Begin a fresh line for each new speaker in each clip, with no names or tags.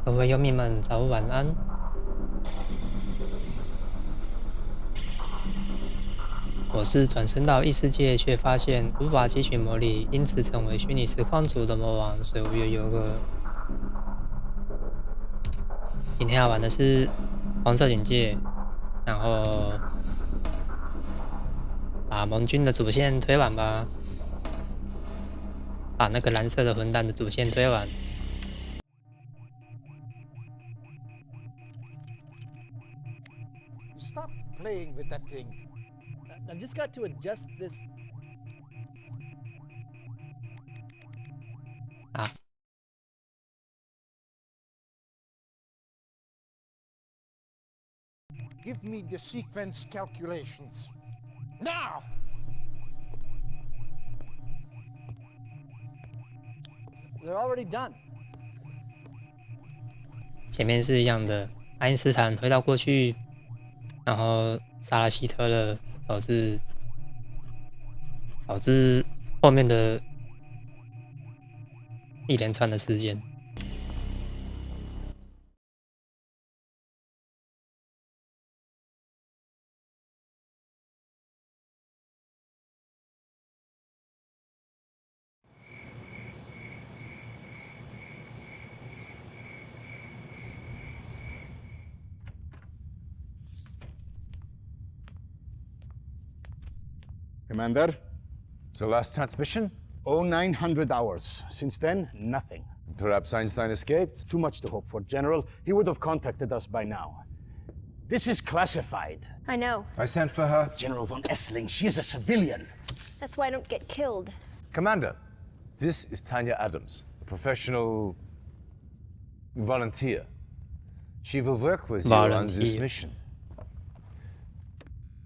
各位游民们，早午晚安。我是转身到异世界，却发现无法汲取魔力，因此成为虚拟实况组的魔王水无月游哥。今天要玩的是红色警戒，然后把盟军的主线推完吧，把那个蓝色的混蛋的主线推完。
Stop playing with that thing. I've just got to adjust this.
啊。
Give me the sequence calculations. Now! They're already done.
前面是一样的，爱因斯坦回到过去，然后杀了希特勒，导致后面的一连串的事件。
Commander?
So last transmission?
0900 hours. Since then, nothing.
Perhaps Einstein escaped?
Too much to hope for, General. He would have contacted us by now. This is classified.
I know.
I sent for her.
General von Essling, she is a civilian.
That's why I don't get killed.
Commander, this is Tanya Adams, a professional volunteer. She will work with you on this mission.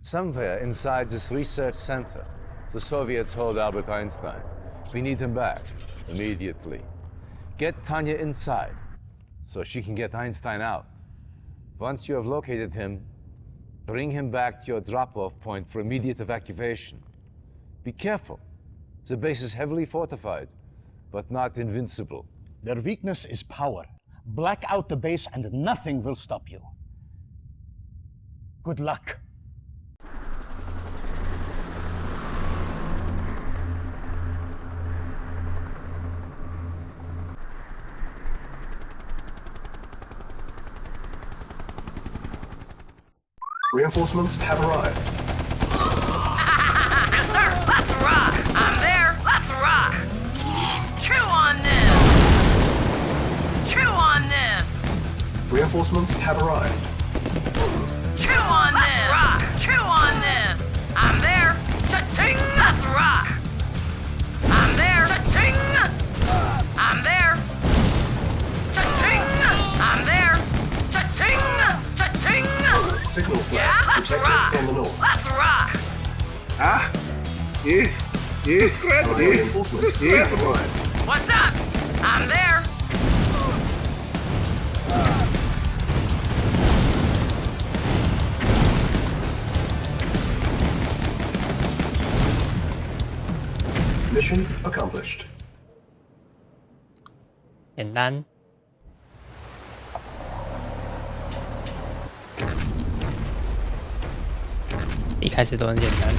Somewhere inside this research center, the Soviets hold Albert Einstein. We need him back, immediately. Get Tanya inside, so she can get Einstein out. Once you have located him, bring him back to your drop-off point for immediate evacuation. Be careful. The base is heavily fortified, but not invincible.
Their weakness is power. Black out the base and nothing will stop you. Good luck.
Reinforcements have arrived.
Sir, let's rock! I'm there, let's rock! Chew on this! Chew on this!
Reinforcements have arrived.
Chew on this! Let's rock! Chew on this! I'm there! Cha-ching! Let's rock! I'm there! Cha-ching! I'm there! Cha-ching! I'm there! Cha-ching! Cha-ching!
Signal flag
Yeah, let's
detected
rock!
from the north.
Let's rock!
Ah, yes, yes,
Our reinforcements have arrived.
What's up? I'm there!
Mission accomplished.
简单。一开始都很简单。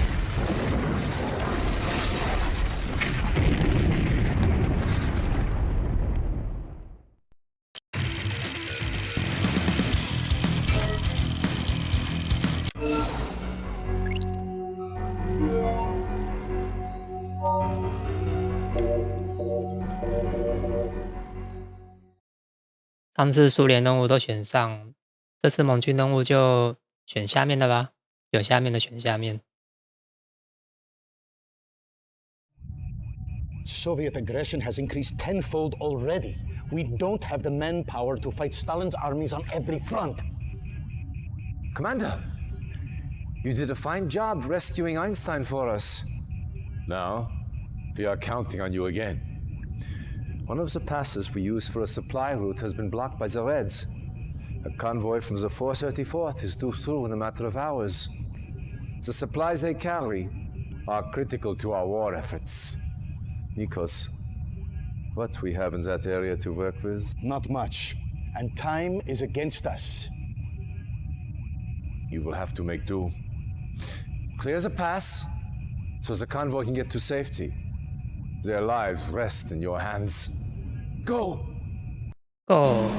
上次苏联任务都选上，这次盟军任务就选下面的吧。有下面的选下面。
Soviet aggression has increased tenfold already. We don't have the manpower to fight Stalin's armies on every front.
Commander, you did a fine job rescuing Einstein for us. Now, we are counting on you again. One of the passes we used for a supply route has been blocked by the Reds. A convoy from the 434th is due through in a matter of hours. The supplies they carry are critical to our war efforts. Nikos, what we have in that area to work with?
Not much. and time is against us.
You will have to make do. Clear the pass, so the convoy can get to safety. Their lives rest in your hands. Go!
Go.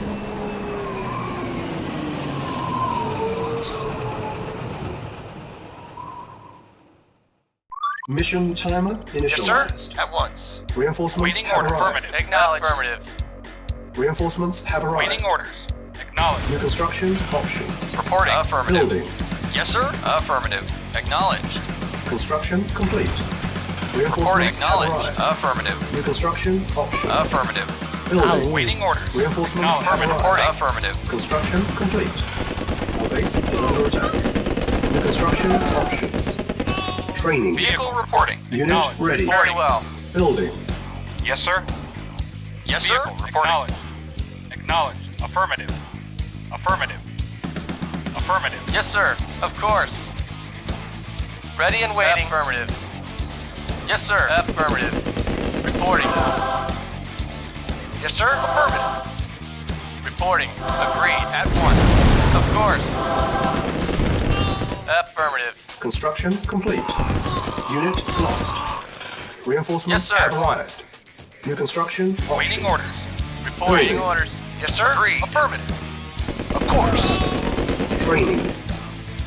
Mission timer initialized.
At once.
Reinforcements
Waiting
have
order.
arrived.
Affirmative. Acknowledged. Affirmative.
Reinforcements have arrived.
Waiting orders. Acknowledged.
New construction options.
Reporting. Affirmative.
Building.
Yes, sir. Affirmative. Acknowledged.
Construction complete.
Reporting.
Reinforcements have
Acknowledged.
arrived.
Affirmative.
New construction options.
Affirmative.
Building.
Waiting orders.
Reinforcements have
Affirmative.
arrived.
Reporting. Affirmative.
Construction complete. Our base is under attack. New construction options. Training.
Vehicle reporting.
Unit ready.
Very well.
Building.
Yes, sir. Yes, sir. Reporting. Acknowledged. Affirmative. Affirmative. Affirmative. Yes, sir. Of course. Ready and waiting. Affirmative. Yes, sir. Affirmative. Reporting. Yes, sir. Affirmative. Reporting. Agreed. At once. Of course. Affirmative.
Construction complete. Unit lost. Reinforcements
Yes, sir.
have arrived. New construction options.
Waiting orders. Reporting.
Building.
Orders. Yes, sir. Agreed. Affirmative. Of course.
Training.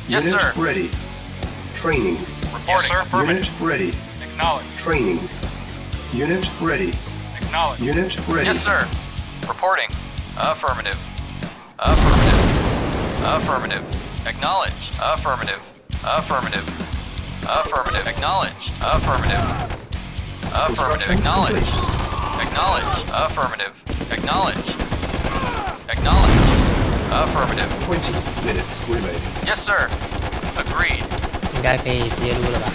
Yes,
Unit
sir.
ready. Training.
Reporting. Yes, sir.
Unit ready.
Acknowledged.
Training. Unit ready.
Acknowledged.
Unit ready.
Yes, sir. Reporting. Affirmative. Affirmative. Affirmative. Acknowledged. Affirmative. Affirmative. Affirmative. Acknowledged. Affirmative. Affirmative.
Construction
Acknowledged.
complete.
Acknowledged. Affirmative. Acknowledged. Acknowledged. Affirmative.
20 minutes remaining.
Yes, sir. Agreed.
应该可以直接录了吧？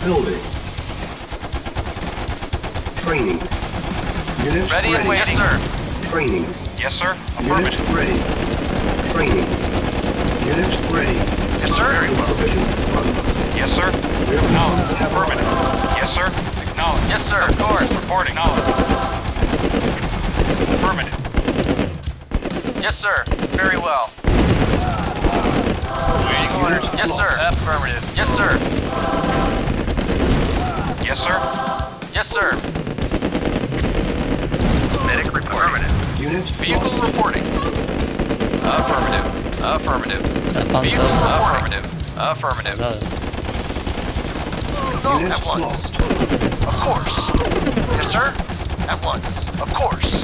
Building. Training. Unit
Ready and waiting. Yes, sir.
Training.
Yes, sir.
Unit ready. Training. Unit ready.
Yes, sir.
Insufficient funds.
Yes, sir.
Reinforcements have arrived.
Yes, sir. Acknowledged. Yes, sir. Of course. Reporting. Acknowledged. Affirmative. Yes, sir. Very well. Waiting orders. Yes,
lost.
sir. Affirmative. Yes, sir. Yes, sir. Yes, sir. Medic report. Affirmative.
Unit
Vehicle
lost.
reporting. Affirmative. Affirmative.
这放车
Vehicle affirmative. Affirmative.
了，
Unit
At once.
lost.
Of course. Yes, sir. At once. Of course.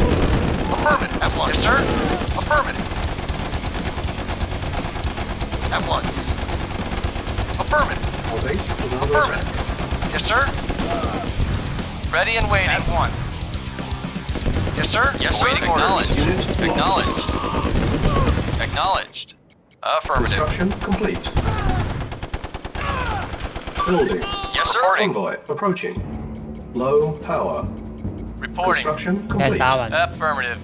Affirmative. At once. Yes, sir. Affirmative. At once. Affirmative.
Our base is under attack.
Affirmative. Yes, sir. Ready and waiting. At once. Yes, sir. Yes, sir.
Awaiting
Acknowledged.
Unit lost.
Acknowledged. Acknowledged. Affirmative.
Construction complete. Building.
Yes, sir.
Convoy approaching. Low power.
Reporting.
Construction
应该
complete.
杀完了。
Affirmative.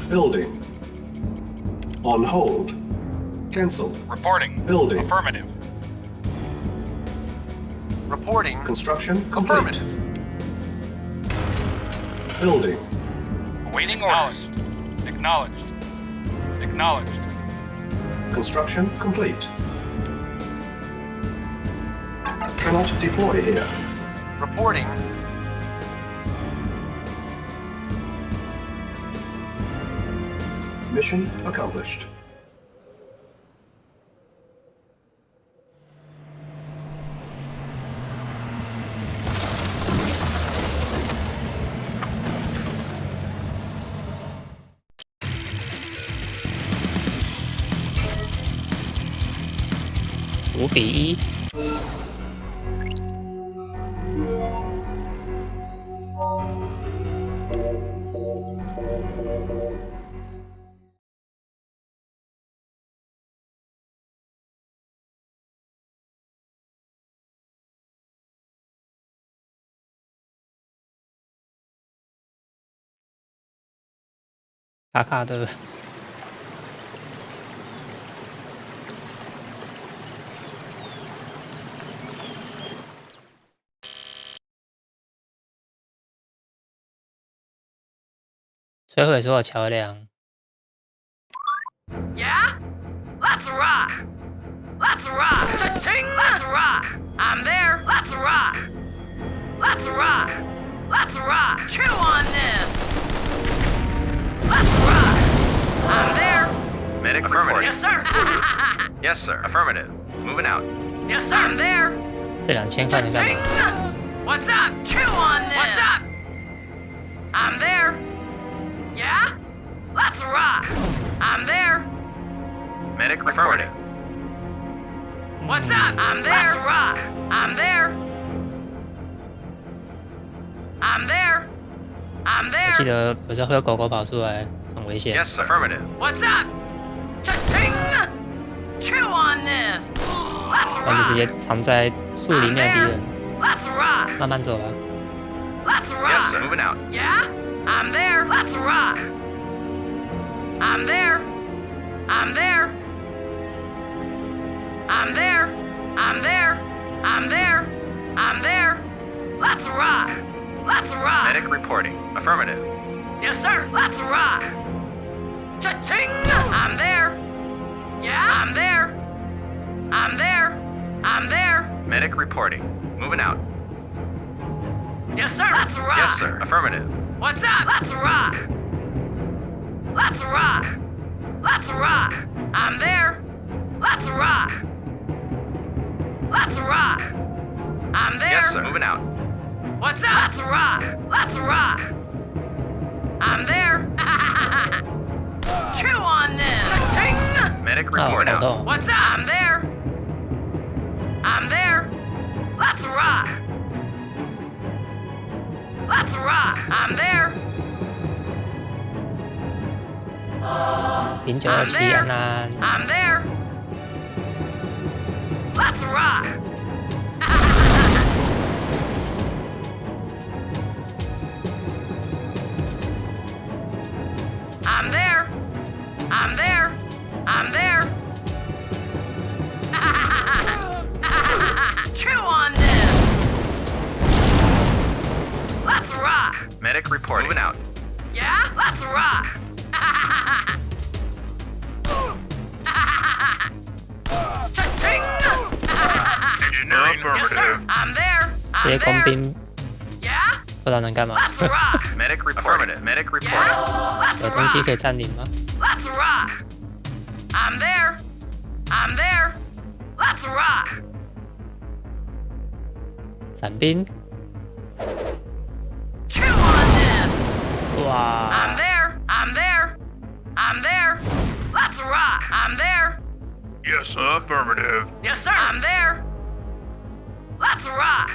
Building. On hold. Cancel.
Reporting.
Building.
Affirmative. Reporting.
Construction complete. Building.
Awaiting orders. Acknowledged. Acknowledged.
Construction complete. Cannot deploy here.
Reporting.
Mission accomplished.5-1。
卡卡的。摧毁所有桥梁。
Yeah? Let's rock! Let's rock! Cha-ching! Let's rock! I'm there! Let's rock! Let's rock! Let's rock! Chew on this! Let's rock! I'm there!
Medic affirmative.
Yes, sir!
Yes, sir. Affirmative. Moving out.
Yes, sir! I'm there!
这2000块能干
Cha-ching!
嘛？
What's up? Chew on this! What's up? I'm there! Yeah? Let's rock! I'm there!
Medic affirmative.
What's up? I'm there. Let's rock. I'm there. I'm there. I'm
我记
there.
得有时候会有狗狗跑出来，很危险。
Yes, sir. Affirmative.
What's up? Cha-ching! Chew on this. Let's
然后就直接
rock.
藏在树林
I'm
内的敌
there.
人，
Let's rock.
慢慢走啊。
Let's
Yes, sir.
rock.
Moving out.
Yeah? I'm there. Let's rock. I'm there. I'm there. I'm there. I'm there. I'm there. I'm there. Let's rock. Let's rock.
Medic reporting. Affirmative.
Yes, sir. Let's rock. Cha-ching! I'm there. Yeah, I'm there. I'm there. I'm there.
Medic reporting. Moving out.
Yes, sir. Let's rock.
Yes, sir. Affirmative.
What's up? Let's rock. Let's rock. Let's rock. I'm there. Let's rock. Let's rock. I'm there.
Yes, sir. Moving out.
What's up? Let's rock. Let's rock. I'm there. Chew on this. Cha-ching!
Medic
啊，
report
好
out.
痛！
What's up? I'm there. I'm there. Let's rock. Let's rock. I'm there.
0927安安，
I'm there. Let's rock. I'm there. I'm there. I'm there. Chew on this. Let's rock.
Medic reporting. Moving out.
Yeah? Let's rock. Cha-ching!
Engineering.
Yes, sir. I'm there.
这些
I'm
工
there.
兵
Yeah?
不知道能干嘛。
Let's rock.
Medic reporting. Medic reporting.
Yeah? Let's
有东西
rock.
可以占领吗？
Let's rock. I'm there. I'm there. Let's rock.
伞兵，
Chew on this.
哇
I'm！there. I'm there. I'm there. Let's rock. I'm there.
Yes, affirmative.
Yes, sir. I'm there. Let's rock.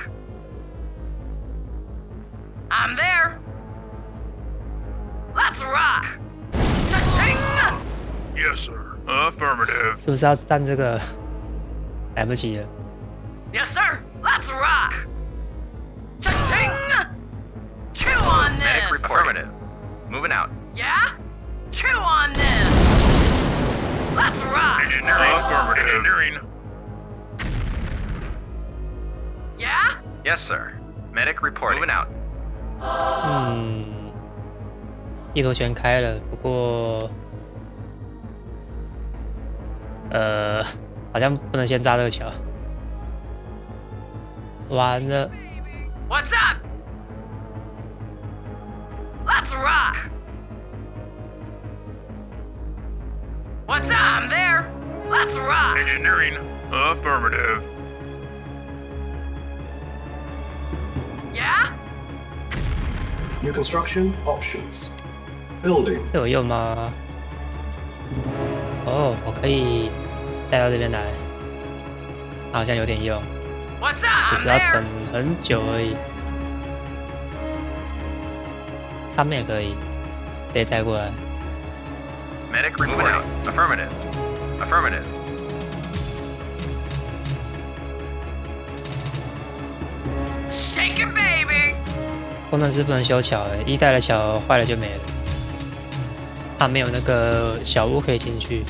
I'm there. Let's rock. Cha-ching!
Yes, sir. Affirmative.
是不是要占这个？来不及了。
Yes, sir. Let's rock. Cha-ching! Chew on
Medic
this.
affirmative. Moving out.
Yeah? Chew on this. Let's rock.
Affirmative. Engineering.
Yeah?
Yes, sir. Medic reporting. Moving out.
地图全开了，不过，好像不能先炸这个桥。完了，
What's up? Let's rock. What's up? I'm there. Let's rock.
Engineering. Affirmative.
Yeah?
New construction options. Building.
这有用吗？哦，我可以带到这边来，好像有点用，
What's
只
up?
是
I'm
要
there.
等很久而已。上面也可以，直接载过来。
Medic reporting. Affirmative. Affirmative.
Shake it, baby.
工程师不能修桥哎，一代的桥坏了就没了，它没有那个小屋可以进去。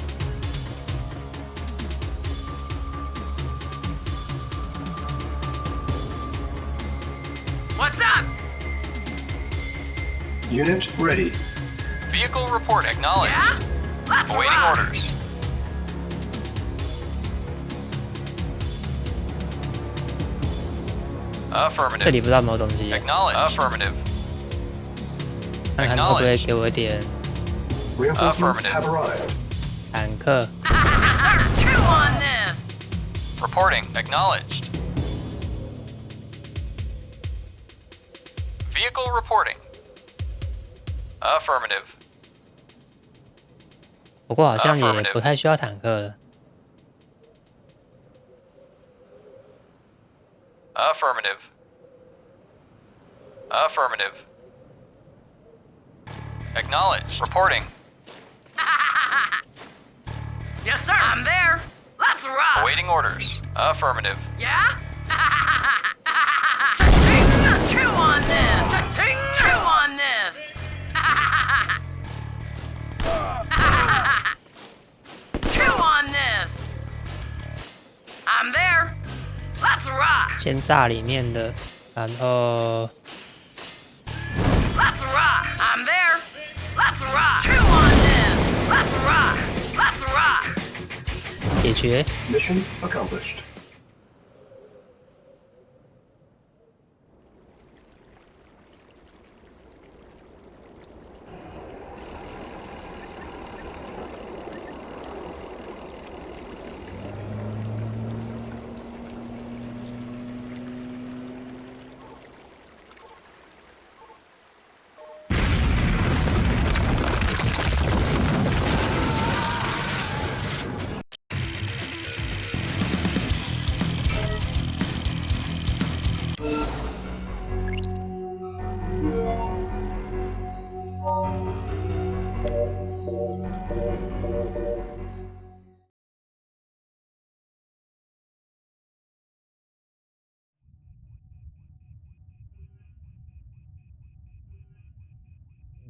What's up?
Unit ready.
Vehicle report acknowledged.
Yeah? Let's
Awaiting
rock.
orders. Affirmative.
这里不知道有没有东西，
Acknowledged. Affirmative.
看看会不会给我一点
Reinforcements have arrived.
坦克。
Sir, two on this.
Reporting. Acknowledged. Vehicle reporting. Affirmative.
不过好像也不太需要坦克了。
Affirmative. Affirmative. Acknowledged. Reporting.
Yes, sir. I'm there. Let's rock.
Awaiting orders. Affirmative.
Yeah? Cha-ching! Two on this. Cha-ching! Two on this. Two on this. I'm there. Let's rock.
先炸里面的，然后
Let's rock. I'm there. Let's rock. Two on this. Let's rock. Let's rock.
解决。
Mission accomplished.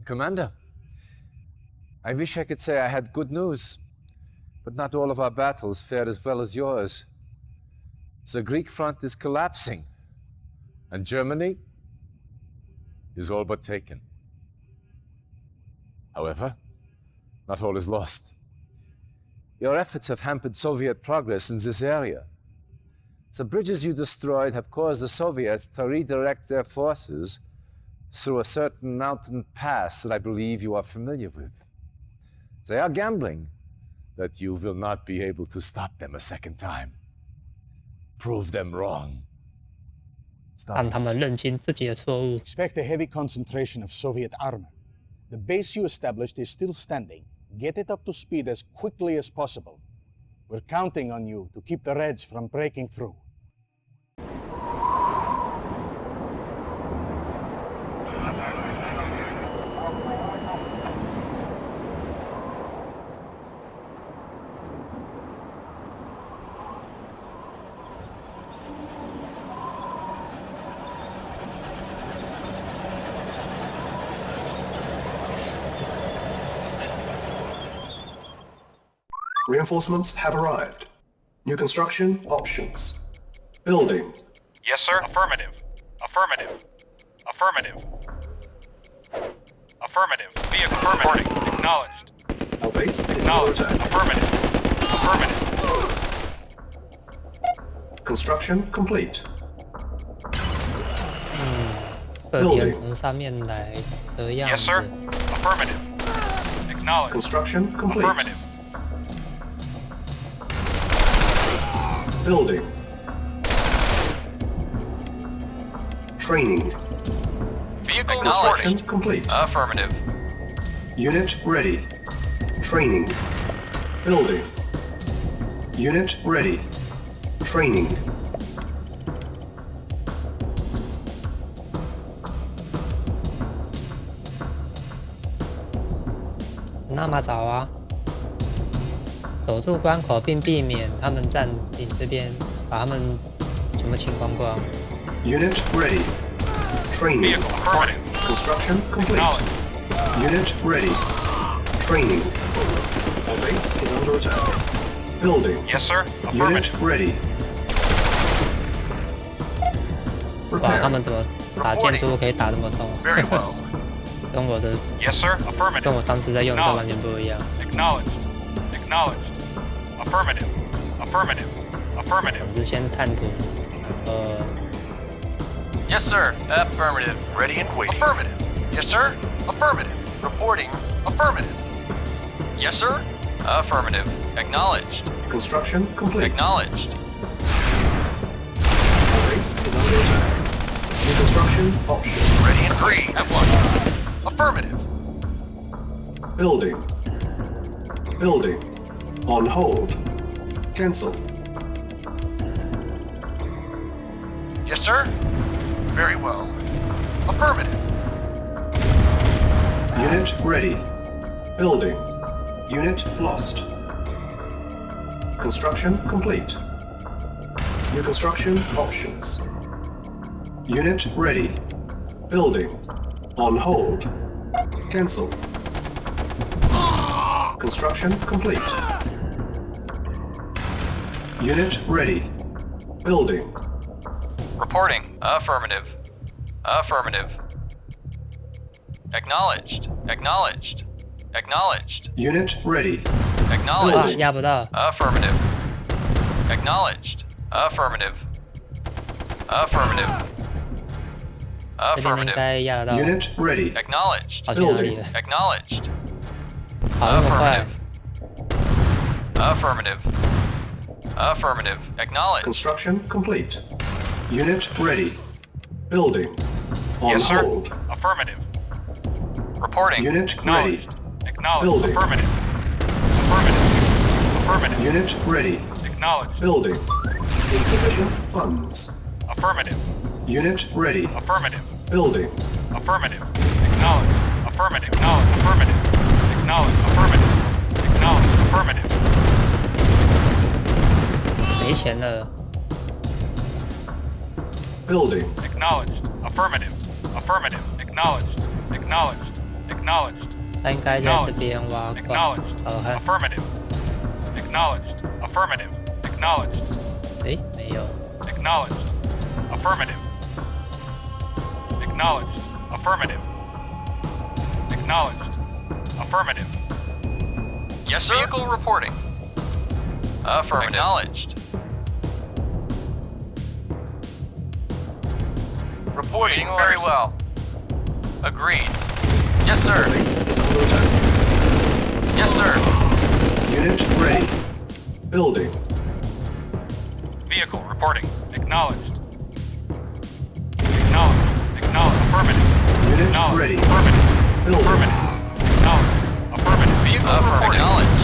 Commander, I wish I could say I had good news, but not all of our battles fared as well as yours. The Greek front is collapsing, and Germany is all but taken. However, not all is lost. Your efforts have hampered Soviet progress in this area. The bridges you destroyed have caused the Soviets to redirect their forces through a certain mountain pass that I believe you are familiar with. They are gambling that you will not be able to stop them a second time. Prove them wrong.
让他们认清自己的错误。
Expect a heavy concentration of Soviet armor. The base you established is still standing. Get it up to speed as quickly as possible. We're counting on you to keep the Reds from breaking through.
Reinforcements have arrived. New construction options. Building.
Yes, sir. Affirmative. Affirmative. Affirmative. Affirmative. Vehicle reporting. Acknowledged.
Our base is under
Acknowledged.
attack.
Affirmative. Affirmative.
Construction complete.
二点从上面来的样
Yes,
子。
sir. Affirmative. Acknowledged.
Construction complete.
Affirmative.
Building. Training.
Vehicle
Construction
acknowledged.
complete.
Affirmative.
Unit ready. Training. Building. Unit ready. Training.
"那么早啊！守住关口，并避免他们占领这边，把他们全部清光光。
Unit ready. Training.
Vehicle affirmative.
Construction complete. Unit ready. Training. Our base is under attack. Building.
Yes, sir.
Unit
Affirmative.
ready.
不知道他
Repair.
们怎么打建筑物可以打这么痛。
Very well.
跟我的
Yes, sir.
跟我
Affirmative.
当时在用的时候完全不一样。
Acknowledged. Acknowledged. Affirmative. Affirmative.
我
Affirmative.
们是先探图，然后
Yes, sir. Affirmative.
Ready and waiting. Affirmative. Yes, sir. Affirmative. Reporting. Affirmative.
Yes, sir. Affirmative. Acknowledged.
Construction complete.
Acknowledged.
Our base is under attack. New construction options.
Ready and agree. At once. Affirmative.
Building. Building. On hold. Cancel.
Yes, sir. Very well. Affirmative.
Unit ready. Building. Unit lost. Construction complete. New construction options. Unit ready. Building. On hold. Cancel. Construction complete. Unit ready. Building.
Reporting. Affirmative. Affirmative. Acknowledged. Acknowledged. Acknowledged.
Unit ready.
啊
Acknowledged.
压不到，
Affirmative. Acknowledged. Affirmative. Affirmative.
这边应
Affirmative.
该压得到。
Unit ready.
Acknowledged.
跑去哪里了？
Acknowledged.
跑那么快
Affirmative. Affirmative. Affirmative. Acknowledged.
Construction complete. Unit ready. Building. On
Yes, sir.
hold.
Affirmative.
Reporting.
Unit ready.
Acknowledged. Acknowledged.
Building.
Affirmative. Affirmative. Affirmative.
Unit ready.
Acknowledged.
Building. Insufficient funds.
Affirmative.
Unit ready.
Affirmative.
Building.
Affirmative. Acknowledged. Affirmative. Acknowledged. Affirmative. Acknowledged. Affirmative. Acknowledged. Affirmative.
没钱了，
Building.
Acknowledged. Affirmative. Affirmative. Acknowledged. Acknowledged. Acknowledged.
他应该在这边挖矿。
Acknowledged.
好，我看，
Affirmative. Acknowledged. Affirmative. Acknowledged.
诶，没有，
Acknowledged. Affirmative. Acknowledged. Affirmative. Acknowledged. Affirmative.
Yes, sir. Vehicle reporting. Affirmative. Acknowledged.
Reporting
Very well. Agreed. Yes, sir.
Base is under attack.
Yes, sir.
Unit ready. Building.
Vehicle reporting. Acknowledged. Acknowledged. Acknowledged. Affirmative.
Unit
Acknowledged.
ready.
Affirmative.
Building.
Affirmative. Acknowledged. Affirmative. Vehicle reporting.
Acknowledged.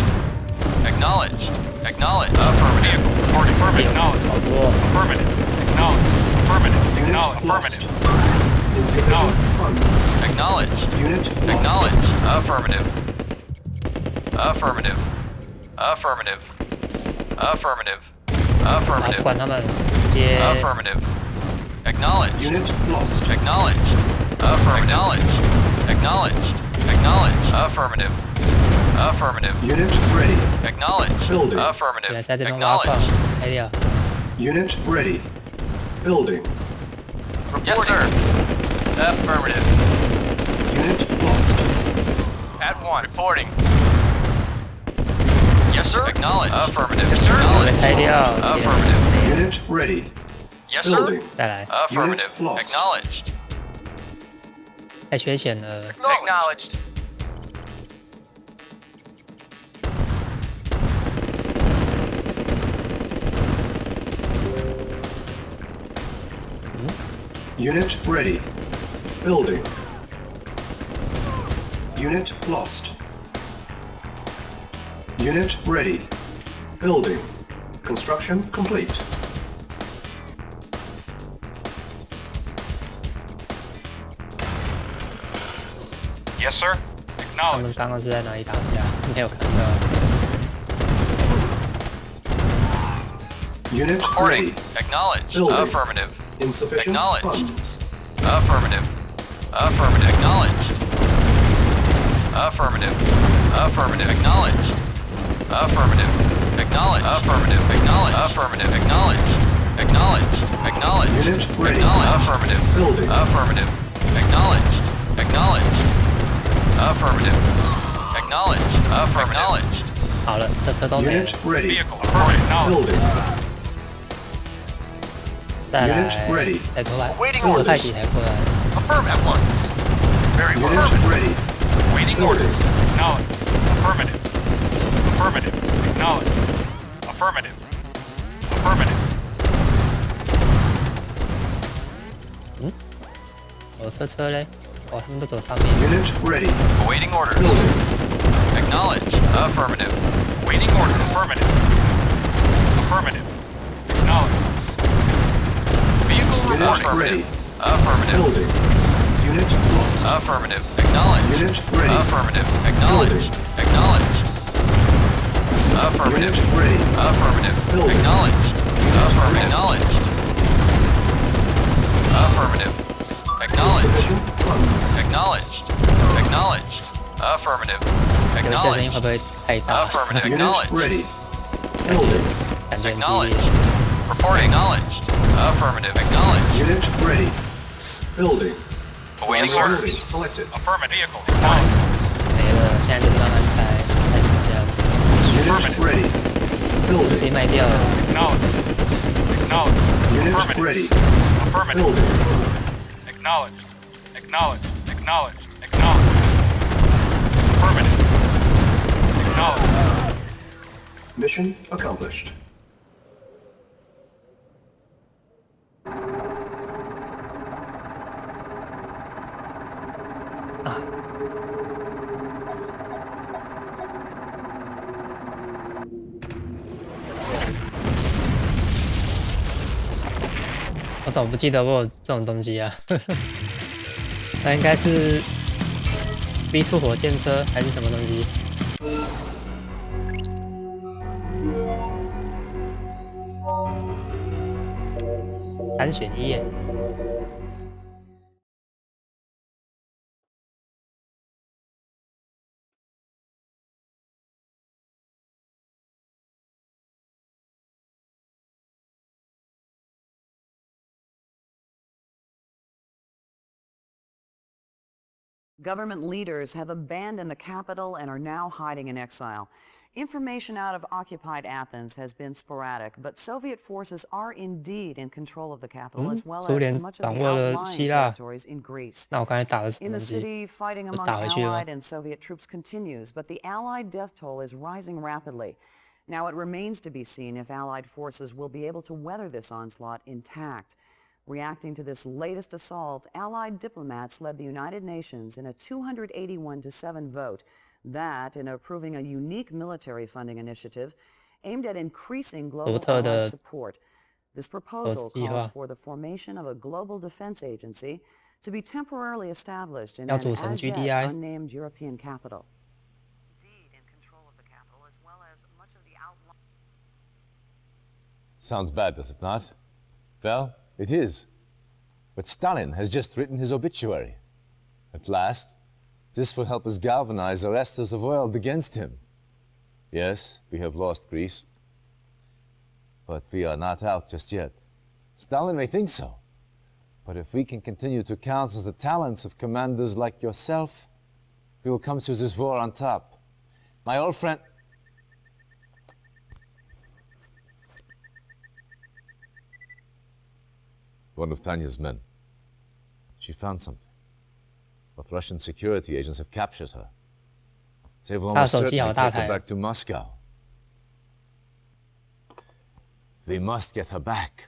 Acknowledged. Acknowledged. Affirmative.
Vehicle reporting. Affirmative. Acknowledged.
好多。
Affirmative. Acknowledged. Affirmative.
Unit
Acknowledged.
lost.
Affirmative.
Insufficient funds.
Acknowledged.
Unit lost.
Acknowledged. Affirmative. Affirmative. Affirmative. Affirmative.
啊，不
Affirmative.
管他们，直接
Affirmative. Acknowledged.
Unit lost.
Acknowledged. Affirmative. Acknowledged. Acknowledged. Affirmative. Affirmative.
Unit ready.
Acknowledged.
Building.
原来
Affirmative.
是在这边挖矿
Acknowledged.，
开掉。
Unit ready. Building.
Yes, sir. Affirmative.
Unit lost.
At one. Reporting. Yes, sir. Acknowledged. Affirmative. Yes, sir.
被拆掉，
Affirmative.
Unit ready.
Yes, sir.
Building.
再来，
Affirmative.
Unit lost.
Acknowledged.
太缺钱了。
Acknowledged.
Unit ready. Building. Unit lost. Unit ready. Building. Construction complete.
Yes, sir.
他们
Acknowledged.
刚刚是在哪里打架？没有看到。
Unit
Reporting.
ready.
Acknowledged.
Building.
Affirmative.
Insufficient
Acknowledged.
funds.
Affirmative. Affirmative. Acknowledged. Affirmative. Affirmative. Acknowledged. Affirmative. Acknowledged. Affirmative. Acknowledged. Affirmative. Acknowledged. Acknowledged. Acknowledged.
Unit ready.
Acknowledged. Affirmative.
Building.
Affirmative. Acknowledged. Acknowledged.
Affirmative. Acknowledged. Acknowledged.
好了，这车都没了
Unit。ready.
Vehicle affirmative.
Building.
再来
Unit ready.
抬头来，
Waiting
这个
orders.
快艇抬过来。
Affirm at once. Very well.
Unit
Affirmative.
ready.
Waiting
Building.
orders. Acknowledged. Affirmative. Affirmative. Acknowledged. Affirmative. Affirmative.
我车嘞，哦，他们都走上面。
Unit ready.
Awaiting orders.
Building.
Acknowledged. Affirmative. Waiting orders. Affirmative. Affirmative. Acknowledged. Vehicle
Unit
report.
ready.
Affirmative.
Building. Unit lost.
Affirmative. Acknowledged.
Unit ready.
Affirmative. Acknowledged. Acknowledged. Affirmative.
Unit ready.
Affirmative.
Building.
Acknowledged. Affirmative.
Yes.
Acknowledged. Affirmative. Acknowledged.
Insufficient funds.
Acknowledged. Acknowledged. Affirmative.
有一些声音
Acknowledged.
会不会太大？
Affirmative.
Unit
Acknowledged.
ready. Building.
感觉很激
Acknowledged.
烈。
Reporting. Acknowledged. Affirmative. Acknowledged.
Unit ready. Building.
Awaiting
Building
orders.
selected.
Affirmative. Vehicle. Acknowledged.
没了，现在就是慢慢拆，拆成这样，
Unit ready.
直接
Building.
卖掉了。
Acknowledged. Acknowledged.
Unit
Affirmative.
ready.
Affirmative.
Building.
Acknowledged. Acknowledged. Acknowledged. Acknowledged. Affirmative. Acknowledged.
Mission accomplished.
我怎么不记得我有这种东西啊？那应该是 V2 火箭车还是什么东西？单选一耶。
Government leaders have abandoned the capital and are now hiding in exile. Information out of occupied Athens has been sporadic, but Soviet forces are indeed in control of the capital as well
苏
as
联
much of
掌
the
握了
outlying
希腊。
territories in Greece.
那我刚才打的是什
In
么
the
东西？
city, fighting
我
among
打回去了吗
Allied and Soviet troops continues, but the Allied death toll is rising rapidly. Now it remains to be seen if Allied forces will be able to weather this onslaught intact. Reacting to this latest assault, Allied diplomats led the United Nations in a 281-7 vote that, in approving a unique military funding initiative aimed at increasing global Allied support. This proposal calls for the formation of a global defense agency to be temporarily established in an as yet unnamed European capital. Indeed, in control of the capital as well as much of the outlying.
Sounds bad, does it not? Well, it is. But Stalin has just written his obituary. At last, this will help us galvanize the rest of the world against him. Yes, we have lost Greece. But we are not out just yet. Stalin may think so. But if we can continue to counsel the talents of commanders like yourself, we will come through this war on top. My old friend... One of Tanya's men. She found something. But Russian security agents have captured her. They will almost certainly take her back to Moscow. We must get her back.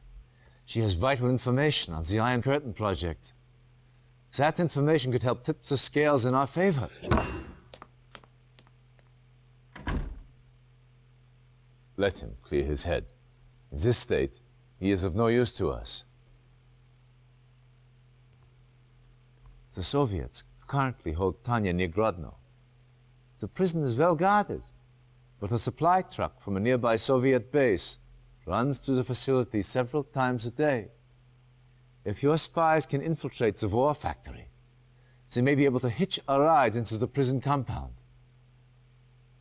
She has vital information on the Iron Curtain project. That information could help tip the scales in our favor. Let him clear his head. In this state, he is of no use to us. The Soviets currently hold Tanya near Grodno. The prison is well guarded, but a supply truck from a nearby Soviet base runs through the facility several times a day. If your spies can infiltrate the war factory, they may be able to hitch a ride into the prison compound.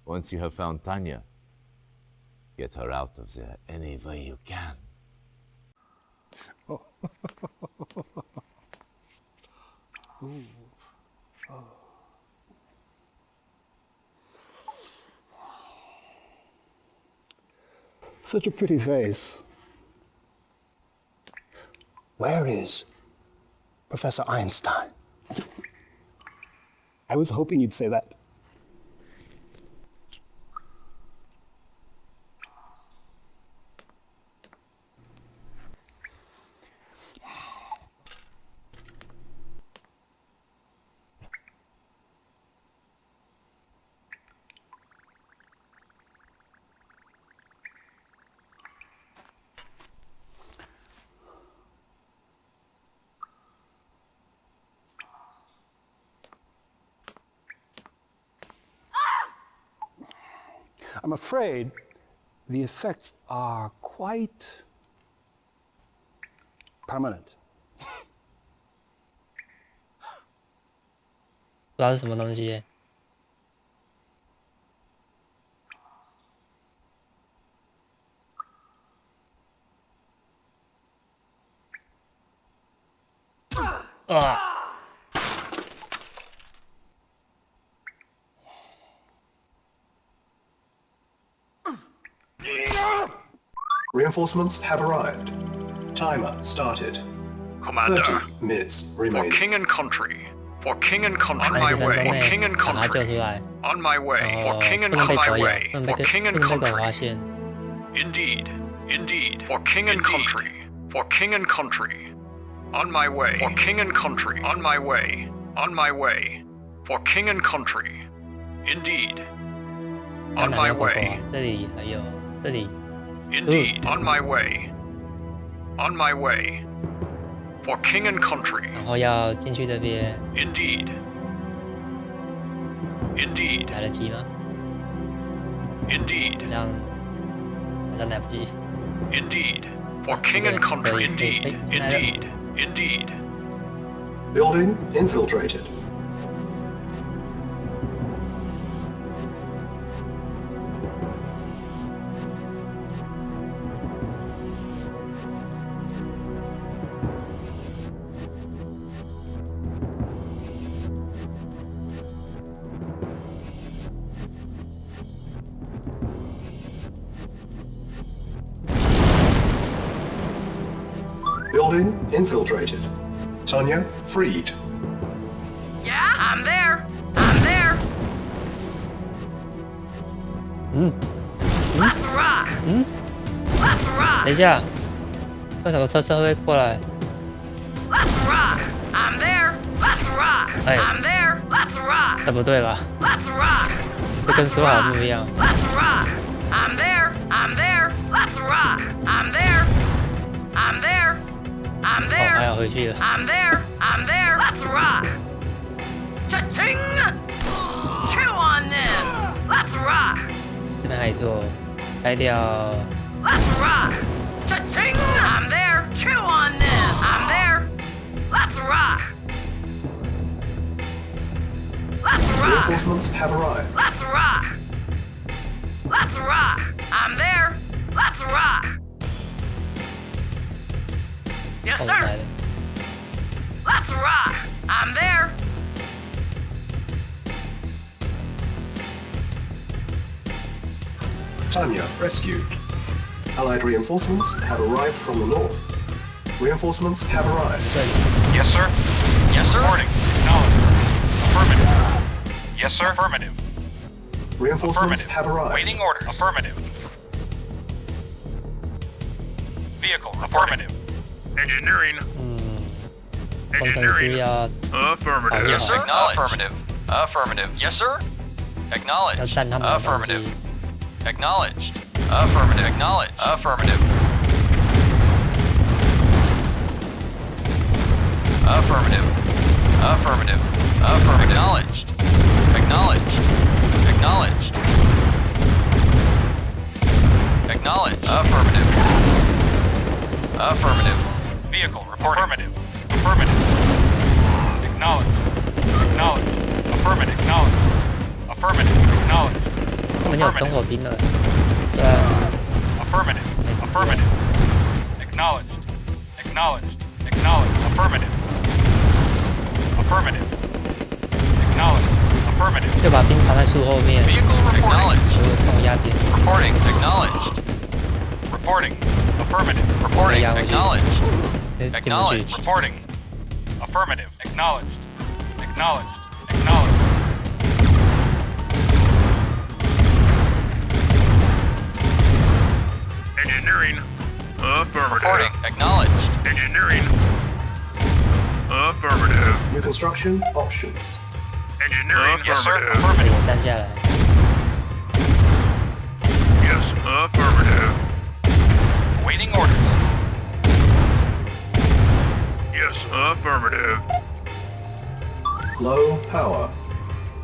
Once you have found Tanya, get her out of there any way you can.
Such a pretty face. Where is Professor Einstein? I was hoping you'd say that. I'm afraid the effects are quite permanent.
不知道是什么东西耶。啊！
Reinforcements have arrived. Timer started.
Commander,
30 minutes
for
remaining.
king and country. For king and country. On
30
my
分
way.
钟
For
内
king and
把他救
country.
出来，
On my way.
然
For
后
king
不
and
能被
my
狗咬，
way.
不能被
For king and
狗发
country.
现。
Indeed. Indeed. For king and country. For king and country. On my way. For king and country. On my way. On my way. For king and country. Indeed.
还有
On
哪
my
个狗狗啊
way.
这里还有这里。
Indeed. On my way. On my way. For king and country.
然后要进去这边，
Indeed. Indeed.
来得及吗？
Indeed.
好像来不及。
Indeed. For king and country. Indeed. Indeed. Indeed.
Building infiltrated. Building infiltrated. Tanya freed.
Yeah, I'm there. I'm there. Let's rock. Let's
等
rock.
一下，为什么车会过来？
Let's rock. I'm there. Let's rock.
Hey.
I'm there. Let's rock.
这不对吧？
Let's rock.
这跟
Let's
说好
rock.
不一样。
Let's rock. I'm there. I'm there. Let's rock. I'm there. I'm there. I'm
哦，还
there.
要回去了。
I'm there. I'm there. Let's rock. Cha-ching. Chew on this. Let's rock.
这边还有座，开掉。
Let's rock. Cha-ching. I'm there. Chew on this. I'm there. Let's rock. Let's rock.
Reinforcements have arrived.
Let's rock. Let's rock. I'm there. Let's rock. Yes,
后来
sir.
的。
Let's rock. I'm there.
Tanya rescued. Allied reinforcements have arrived from the north. Reinforcements have arrived.
Yes, sir. Yes, sir. Reporting. Acknowledged. Affirmative. Yes, sir. Affirmative.
Reinforcements
Affirmative.
have arrived.
Waiting orders. Affirmative. Vehicle. Affirmative. Engineering.
工程师要
Affirmative.
Yes, sir.
Affirmative. Affirmative. Yes, sir.
要
Acknowledged.
占他们的东西
Affirmative.。Acknowledged. Affirmative. Acknowledged. Affirmative. Affirmative. Affirmative. Affirmative. Acknowledged. Acknowledged. Acknowledged. Acknowledged. Affirmative. Affirmative. Vehicle report. Affirmative. Affirmative. Acknowledged. Acknowledged. Affirmative. Acknowledged. Affirmative. Acknowledged.
他们有等火兵了，对啊，
Affirmative.
没什么
Affirmative. Acknowledged. Acknowledged. Acknowledged. Affirmative. Affirmative. Acknowledged. Affirmative.
就把兵藏在树后面，
Vehicle reporting.
有放压点。
Reporting. Acknowledged. Reporting. Affirmative.
Reporting.
Acknowledged.
进不去
Acknowledged. Reporting. Affirmative. Acknowledged. Acknowledged. Acknowledged. Engineering. Affirmative.
Reporting. Acknowledged.
Engineering. Affirmative.
New construction options.
Engineering.
Yes, sir.
Affirmative.
把
Affirmative.
脸站下来，
Yes. Affirmative.
Awaiting orders.
Yes. Affirmative.
Low power.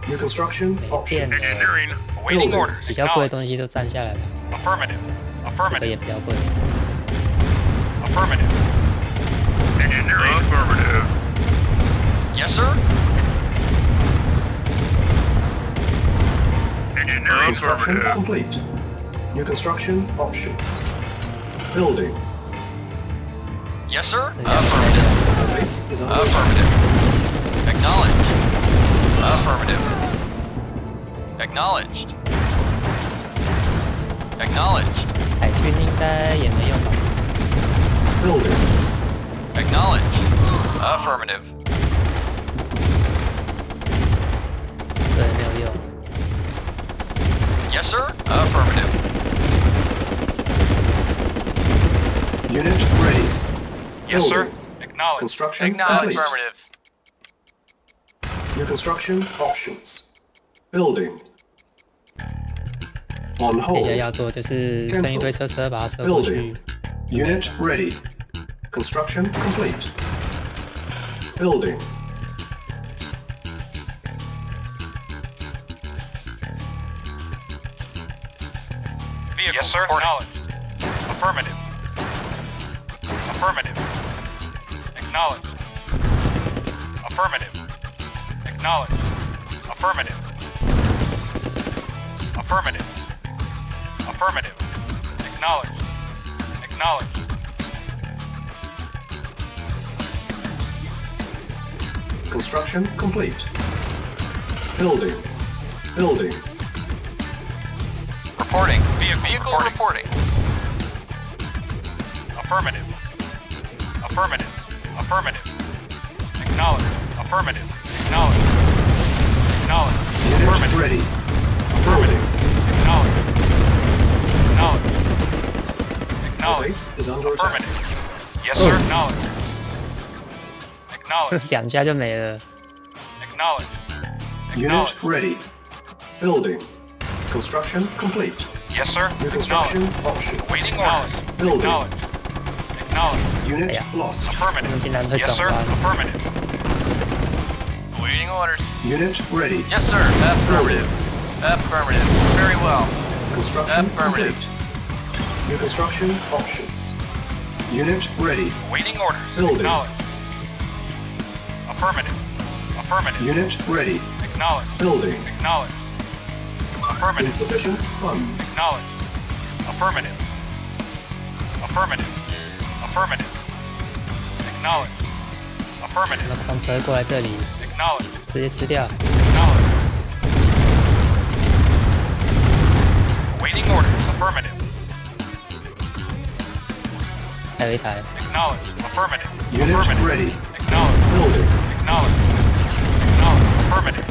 New construction
没电
options.
了，
Engineering.
Awaiting
Building.
orders.
比较贵的东西都站下来了，
Affirmative.
这个
Affirmative.
也比较贵。
Affirmative. Engineering. Affirmative.
Yes, sir.
Engineering.
Construction
Affirmative.
complete. New construction options. Building.
Yes, sir.
Yeah.
Affirmative.
The base is under attack.
Affirmative. Acknowledged. Affirmative. Acknowledged. Acknowledged.
海军应该也没用吧？
Building.
Acknowledged. Affirmative.
对，没有用。
Yes, sir. Affirmative.
Unit ready.
Yes, sir.
Building.
Acknowledged.
Construction
Acknowledged.
complete.
Affirmative.
New construction options. Building. On
接下来
hold.
要做就是生一堆车把它车过去
Building.。Unit ready. Construction complete. Building.
Vehicle. Yes, sir. Acknowledged. Affirmative. Affirmative. Acknowledged. Affirmative. Acknowledged. Affirmative. Affirmative. Affirmative. Acknowledged. Acknowledged.
Construction complete. Building. Building.
Reporting.
Vehicle
reporting.
Affirmative. Affirmative. Affirmative. Acknowledged. Affirmative. Acknowledged. Acknowledged.
Unit
Affirmative.
ready. Building.
Acknowledged. Acknowledged.
The
Acknowledged.
base is under attack.
Affirmative. Yes, sir. Acknowledged. Acknowledged.
2下就没了。
Acknowledged.
Unit
Acknowledged.
ready. Building. Construction complete.
Yes, sir.
New construction
Acknowledged.
options.
Waiting orders.
Building.
Acknowledged. Acknowledged.
Unit
Yeah.
lost.
他
Affirmative.
们竟然会
Yes,
转
sir.
弯，
Affirmative.
Awaiting orders.
Unit ready.
Yes, sir. Affirmative. Affirmative. Very well.
Construction
Affirmative.
complete. New construction options. Unit ready.
Waiting orders.
Building.
Acknowledged. Affirmative. Affirmative.
Unit ready.
Acknowledged.
Building.
Acknowledged. Affirmative.
Insufficient funds.
Acknowledged. Affirmative. Affirmative. Affirmative. Acknowledged.
那
Affirmative.
狂车过来这里，
Acknowledged.
直接吃掉。
Acknowledged. Awaiting orders. Affirmative.
还有一台，
Acknowledged. Affirmative.
Unit
Affirmative.
ready.
Acknowledged.
Building.
Acknowledged. Acknowledged. Affirmative.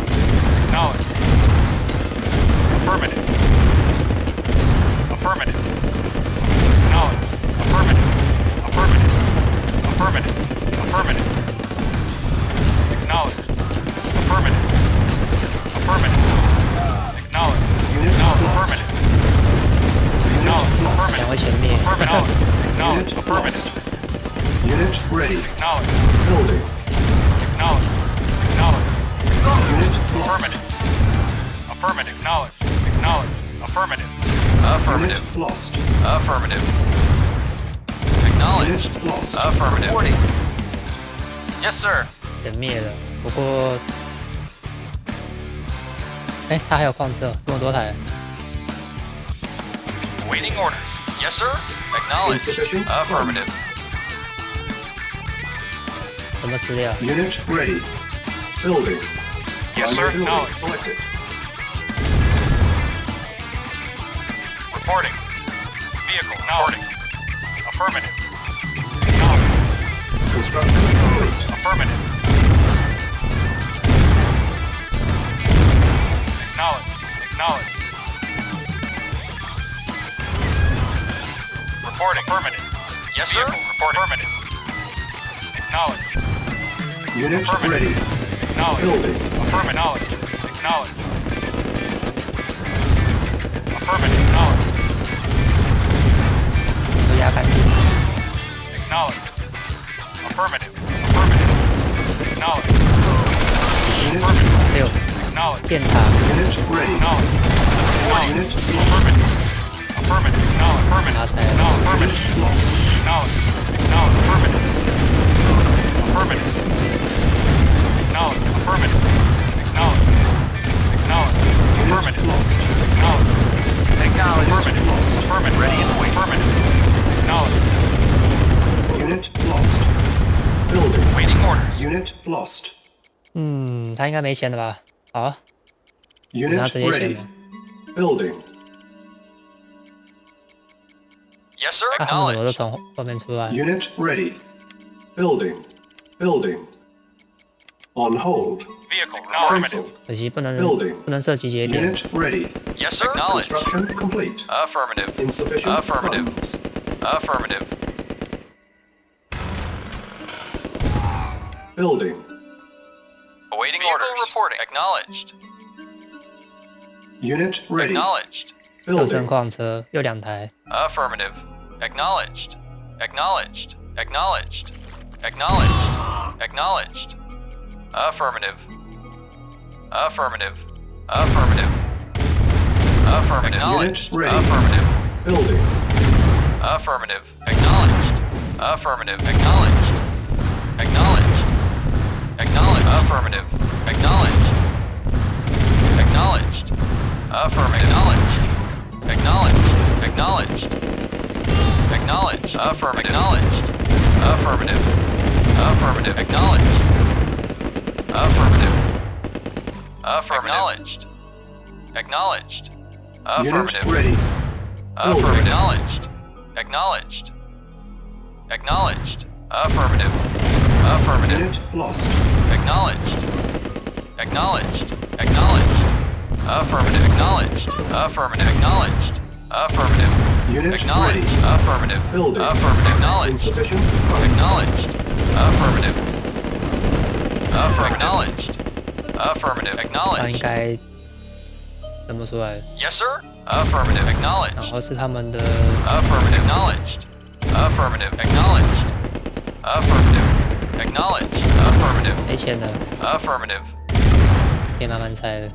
Acknowledged. Affirmative. Affirmative. Acknowledged. Affirmative. Affirmative. Affirmative. Affirmative. Acknowledged. Affirmative. Affirmative. Acknowledged.
Unit
Acknowledged.
lost.
Affirmative.
Unit lost.
想会全灭。
Affirmative. Acknowledged.
Unit
Affirmative.
lost. Unit ready.
Acknowledged.
Building.
Acknowledged. Acknowledged.
Unit lost.
Affirmative. Affirmative. Acknowledged. Acknowledged. Affirmative.
Affirmative.
Unit lost.
Affirmative. Acknowledged.
Unit lost.
Affirmative. Reporting. Yes, sir.
全灭了。不过，哎，他还有矿车，这么多台，
Waiting orders.
Yes, sir. Acknowledged.
Insufficient
Affirmative.
funds.
怎么吃掉？
Unit ready. Building.
Yes,
Primary
sir.
building
Acknowledged.
selected.
Reporting. Vehicle. Acknowledged. Affirmative. Acknowledged.
Construction complete.
Affirmative. Acknowledged. Acknowledged. Reporting. Affirmative. Yes, sir. Report. Affirmative. Acknowledged.
Unit
Affirmative.
ready.
Acknowledged.
Building.
Affirmative. Acknowledged. Affirmative. Acknowledged.
都压干净。
Acknowledged. Affirmative. Affirmative. Acknowledged.
Unit
还有
Acknowledged.
电塔，
Unit ready.
Acknowledged.
Unit
Affirmative. Affirmative. Acknowledged. Affirmative.
拿起来。
Acknowledged.
Unit lost.
Acknowledged. Acknowledged. Affirmative. Affirmative. Acknowledged. Affirmative. Acknowledged. Acknowledged.
Unit
Affirmative.
lost.
Acknowledged. Acknowledged.
Unit lost.
Affirmative. Ready and wait. Affirmative. Acknowledged.
Unit lost. Building.
Waiting orders.
Unit lost.
他应该没钱了吧？好，
Unit
拿这些钱
ready.
了。
Building.
Yes, sir.
他们怎么都从后面出来？
Unit ready. Building. Building. On hold.
Vehicle.
Cancel.
Affirmative.
可惜不能
Building.
不能设集结点。
Unit ready.
Yes, sir. Acknowledged.
Construction complete.
Affirmative.
Insufficient
Affirmative.
funds.
Affirmative.
Building.
Awaiting orders. Reporting. Acknowledged.
Unit ready.
Acknowledged.
又升
Building.
矿车，又2台。
Affirmative. Acknowledged. Acknowledged. Acknowledged. Acknowledged. Acknowledged. Affirmative. Affirmative. Affirmative. Affirmative. Acknowledged.
Unit ready.
Affirmative.
Building.
Affirmative. Acknowledged. Affirmative. Acknowledged. Acknowledged. Acknowledged. Affirmative. Acknowledged. Acknowledged. Affirmative. Acknowledged. Acknowledged. Acknowledged. Acknowledged. Affirmative. Acknowledged. Affirmative. Affirmative. Acknowledged. Affirmative. Affirmative. Acknowledged. Acknowledged.
Unit
Affirmative.
ready.
Affirmative.
Building.
Acknowledged. Acknowledged. Acknowledged. Affirmative. Affirmative.
Unit lost.
Acknowledged. Acknowledged. Acknowledged. Affirmative. Acknowledged. Affirmative. Acknowledged. Affirmative.
Unit
Acknowledged.
ready.
Affirmative.
Building.
Affirmative. Acknowledged.
Insufficient funds.
Acknowledged. Affirmative. Acknowledged. Affirmative.
他应
Acknowledged.
该怎么出来？
Yes, sir. Affirmative.
然
Acknowledged.
后是他们的
Affirmative. Acknowledged. Affirmative. Acknowledged. Affirmative. Acknowledged. Affirmative.
没钱了，
Affirmative.
可以慢慢拆了。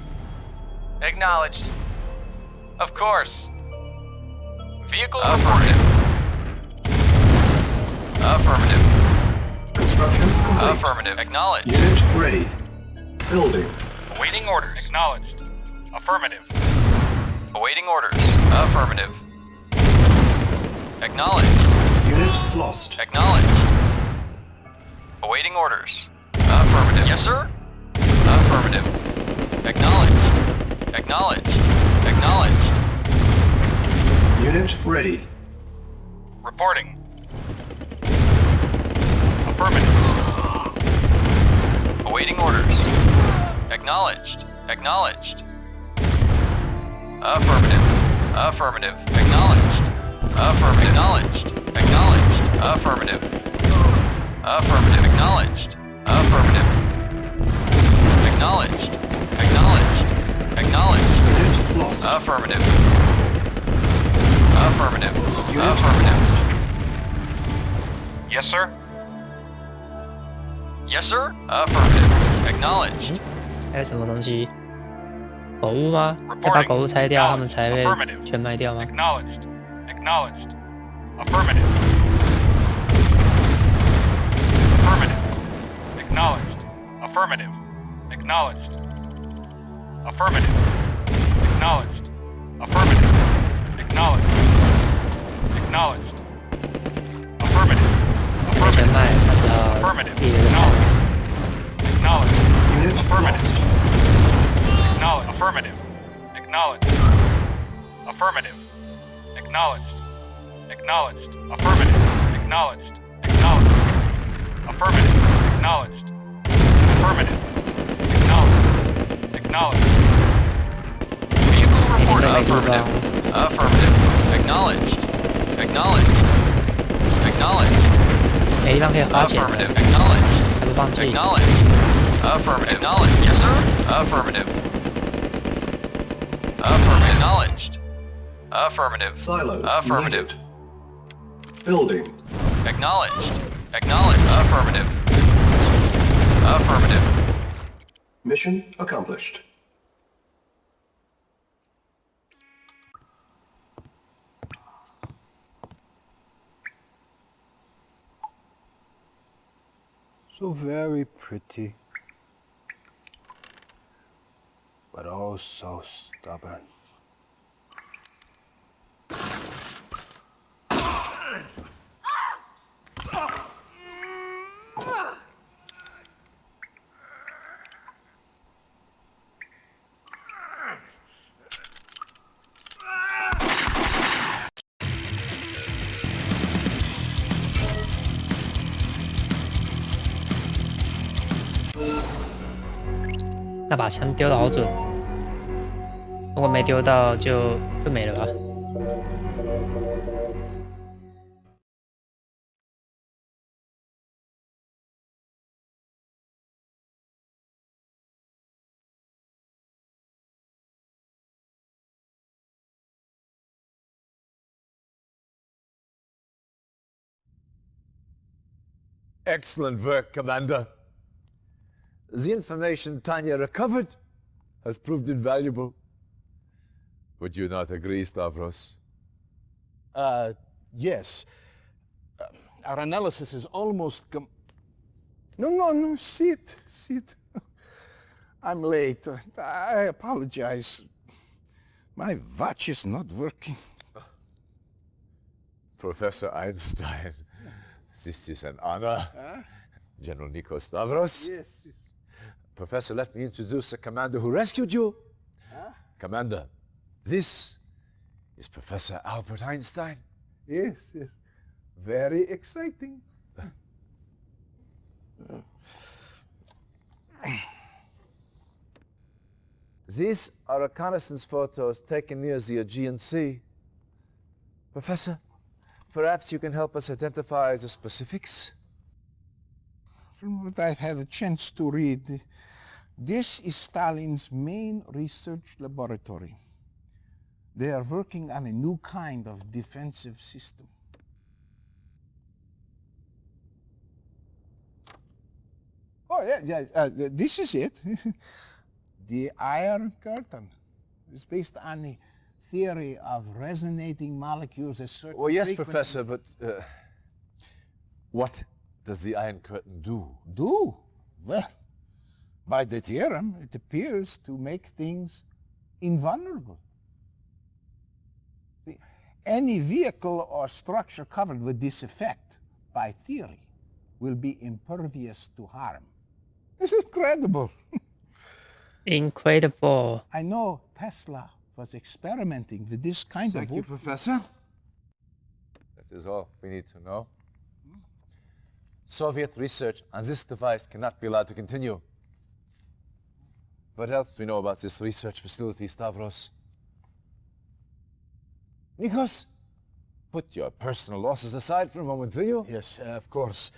Acknowledged. Of course. Vehicle affirmative. Affirmative.
Construction complete.
Affirmative. Acknowledged.
Unit ready. Building.
Awaiting orders. Acknowledged. Affirmative. Awaiting orders. Affirmative. Acknowledged.
Unit lost.
Acknowledged. Awaiting orders. Affirmative. Yes, sir. Affirmative. Acknowledged. Acknowledged. Acknowledged.
Unit ready.
Reporting. Affirmative. Awaiting orders. Acknowledged. Acknowledged. Affirmative. Affirmative. Acknowledged. Affirmative. Acknowledged. Acknowledged. Affirmative. Affirmative. Acknowledged. Affirmative. Acknowledged. Acknowledged. Acknowledged.
Unit lost.
Affirmative. Affirmative.
Unit
Affirmative.
lost.
Yes, sir. Yes, sir. Affirmative. Acknowledged.
还有什么东西？狗屋吗？要把狗屋拆掉，他们才会全卖掉吗？
Acknowledged. Acknowledged. Affirmative. Affirmative. Acknowledged. Affirmative. Acknowledged. Affirmative. Acknowledged. Affirmative. Acknowledged. Acknowledged. Affirmative.
没全卖，他只好
Affirmative.
第一个拆。
Acknowledged.
Unit
Affirmative.
lost.
Acknowledge. Affirmative. Acknowledge. Affirmative. Acknowledged. Acknowledged. Affirmative. Acknowledged. Acknowledged. Affirmative. Acknowledged. Affirmative. Acknowledged. Acknowledged. Vehicle reporting. Affirmative. Affirmative. Acknowledged. Acknowledged. Acknowledged.
地方可以花钱的，
Affirmative. Acknowledged.
还不放弃。
Acknowledged. Affirmative. Acknowledged. Yes, sir. Affirmative. Affirmative. Acknowledged. Affirmative.
Silos
Affirmative.
needed. Building.
Acknowledged. Acknowledged. Affirmative. Affirmative.
Mission accomplished.
So very pretty, but oh so stubborn.
"那把枪丢的好准，如果没丢到就没了吧。
Excellent work, Commander. The information Tanya recovered has proved invaluable. Would you not agree, Stavros?
Yes. Our analysis is almost No, sit. I'm late. I apologize. My watch is not working.
Professor Einstein, this is an honor. General Nikos Stavros.
Yes.
Professor, let me introduce the commander who rescued you. Commander, this is Professor Albert Einstein.
Yes. Very exciting.
These are reconnaissance photos taken near the Aegean Sea. Professor, perhaps you can help us identify the specifics?
From what I've had a chance to read, this is Stalin's main research laboratory. They are working on a new kind of defensive system. Oh, yeah, this is it. The Iron Curtain. It's based on the theory of resonating molecules at certain
Well, yes,
frequencies.
Professor, but what does the Iron Curtain do?
Do? Well, by the theorem, it appears to make things invulnerable. Any vehicle or structure covered with this effect, by theory, will be impervious to harm. It's incredible.
Incredible.
I know Tesla was experimenting with this kind
Thank
of...
you, Professor. That is all we need to know. Soviet research on this device cannot be allowed to continue. What else do we know about this research facility, Stavros? Nikos, put your personal losses aside for a moment, will you?
Yes, of course.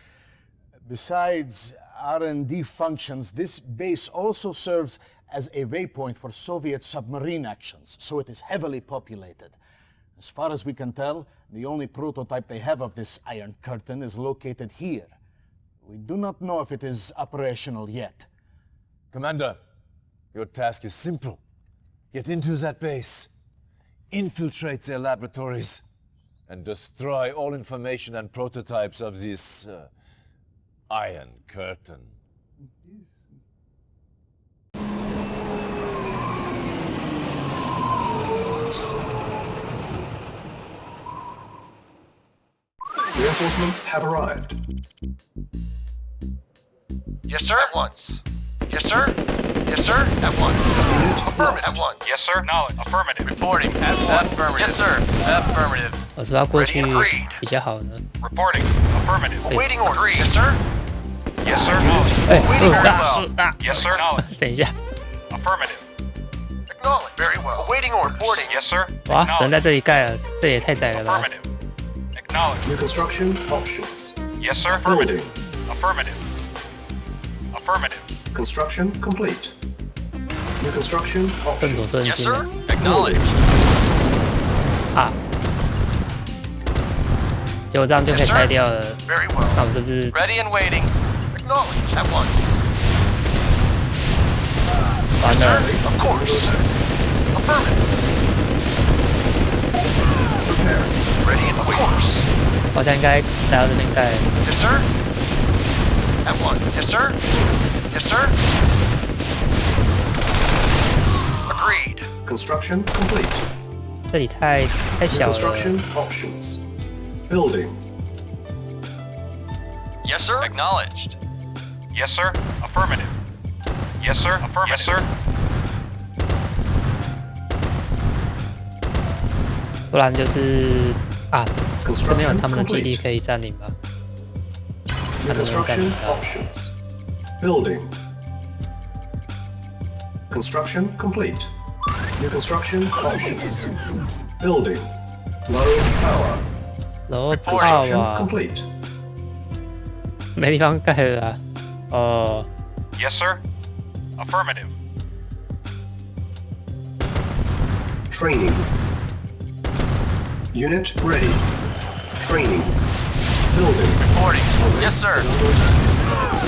Besides R&D functions, this base also serves as a waypoint for Soviet submarine actions, so it is heavily populated. As far as we can tell, the only prototype they have of this Iron Curtain is located here. We do not know if it is operational yet.
Commander, your task is simple. Get into that base, infiltrate their laboratories, and destroy all information and prototypes of this Iron Curtain.
Reinforcements have arrived.
Yes, sir. At once. Yes, sir. Yes, sir. At once. Affirmative. At once. Yes, sir. Acknowledge. Affirmative. Reporting. At once. Affirmative. Yes, sir. Affirmative.
我是不是要过去比较好呢？
Reporting. Affirmative.
Awaiting orders.
Yes, sir. Yes, sir.
哎，
Waiting
是
orders.
大
Yes, sir. Acknowledged.
等一下，
Affirmative.
Acknowledged. Very well. Awaiting orders.
Reporting. Yes, sir.
哇，人在这里盖了，这也太窄了吧！
Affirmative. Acknowledged.
New construction options.
Yes, sir.
Building.
Affirmative. Affirmative.
Construction complete. New construction
正左
options.
顺
Yes,
进
sir. Acknowledged.
啊，结果这样就可以拆掉了。
Very well.
那我们是不是
Ready and waiting. Acknowledged at once.
完了？
Base is
Of
under
course.
attack.
Affirmative.
Prepare.
Ready and waiting.
好像应该来到这边盖。
Yes, sir. At once. Yes, sir. Yes, sir. Agreed.
Construction complete.
这里太
New
小了。
construction options. Building.
Yes, sir. Acknowledged.
Yes, sir. Affirmative. Yes, sir. Affirmative. Yes, sir.
不然就是啊，这边有
Construction
他们的基地
complete.
可以占领吧？
New
看能不能占
construction
领到。
options. Building. Construction complete. New construction options. Building. Low power.
楼炮
Construction
啊，
complete.
没地方盖了啊。哦，
Yes, sir. Affirmative.
Training. Unit ready. Training. Building.
Reporting. Yes, sir.
Is under attack.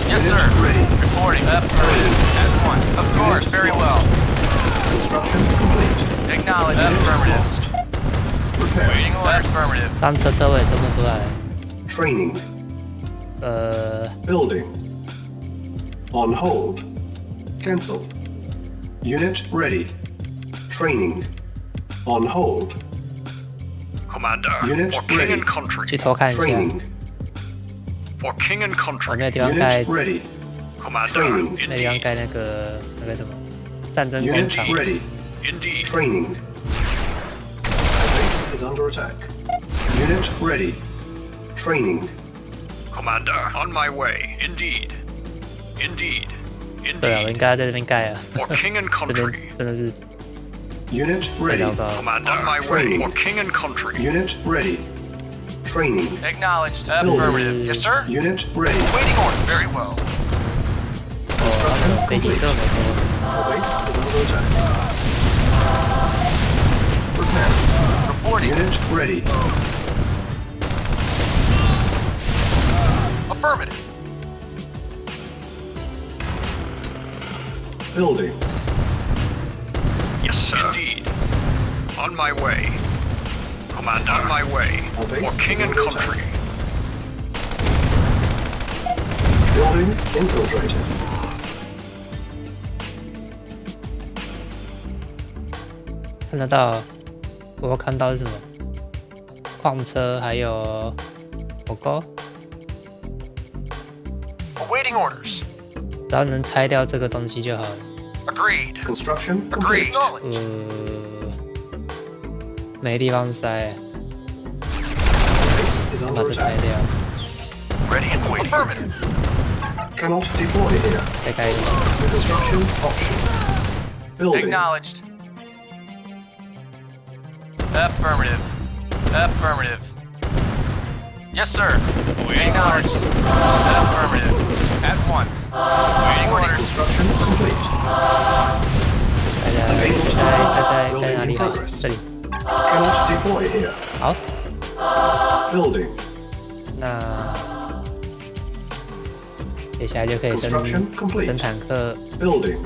Yes,
Unit
sir.
ready.
Reporting. Affirmative. At once. Of course. Very well.
Construction complete.
Acknowledged.
Unit
Affirmative.
lost. Prepare.
Waiting orders. Affirmative.
当车位生不出来。
Training. Building. On hold. Cancel. Unit ready. Training. On hold.
Commander.
Unit
For king
ready.
and country.
去偷看一下，
Training.
For king and
我没有
country.
地方盖
Unit，ready.
Commander.
Training.
没地方
Indeed.
盖那个什么战争工
Unit
厂。
ready.
Indeed.
Training. Base is under attack. Unit ready. Training.
Commander. On my way. Indeed. Indeed.
对啊，我应
Indeed.
该在这边盖啊。
For king and
这边
country.
真的是
Unit
太
ready.
糟糕了。
Commander. On my way.
Training.
For king and country.
Unit ready. Training.
Acknowledged.
Building.
Affirmative. Yes, sir.
Unit ready.
Waiting orders. Very well.
Construction
飞机
complete.
这么多，
Our base is under attack. Prepare.
Reporting.
Unit ready.
Affirmative.
Building.
Yes, sir. Indeed. On my way. Commander. On my way.
Our
For
base
king
is
and
under attack.
country.
Building infiltrated.
看得到，我看到是什么？矿车还有火锅，
Awaiting orders.
只要能拆掉这个东西就好了。
Agreed.
Construction
Agreed.
complete.
Acknowledged.
没地方塞，
Base is
先把
under
这拆
attack.
掉，
Ready and waiting. Affirmative.
Cannot deploy here.
再盖一下。
New construction options. Building.
Acknowledged. Affirmative. Affirmative. Yes, sir. Acknowledged. Affirmative. At once. Waiting orders.
Construction complete.
大家在哪里好？这里。
Cannot deploy here.
好，
Building.
那接下来就可以升
Construction complete.
升坦克。
Building.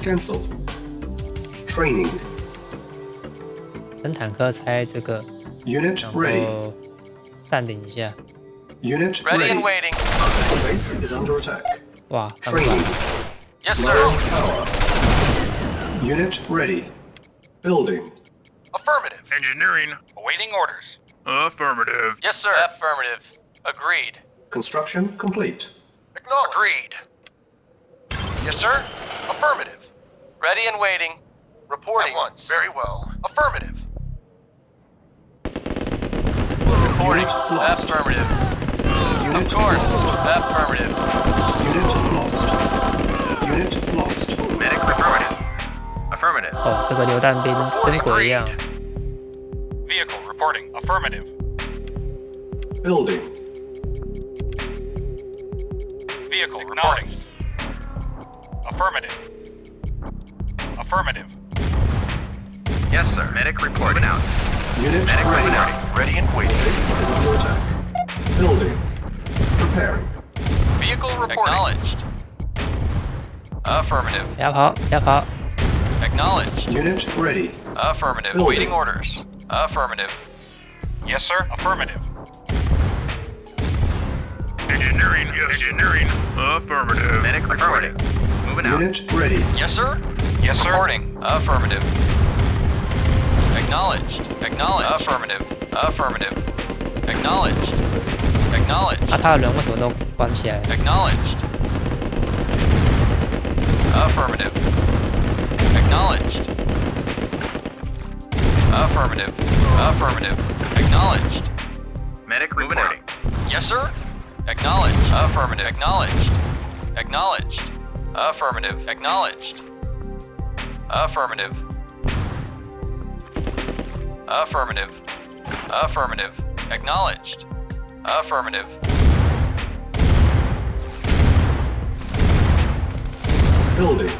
Cancel. Training.
升坦克拆这个，
Unit
然
ready.
后占领一下。
Unit
Ready and
ready.
waiting.
Base is under attack.
哇，刚刚
Training.
Yes,
Low
sir.
power. Unit ready. Building.
Affirmative.
Engineering.
Awaiting orders.
Affirmative.
Yes, sir. Affirmative. Agreed.
Construction complete.
Acknowledged. Agreed. Yes, sir. Affirmative. Ready and waiting.
Reporting once. Very well. Affirmative.
Unit lost.
Affirmative.
Unit
Of course.
lost.
Affirmative.
Unit lost. Unit lost.
Medic affirmative. Affirmative.
哦，这个榴弹兵跟鬼一样。
Vehicle reporting. Affirmative.
Building.
Vehicle reporting. Affirmative. Affirmative.
Yes, sir. Medic reporting out.
Unit
Medic
ready.
reporting out. Ready and waiting.
Base is under attack. Building. Preparing.
Vehicle reporting. Acknowledged. Affirmative.
不要跑，不要跑。
Acknowledged.
Unit ready.
Affirmative.
Building.
Waiting orders. Affirmative.
Yes, sir. Affirmative.
Engineering. Yes. Engineering. Affirmative. Medic reporting. Moving out.
Unit ready.
Yes, sir.
Yes, sir.
Reporting. Affirmative. Acknowledged. Acknowledged. Affirmative. Affirmative. Acknowledged. Acknowledged.
啊，他的人为什么都关起来？
Acknowledged. Affirmative. Acknowledged. Affirmative. Affirmative. Acknowledged. Medic reporting. Yes, sir. Acknowledged. Affirmative. Acknowledged. Acknowledged. Affirmative. Acknowledged. Affirmative. Affirmative. Affirmative. Acknowledged. Affirmative.
Building.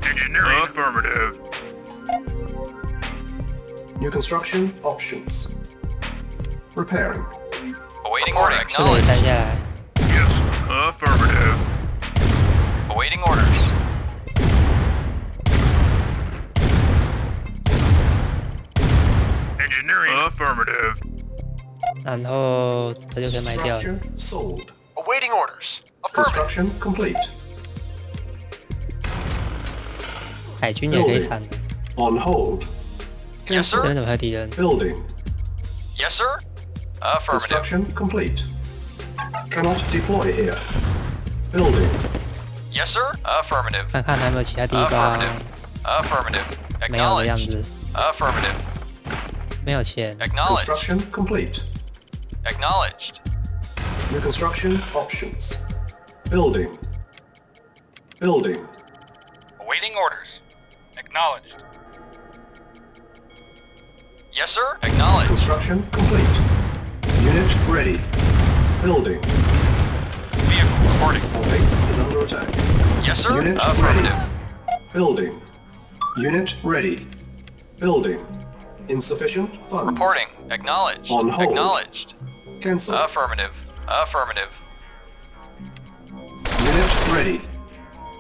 Engineering. Affirmative.
New construction options. Repairing.
Awaiting order.
这个也
Acknowledged.
拆下来。
Yes. Affirmative. Awaiting orders. Engineering. Affirmative.
然后这就可以卖掉了。
Structure sold.
Awaiting orders.
Construction complete.
海军也可以产的。
On hold.
Yes,
这边
sir.
怎么还有敌人？
Building.
Yes, sir. Affirmative.
Construction complete. Cannot deploy here. Building.
Yes, sir. Affirmative.
看看还有没有其他地方
Affirmative. Affirmative.
没有的样
Acknowledged.
子，
Affirmative.
没有钱。
Acknowledged.
Construction complete.
Acknowledged.
New construction options. Building. Building.
Awaiting orders. Acknowledged.
Yes, sir. Acknowledged.
Construction complete. Unit ready. Building.
Vehicle reporting.
Our base is under attack.
Yes, sir.
Unit
Affirmative.
ready. Building. Unit ready. Building. Insufficient funds.
Reporting. Acknowledged.
On hold.
Acknowledged.
Cancel.
Affirmative. Affirmative.
Unit ready.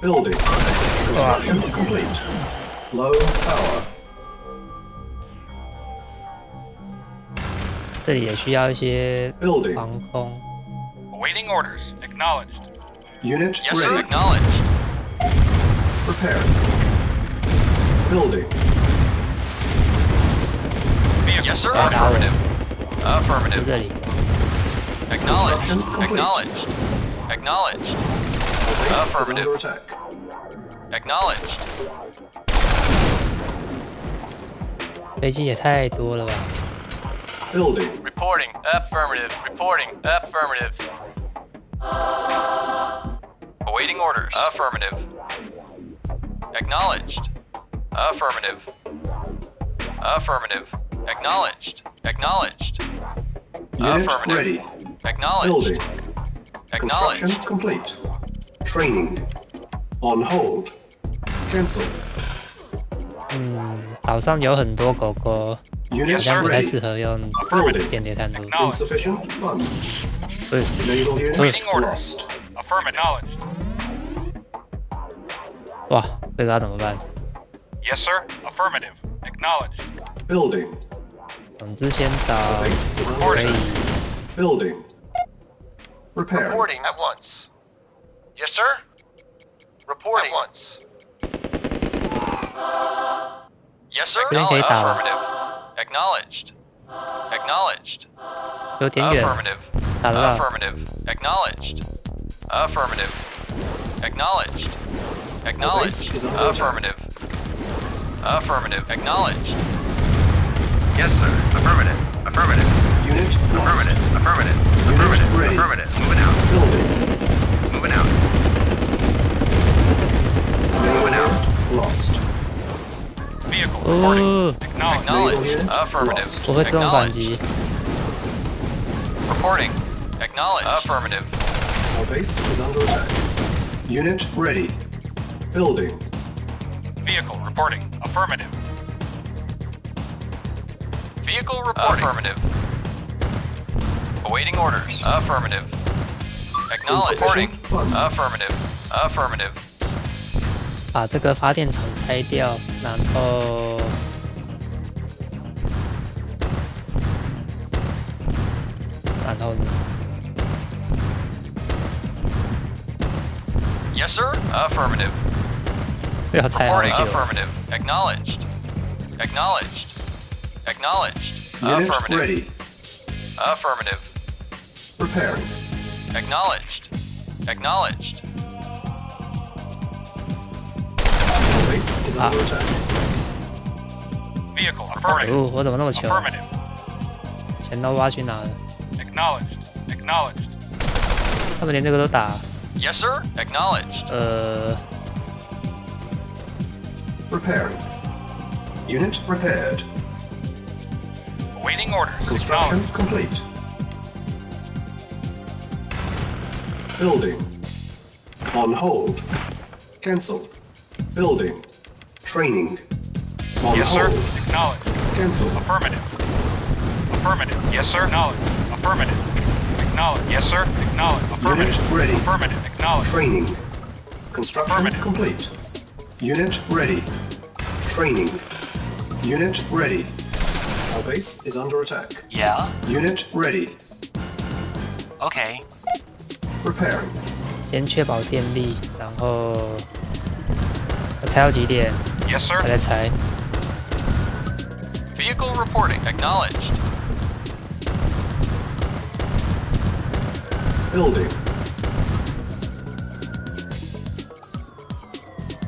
Building. Construction complete. Low power.
这里也需要一些
Building.
防空。
Awaiting orders. Acknowledged.
Unit
Yes, sir.
ready.
Acknowledged.
Prepare. Building.
Vehicle
Yes, sir.
reporting.
Affirmative.
在
Affirmative.
这里，
Acknowledged.
Construction complete.
Acknowledged. Acknowledged.
Our base is
Affirmative.
under attack.
Acknowledged.
飞机也太多了吧？
Building.
Reporting. Affirmative. Reporting. Affirmative. Awaiting orders. Affirmative. Acknowledged. Affirmative. Affirmative. Acknowledged. Acknowledged.
Unit
Affirmative.
ready.
Acknowledged.
Building. Construction
Acknowledged.
complete. Training. On hold. Cancel.
岛上有很多狗狗，好
Unit
像不太
ready.
适合用
Building.
电雷探路。
Insufficient funds.
不是，
Naval unit
Waiting order.
lost.
Affirmative. Acknowledged.
哇，这个要怎么办？
Yes, sir. Affirmative. Acknowledged.
Building.
总之先找
Base is under
可以
attack. Building. Repair.
Reporting at once. Yes, sir. Reporting at once. Yes, sir.
这边可以打了
Affirmative. Acknowledged. Acknowledged.
有点远，
Affirmative.
打得到。
Affirmative. Acknowledged. Affirmative. Acknowledged.
Acknowledged.
Is under attack.
Affirmative. Affirmative. Acknowledged. Yes, sir. Affirmative. Affirmative.
Unit lost.
Affirmative. Affirmative.
Unit
Affirmative.
ready.
Affirmative. Moving out.
Building.
Moving out. Moving out.
Lost.
Vehicle
哦
reporting.
Naval
Acknowledged.
unit
Affirmative.
lost.
不会自动反击。
Reporting. Acknowledged. Affirmative.
Our base is under attack. Unit ready. Building.
Vehicle reporting. Affirmative.
Vehicle reporting. Affirmative. Awaiting orders. Affirmative. Acknowledged. Reporting.
Insufficient funds.
Affirmative. Affirmative.
把这个发电厂拆掉，然后呢？
Yes, sir. Affirmative.
不要拆好
Reporting.
久。
Affirmative. Acknowledged. Acknowledged. Acknowledged.
Unit
Affirmative.
ready.
Affirmative.
Preparing.
Acknowledged. Acknowledged.
Our base is under attack.
Vehicle reporting.
哦，我怎么那么穷？
Affirmative.
钱都挖去哪了？
Acknowledged. Acknowledged.
他们连这个都打。
Yes, sir. Acknowledged.
Preparing. Unit repaired.
Awaiting orders.
Construction
Acknowledged.
complete. Building. On hold. Cancel. Building. Training. On
Yes, sir.
hold.
Acknowledged.
Cancel.
Affirmative. Affirmative. Yes, sir. Acknowledged. Affirmative. Acknowledged. Yes, sir. Acknowledged. Affirmative.
Unit ready.
Affirmative. Acknowledged.
Training. Construction
Affirmative.
complete. Unit ready. Training. Unit ready. Our base is under attack.
Yeah.
Unit ready.
Okay.
Preparing.
先确保电力，然后我拆到几点？
Yes, sir.
还在拆。
Vehicle reporting. Acknowledged.
Building.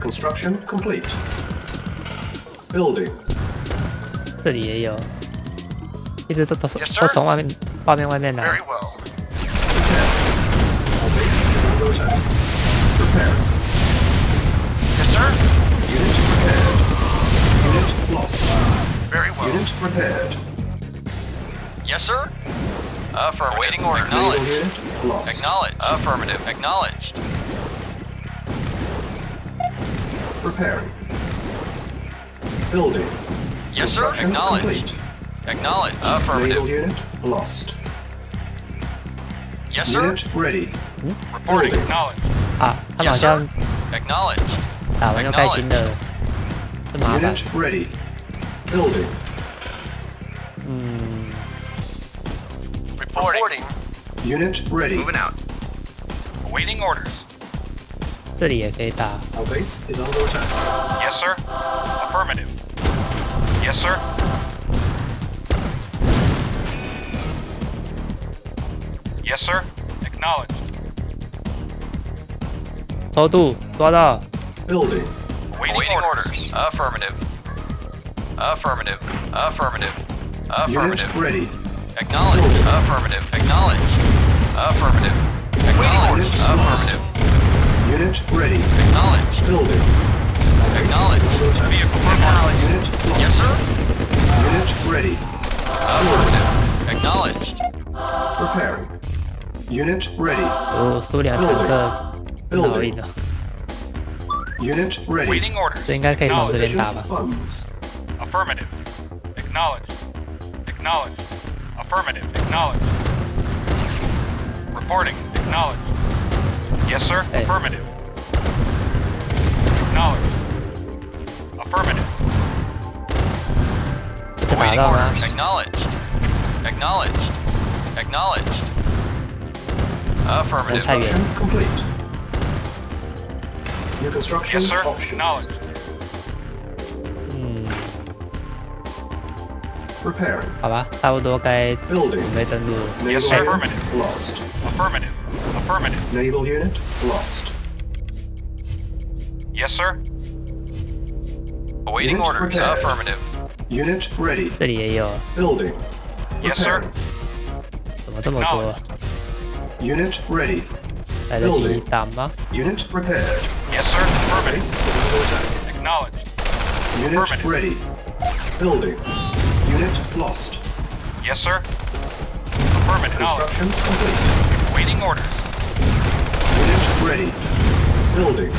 Construction complete. Building.
这里也有，一直都
Yes, sir.
都从画面外面来
Very。well.
Prepare. Our base is under attack. Prepare.
Yes, sir.
Unit repaired. Unit lost.
Very well.
Unit repaired.
Yes, sir. Affirmative. Awaiting order.
Naval
Acknowledged.
unit lost.
Acknowledged. Affirmative. Acknowledged.
Preparing. Building.
Yes, sir.
Construction
Acknowledged.
complete.
Acknowledged.
Naval
Affirmative.
unit lost.
Yes, sir.
Unit ready.
Reporting.
Building.
Acknowledged.
啊，他们好
Yes,
像
sir. Acknowledged.
打完又盖新的，这麻烦。
Unit ready. Building.
Reporting.
Unit ready.
Moving out.
Awaiting orders.
这里也可以打。
Our base is under attack.
Yes, sir. Affirmative. Yes, sir. Yes, sir. Acknowledged.
偷渡抓到，
Building.
Awaiting
Awaiting
orders.
orders. Affirmative. Affirmative. Affirmative.
Unit
Affirmative.
ready.
Acknowledged. Affirmative. Acknowledged. Affirmative. Acknowledged.
Unit lost.
Affirmative.
Unit ready.
Acknowledged.
Building. Our base is
Acknowledged.
under attack.
Vehicle
Acknowledged.
Unit lost.
Yes, sir.
Unit ready.
Affirmative. Acknowledged.
Preparing. Unit ready.
哦，苏联坦克很好赢的，
Unit ready.
Awaiting orders.
这应该可以从这边
Insufficient
打吧？
funds.
Affirmative. Acknowledged. Acknowledged. Affirmative. Acknowledged. Reporting. Acknowledged. Yes, sir.
Hey.
Affirmative. Acknowledged. Affirmative.
这个打
Awaiting
到吗？
orders. Acknowledged. Acknowledged. Acknowledged. Affirmative.
Construction complete. New construction
Yes, sir.
options.
Acknowledged.
Preparing.
好吧，差不多该
Building.
准备登陆了。
Naval
Yes, sir.
unit
Affirmative.
lost.
Affirmative. Affirmative.
Naval unit lost.
Yes, sir. Awaiting
Unit
orders.
prepared.
Affirmative.
Unit ready.
这里也有，
Building.
Yes, sir.
Preparing.
怎么这么多？
Unit ready.
来得及打吗？
Unit prepared.
Yes, sir. Affirmative.
Base is under attack.
Acknowledged.
Unit
Affirmative.
ready. Building. Unit lost.
Yes, sir. Affirmative.
Construction complete.
Awaiting orders.
Unit ready. Building.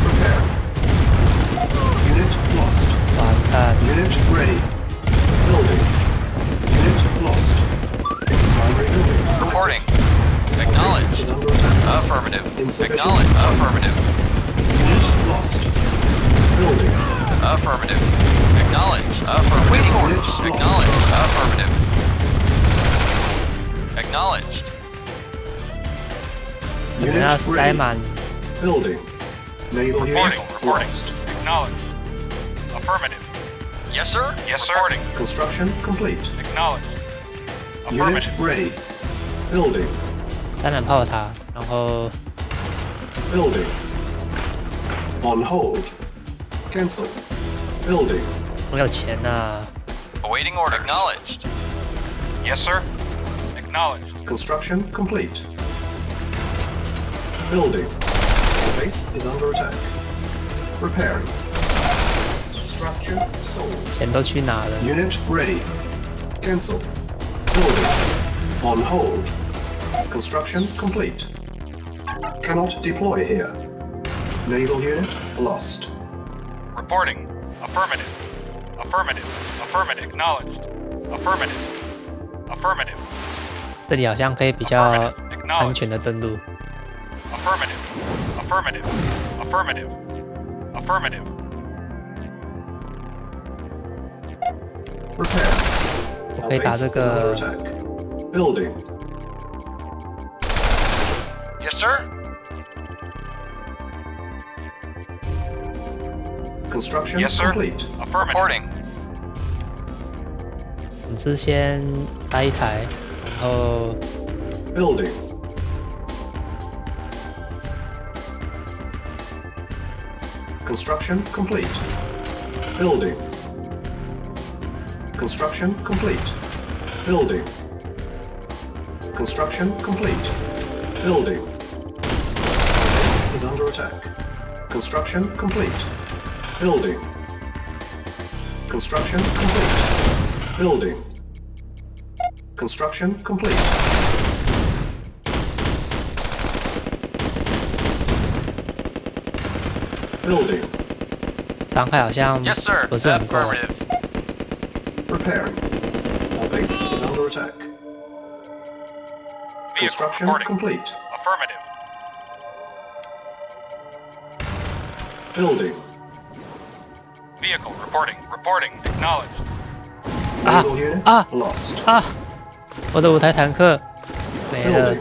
Prepare. Unit lost.
完蛋，
Unit ready. Building. Unit lost. Primary building selected.
Reporting.
Base
Acknowledged.
is under attack.
Affirmative.
Insufficient
Acknowledged.
funds.
Affirmative.
Unit lost. Building.
Affirmative. Acknowledged. Affirmative. Waiting orders.
Unit lost.
Acknowledged. Affirmative. Acknowledged.
可能要
Unit
塞
ready.
满
Building. Naval
Reporting.
unit
Reporting.
lost.
Acknowledged. Affirmative. Yes, sir. Yes, sir. Reporting.
Construction complete.
Acknowledged.
Unit
Affirmative.
ready. Building.
塞满炮塔，然后
Building. On hold. Cancel. Building.
没有钱呐、
Awaiting order. Acknowledged. Yes, sir. Acknowledged.
Construction complete. Building. Base is under attack. Repairing. Structure sold.
钱都去哪了？
Unit ready. Cancel. Building. On hold. Construction complete. Cannot deploy here. Naval unit lost.
Reporting. Affirmative. Affirmative. Affirmative. Acknowledged. Affirmative. Affirmative.
这里好像可以比较安全的登陆。
Affirmative. Affirmative. Affirmative. Affirmative.
Repair.
我可以打
Base
这
is under
个
attack. Building.
Yes, sir.
Construction
Yes, sir.
complete.
Affirmative. Reporting.
总之先塞一台，然后
Building. Construction complete. Building. Construction complete. Building. Construction complete. Building. Base is under attack. Construction complete. Building. Construction complete. Building. Construction complete. Building.
伤害好像
Yes, sir.
不是很够。
Affirmative.
Preparing. Our base is under attack.
Vehicle
Construction
reporting.
complete.
Affirmative.
Building.
Vehicle reporting. Reporting. Acknowledged.
Naval unit
ah.
lost.
啊！我的5台坦克没了
Building.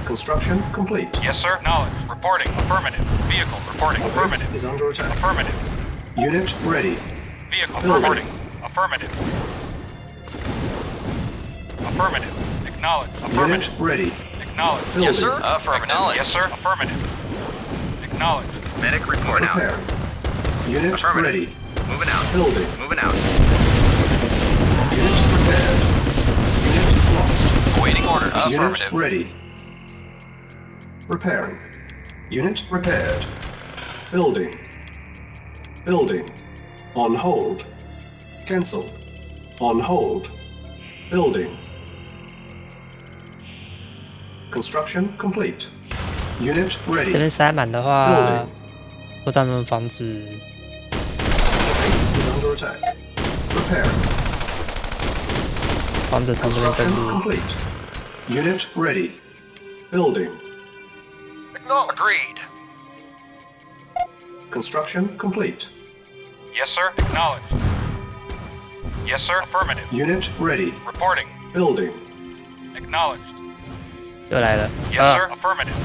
Construction complete.
Yes, sir. Acknowledged. Reporting. Affirmative. Vehicle reporting.
Our base
Affirmative.
is under attack.
Affirmative.
Unit ready.
Vehicle
Building.
reporting. Affirmative. Affirmative. Acknowledged.
Unit
Affirmative.
ready.
Acknowledged.
Building.
Yes, sir. Affirmative. Yes, sir. Affirmative. Acknowledged. Medic report
Preparing. Unit
Affirmative.
ready.
Moving out.
Building.
Moving out.
Unit prepared. Unit lost.
Awaiting order.
Unit
Affirmative.
ready. Repairing. Unit repaired. Building. Building. On hold. Cancel. On hold. Building. Construction complete. Unit
这
ready.
边塞满的话
Building.，
不知道能不能防止
Base is under attack. Preparing.
防止从这边登
Construction
陆。
complete. Unit ready. Building.
Agreed.
Construction complete.
Yes, sir. Acknowledged. Yes, sir. Affirmative.
Unit ready.
Reporting.
Building.
Acknowledged.
又来了
Yes,
啊
sir. Affirmative.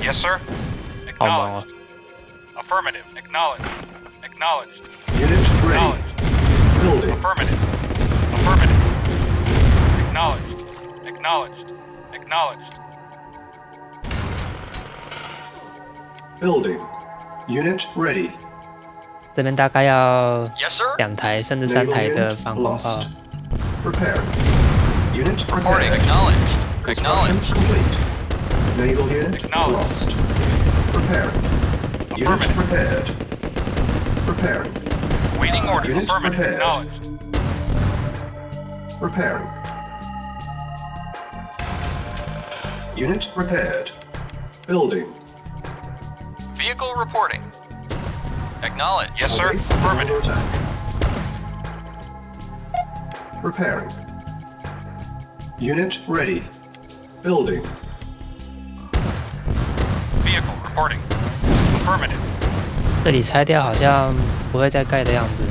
Yes, sir.
好忙哦
Acknowledged. Affirmative. Acknowledged. Acknowledged.
Unit ready.
Acknowledged.
Building.
Affirmative. Affirmative. Acknowledged. Acknowledged. Acknowledged.
Building. Unit ready.
这边大概要
Yes, sir.
2台甚至3台的防空炮。
Lost. Prepare. Unit
Reporting.
prepared.
Acknowledged.
Construction
Acknowledged.
complete. Naval unit
Acknowledged.
lost. Preparing. Unit
Affirmative.
prepared. Preparing.
Waiting orders.
Unit
Affirmative.
prepared.
Acknowledged.
Preparing. Unit repaired. Building.
Vehicle reporting. Acknowledged.
Yes,
Our
sir.
base is under
Affirmative.
attack. Repairing. Unit ready. Building.
Vehicle reporting. Affirmative.
这里拆掉好像不会再盖的样子，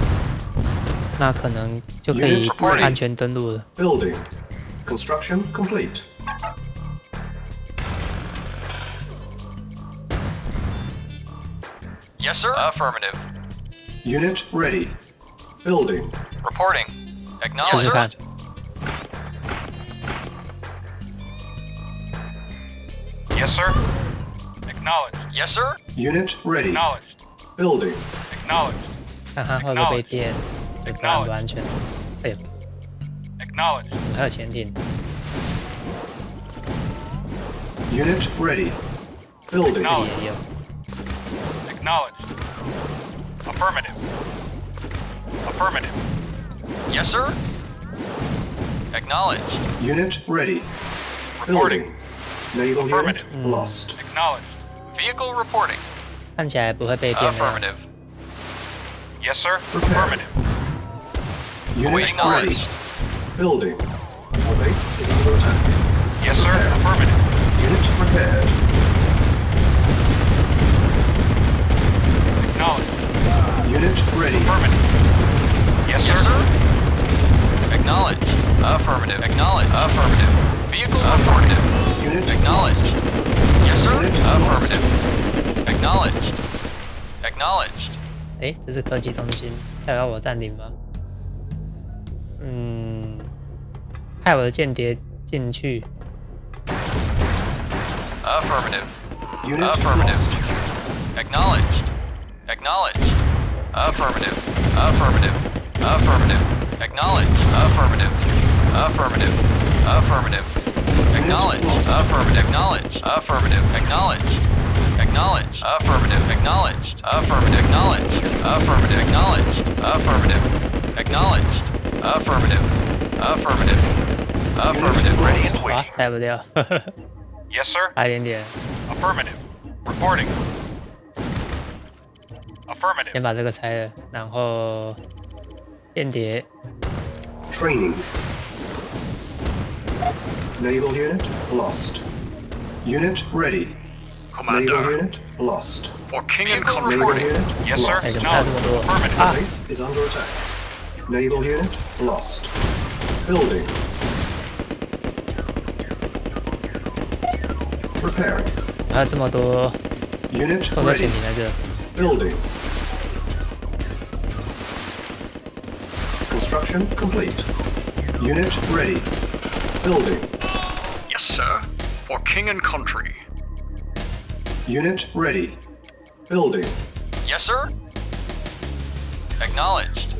那可能就可以
Unit reporting.
安全登陆了。
Building. Construction complete.
Yes, sir. Affirmative.
Unit ready. Building.
Reporting.
试
Acknowledged.
试看，
Yes, sir. Acknowledged.
Yes, sir.
Unit ready.
Acknowledged.
Building.
Acknowledged.
看看会不会被电，就这样不安全。哎呀，
Acknowledged.
还有潜艇，
Unit ready. Building.
这里也有。
Acknowledged. Affirmative. Affirmative.
Yes, sir. Acknowledged.
Unit ready.
Reporting.
Building. Naval unit
Affirmative.
lost.
Acknowledged.
Vehicle reporting.
看起来不会被电的样子。
Affirmative.
Yes, sir.
Prepare.
Affirmative.
Unit ready.
Acknowledged.
Building. Our base is under attack.
Yes, sir. Affirmative.
Unit prepared.
Acknowledged.
Unit ready.
Affirmative. Yes,
Yes,
sir.
sir. Acknowledged. Affirmative. Acknowledged. Affirmative. Vehicle affirmative.
Unit
Acknowledged.
lost.
Yes, sir.
Unit lost.
Affirmative. Acknowledged. Acknowledged.
哎，这是科技中心，要我占领吗？害我的间谍进去。
Affirmative.
Unit
Affirmative.
lost.
Acknowledged. Acknowledged. Affirmative. Affirmative. Affirmative. Acknowledged. Affirmative. Affirmative. Affirmative. Acknowledged. Affirmative. Acknowledged. Affirmative. Acknowledged. Acknowledged. Affirmative. Acknowledged. Affirmative. Acknowledged. Affirmative. Acknowledged. Affirmative. Acknowledged. Affirmative. Affirmative. Affirmative. Ready and
哇
waiting.
拆不掉，
Yes, sir.
差一点点。
Affirmative. Reporting. Affirmative.
先把这个拆了，然后间谍
Training. Naval unit lost. Unit ready. Naval
Commander,
unit lost.
for King and
Vehicle
Country.
Naval
reporting.
unit
Yes, sir.
哎，
lost.
怎么差这么多？
Affirmative.
Our base is under attack. Naval unit lost. Building. Preparing.
还有这么多
Unit
多的潜
ready.
艇在这，
Building. Construction complete. Unit ready. Building.
Yes, sir. For King and Country.
Unit ready. Building.
Yes, sir. Acknowledged.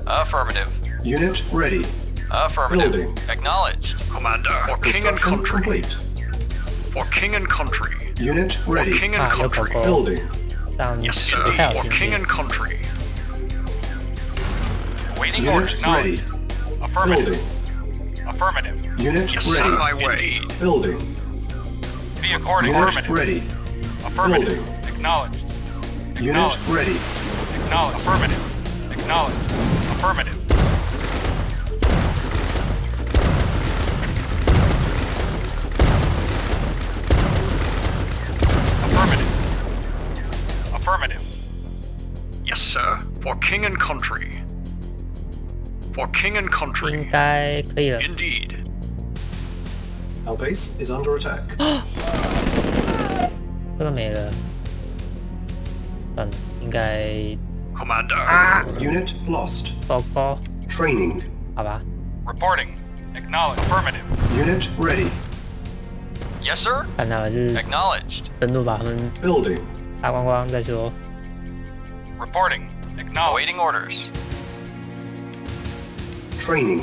Affirmative.
Unit ready.
Affirmative.
Building.
Acknowledged.
Commander, for King and
Construction
Country.
complete.
For King and Country.
Unit
For
ready.
King and
啊，有狗
Country.
狗，
Building.
这样
Yes,
不
sir.
太有
For
经
King
验
and。Country.
Awaiting
Unit
orders.
ready.
Acknowledged. Affirmative.
Building.
Affirmative.
Unit
Yes, sir. On
ready.
my way.
Building.
Vehicle
Unit
affirmative.
ready.
Affirmative.
Building.
Acknowledged.
Unit
Acknowledged.
ready.
Acknowledged. Affirmative. Acknowledged. Affirmative. Affirmative. Affirmative.
Yes, sir. For King and Country. For King and
应
Country.
该可以了。
Indeed.
Our base is under attack.
这个没了，应该
Commander.
Unit lost.
包包，
Training.
好吧。
Reporting. Acknowledged. Affirmative.
Unit ready.
Yes, sir.
看到还是
Acknowledged.
登陆把他们
Building.
杀光光再说。
Reporting. Acknowledge. Awaiting orders.
Training.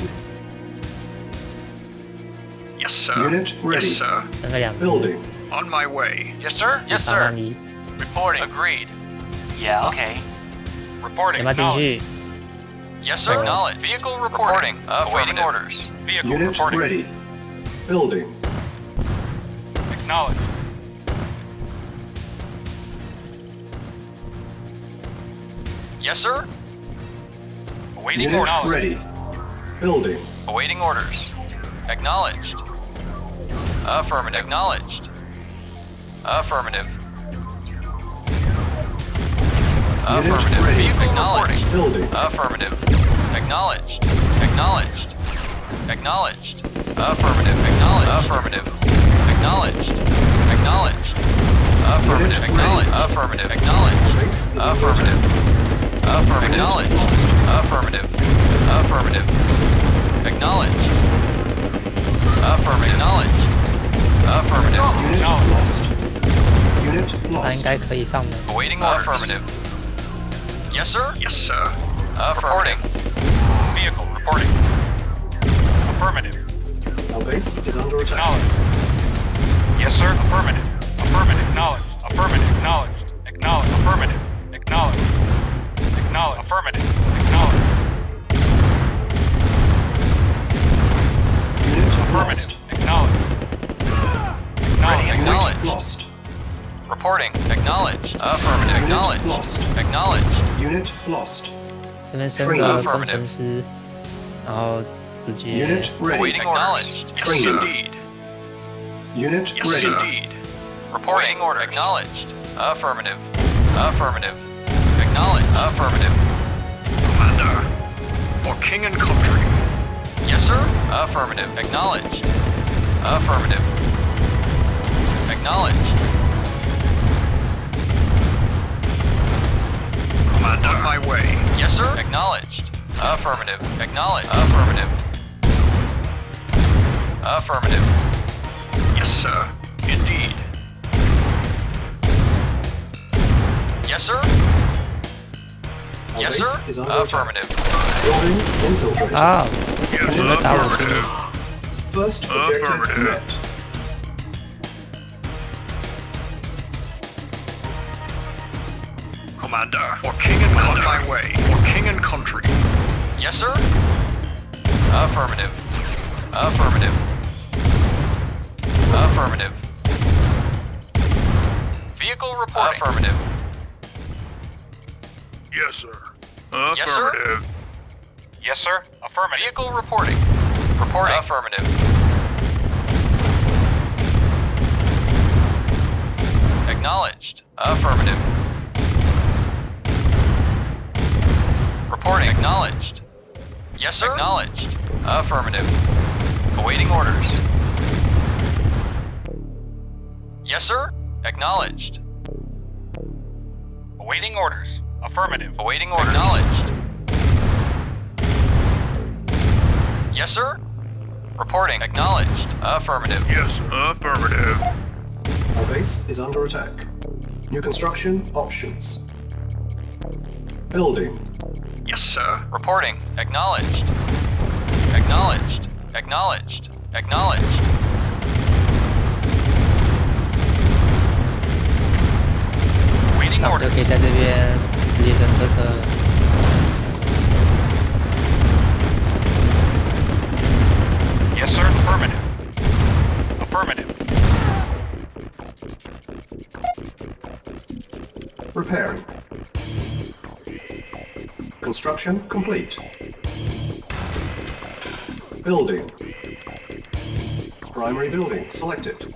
Yes, sir.
Unit ready.
Yes, sir.
剩个2只。
Building.
On my way.
Yes, sir. Yes,
3
sir.
万1，
Reporting. Agreed. Yeah, okay.
有
Reporting.
没有进去？
Yes, sir. Acknowledge. Vehicle reporting. Awaiting orders. Vehicle
Unit
reporting.
ready. Building.
Acknowledge. Yes, sir. Awaiting
Unit
orders.
ready. Building.
Awaiting orders. Acknowledged. Affirmative. Acknowledged. Affirmative. Affirmative.
ready.
Vehicle acknowledged.
Building.
Affirmative. Acknowledged. Acknowledged. Acknowledged. Affirmative. Acknowledged. Affirmative. Acknowledged. Acknowledged. Affirmative. Acknowledged. Affirmative. Acknowledged.
Base is under
Affirmative.
attack.
Affirmative. Acknowledged. Affirmative. Affirmative. Acknowledged. Affirmative. Acknowledged. Affirmative.
Unit lost. Unit
它应
lost.
该可以上门。
Awaiting orders. Affirmative. Yes, sir.
Yes, sir.
Reporting. Vehicle reporting. Affirmative.
Our base is under attack.
Acknowledged. Yes, sir. Affirmative. Affirmative. Acknowledged. Affirmative. Acknowledged. Acknowledged. Affirmative. Acknowledged. Acknowledged. Affirmative. Acknowledged.
Unit
Affirmative.
lost.
Acknowledged. Acknowledged.
Unit
Acknowledged.
lost.
Reporting. Acknowledged. Affirmative.
Unit
Acknowledged.
lost.
Acknowledged.
Unit lost.
这边升个工程师，然后直接
Unit ready.
Awaiting acknowledged.
Yes,
Training.
indeed.
Unit
Yes,
ready.
indeed.
Reporting order. Acknowledged. Affirmative. Affirmative. Acknowledged. Affirmative.
Commander. For king and country.
Yes, sir. Affirmative. Acknowledged. Affirmative. Acknowledged.
Commander. On my way.
Yes, sir. Acknowledged. Affirmative. Acknowledged. Affirmative. Affirmative.
Yes, sir. Indeed.
Yes, sir.
Our
Yes,
base is
sir.
under attack.
Affirmative.
Building infiltrated.
啊，
Yes,
你们打我是
affirmative.
First objective
Affirmative.
met.
Commander. For king and country. On my way. For king and country.
Yes, sir. Affirmative. Affirmative. Affirmative. Vehicle report. Affirmative.
Yes, sir.
Yes, sir.
Affirmative.
Yes, sir. Affirmative. Vehicle reporting. Reporting. Affirmative. Acknowledged. Affirmative. Reporting. Acknowledged. Yes, sir. Acknowledged. Affirmative. Awaiting orders. Yes, sir. Acknowledged. Awaiting orders. Affirmative. Awaiting orders. Acknowledged. Yes, sir. Reporting. Acknowledged. Affirmative.
Yes, affirmative.
Our base is under attack. New construction options. Building.
Yes, sir.
Reporting. Acknowledged. Acknowledged. Acknowledged. Acknowledged. Waiting
那我
order.
就可以在这边直接升车车了。
Yes, sir. Affirmative. Affirmative.
Repairing. Construction complete. Building. Primary building selected.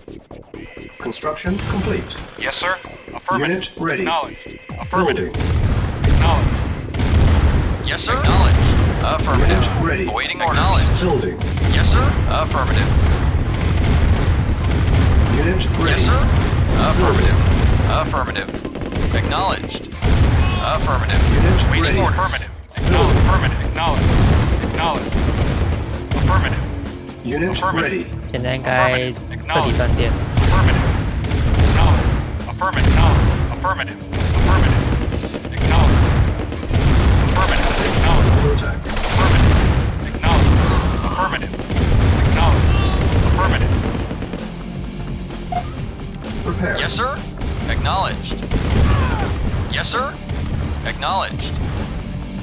Construction complete.
Yes, sir. Affirmative.
Unit ready.
Acknowledged. Affirmative.
Building.
Acknowledged. Yes, sir. Acknowledged. Affirmative.
Unit ready.
Awaiting order. Acknowledged.
Building.
Yes, sir. Affirmative.
Unit ready.
Yes, sir. Affirmative. Affirmative. Acknowledged. Affirmative.
Unit
Waiting
ready.
order. Affirmative. Acknowledged. Affirmative. Acknowledged. Acknowledged. Affirmative.
Unit
Affirmative.
ready.
现在应该彻底断电。
Affirmative. Acknowledged. Affirmative. Acknowledged. Affirmative. Affirmative. Acknowledged. Affirmative.
Base is under attack.
Affirmative. Acknowledged. Affirmative. Acknowledged. Affirmative.
Prepare.
Yes, sir. Acknowledged. Yes, sir. Acknowledged.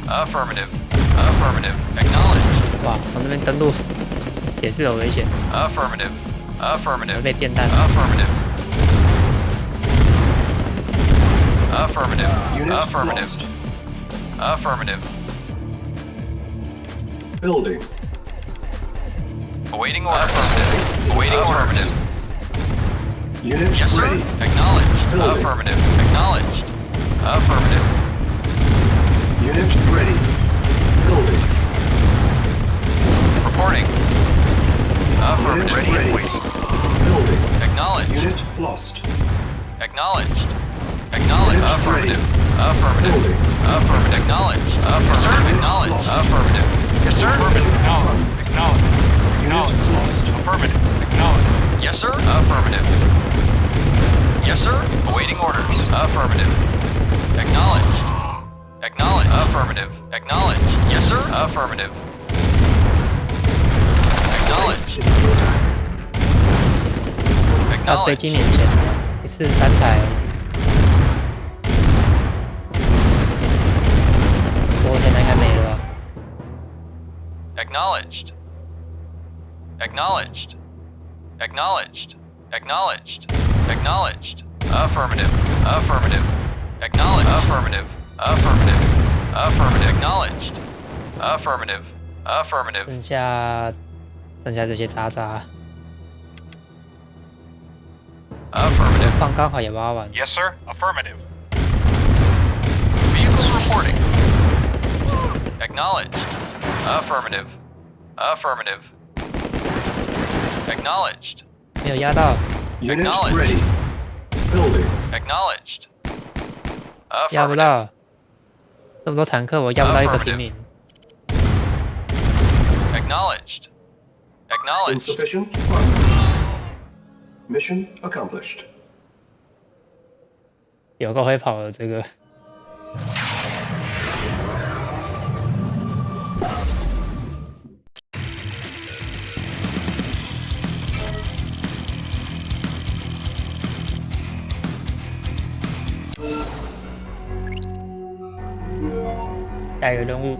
Affirmative. Affirmative. Acknowledged.
哇，从那边登陆也是有危险，
Affirmative.
会
Affirmative.
被电弹。
Affirmative. Affirmative.
Unit
Affirmative.
lost.
Affirmative.
Building.
Awaiting order.
Base is
Awaiting
under attack.
affirmative.
Unit
Yes, sir.
ready.
Acknowledged.
Building.
Affirmative. Acknowledged. Affirmative.
Unit ready. Building.
Reporting. Affirmative.
Unit ready.
Waiting.
Building.
Acknowledged.
Unit lost.
Acknowledged. Acknowledged.
Unit
Affirmative.
ready.
Affirmative.
Building.
Affirmative. Acknowledged. Affirmative.
Unit
Acknowledged.
lost.
Affirmative. Yes, sir.
Insufficient
Acknowledged.
funds.
Acknowledged.
Unit
Acknowledged.
lost.
Affirmative. Acknowledged.
Yes, sir. Affirmative. Yes, sir. Awaiting orders. Affirmative. Acknowledged. Acknowledged. Affirmative. Acknowledged. Yes, sir. Affirmative. Acknowledged.
Base is under attack.
要飞
Acknowledged.
机年前一次3台，不过现在应该没了吧？
Acknowledged. Acknowledged. Acknowledged. Acknowledged. Acknowledged. Affirmative. Affirmative. Acknowledged. Affirmative. Affirmative. Affirmative. Acknowledged. Affirmative. Affirmative.
剩下这些渣渣，
Affirmative.
放刚好也挖完。
Yes, sir. Affirmative.
Vehicle reporting. Acknowledged. Affirmative. Affirmative. Acknowledged.
没有压到，
Unit
Acknowledged.
ready. Building.
Acknowledged.
压不
Affirmative.
到，这么多坦克我压不到一个平民。
Acknowledged. Acknowledged.
Insufficient funds. Mission accomplished.
有个会跑的这个。下一个任务，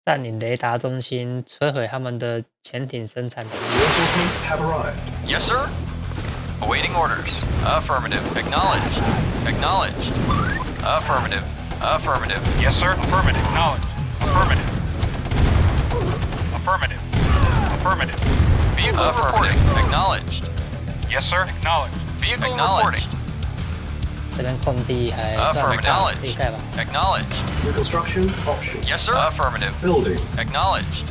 占领雷达中心，摧毁他们的潜艇生产能力。
Reinforcements have arrived.
Yes, sir. Awaiting orders. Affirmative. Acknowledged. Acknowledged. Affirmative. Affirmative.
Yes, sir. Affirmative. Acknowledged. Affirmative. Affirmative. Affirmative.
Vehicle reporting. Acknowledged.
Yes, sir. Acknowledged.
Vehicle reporting.
这边空地还算大，
Affirmative.
可以盖吧？
Acknowledged.
New construction options.
Yes, sir. Affirmative.
Building.
Acknowledged.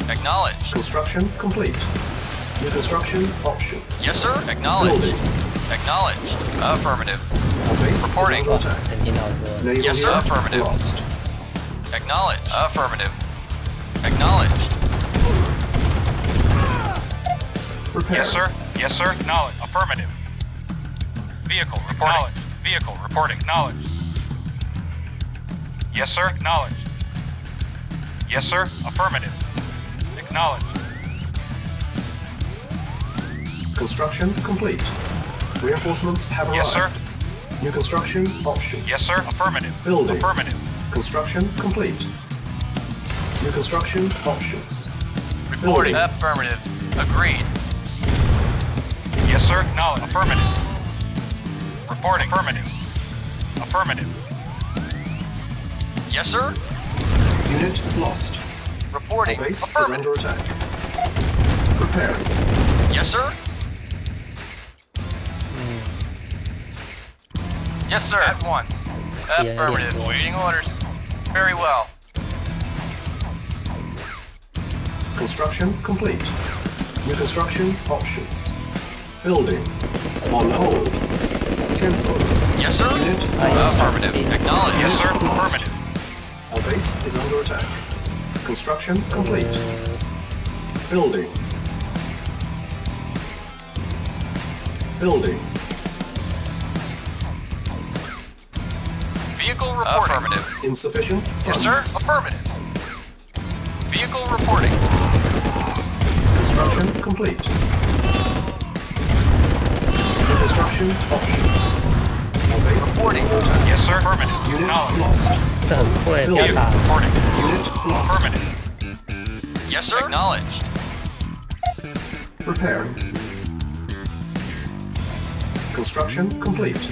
Acknowledged.
Construction complete. New construction options.
Yes, sir. Acknowledged.
Building.
Acknowledged. Affirmative.
Our base is
Reporting.
under attack.
能听到说
Naval
Yes, sir.
unit
Affirmative.
lost.
Acknowledged. Affirmative. Acknowledged.
Prepare.
Yes, sir. Yes, sir. Acknowledged. Affirmative. Vehicle reporting. Vehicle reporting. Acknowledged. Yes, sir. Acknowledged. Yes, sir. Affirmative. Acknowledged.
Construction complete. Reinforcements have arrived.
Yes, sir.
New construction options.
Yes, sir. Affirmative.
Building.
Affirmative.
Construction complete. New construction options.
Reporting.
Building.
Affirmative. Agreed.
Yes, sir. Acknowledged. Affirmative. Reporting. Affirmative. Affirmative. Yes, sir.
Unit lost.
Reporting.
Our base is
Affirmative.
under attack. Preparing.
Yes, sir. Yes, sir. At once. Affirmative. Waiting orders. Very well.
Construction complete. New construction options. Building. On hold. Cancel.
Yes, sir.
Unit lost.
Affirmative. Acknowledge. Yes, sir.
Lost.
Affirmative.
Our base is under attack. Construction complete. Building. Building.
Vehicle reporting. Affirmative.
Insufficient
Yes,
funds.
sir. Affirmative. Vehicle reporting.
Construction complete. New construction options. Our base
Reporting.
is under attack.
Yes, sir. Affirmative.
Unit
Acknowledge.
lost.
这很贵，不要
Building.
打。
Reporting.
Unit lost.
Affirmative. Yes, sir. Acknowledged.
Preparing. Construction complete.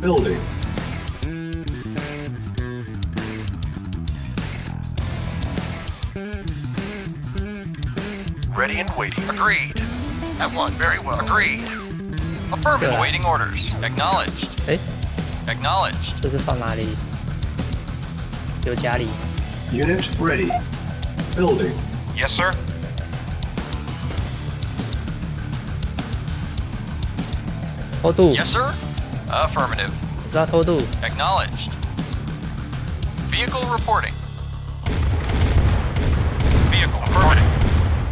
Building.
Ready and waiting. Agreed. At one. Very well. Agreed. Affirmative.
Yeah.
Awaiting orders. Acknowledged.
哎，
Acknowledged.
这是放哪里？有家里。
Unit ready. Building.
Yes, sir.
偷渡，
Yes, sir. Affirmative.
知道偷渡。
Acknowledged. Vehicle reporting. Vehicle. Affirmative.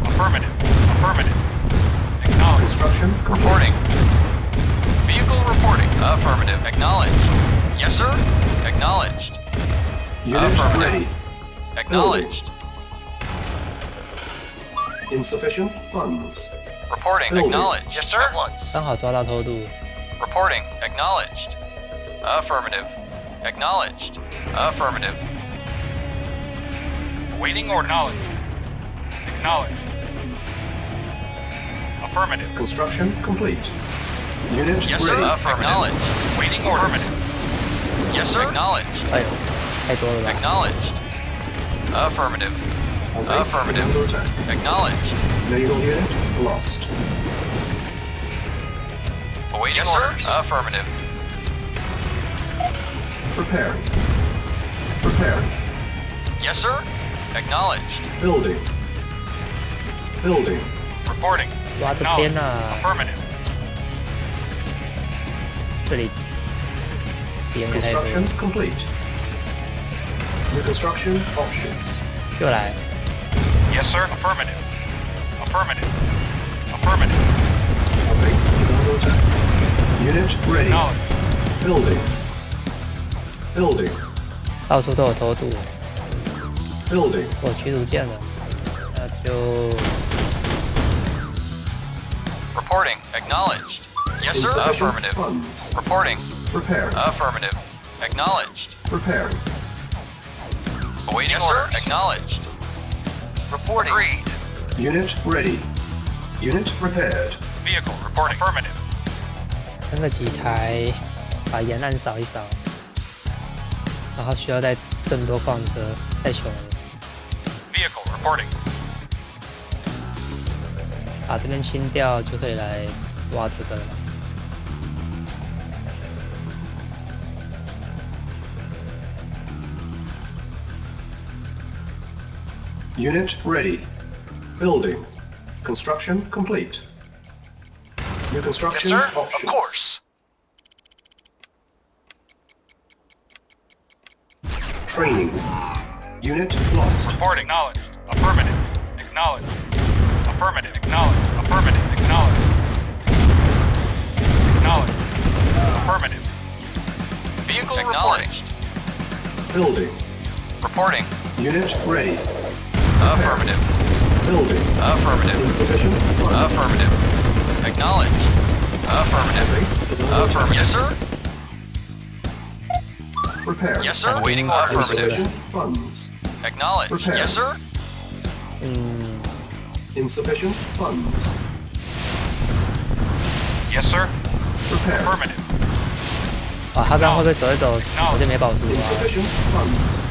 Affirmative. Affirmative. Acknowledged.
Construction complete.
Reporting. Vehicle reporting. Affirmative. Acknowledged. Yes, sir. Acknowledged.
Unit
Affirmative.
ready.
Acknowledged.
Insufficient funds.
Reporting.
Building.
Acknowledged. Yes, sir. At once.
刚好抓到偷渡。
Reporting. Acknowledged. Affirmative. Acknowledged. Affirmative. Waiting or acknowledged. Acknowledged. Affirmative.
Construction complete. Unit
Yes, sir.
ready.
Acknowledged. Waiting or affirmative. Yes, sir. Acknowledged.
哎呦，太多了吧？
Acknowledged. Affirmative.
Our base is
Affirmative.
under attack.
Acknowledged.
Naval unit lost.
Awaiting orders. Affirmative.
Preparing. Preparing.
Yes, sir. Acknowledged.
Building. Building.
Reporting.
哇，这边啊，
Affirmative.
这里敌人太多
Construction complete. New construction options.
就来。
Yes, sir. Affirmative. Affirmative. Affirmative.
Our base is under attack. Unit ready.
Acknowledged.
Building. Building.
到处都有偷渡，
Building.
我驱逐舰了，那就
Reporting. Acknowledged. Yes, sir.
Insufficient
Affirmative.
funds.
Reporting.
Preparing.
Affirmative. Acknowledged.
Preparing.
Awaiting orders. Acknowledged. Reporting. Agreed.
Unit ready. Unit repaired.
Vehicle reporting. Affirmative.
升个几台，把沿岸扫一扫，然后需要再更多矿车，太穷了，
Vehicle reporting.
把这边清掉就可以来挖这个了。
Unit ready. Building. Construction complete. New
Yes,
construction
sir.
options.
Of course.
Training. Unit lost.
Reporting. Acknowledged. Affirmative. Acknowledged. Affirmative. Acknowledged. Affirmative. Acknowledged. Acknowledged. Affirmative. Vehicle acknowledged.
Building.
Reporting.
Unit ready.
Affirmative.
Building.
Affirmative.
Insufficient funds.
Affirmative. Acknowledged. Affirmative.
Base is under attack.
Affirmative. Yes, sir.
Prepare.
Yes, sir. Waiting affirmative.
Insufficient funds.
Acknowledged.
Repair.
Yes, sir.
Insufficient funds.
Yes, sir.
Repair.
Affirmative.
哇，他这样会不会走一走，我就没保持住啊？
Insufficient funds.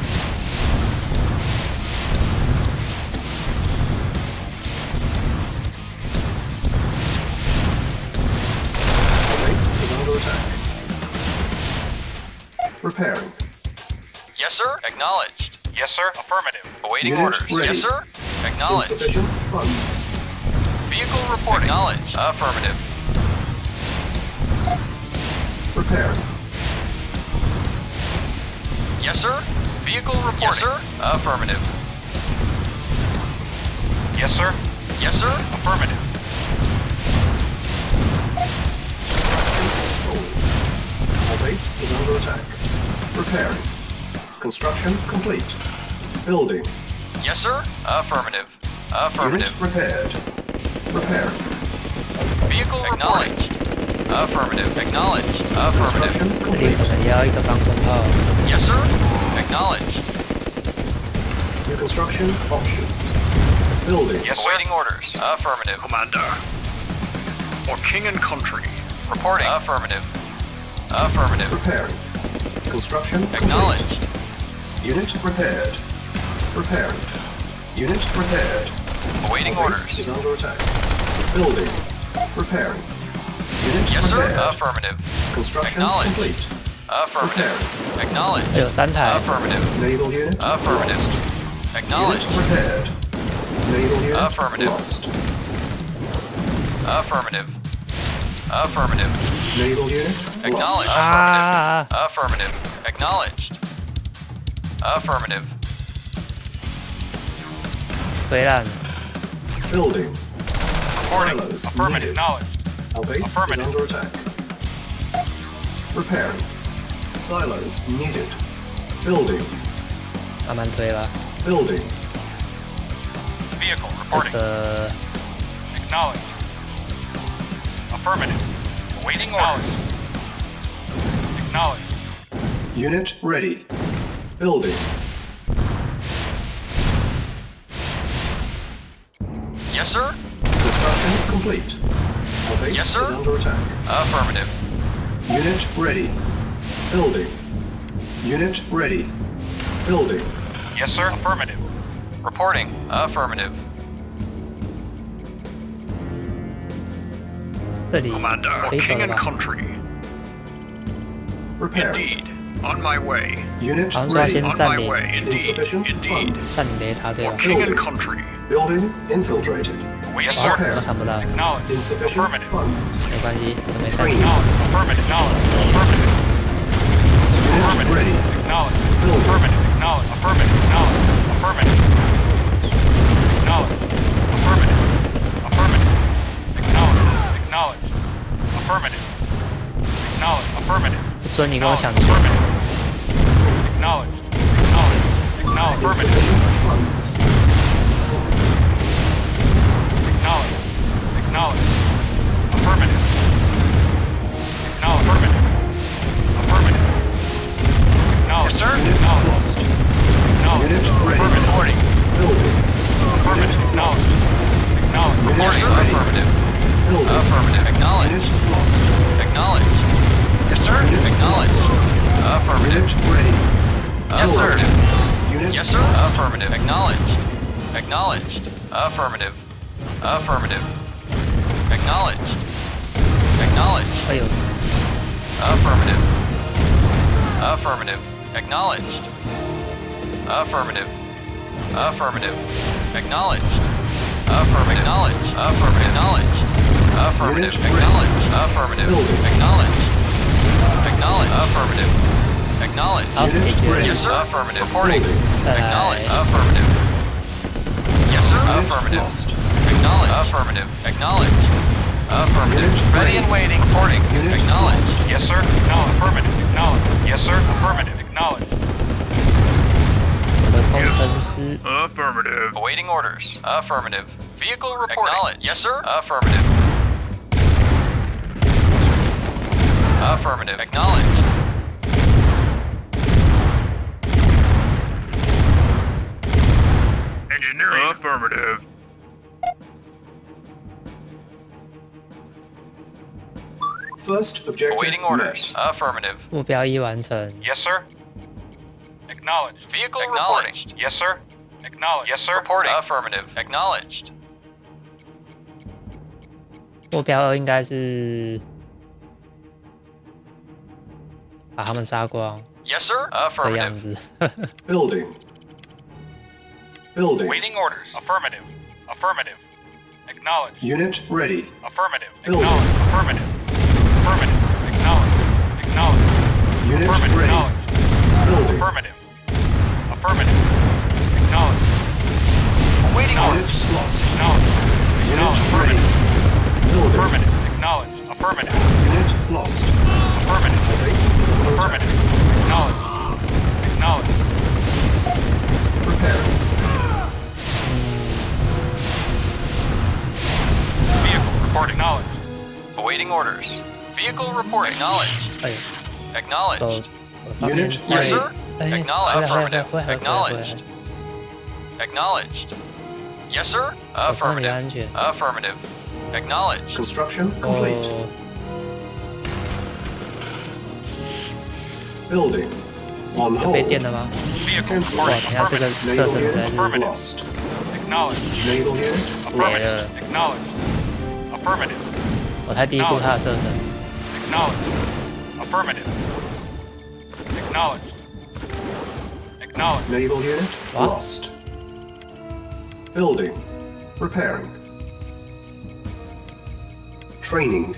The base is under attack. Repairing.
Yes, sir. Acknowledged. Yes, sir. Affirmative. Awaiting
Unit
orders.
ready.
Yes, sir. Acknowledged.
Insufficient funds.
Vehicle reporting. Acknowledged. Affirmative.
Repairing.
Yes, sir. Vehicle reporting. Yes, sir. Affirmative. Yes, sir. Yes, sir. Affirmative.
Sold. Our base is under attack. Repairing. Construction complete. Building.
Yes, sir. Affirmative. Affirmative.
Unit repaired. Repairing.
Vehicle acknowledged. Affirmative. Acknowledged.
Construction
Affirmative.
这里
complete.
可能也要一个防空炮。
Yes, sir. Acknowledged.
New construction options. Building.
Yes, sir. Awaiting orders. Affirmative.
Commander. For king and country.
Reporting. Affirmative. Affirmative.
Repairing. Construction
Acknowledged.
complete. Unit repaired. Repairing. Unit repaired.
Awaiting
Our
orders.
base is under attack. Building. Repairing. Unit
Yes, sir.
repaired.
Affirmative.
Construction
Acknowledged.
complete.
Affirmative. Acknowledged.
还有3台。
Affirmative.
Naval unit
Affirmative.
lost.
Acknowledged.
Unit repaired. Naval unit
Affirmative.
lost.
Affirmative. Affirmative.
Naval unit
Acknowledged.
lost.
Ah!
Affirmative. Acknowledged. Affirmative.
回烂。
Building.
Reporting.
Silos
Affirmative.
needed.
Knowledge.
Our base is
Affirmative.
under attack. Repairing. Silos needed. Building.
慢慢推吧。
Building.
Vehicle
这
reporting.
个
Acknowledged. Affirmative. Awaiting orders. Acknowledged.
Unit ready. Building.
Yes, sir.
Construction complete. Our base
Yes, sir.
is under attack.
Affirmative.
Unit ready. Building. Unit ready. Building.
Yes, sir. Affirmative. Reporting. Affirmative.
这里
Commander.
可
For
以走
king
了
and
吧？
country.
Repairing.
Indeed. On my way.
Unit
好像说要
ready.
先
On
占
my
领
way. Indeed.
Insufficient
Indeed.
funds.
占领雷塔对
For
吧？
king and
Building.
country.
Building infiltrated.
Yes,
Our
sir.
repair.
我看不到，
Acknowledged.
Insufficient
Affirmative.
funds.
没关系，我没占领。
Acknowledged. Affirmative. Knowledge. Affirmative.
Unit
Affirmative.
ready.
Acknowledged.
Building.
Affirmative. Acknowledged. Affirmative. Acknowledged. Affirmative. Acknowledged. Affirmative. Affirmative. Acknowledged. Acknowledged. Affirmative. Acknowledged. Affirmative.
不准你跟我抢钱！
Affirmative. Acknowledged. Acknowledged. Acknowledged. Affirmative.
Insufficient funds.
Acknowledged. Acknowledged. Affirmative. Acknowledged. Affirmative. Affirmative. Acknowledged. Yes, sir.
Unit
Acknowledged.
lost.
Acknowledged.
Unit ready.
Affirmative. Reporting.
Building.
Affirmative.
Unit lost.
Acknowledged. Acknowledged. Yes, sir.
ready.
Affirmative.
Building.
Affirmative. Acknowledged.
Unit lost.
Acknowledged. Yes, sir.
Unit
Acknowledged.
lost.
Affirmative.
Unit ready.
Affirmative.
Unit
Yes, sir.
lost.
Affirmative. Acknowledged. Acknowledged. Affirmative. Affirmative. Acknowledged. Acknowledged.
哎呦，
Affirmative. Affirmative. Acknowledged. Affirmative. Affirmative. Acknowledged. Affirmative. Acknowledged. Affirmative. Acknowledged. Affirmative.
Unit
Acknowledged. Affirmative.
Building.
Acknowledged. Acknowledged. Affirmative. Acknowledged.
好，解
Unit
决
ready.
，Yes, sir. Affirmative. Reporting.
Building.
再
Acknowledged.
来
Affirmative. Yes, sir.
Unit
Affirmative.
lost.
Acknowledged. Affirmative. Acknowledged. Affirmative.
Unit
Ready
ready.
and waiting. Reporting.
Unit
Acknowledged.
lost.
Yes, sir. Acknowledged. Affirmative. Acknowledged. Yes, sir. Affirmative. Acknowledged.
我的工程师
Affirmative.
Awaiting orders. Affirmative. Vehicle reporting. Acknowledged. Yes, sir. Affirmative. Affirmative. Acknowledged.
Engineering. Affirmative.
First objective
Awaiting orders.
met.
Affirmative.
目标一完成。
Yes, sir. Acknowledged. Vehicle reporting. Yes, sir. Acknowledged. Yes, sir. Reporting. Affirmative. Acknowledged.
目标二应该是把他们杀光
Yes, sir.
的样
Affirmative.
子。
Building. Building.
Awaiting orders. Affirmative. Affirmative. Acknowledged.
Unit ready.
Affirmative.
Building.
Acknowledged. Affirmative. Affirmative. Acknowledged. Acknowledged.
Unit
Affirmative.
ready.
Acknowledged.
Building.
Affirmative. Affirmative. Acknowledged. Awaiting
Unit
orders.
lost.
Acknowledged. Acknowledged.
Unit ready.
Affirmative.
Building.
Affirmative. Acknowledged. Affirmative.
Unit lost.
Affirmative.
Our base is under attack.
Affirmative. Acknowledged. Acknowledged.
Preparing.
Vehicle reporting. Acknowledged. Awaiting orders. Vehicle reporting. Acknowledged.
哎，
Acknowledged.
手上
Unit
面
Yes, sir.
哎
Acknowledged.
回来
Affirmative.
回来回来
Acknowledged. Acknowledged. Yes, sir.
手上比较安
Affirmative.
全。
Affirmative. Acknowledged.
Construction complete.
哦，
Building. On
有被
hold.
电了吗？
Vehicle
哇，
reporting.
等下这个
Affirmative.
射
Naval
程实在
unit
是
lost.
Acknowledged.
Naval unit
Affirmative.
lost.
Acknowledged. Affirmative.
我太低估他的射程。
Acknowledged. Affirmative. Acknowledged. Acknowledged.
Naval unit
What?
lost. Building. Repairing. Training.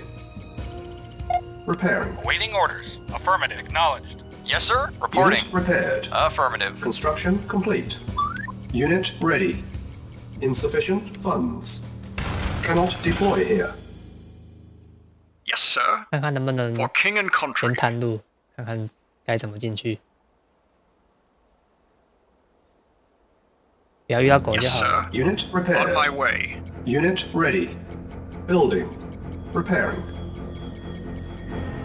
Repairing.
Awaiting orders. Affirmative. Acknowledged. Yes, sir. Reporting.
Unit repaired.
Affirmative.
Construction complete. Unit ready. Insufficient funds. Cannot deploy here.
Yes, sir.
看看能不能
For king and
先
country.
探路，看看该怎么进去。不要遇到狗
Yes,
就好了。
sir.
Unit
On my
repaired.
way.
Unit ready. Building. Repairing.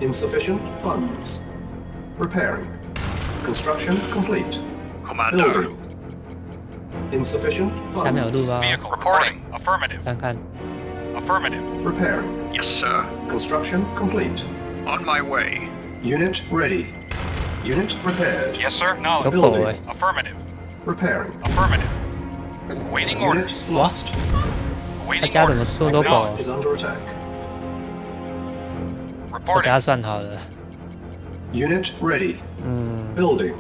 Insufficient funds. Repairing. Construction complete.
Commander.
Building. Insufficient
下面有路
funds.
吧？
Vehicle reporting. Affirmative.
看看。
Affirmative.
Repairing.
Yes, sir.
Construction complete.
On my way.
Unit ready. Unit repaired.
Yes, sir.
有
Acknowledged.
狗哎、
Affirmative.
Repairing.
Affirmative. Awaiting
Unit
orders.
lost.
他
Awaiting
家怎么
orders.
这么多狗、
Base is under attack.
我给
Reporting.
他算好了。
Unit ready. Building.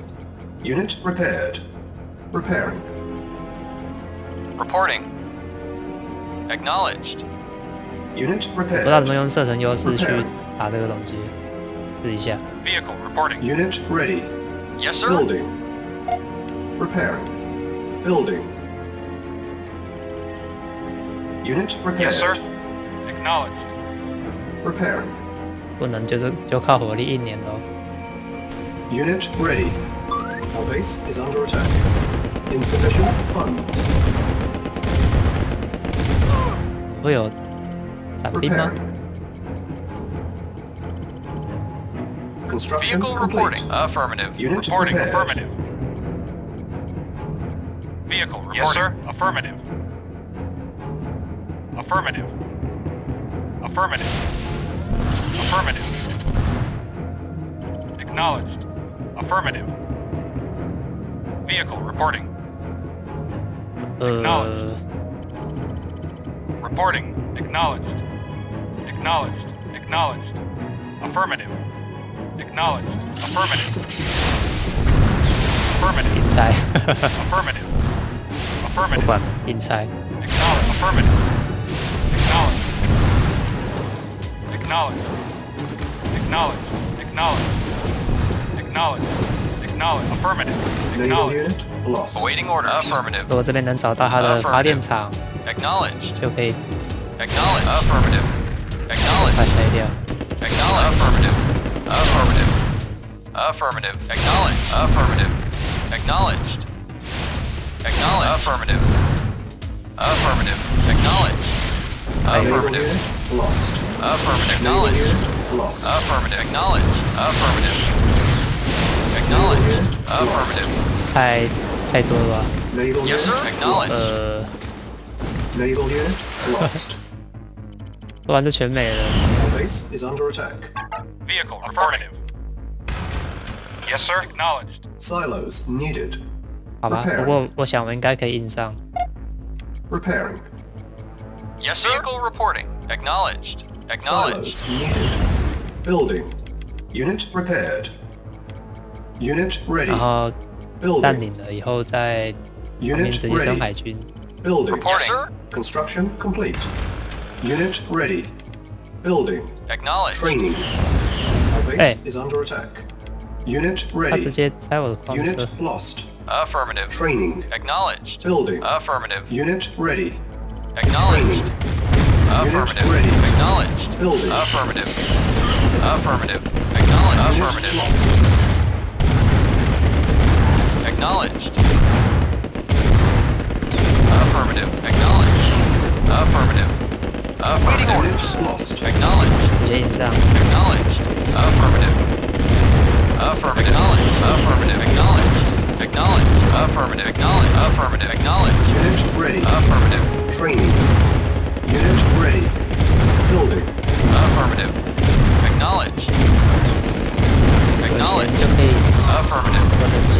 Unit repaired. Repairing.
Reporting. Acknowledged.
Unit
不知道怎么
repaired.
用射程优势去打这个东西，试一下。
Vehicle reporting.
Unit ready.
Yes, sir.
Building. Repairing. Building. Unit
Yes, sir.
repaired.
Acknowledged.
Repairing.
不能就靠火力一年咯。
Unit ready. Our base is under attack. Insufficient funds.
会有伞兵吗
Repairing.？Construction
Vehicle
complete.
reporting. Affirmative.
Unit
Reporting.
prepared.
Affirmative. Vehicle reporting. Yes, sir. Affirmative. Affirmative. Affirmative. Affirmative. Acknowledged. Affirmative. Vehicle reporting. Reporting. Acknowledged. Acknowledged. Acknowledged. Affirmative. Acknowledged. Affirmative. Affirmative.
硬猜，
Affirmative.
不
Affirmative.
管了，硬猜。
Acknowledge. Affirmative. Acknowledge. Acknowledge. Acknowledge. Acknowledge. Acknowledge. Acknowledge. Affirmative.
Naval
Acknowledge.
unit lost.
Awaiting order. Affirmative.
如果这边能找到他的发电厂，
Acknowledged.
就可以
Acknowledge. Affirmative.
快
Acknowledge.
拆掉。
Acknowledge. Affirmative. Affirmative. Affirmative. Acknowledge. Affirmative. Acknowledged. Acknowledge. Affirmative. Affirmative. Acknowledge.
Naval
Affirmative.
unit lost.
Affirmative.
Naval
Acknowledge.
unit lost.
Affirmative. Acknowledge. Affirmative. Acknowledge. Affirmative.
太多了吧？
Naval
Yes, sir.
unit
Acknowledged.
lost. Naval unit lost.
不然就全没了。
Our base is under attack.
Vehicle, affirmative. Yes, sir. Acknowledged.
Silos needed.
好吧，不过我想我应该可以印上。
Repairing.
Yes, sir. Vehicle reporting. Acknowledged. Acknowledged.
Silos needed. Building. Unit repaired. Unit ready.
然后
Building.
占领了以后，在旁边
Unit
直接升
ready.
海军。
Building.
Yes, sir.
Construction complete. Unit ready. Building.
Acknowledged.
Training. Our base is under attack. Unit
他直
ready.
接拆我的矿
Unit
车。
lost.
Affirmative.
Training.
Acknowledged.
Building.
Affirmative.
Unit ready.
Acknowledged.
Training.
Affirmative.
Unit ready.
Acknowledged.
Building.
Affirmative. Affirmative. Acknowledged.
Unit
Affirmative.
lost.
Acknowledged. Affirmative. Acknowledged. Affirmative. Affirmative.
Unit lost.
Acknowledged.
直接印上。
Acknowledged. Affirmative. Affirmative. Acknowledged. Affirmative. Acknowledged. Acknowledged. Affirmative. Acknowledged. Affirmative. Acknowledged.
Unit ready.
Affirmative.
Training. Unit ready. Building.
Affirmative. Acknowledged.
有钱
Acknowledged.
就可以
Affirmative.
我的钱。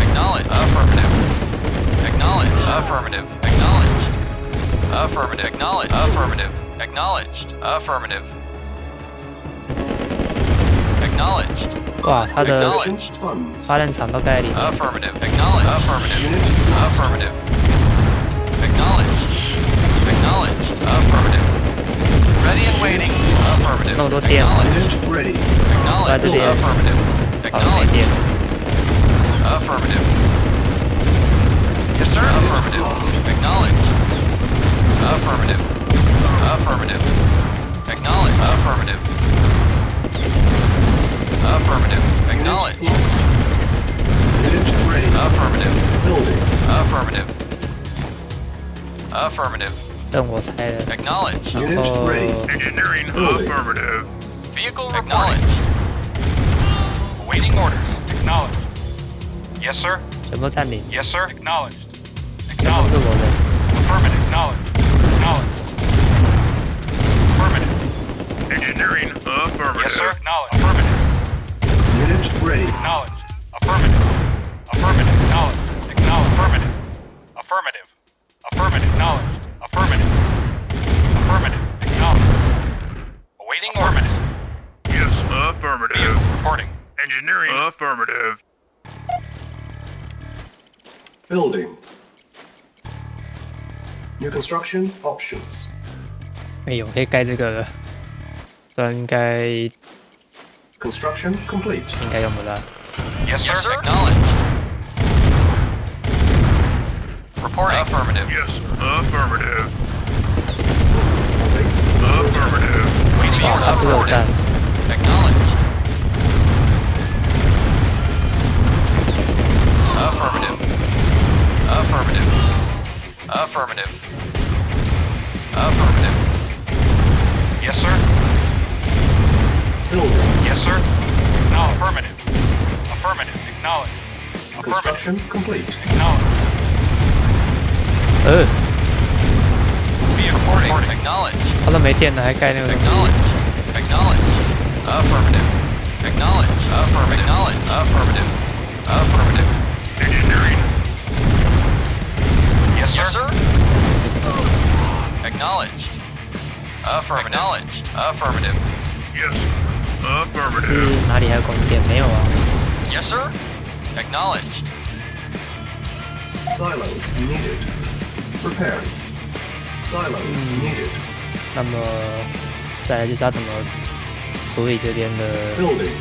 Acknowledged. Affirmative. Acknowledged. Affirmative. Acknowledged. Affirmative. Acknowledged. Affirmative. Acknowledged. Affirmative. Acknowledged.
哇，他的
Exception funds.
发电厂都盖里。
Affirmative. Acknowledged. Affirmative.
Unit lost.
Affirmative. Acknowledged. Acknowledged. Affirmative. Ready and waiting. Affirmative.
那么多电。
Unit ready.
Acknowledged.
在这边。
Affirmative.
好，没电。
Affirmative. Yes, sir. Affirmative. Acknowledged. Affirmative. Affirmative. Acknowledged. Affirmative. Affirmative. Acknowledged.
Lost. Unit ready.
Affirmative.
Building.
Affirmative. Affirmative.
等我拆了。
Acknowledged.
然
Unit
后
ready.
Engineering
Building.
affirmative.
Vehicle acknowledged.
Awaiting orders. Acknowledged. Yes, sir.
全部占领，
Yes, sir. Acknowledged.
全部是
Acknowledged.
我的。
Affirmative. Acknowledged. Acknowledged. Affirmative.
Engineering affirmative.
Yes, sir. Acknowledged. Affirmative.
Unit ready.
Acknowledged. Affirmative. Affirmative. Acknowledged. Acknowledged. Affirmative. Affirmative. Affirmative. Acknowledged. Affirmative. Affirmative. Acknowledged. Awaiting orders.
Yes, affirmative.
Reporting.
Engineering affirmative.
Building. New construction options.
哎，我可以盖这个了，这应该
Construction complete.
应该用不到。
Yes, sir. Acknowledged. Reporting. Affirmative.
Yes, affirmative.
Our base is under attack.
Affirmative.
Waiting
哇，
order.
他不有站，
Acknowledged. Affirmative. Affirmative. Affirmative. Affirmative. Yes, sir.
Building.
Yes, sir. Acknowledged. Affirmative. Affirmative. Acknowledged. Affirmative.
Construction complete.
Acknowledged.
Be reporting. Acknowledged.
他都没电了，还盖那个东西。
Acknowledged. Acknowledged. Affirmative. Acknowledged. Affirmative. Acknowledged. Affirmative. Affirmative.
Engineering.
Yes, sir. Acknowledged. Affirmative. Acknowledged. Affirmative.
Yes,
是
affirmative.
哪里还有供电？没有啊。
Yes, sir. Acknowledged.
Silos needed. Repairing. Silos needed.
那么再来就是要怎么处理这边的
Building.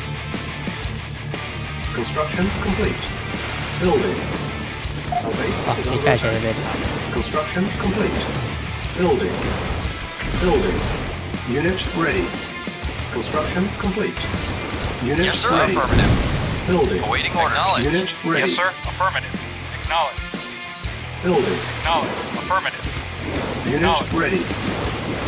Construction complete. Building. Our base
啊，
is
你
under
盖起来
attack.
就被打。
Construction complete. Building. Building. Unit ready. Construction complete. Unit
Yes, sir.
ready.
Affirmative.
Building.
Awaiting order. Acknowledged.
Unit ready.
Yes, sir. Affirmative. Acknowledged.
Building.
Acknowledged. Affirmative.
Unit
Acknowledged.
ready.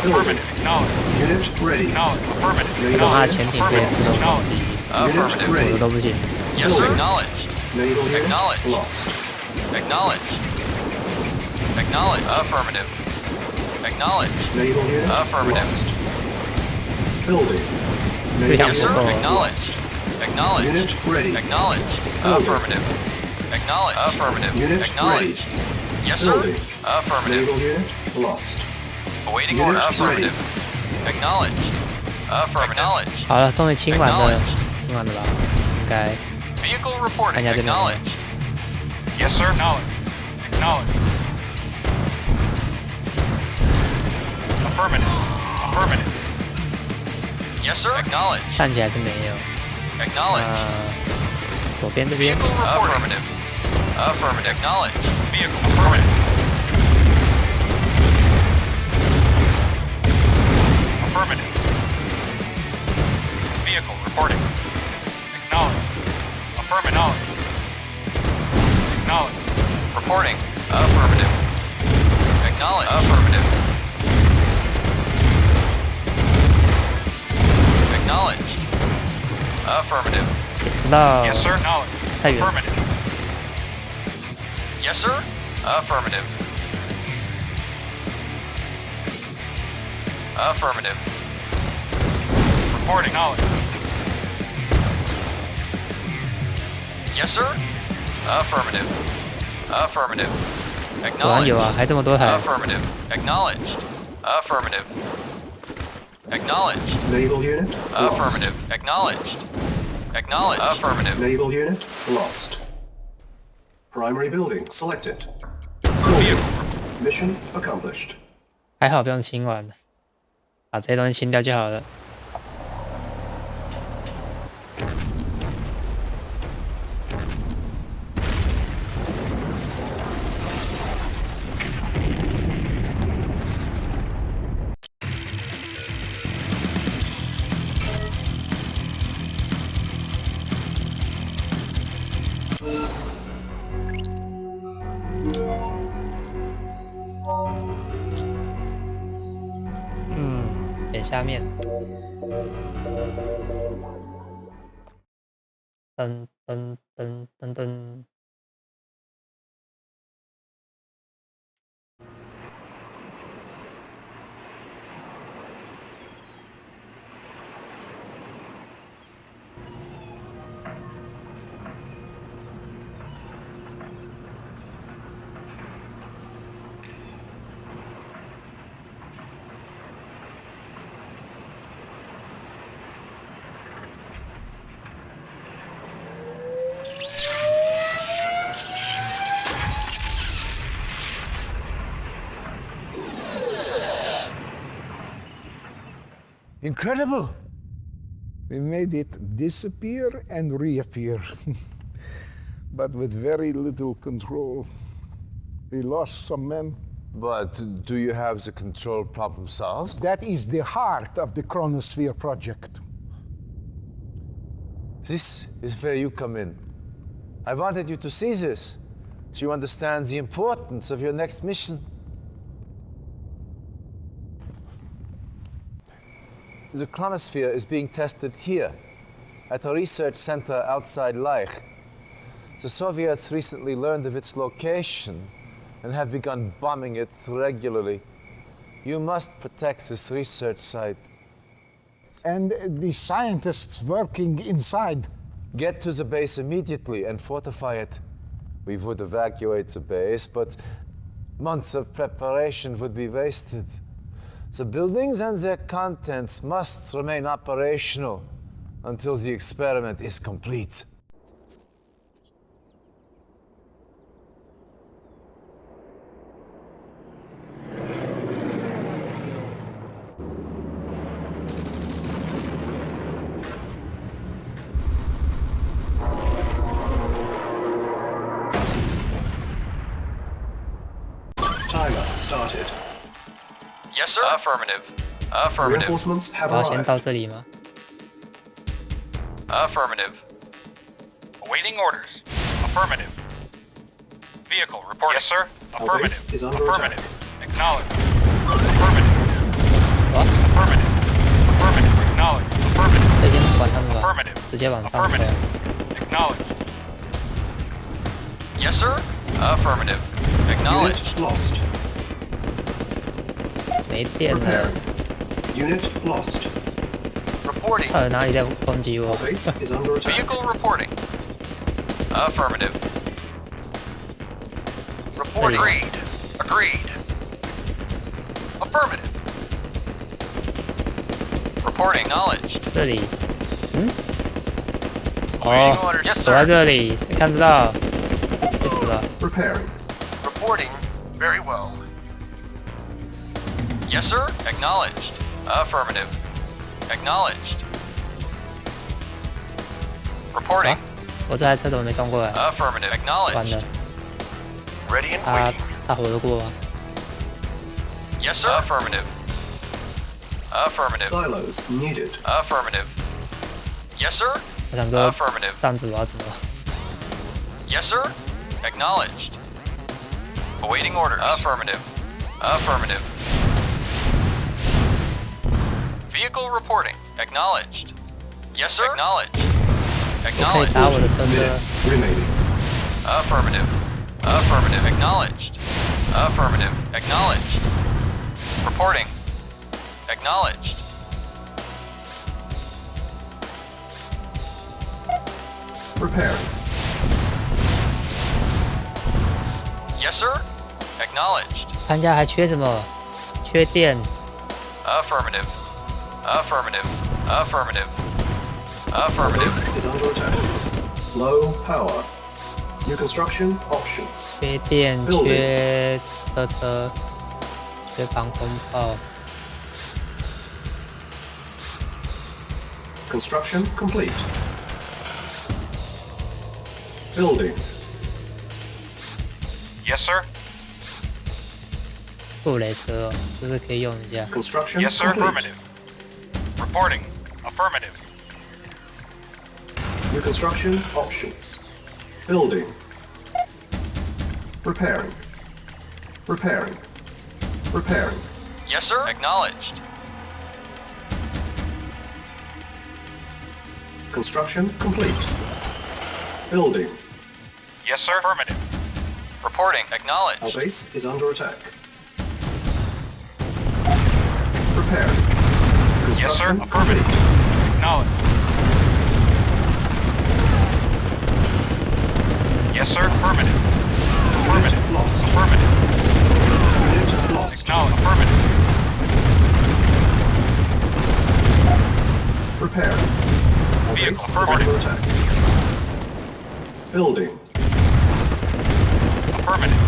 Building.
Affirmative. Acknowledged.
Unit ready.
Acknowledged. Affirmative.
这种它的潜艇可以自动攻击，
Affirmative.
我的
ready.
都不行。
Yes, sir. Acknowledged.
Naval unit
Acknowledged.
lost.
Acknowledged. Acknowledged. Affirmative. Acknowledged.
Naval unit
Affirmative.
lost. Building.
Yes, sir.
Acknowledged. Acknowledged.
Unit ready.
Acknowledged.
Building.
Affirmative. Acknowledged. Affirmative.
Unit
Acknowledged. Yes, sir.
Building.
Affirmative.
Naval unit lost.
Awaiting
Unit
order.
ready.
Affirmative. Acknowledged. Affirmative. Acknowledged.
好了，终于清完了，清完了吧？应该
Vehicle
看
reporting.
一下这边。
Acknowledged.
Yes, sir. Acknowledge. Acknowledge. Affirmative. Affirmative.
Yes, sir. Acknowledged.
看起来是没有。
Acknowledged.
左边这边
Vehicle reporting. Affirmative. Affirmative. Acknowledged.
Vehicle affirmative. Affirmative. Vehicle reporting. Acknowledge. Affirmative. Acknowledge.
Reporting. Affirmative. Acknowledged. Affirmative. Acknowledged. Affirmative.
不到
Yes, sir. Acknowledge.
太远了。
Affirmative.
Yes, sir. Affirmative. Affirmative.
Reporting. Knowledge.
Yes, sir. Affirmative. Affirmative.
果然有啊，还这么多台。
Affirmative. Acknowledged. Affirmative. Acknowledged.
Naval unit lost.
Affirmative. Acknowledged. Acknowledged. Affirmative.
Naval unit lost. Primary building selected.
Vehicle.
Mission accomplished.
还好不用清完，把这些东西清掉就好了。点下面，噔噔噔噔噔。
Incredible! We made it disappear and reappear, but with very little control. We lost some men.
But do you have the control problem solved?
That is the heart of the Chronosphere project.
This is where you come in. I wanted you to see this, so you understand the importance of your next mission. The Chronosphere is being tested here, at a research center outside Leich. The Soviets recently learned of its location and have begun bombing it regularly. You must protect this research site.
And the scientists working inside.
Get to the base immediately and fortify it. We would evacuate the base, but months of preparation would be wasted. The buildings and their contents must remain operational until the experiment is complete.
Timer started.
Yes, sir. Affirmative. Affirmative.
Reinforcements have
我要先
arrived.
到这里吗？
Affirmative.
Awaiting orders. Affirmative. Vehicle reporting. Yes, sir.
Our base
Affirmative.
is under
Affirmative.
attack.
Acknowledge. Affirmative. Affirmative. Affirmative. Acknowledge. Affirmative.
这先不管他们吧，
Affirmative.
直接往上冲。
Affirmative. Acknowledge.
Yes, sir. Affirmative. Acknowledged.
Unit lost.
没电了
Prepare. Unit lost.
Reporting.
到底哪里在攻击我？
Base is under attack.
Vehicle reporting. Affirmative. Report agreed. Agreed. Affirmative. Reporting acknowledged.
这里，Awaiting
order. Yes,
躲在
sir.
这里，谁看不到？被死了。
Repairing.
Reporting. Very well. Yes, sir. Acknowledged. Affirmative. Acknowledged. Reporting.
我这台车怎么没冲过来？
Affirmative.
完
Acknowledged.
了，
Ready and
他
waiting.
他活得过吗？
Yes, sir. Affirmative. Affirmative.
Silos needed.
Affirmative. Yes, sir.
我想说，
Affirmative.
这样子我要怎么？
Yes, sir. Acknowledged. Awaiting orders. Affirmative. Affirmative. Vehicle reporting. Acknowledged. Yes, sir. Acknowledged.
我可以
Acknowledged.
打我的车
Minutes
车。
remaining.
Affirmative. Affirmative. Acknowledged. Affirmative. Acknowledged. Reporting. Acknowledged.
Repairing.
Yes, sir. Acknowledged.
看一下还缺什么？缺电。
Affirmative. Affirmative. Affirmative. Affirmative.
Base is under attack. Low power. New construction options.
缺电，缺车，缺防空炮。
Construction complete. Building.
Yes, sir.
布雷车哦，就是可以用一下。
Construction
Yes, sir.
complete.
Affirmative. Reporting. Affirmative.
New construction options. Building. Repairing. Repairing. Repairing.
Yes, sir. Acknowledged.
Construction complete. Building.
Yes, sir. Affirmative.
Reporting.
Our
Acknowledged.
base is under attack. Repairing.
Yes, sir.
Construction
Affirmative.
complete.
Acknowledged. Yes, sir. Affirmative. Affirmative.
Lost.
Affirmative.
Unit lost.
Acknowledged. Affirmative.
Repairing. Our
Vehicle
base is
affirmative.
under attack. Building.
Affirmative.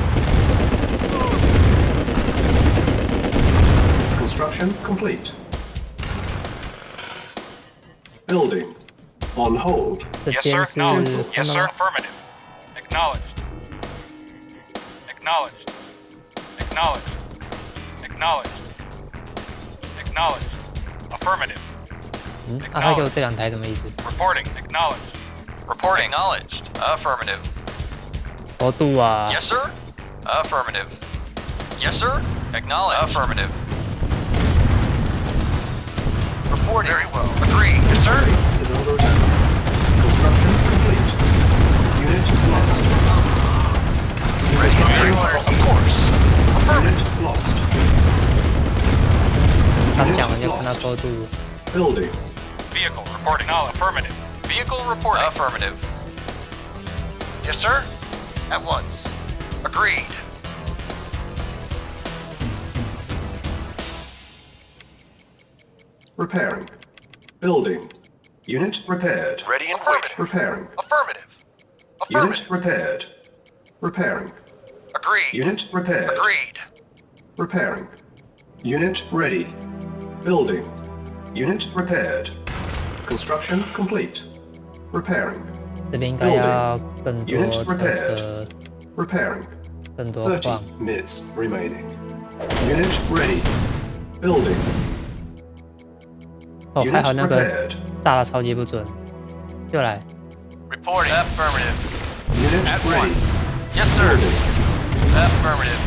Construction complete. Building. On hold.
这
Yes,
边
sir.
是
Acknowledged.
看
Yes,
到
sir.
吗？
Affirmative. Acknowledged. Acknowledged. Acknowledged. Acknowledged. Acknowledged. Affirmative.
啊，他给我这两台什么意思？
Reporting. Acknowledged.
Reporting. Acknowledged. Affirmative.
国度啊，
Yes, sir. Affirmative. Yes, sir. Acknowledged. Affirmative. Reporting. Very well. Agreed. Yes, sir.
Base is under attack. Construction complete. Unit lost. Construction
Of
options.
course.
Unit lost.
刚讲完
Unit
就看到
lost.
国度。
Building.
Vehicle reporting. Now affirmative.
Vehicle reporting. Affirmative. Yes, sir. At once. Agreed.
Repairing. Building. Unit repaired.
Ready and waiting.
Repairing.
Affirmative.
Unit
Affirmative.
repaired. Repairing.
Agreed.
Unit repaired.
Agreed.
Repairing. Unit ready. Building. Unit repaired. Construction complete. Repairing.
这边应该要更多
Unit
车
repaired. Repairing.
更多
30
矿。
minutes remaining. Unit ready. Building.
哦，还好
Unit
那个
repaired.
炸的超级不准。又来，
Reporting. Affirmative.
Unit
At
ready.
once. Yes, sir.
Building.
Affirmative.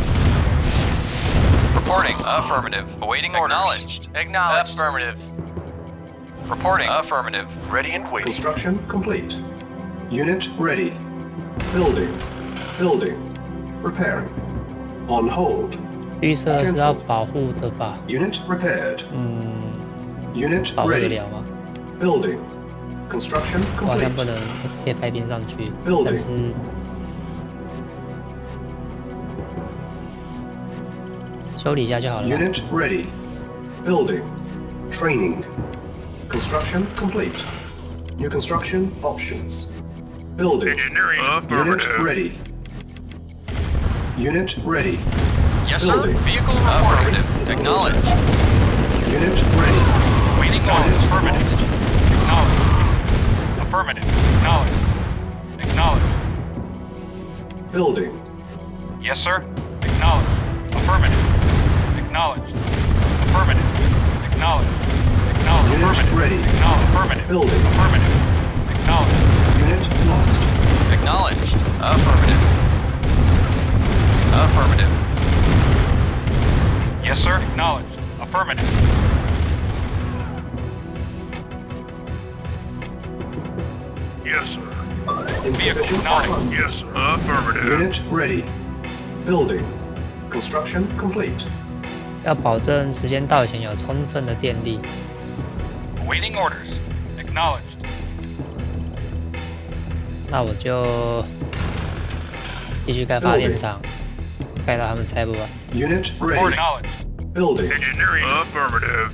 Reporting. Affirmative. Awaiting orders. Acknowledged. Acknowledged. Affirmative. Reporting. Affirmative. Ready and waiting.
Construction complete. Unit ready. Building. Building. Repairing. On hold.
绿色是要保护的吧？
Unit repaired.
嗯，
Unit
保护得
ready.
了吗？
Building. Construction
我好像
complete.
不能贴牌边上去，
Building
但是修理一下就好了吧。
Unit ready. Building. Training. Construction complete. New construction options. Building.
Engineering
Unit
affirmative.
ready. Unit ready.
Yes, sir.
Building.
Vehicle
Base
affirmative.
is under
Acknowledge.
attack. Unit ready.
Waiting orders.
Unit
Affirmative.
lost.
Acknowledge. Affirmative. Acknowledge. Acknowledge.
Building.
Yes, sir. Acknowledge. Affirmative. Acknowledge. Affirmative. Acknowledge. Acknowledge.
Unit
Affirmative.
ready.
Acknowledge. Affirmative.
Building.
Affirmative. Acknowledge.
Unit lost.
Acknowledged. Affirmative. Affirmative. Yes, sir. Acknowledged. Affirmative.
Yes, sir.
Insufficient
Vehicle
funds.
Yes, sir. Affirmative.
Unit ready. Building. Construction complete.
要保证时间到以前有充分的电力。
Awaiting orders. Acknowledged.
那我就继续盖发电厂，盖到他们拆不完。
Unit
Report
ready.
acknowledged.
Building.
Engineering affirmative.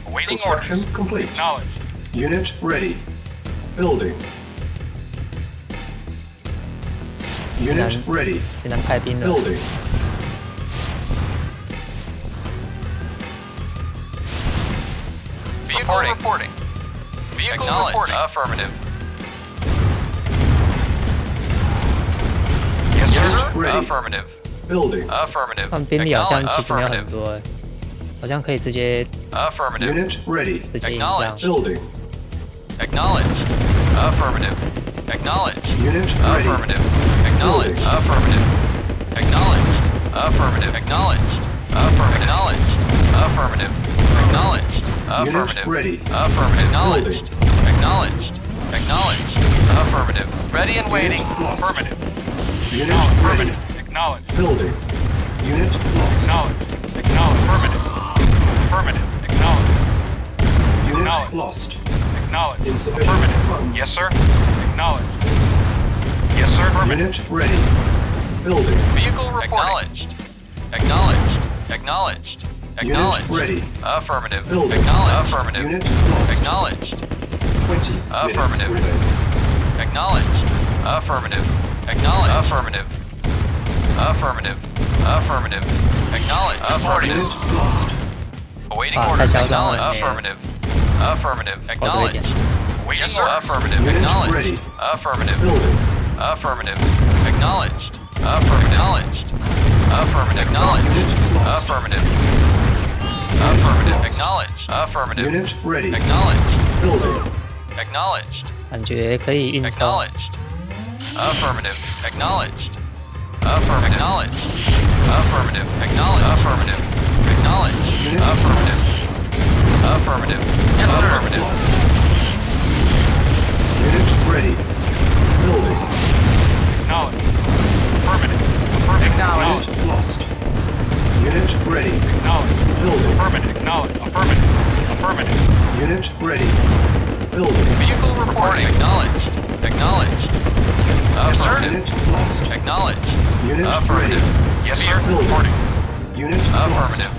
Awaiting
Construction
orders.
complete.
Acknowledged.
Unit ready. Building. Unit ready.
现在派兵了。
Building.
Vehicle reporting. Vehicle reporting. Affirmative. Yes, sir.
Ready.
Affirmative.
Building.
Affirmative.
他们兵力好像
Acknowledge.
其实没有很
Affirmative.
多哎，好像可以直接
Affirmative.
Unit ready.
直接赢这样。
Building.
Acknowledged. Affirmative. Acknowledged.
Unit ready.
Affirmative. Acknowledged.
Building.
Affirmative. Acknowledged. Affirmative. Acknowledged. Affirmative. Acknowledged. Affirmative. Acknowledged. Affirmative.
ready.
Affirmative.
Building.
Acknowledged. Acknowledged. Acknowledged. Affirmative. Ready and waiting.
lost.
Affirmative.
Unit
Affirmative.
ready.
Acknowledged.
Building. Unit lost.
Acknowledged. Acknowledged. Affirmative. Affirmative. Acknowledged.
Unit
Acknowledged.
lost.
Acknowledged.
Insufficient
Affirmative.
funds.
Yes, sir. Acknowledged. Yes, sir. Affirmative.
Unit ready. Building.
Vehicle reporting. Acknowledged. Acknowledged. Acknowledged.
Unit ready.
Affirmative.
Building.
Acknowledged. Affirmative.
Unit lost.
Acknowledged.
20 minutes
Affirmative.
remaining.
Acknowledged. Affirmative. Acknowledged. Affirmative. Affirmative. Affirmative. Acknowledged. Affirmative.
Unit lost.
Awaiting
啊，太
orders.
嚣张了
Acknowledged.
你。
Affirmative. Affirmative.
保这一
Acknowledged.
点。
Yes, sir. Affirmative.
Unit
Acknowledged.
ready.
Affirmative.
Building.
Affirmative. Acknowledged. Affirmative. Acknowledged. Affirmative. Acknowledged.
Unit lost.
Affirmative. Affirmative.
lost.
Acknowledged. Affirmative.
Unit ready.
Acknowledged.
Building.
Acknowledged.
感觉可以运钞。
Acknowledged. Affirmative. Acknowledged. Affirmative. Acknowledged. Affirmative. Acknowledged. Affirmative. Acknowledged.
Unit
Affirmative.
lost.
Affirmative. Yes, sir. Affirmative.
Lost. Unit ready. Building.
Acknowledged. Affirmative. Affirmative. Acknowledged.
Unit lost. Unit ready.
Acknowledged.
Building.
Affirmative. Acknowledged. Affirmative. Affirmative.
Unit ready. Building.
Vehicle reporting. Acknowledged. Acknowledged. Affirmative.
Unit lost.
Acknowledged.
Unit
Affirmative.
ready.
Yes, sir.
Building.
Reporting.
Unit lost.
Affirmative.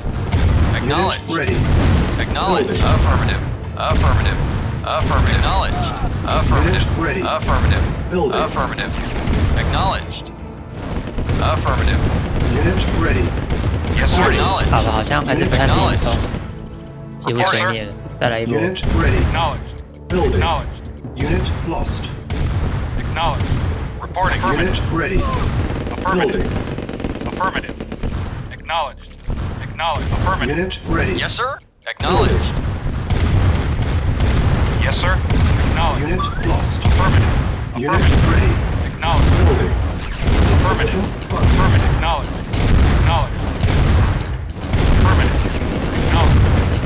Acknowledged.
Unit ready.
Acknowledged.
Building.
Affirmative. Affirmative. Affirmative. Acknowledged. Affirmative.
Unit ready.
Affirmative.
Building.
Affirmative. Acknowledged. Affirmative.
Unit ready.
Yes, sir.
Ready.
Acknowledged.
好吧，好像还是不太平手，几乎全灭了。再来一波。
Unit ready.
Acknowledged.
Building.
Acknowledged.
Unit lost.
Acknowledged. Reporting.
Unit
Affirmative.
ready.
Affirmative.
Building.
Affirmative. Acknowledged. Acknowledged. Affirmative.
Unit ready.
Yes, sir. Acknowledged. Yes, sir. Acknowledged.
Unit lost.
Affirmative.
Unit
Affirmative.
ready.
Acknowledged.
Building. Insufficient funds.
Affirmative. Acknowledged. Acknowledged. Affirmative. Acknowledged.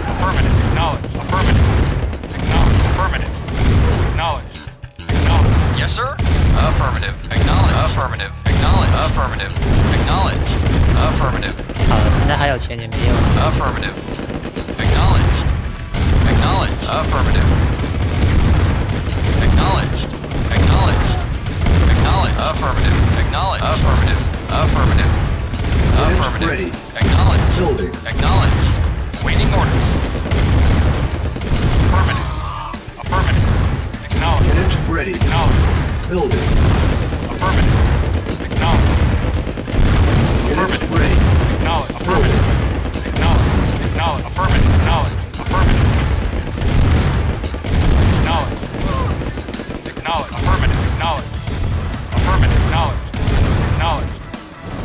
Affirmative. Acknowledged. Affirmative. Acknowledged. Affirmative. Acknowledged. Acknowledged. Yes, sir. Affirmative. Acknowledged. Affirmative. Acknowledged. Affirmative. Acknowledged. Affirmative.
好了，现在还有钱也没有。
Affirmative. Acknowledged. Acknowledged.
Acknowledged. Affirmative. Acknowledged. Acknowledged. Acknowledged. Affirmative. Acknowledged. Affirmative. Affirmative. Affirmative.
Ready.
Acknowledged.
Building.
Acknowledged. Waiting orders.
Affirmative. Affirmative. Acknowledged.
Unit ready.
Acknowledged.
Building.
Affirmative. Acknowledged.
Unit ready.
Acknowledged.
Building.
Acknowledged. Acknowledged. Affirmative. Acknowledged. Affirmative. Acknowledged. Acknowledged. Affirmative. Acknowledged. Affirmative. Acknowledged. Acknowledged.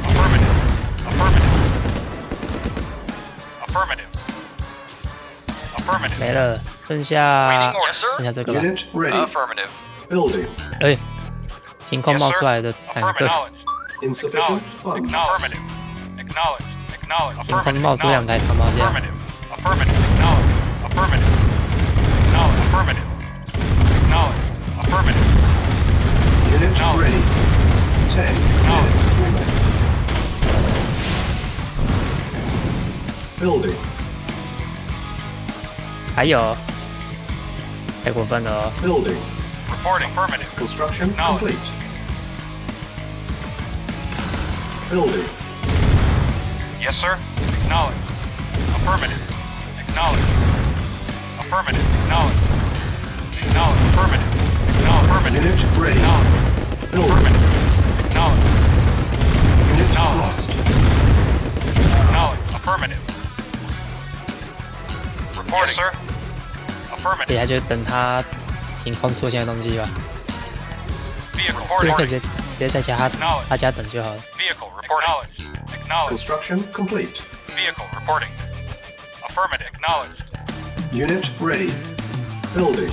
Affirmative. Affirmative. Affirmative. Affirmative.
没了，剩下
Waiting orders, sir.
剩下这个吧。
Unit ready.
Affirmative.
Building.
哎，凭空冒出来的坦克，
Insufficient funds.
Affirmative. Acknowledged. Acknowledged.
凭空冒出2台长矛架。
Affirmative. Affirmative. Acknowledged. Affirmative. Acknowledged. Affirmative. Acknowledged. Affirmative.
Unit ready. 10 minutes remaining. Building.
还有，太过分了哦！
Building.
Reporting. Affirmative.
Construction
Acknowledged.
complete. Building.
Yes, sir. Acknowledged. Affirmative. Acknowledged. Affirmative. Acknowledged. Acknowledged. Affirmative. Acknowledged. Affirmative.
Unit ready.
Acknowledged.
Building.
Acknowledged.
Unit
Acknowledged.
lost.
Acknowledged. Affirmative. Reporting. Yes, sir.
等
Affirmative.
下就等他凭空出现的东西吧，
Vehicle
这边可以
reporting.
直接在他家等就好了。
Vehicle reporting. Acknowledged.
Construction complete.
Vehicle reporting. Affirmative. Acknowledged.
Unit ready. Building.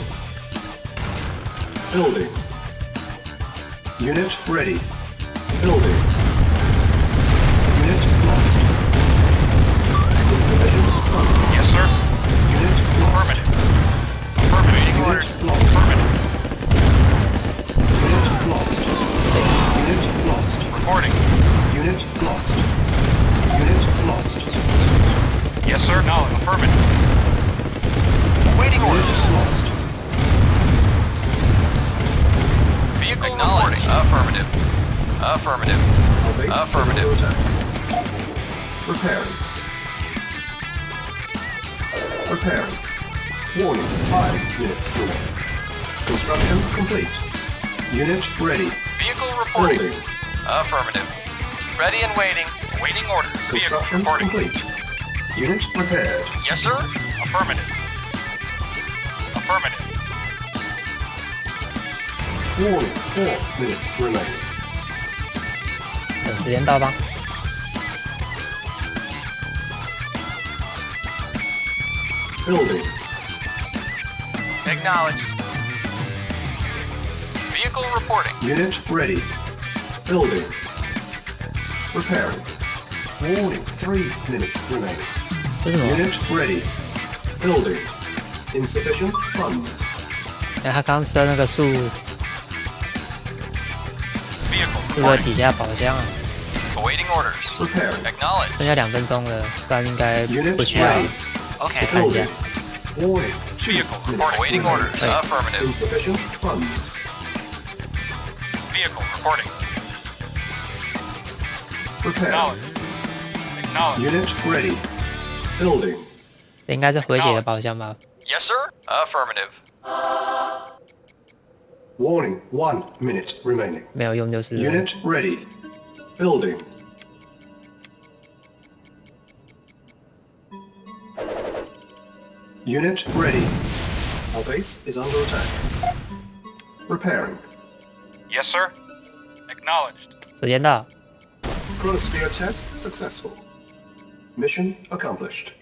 Building. Unit ready. Building. Unit lost. Insufficient funds.
Yes, sir.
Unit lost.
Affirmative. Affirmative. Orders.
Unit lost.
Affirmative.
Unit lost. Unit lost.
Reporting.
Unit lost. Unit lost.
Yes, sir. Acknowledged. Affirmative. Waiting orders.
Unit lost.
Vehicle
Acknowledged.
reporting.
Affirmative. Affirmative.
Our base is
Affirmative.
under attack. Preparing. Preparing. Warning, 5 minutes remaining. Construction complete. Unit ready.
Vehicle reporting.
Building.
Affirmative. Ready and waiting. Waiting orders. Vehicle
Construction
reporting.
complete. Unit prepared.
Yes, sir.
Affirmative. Affirmative.
Warning, 4 minutes remaining.
等时间到吧。
Building.
Acknowledged. Vehicle reporting.
Unit ready. Building. Preparing. Warning, 3 minutes remaining.
为什么？
Unit ready. Building. Insufficient funds.
哎，他刚射那个树，
Vehicle
是不是
reporting.
底下宝箱啊？
Awaiting orders.
Preparing.
Acknowledged.
剩下2分钟了，不然应该
Unit
不需要。
ready.
Okay.
看一下
Building. Warning, 2
Vehicle
minutes
Awaiting
remaining.
orders. Affirmative.
Insufficient funds.
Vehicle reporting.
Prepare.
Acknowledged. Acknowledged.
Unit ready. Building.
这应该是回血的宝箱吧？
Yes, sir. Affirmative.
Warning, 1 minute remaining.
没有用就是了。
Unit ready. Building. Unit ready. Our base is under attack. Repairing.
Yes, sir. Acknowledged.
时间到。
Chronosphere test successful. Mission accomplished.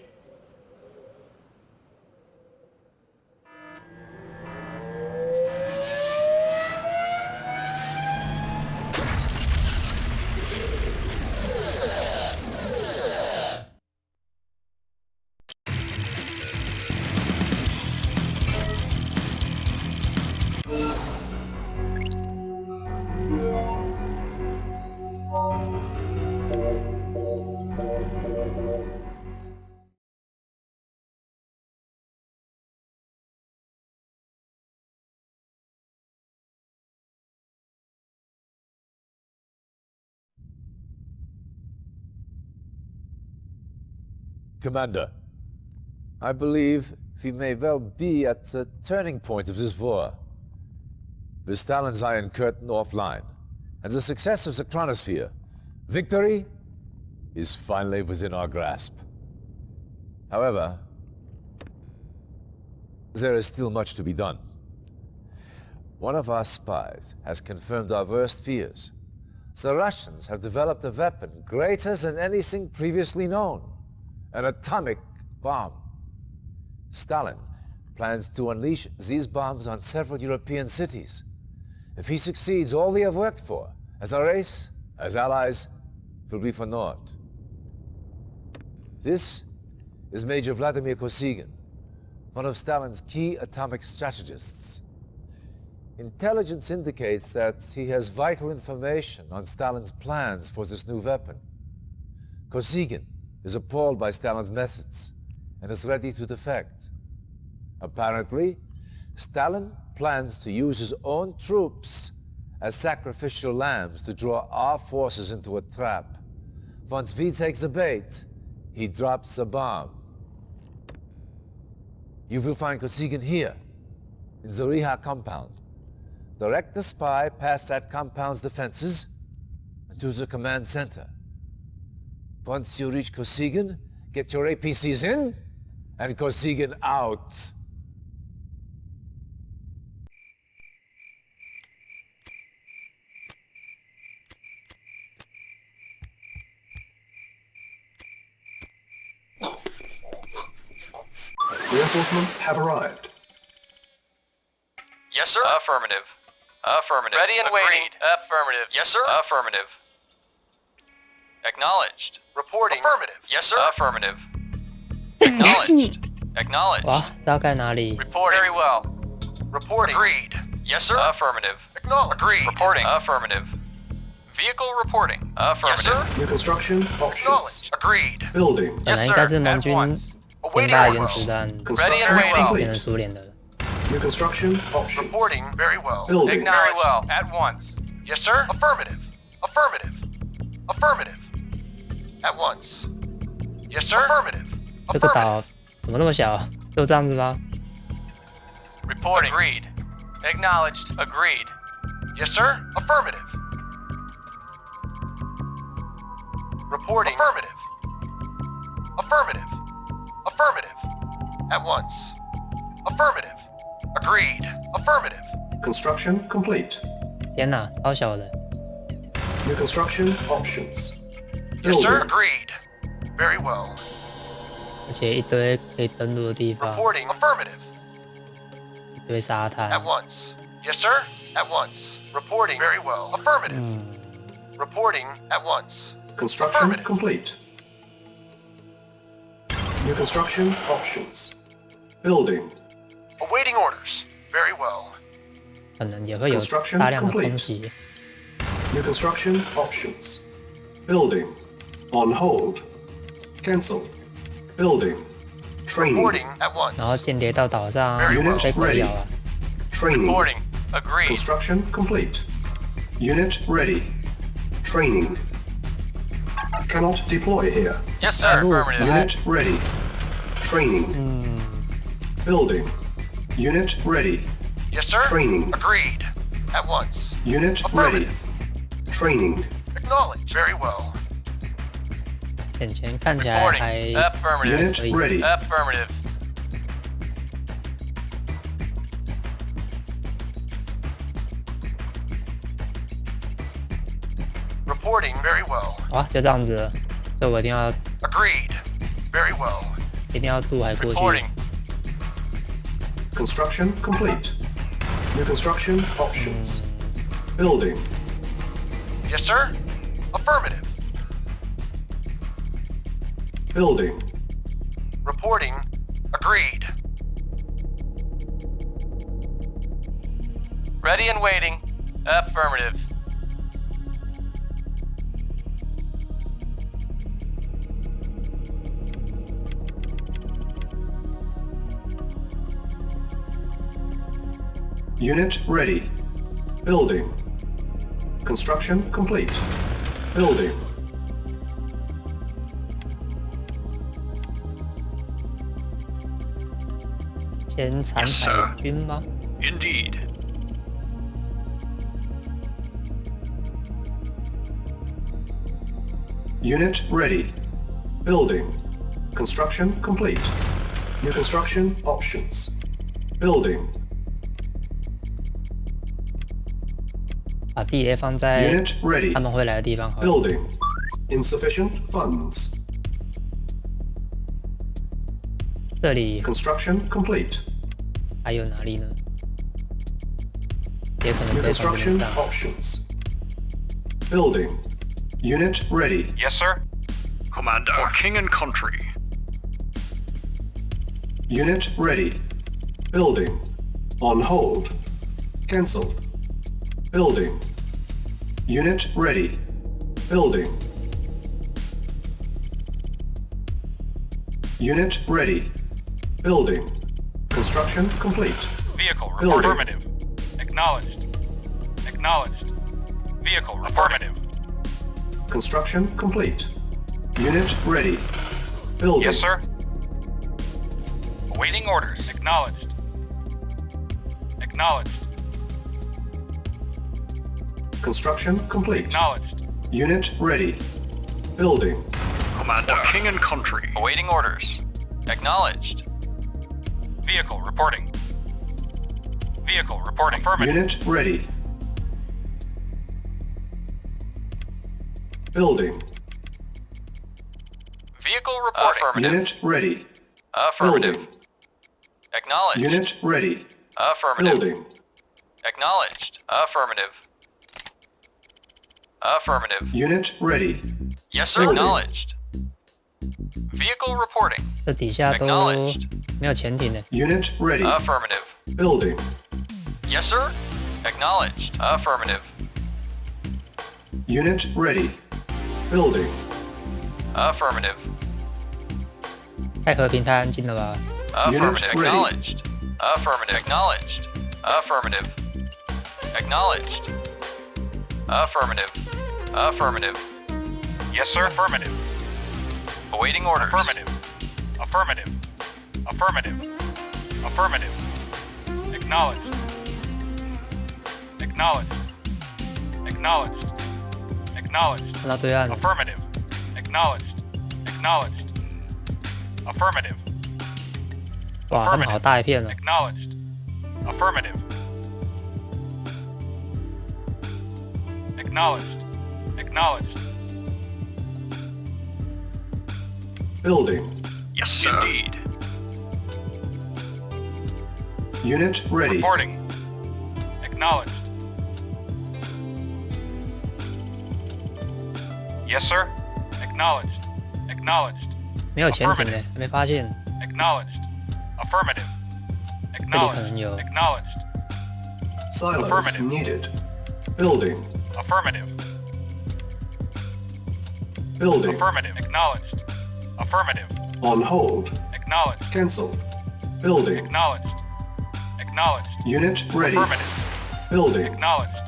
Commander, I believe we may well be at a turning point of this war. With Stalin's Iron Curtain offline, and the success of the Chronosphere, victory is finally within our grasp. However, there is still much to be done. One of our spies has confirmed our worst fears. The Russians have developed a weapon greater than anything previously known, an atomic bomb. Stalin plans to unleash these bombs on several European cities. If he succeeds, all we have worked for, as a race, as allies, will be for naught. This is Major Vladimir Kosygin, one of Stalin's key atomic strategists. Intelligence indicates that he has vital information on Stalin's plans for this new weapon. Kosygin is appalled by Stalin's methods and is ready to defect. Apparently, Stalin plans to use his own troops as sacrificial lambs to draw our forces into a trap. Once we take the bait, he drops the bomb. You will find Kosygin here, in the Riha compound. Direct the spy past that compound's defenses and to the command center. Once you reach Kosygin, get your APCs in and Kosygin out.
Reinforcements have arrived.
Yes, sir. Affirmative. Affirmative. Ready and waiting. Affirmative. Yes, sir. Affirmative. Acknowledged. Reporting. Affirmative. Yes, sir. Affirmative. Acknowledged. Acknowledged.
哇，大概哪里？
Reporting. Very well. Reporting. Agreed. Yes, sir. Affirmative. Acknowledged. Agreed. Reporting. Affirmative. Vehicle reporting. Affirmative. Yes, sir.
New construction options.
Acknowledged. Agreed.
Building.
本来应该是盟军天大原子弹
Construction
变成
complete.
苏联的。
New construction options.
Reporting. Very well.
Building.
Very well. At once. Yes, sir. Affirmative. Affirmative. Affirmative. At once. Yes, sir. Affirmative.
这个岛怎么那么小？就这样子吗？
Reporting. Agreed. Acknowledged. Agreed. Yes, sir. Affirmative. Reporting. Affirmative. Affirmative. Affirmative. At once. Affirmative. Agreed. Affirmative.
Construction complete.
天哪，超小的。
New construction options.
Yes, sir.
Building.
Agreed. Very well.
而且一堆可以登陆的地方，
Reporting. Affirmative.
一堆沙滩。
At once. Yes, sir. At once. Reporting. Very well. Affirmative. Reporting. At once.
Construction
Affirmative.
complete. New construction options. Building.
Awaiting orders. Very well.
可能也会有
Construction
大量的
complete.
空袭。
New construction options. Building. On hold. Cancel. Building. Training.
Reporting at once.
然后间谍到岛上
Unit
被鬼
ready.
咬啊！
Training.
Reporting. Agreed.
Construction complete. Unit ready. Training. Cannot deploy here.
Yes, sir. Affirmative.
Unit ready. Training. Building. Unit ready.
Yes, sir.
Training.
Agreed. At once.
Unit ready. Training.
Acknowledged. Very well.
眼前看起来
Reporting.
还
Affirmative.
Unit ready.
Affirmative. Reporting. Very well.
哇，就这样子了，所以我一定要
Agreed. Very well.
一定要渡海过去。
Reporting.
Construction complete. New construction options. Building.
Yes, sir. Affirmative.
Building.
Reporting. Agreed. Ready and waiting. Affirmative.
Unit ready. Building. Construction complete. Building.
先残
Yes,
海
sir.
军吗？
Indeed.
Unit ready. Building. Construction complete. New construction options. Building.
把地雷放在
Unit ready.
他们会来的地方好了。
Building. Insufficient funds.
这里
Construction complete.
还有哪里呢？也可能
New
可以从这
construction
边上。
options. Building. Unit ready.
Yes, sir.
Commander. For king and country.
Unit ready. Building. On hold. Cancelled. Building. Unit ready. Building. Unit ready. Building. Construction complete.
Vehicle
Building.
affirmative. Acknowledged. Acknowledged. Vehicle affirmative.
Construction complete. Unit ready. Building.
Yes, sir. Awaiting orders. Acknowledged. Acknowledged.
Construction complete.
Acknowledged.
Unit ready. Building.
Commander. For king and country.
Awaiting orders. Acknowledged. Vehicle reporting. Vehicle reporting. Affirmative.
Unit ready. Building.
Vehicle reporting. Affirmative.
Unit ready.
Affirmative.
Building.
Acknowledged.
Unit ready.
Affirmative.
Building.
Acknowledged. Affirmative. Affirmative.
Unit ready.
Yes, sir.
Building.
Acknowledged. Vehicle reporting.
这底下都
Acknowledged.
没有潜艇的。
Unit ready.
Affirmative.
Building.
Yes, sir. Acknowledged. Affirmative.
Unit ready. Building.
Affirmative.
太和平太安静了吧？
Affirmative.
ready.
Acknowledged. Affirmative. Acknowledged. Affirmative. Acknowledged. Affirmative. Affirmative. Yes, sir. Affirmative. Awaiting orders. Affirmative. Affirmative. Affirmative. Affirmative. Acknowledged. Acknowledged. Acknowledged. Acknowledged.
看到对岸了。
Affirmative. Acknowledged. Acknowledged. Affirmative.
哇，他们好大一片哦。
Acknowledged. Affirmative. Acknowledged. Acknowledged.
Building.
Yes, sir.
Indeed.
Unit ready.
Reporting. Acknowledged. Yes, sir. Acknowledged. Acknowledged.
没有潜艇的，还没发现。
Acknowledged. Affirmative.
这里可能
Acknowledged.
有。
Acknowledged.
Silos
Affirmative.
needed. Building.
Affirmative.
Building.
Affirmative. Acknowledged. Affirmative.
On hold.
Acknowledged.
Cancel. Building.
Acknowledged. Acknowledged.
Unit ready.
Affirmative.
Building.
Acknowledged.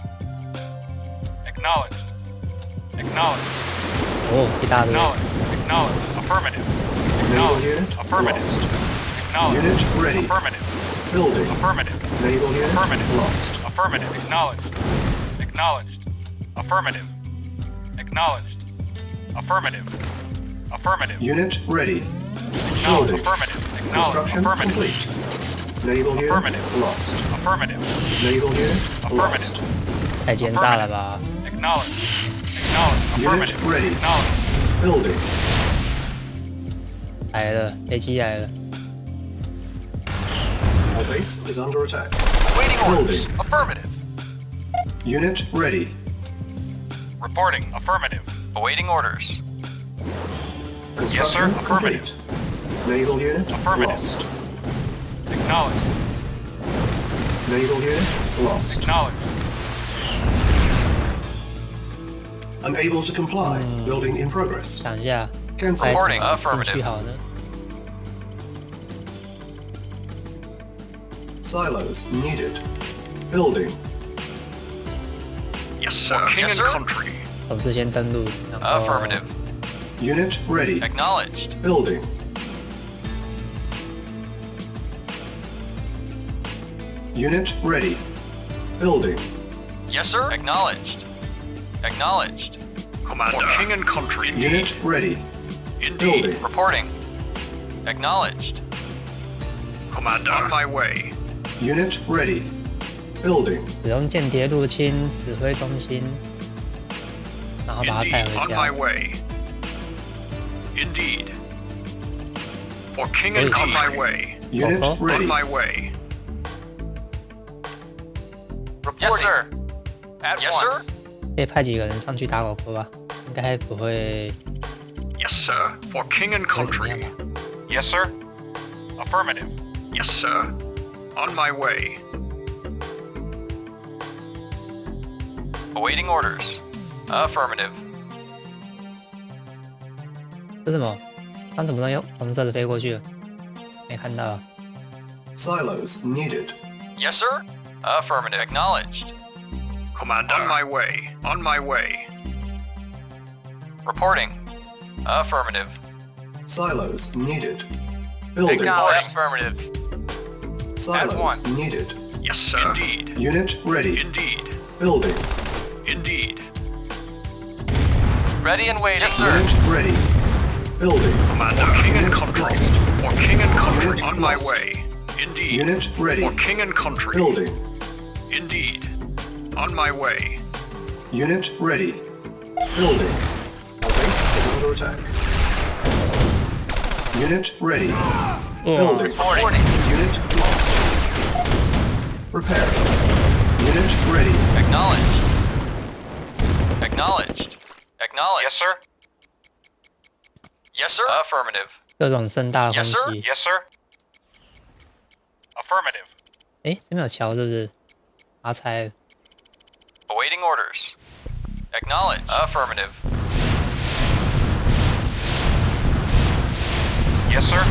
Acknowledged. Acknowledged.
哦，一大堆。
Acknowledged. Acknowledged. Affirmative.
Naval
Acknowledged.
unit
Affirmative.
lost.
Acknowledged.
Unit ready.
Affirmative.
Building.
Affirmative.
Naval unit
Affirmative.
lost.
Affirmative. Acknowledged. Acknowledged. Affirmative. Acknowledged. Affirmative. Affirmative.
Unit ready.
Acknowledged.
Building.
Affirmative. Acknowledged.
Construction
Affirmative.
complete. Naval unit
Affirmative.
lost.
Affirmative.
Naval unit
Affirmative.
lost.
太奸诈了吧？
Acknowledged. Acknowledged.
Unit
Affirmative.
ready.
Acknowledged.
Building.
来了，飞机来了。
Our base is under attack.
Waiting orders.
Building.
Affirmative.
Unit ready.
Reporting. Affirmative. Awaiting orders.
Construction
Yes, sir. Affirmative.
complete. Naval unit
Affirmative.
lost.
Acknowledged.
Naval unit lost.
Acknowledged.
Unable to comply. Building in progress.
想一下，
Cancel.
该怎
Reporting.
么
Affirmative.
进去好呢？
Silos needed. Building.
Yes, sir. For king
Yes,
and
sir.
country.
首次先登陆，然后
Affirmative.
Unit ready.
Acknowledged.
Building. Unit ready. Building.
Yes, sir. Acknowledged. Acknowledged.
Commander. For king and country.
Unit ready.
Indeed.
Building.
Reporting. Acknowledged.
Commander. On my way.
Unit ready. Building.
使用间谍入侵指挥中心，然后把它带
Indeed.
回
On
家
my。way. Indeed. For king and country. On my way.
Unit
Uh-huh.
On
ready.
my way.
Yes, sir. At
Yes,
once.
sir.
可以派几个人上去打狗狗吧？应该不会
Yes, sir. For king and
不会怎么样
country.
吧？
Yes, sir. Affirmative.
Yes, sir. On my way.
Awaiting orders. Affirmative.
这是什么？刚怎么用红色的飞过去了？没看到啊。
Silos needed.
Yes, sir. Affirmative. Acknowledged.
Commander. On my way. On my way.
Reporting. Affirmative.
Silos needed. Building.
Acknowledged. Affirmative.
Silos
once.
needed.
Yes, sir. Indeed.
Unit ready.
Indeed.
Building.
Indeed.
Ready and waiting. Yes, sir.
Unit ready. Building.
Commander. King and country.
Lost.
For king and country.
Unit
On my
lost.
way. Indeed.
Unit ready.
For king and country.
Building.
Indeed. On my way.
Unit ready. Building. Our base is under attack. Unit ready. Building.
Reporting.
Unit lost. Repair. Unit ready.
Acknowledged. Acknowledged. Acknowledged. Yes, sir. Yes, sir. Affirmative.
各种盛大的分
Yes, sir.
析。
Yes, sir. Affirmative.
哎，这边有桥是不是？阿猜
Awaiting orders. Acknowledged. Affirmative.
Yes, sir.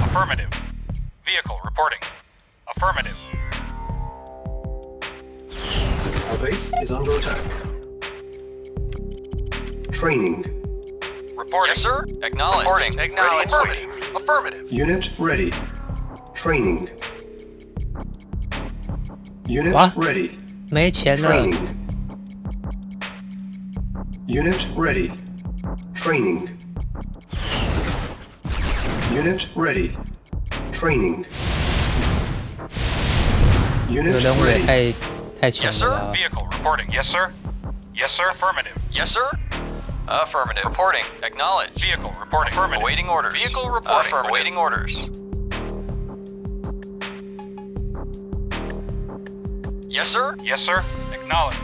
Affirmative. Vehicle reporting. Affirmative.
Our base is under attack. Training.
Reporting. Yes, sir. Acknowledged. Reporting. Acknowledged. Affirmative. Affirmative.
Unit ready. Training. Unit
What?
ready.
没钱了。
Training. Unit ready. Training. Unit ready. Training.
这
Unit
个任务也
ready.
太强
Yes,
了
sir.
吧？
Vehicle reporting. Yes, sir. Yes, sir. Affirmative.
Yes, sir. Affirmative. Reporting. Acknowledged.
Vehicle reporting. Affirmative.
Awaiting orders. Vehicle reporting. Awaiting orders. Yes, sir.
Yes, sir. Acknowledged.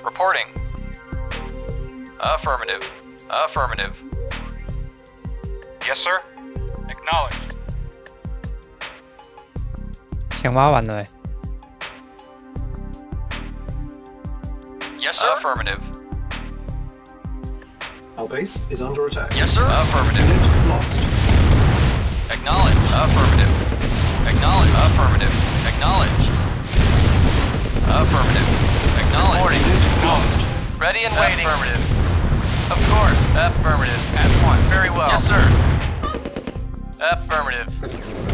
Reporting. Affirmative. Affirmative.
Yes, sir. Acknowledged.
钱挖完了哎。
Yes, sir. Affirmative.
Our base is under attack.
Yes, sir. Affirmative.
Unit lost.
Acknowledged. Affirmative. Acknowledged. Affirmative. Acknowledged. Affirmative. Acknowledged.
Unit lost.
Ready and waiting. Affirmative. Of course. Affirmative. At one. Very well. Yes, sir. Affirmative.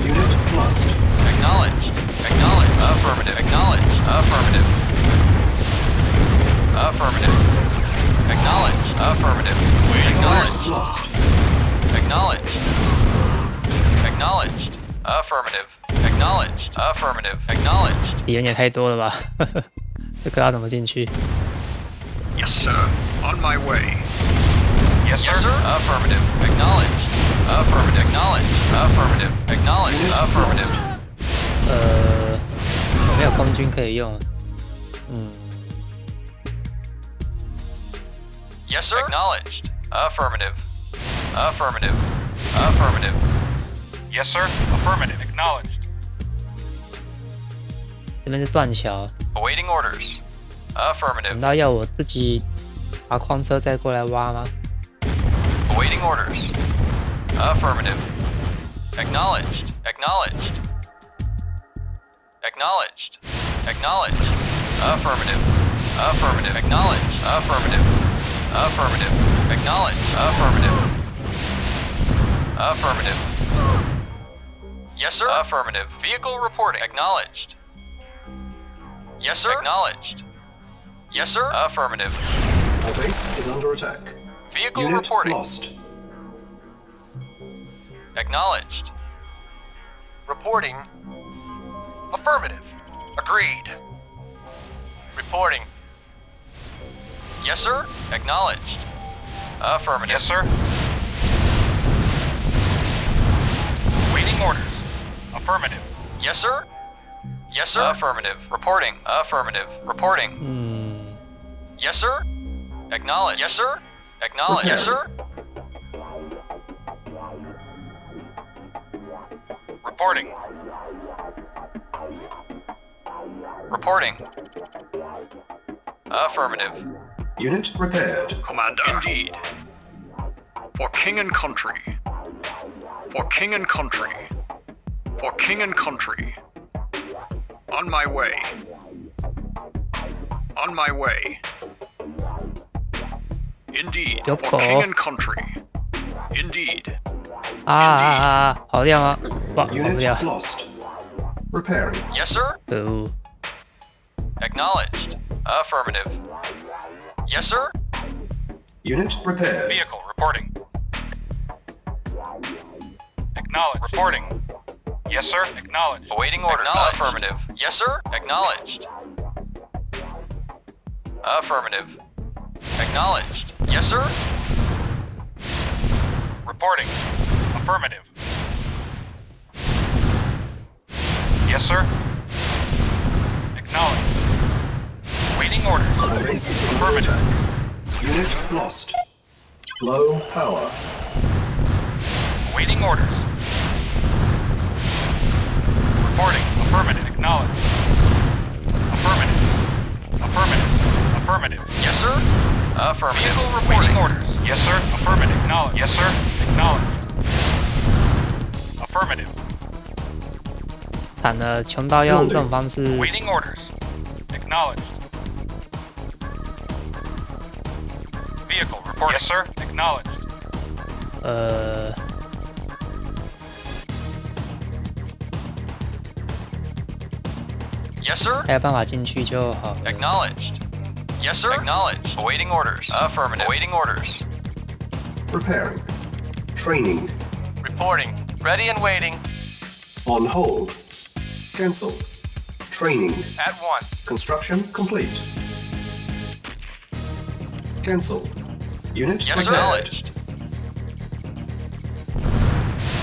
Unit lost.
Acknowledged. Acknowledged. Affirmative. Acknowledged. Affirmative. Affirmative. Acknowledged. Affirmative. Acknowledged.
Lost.
Acknowledged. Acknowledged. Affirmative. Acknowledged. Affirmative. Acknowledged.
敌人也太多了吧？这个要怎么进去？
Yes, sir. On my way.
Yes,
Yes,
sir.
sir. Affirmative. Acknowledged. Affirmative. Acknowledged. Affirmative. Acknowledged.
Unit
Affirmative.
lost.
我没有空军可以用。
Yes, sir. Acknowledged. Affirmative. Affirmative. Affirmative.
Yes, sir. Affirmative. Acknowledged.
这边是断桥，
Awaiting orders. Affirmative.
难道要我自己把矿车再过来挖吗？
Awaiting orders. Affirmative. Acknowledged. Acknowledged. Acknowledged. Acknowledged. Affirmative. Affirmative. Acknowledged. Affirmative. Affirmative. Acknowledged. Affirmative. Affirmative. Yes, sir. Affirmative. Vehicle reporting. Acknowledged. Yes, sir. Acknowledged. Yes, sir. Affirmative.
Our base is under attack.
Vehicle
Unit
reporting.
lost.
Acknowledged. Reporting. Affirmative. Agreed. Reporting. Yes, sir. Acknowledged. Affirmative. Yes, sir. Waiting orders. Affirmative. Yes, sir. Yes, sir. Affirmative. Reporting. Affirmative. Reporting. Yes, sir. Acknowledge. Yes, sir. Acknowledge. Yes, sir. Reporting. Reporting. Affirmative.
Unit repaired.
Commander. Indeed. For king and country. For king and country. For king and country. On my way. On my way. Indeed. For king and country. Indeed.
跑掉吗？不，跑不掉。
Unit lost. Repairing.
Yes, sir.
可恶。
Acknowledged. Affirmative. Yes, sir.
Unit repaired.
Vehicle reporting. Acknowledged. Reporting. Yes, sir. Acknowledged. Awaiting order. Affirmative. Yes, sir. Acknowledged. Affirmative. Acknowledged. Yes, sir. Reporting. Affirmative. Yes, sir. Acknowledged. Waiting orders.
Our base is under attack. Unit lost. Low power.
Waiting orders. Reporting. Affirmative. Acknowledged. Affirmative. Affirmative. Affirmative. Yes, sir. Affirmative. Vehicle reporting. Waiting orders. Yes, sir. Affirmative. Acknowledged. Yes, sir. Acknowledged. Affirmative.
惨了，穷到要用这种方式。
Waiting orders. Acknowledged. Vehicle reporting. Yes, sir. Acknowledged. Yes, sir.
还有办法进去就好了。
Acknowledged. Yes, sir. Acknowledged. Awaiting orders. Affirmative. Awaiting orders.
Repairing. Training.
Reporting. Ready and waiting.
On hold. Cancel. Training.
At once.
Construction complete. Cancel. Unit
Yes, sir.
repaired.
Acknowledged.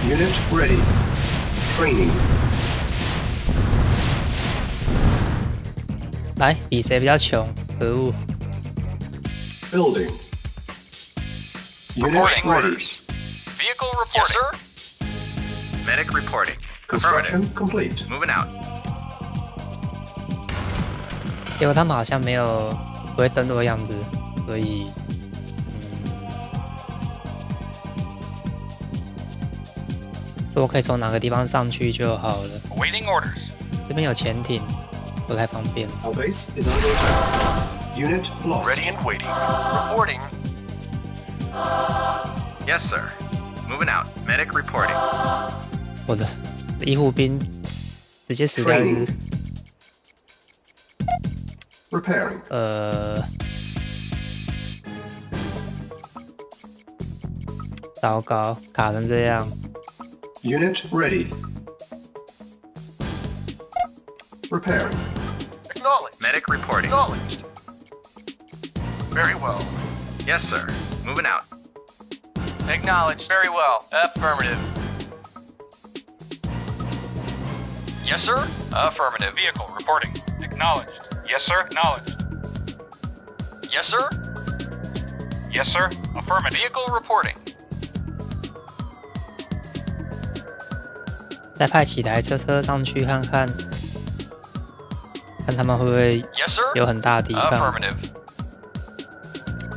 Unit ready. Training.
来比谁比较穷？可恶！
Building. Unit
Reporting
ready.
orders. Vehicle reporting. Yes, sir. Medic reporting.
Construction complete.
Moving out.
结果他们好像没有不会登陆的样子，所以如果可以从哪个地方上去就好了。
Awaiting orders.
这边有潜艇，不太方便。
Our base is under attack. Unit lost.
Ready and waiting. Reporting. Yes, sir. Moving out. Medic reporting.
我的医护兵直接死掉一只。
Repairing.
糟糕，卡成这样。
Unit ready. Repairing.
Acknowledged. Medic reporting. Acknowledged. Very well. Yes, sir. Moving out. Acknowledged. Very well. Affirmative. Yes, sir. Affirmative. Vehicle reporting. Acknowledged. Yes, sir. Acknowledged. Yes, sir. Yes, sir. Affirmative. Vehicle reporting.
再派几台车上去看看，看他们会不会
Yes, sir.
有很大的抵抗。
Affirmative.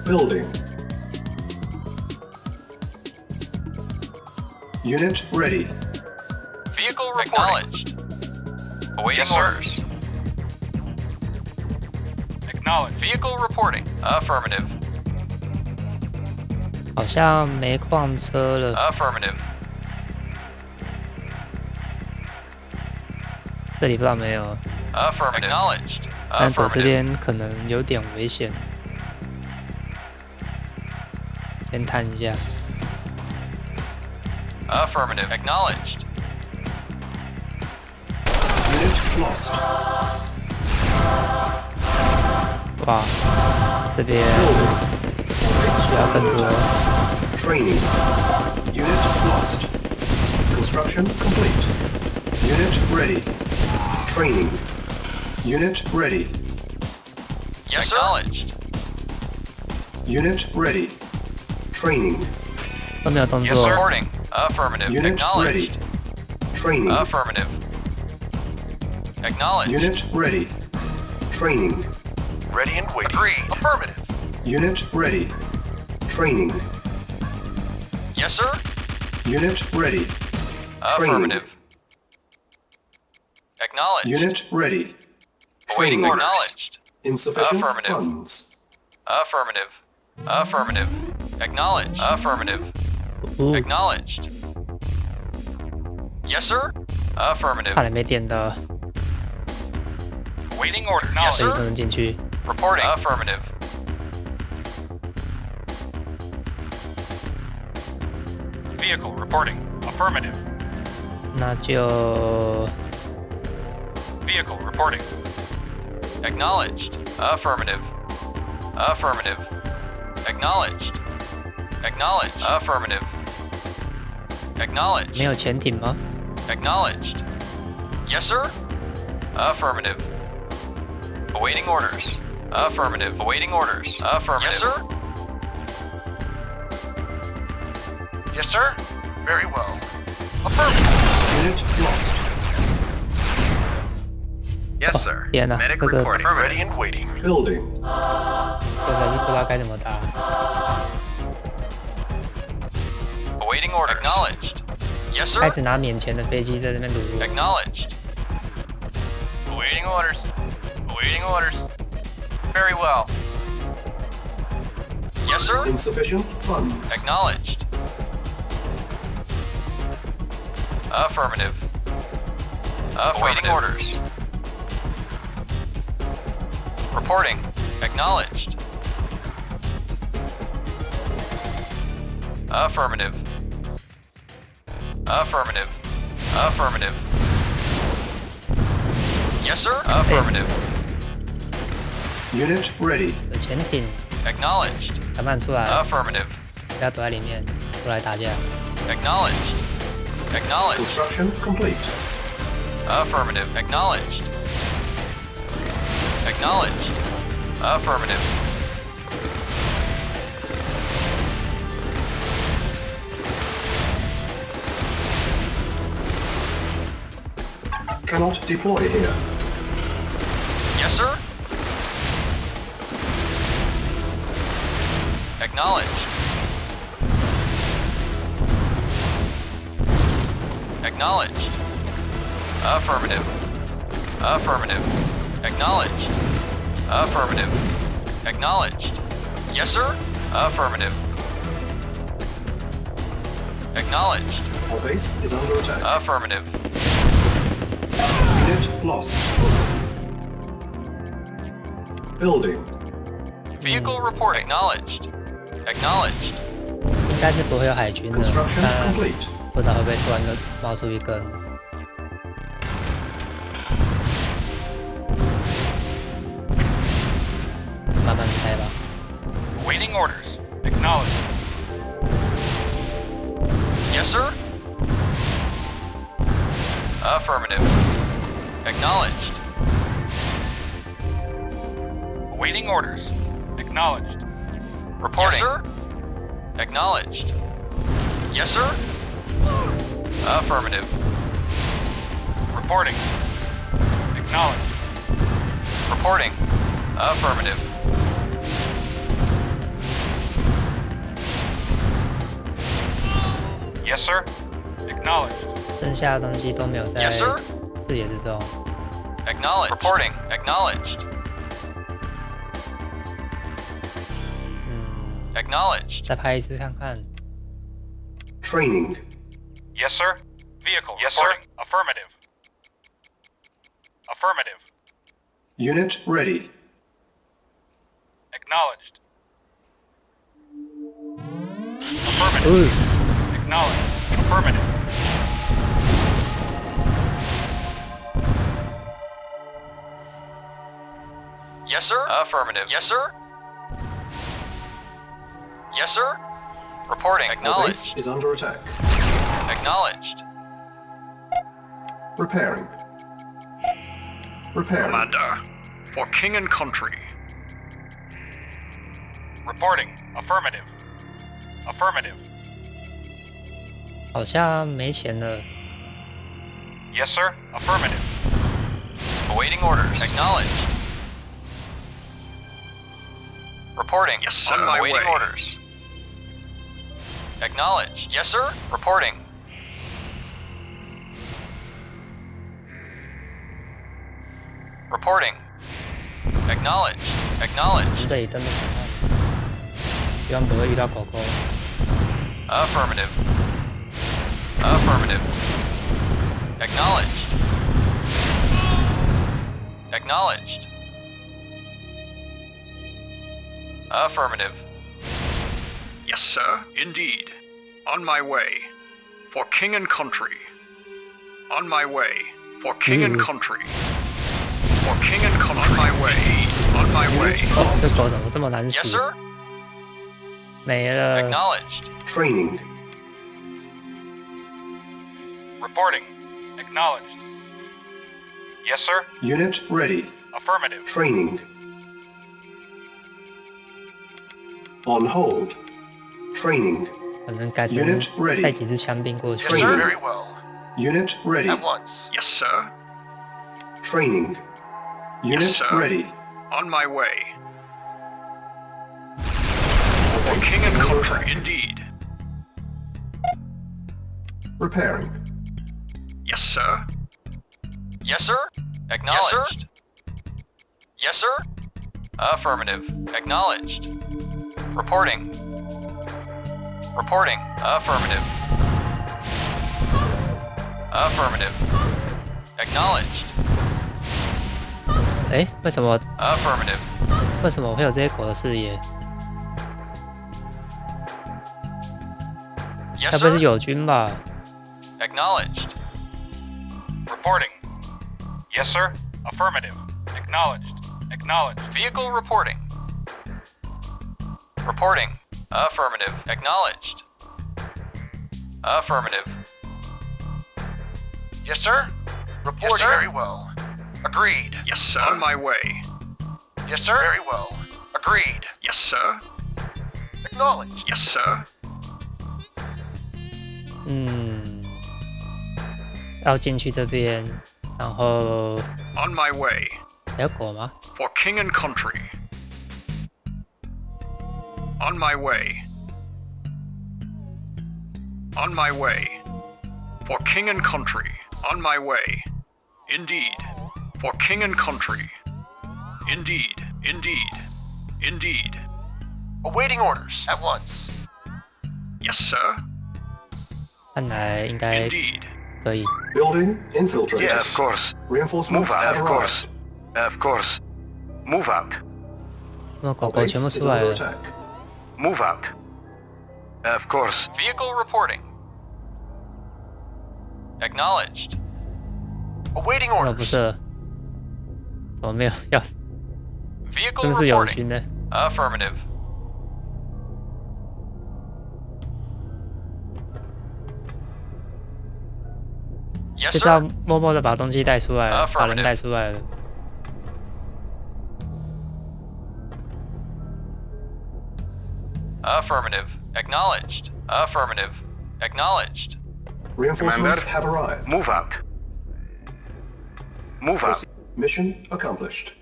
Building. Unit ready.
Vehicle reporting. Acknowledged. Awaiting orders. Acknowledged. Vehicle reporting. Affirmative.
好像没矿车了。
Affirmative.
这里不知道没有，
Affirmative. Acknowledged.
但走这
Affirmative.
边可能有点危险，先探一下。
Affirmative. Acknowledged.
Unit lost.
哇，这边
Base
不要
is
更
under
多。
attack. Training. Unit lost. Construction complete. Unit ready. Training. Unit ready.
Yes, sir. Acknowledged.
Unit ready. Training.
都没有动
Yes,
作
sir. Reporting. Affirmative.
Unit ready.
Acknowledged.
Training.
Affirmative. Acknowledged.
Unit ready. Training.
Ready and waiting. Agree. Affirmative.
Unit ready. Training.
Yes, sir.
Unit ready. Training.
Affirmative. Acknowledged.
Unit ready.
Awaiting
Training.
orders. Acknowledged.
Insufficient
Affirmative.
funds.
Affirmative. Affirmative. Acknowledged. Affirmative.
呜，
Acknowledged. Yes, sir. Affirmative.
差点没点到，
Waiting order. Yes,
所以不
sir.
能进去。
Reporting. Affirmative. Vehicle reporting. Affirmative.
那就
Vehicle reporting. Acknowledged. Affirmative. Affirmative. Acknowledged. Acknowledged. Affirmative.
没
Acknowledged.
有潜艇吗？
Acknowledged. Yes, sir. Affirmative. Awaiting orders. Affirmative. Awaiting orders. Affirmative. Yes, sir. Yes, sir. Very well. Affirmative.
Unit lost.
Yes, sir.
天哪，
Medic
这个
reporting. Ready and waiting.
Building.
这才是不知道该怎么打。
Awaiting order. Acknowledged. Yes,
开
sir.
始拿免钱的飞机在这边撸入，
Acknowledged. Awaiting orders. Awaiting orders. Very well. Yes, sir.
Insufficient funds.
Acknowledged. Affirmative. Awaiting orders. Reporting. Acknowledged. Affirmative. Affirmative. Affirmative. Yes, sir. Affirmative.
Unit ready.
有潜艇，
Acknowledged.
赶慢出来，
Affirmative.
不要躲在里面，出来打架。
Acknowledged. Acknowledged.
Construction complete.
Affirmative. Acknowledged. Acknowledged. Affirmative.
Cannot deploy here.
Yes, sir. Acknowledged. Acknowledged. Affirmative. Affirmative. Acknowledged. Affirmative. Acknowledged. Yes, sir. Affirmative. Acknowledged.
Our base is under attack.
Affirmative.
Unit lost. Building.
Vehicle report. Acknowledged. Acknowledged.
应该是不会有海军的，
Construction
但
complete.
不知道会不会突然就冒出一根。慢慢猜吧。
Awaiting orders. Acknowledged. Yes, sir. Affirmative. Acknowledged. Awaiting orders. Acknowledged. Reporting. Yes, sir. Acknowledged. Yes, sir. Affirmative. Reporting. Acknowledged. Reporting. Affirmative. Yes, sir. Acknowledged.
剩下的东西都没有在
Yes, sir.
视野之中。
Acknowledged. Reporting. Acknowledged. Acknowledged.
再拍一次看看。
Training.
Yes, sir. Vehicle. Yes, reporting. Sir. Affirmative. Affirmative.
Unit ready.
Acknowledged. Affirmative. Acknowledged. Affirmative. Yes, sir. Affirmative. Yes, sir. Yes, sir. Reporting.
Our
Acknowledged.
base is under attack.
Acknowledged.
Repairing. Repairing.
Commander, for king and country.
Reporting. Affirmative. Affirmative.
好像没钱了。
Yes, sir. Affirmative. Awaiting orders. Acknowledged. Reporting.
Yes, sir.
On
my
awaiting
way.
orders. Acknowledged. Yes, sir. Reporting. Reporting. Acknowledged.
我
Acknowledged.
们这里真的很烂，希望不会遇到狗狗。
Affirmative. Affirmative. Acknowledged. Acknowledged. Affirmative.
Yes, sir. Indeed. On my way. For king and country. On my way. For king and country. For king and country. On my way. On my way.
哦，这狗怎么这么难
Yes,
死？
sir.
没了。
Acknowledged.
Training.
Reporting. Acknowledged. Yes, sir.
Unit ready.
Affirmative.
Training. On hold. Training.
可能改成
Unit ready.
带几支枪兵过去。
Yes, sir. Very well.
Unit ready.
At once.
Yes, sir.
Training. Unit
Yes, sir.
ready.
On my way.
Our
For
base
king
is
and
under
country.
attack.
Indeed.
Repairing.
Yes, sir.
Yes, sir. Acknowledged. Yes, sir. Affirmative. Acknowledged. Reporting. Reporting. Affirmative. Affirmative. Acknowledged.
哎，为什么
Affirmative.
为什么会有这些狗的视野？
Yes,
该不会是
sir.
友军吧？
Acknowledged. Reporting. Yes, sir. Affirmative. Acknowledged. Acknowledged. Vehicle reporting. Reporting. Affirmative. Acknowledged. Affirmative. Yes, sir. Reporting. Yes, sir. Very well. Agreed.
Yes, sir. On my way.
Yes, sir. Very well. Agreed.
Yes, sir.
Acknowledged.
Yes, sir.
要进去这边，然后
On my way.
还有狗吗？
For king and country. On my way. On my way. For king and country. On my way. Indeed. For king and country. Indeed. Indeed. Indeed.
Awaiting orders. At once.
Yes, sir.
看来应该
Indeed.
可以。
Building infiltrators.
Yeah, of course.
Reinforcements
Move out,
have
of course.
arrived.
Of course. Move out.
那么狗
Our
狗
base
全部
is
出来
under
了。
attack.
Move out. Of course.
Vehicle reporting. Acknowledged. Awaiting
那不
orders.
是？怎么没有要？
Vehicle
真的是友
reporting.
军呢？
Affirmative. Yes,
就这样
sir.
默默的把东西带出来了，把人
Affirmative.
带出来了。
Affirmative. Acknowledged. Affirmative. Acknowledged.
Reinforcements
Commander.
have arrived.
Move out. Move out.
Mission accomplished.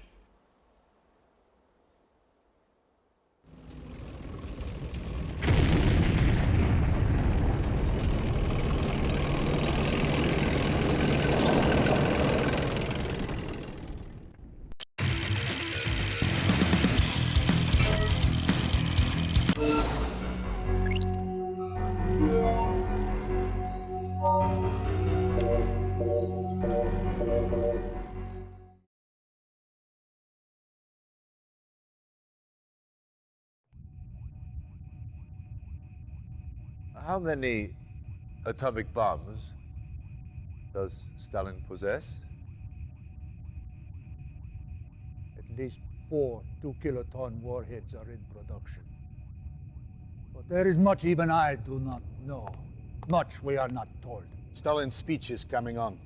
How many atomic bombs does Stalin possess?
At least 4 2-kiloton warheads are in production. But there is much even I do not know. Much we are not told.
Stalin's speech is coming on.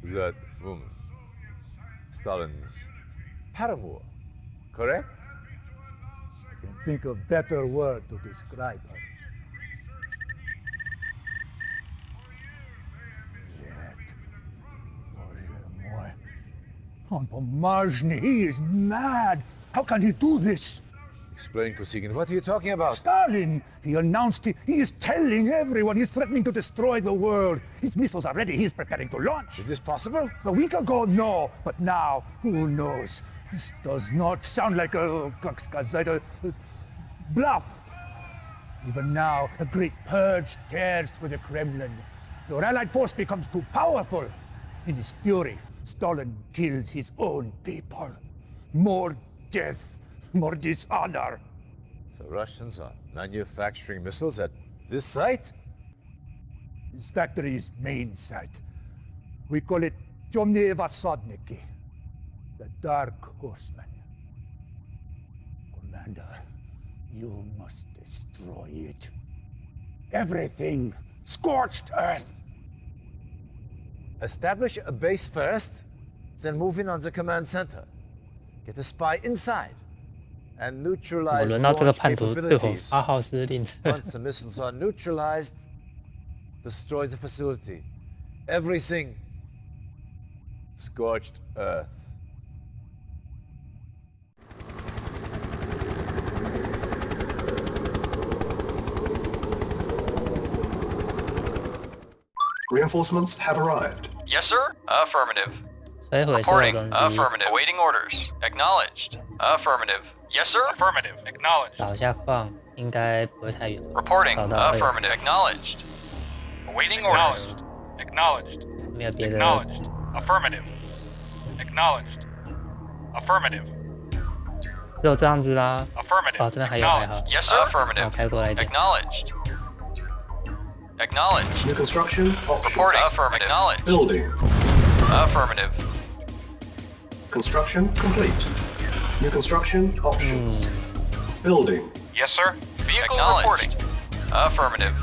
That woman, Stalin's paramour, correct?
I can think of better word to describe her. On Pomazhny, he is mad. How can he do this?
Explain, Kosygin, what are you talking about?
Stalin! He announced he is telling everyone he's threatening to destroy the world. His missiles are ready. He's preparing to launch.
Is this possible?
A week ago, no. But now, who knows? This does not sound like a bluff. Even now, a great purge tears through the Kremlin. Your allied force becomes too powerful. In his fury, Stalin kills his own people. More death, more dishonor.
The Russians are manufacturing missiles at this site?
His factory's main site. We call it Temные Vassadniki, the Dark Horsemen. Commander, you must destroy it. Everything. Scorched earth.
Establish a base first, then move in on the command center. Get a spy inside and neutralize the launch capabilities. Once the missiles are neutralized, destroy the facility. Everything. Scorched earth.
Reinforcements have arrived.
Yes, sir. Affirmative. Reporting. Affirmative. Awaiting orders. Acknowledged. Affirmative. Yes, sir. Affirmative. Acknowledged.
找一下矿应该不会太远。
Reporting.
找到会有
Affirmative. Acknowledged. Awaiting orders. Acknowledged.
没有别的。
Acknowledged. Affirmative. Acknowledged. Affirmative.
只有这样子吗？
Affirmative.
哦，这边还有还好。
Yes, sir. Affirmative.
我开过来一点。
Acknowledged. Acknowledged.
New construction options.
Reporting. Affirmative. Acknowledged.
Building.
Affirmative.
Construction complete. New construction options. Building.
Yes, sir. Vehicle reporting. Affirmative.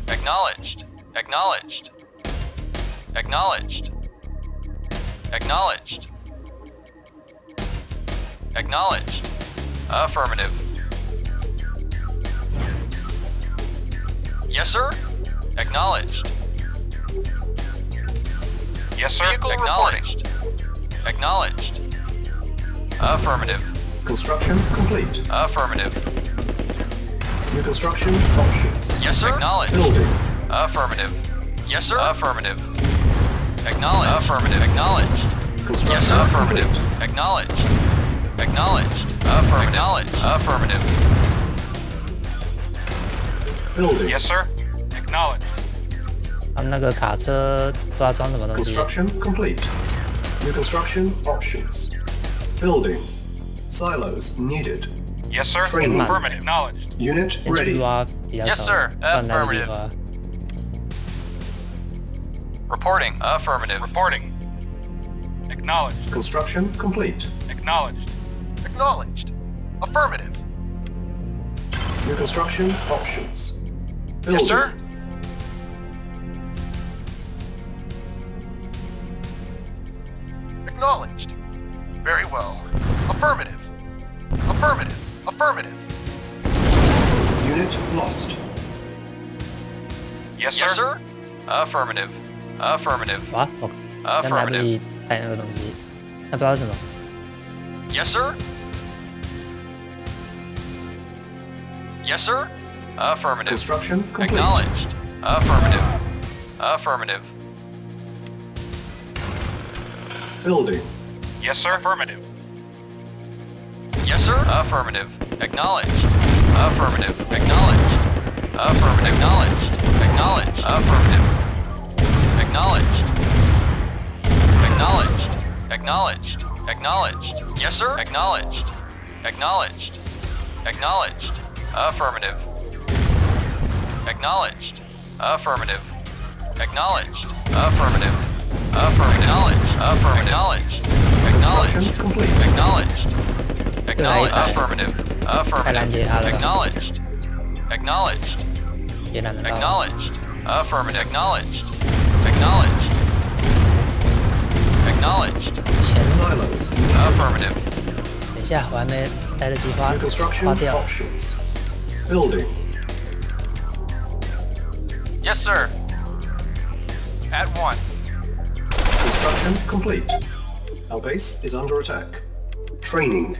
Acknowledged. Acknowledged. Acknowledged. Acknowledged. Acknowledged. Affirmative. Yes, sir. Acknowledged. Yes, sir. Vehicle acknowledged. Acknowledged. Affirmative.
Construction complete.
Affirmative.
New construction options.
Yes, sir. Acknowledged.
Building.
Affirmative. Yes, sir. Affirmative. Acknowledged. Affirmative. Acknowledged.
Construction
Yes, sir. Affirmative.
complete.
Acknowledged. Acknowledged. Affirmative. Acknowledged. Affirmative.
Building.
Yes, sir. Acknowledged.
他们那个卡车不知道装什么东西。
Construction complete. New construction options. Building. Silos needed.
Yes, sir.
Training.
Affirmative. Acknowledged.
Unit
天气
ready.
挖比较
Yes,
少，
sir.
不然来得及
Affirmative.
挖。
Reporting. Affirmative. Reporting. Acknowledged.
Construction complete.
Acknowledged. Acknowledged. Affirmative.
New construction options. Building.
Yes, sir. Acknowledged. Very well. Affirmative. Affirmative. Affirmative.
Unit lost.
Yes, sir. Affirmative. Affirmative.
哇，我刚来不及踩那个东西，那不知道是什么。
Yes, sir. Yes, sir. Affirmative.
Construction complete.
Acknowledged. Affirmative. Affirmative.
Building.
Yes, sir. Affirmative. Yes, sir. Affirmative. Acknowledged. Affirmative. Acknowledged. Affirmative. Acknowledged. Acknowledged. Affirmative. Acknowledged. Acknowledged. Acknowledged. Acknowledged. Yes, sir. Acknowledged. Acknowledged. Acknowledged. Affirmative. Acknowledged. Affirmative. Acknowledged. Affirmative. Affirmative. Acknowledged. Affirmative. Acknowledged.
complete.
Acknowledged. Acknowledged. Affirmative. Affirmative. Acknowledged. Acknowledged. Acknowledged. Affirmative. Acknowledged. Acknowledged. Acknowledged.
Silos.
Affirmative.
等一下，我还没来得及花
New construction
花掉。
options. Building.
Yes, sir. At once.
Construction complete. Our base is under attack. Training.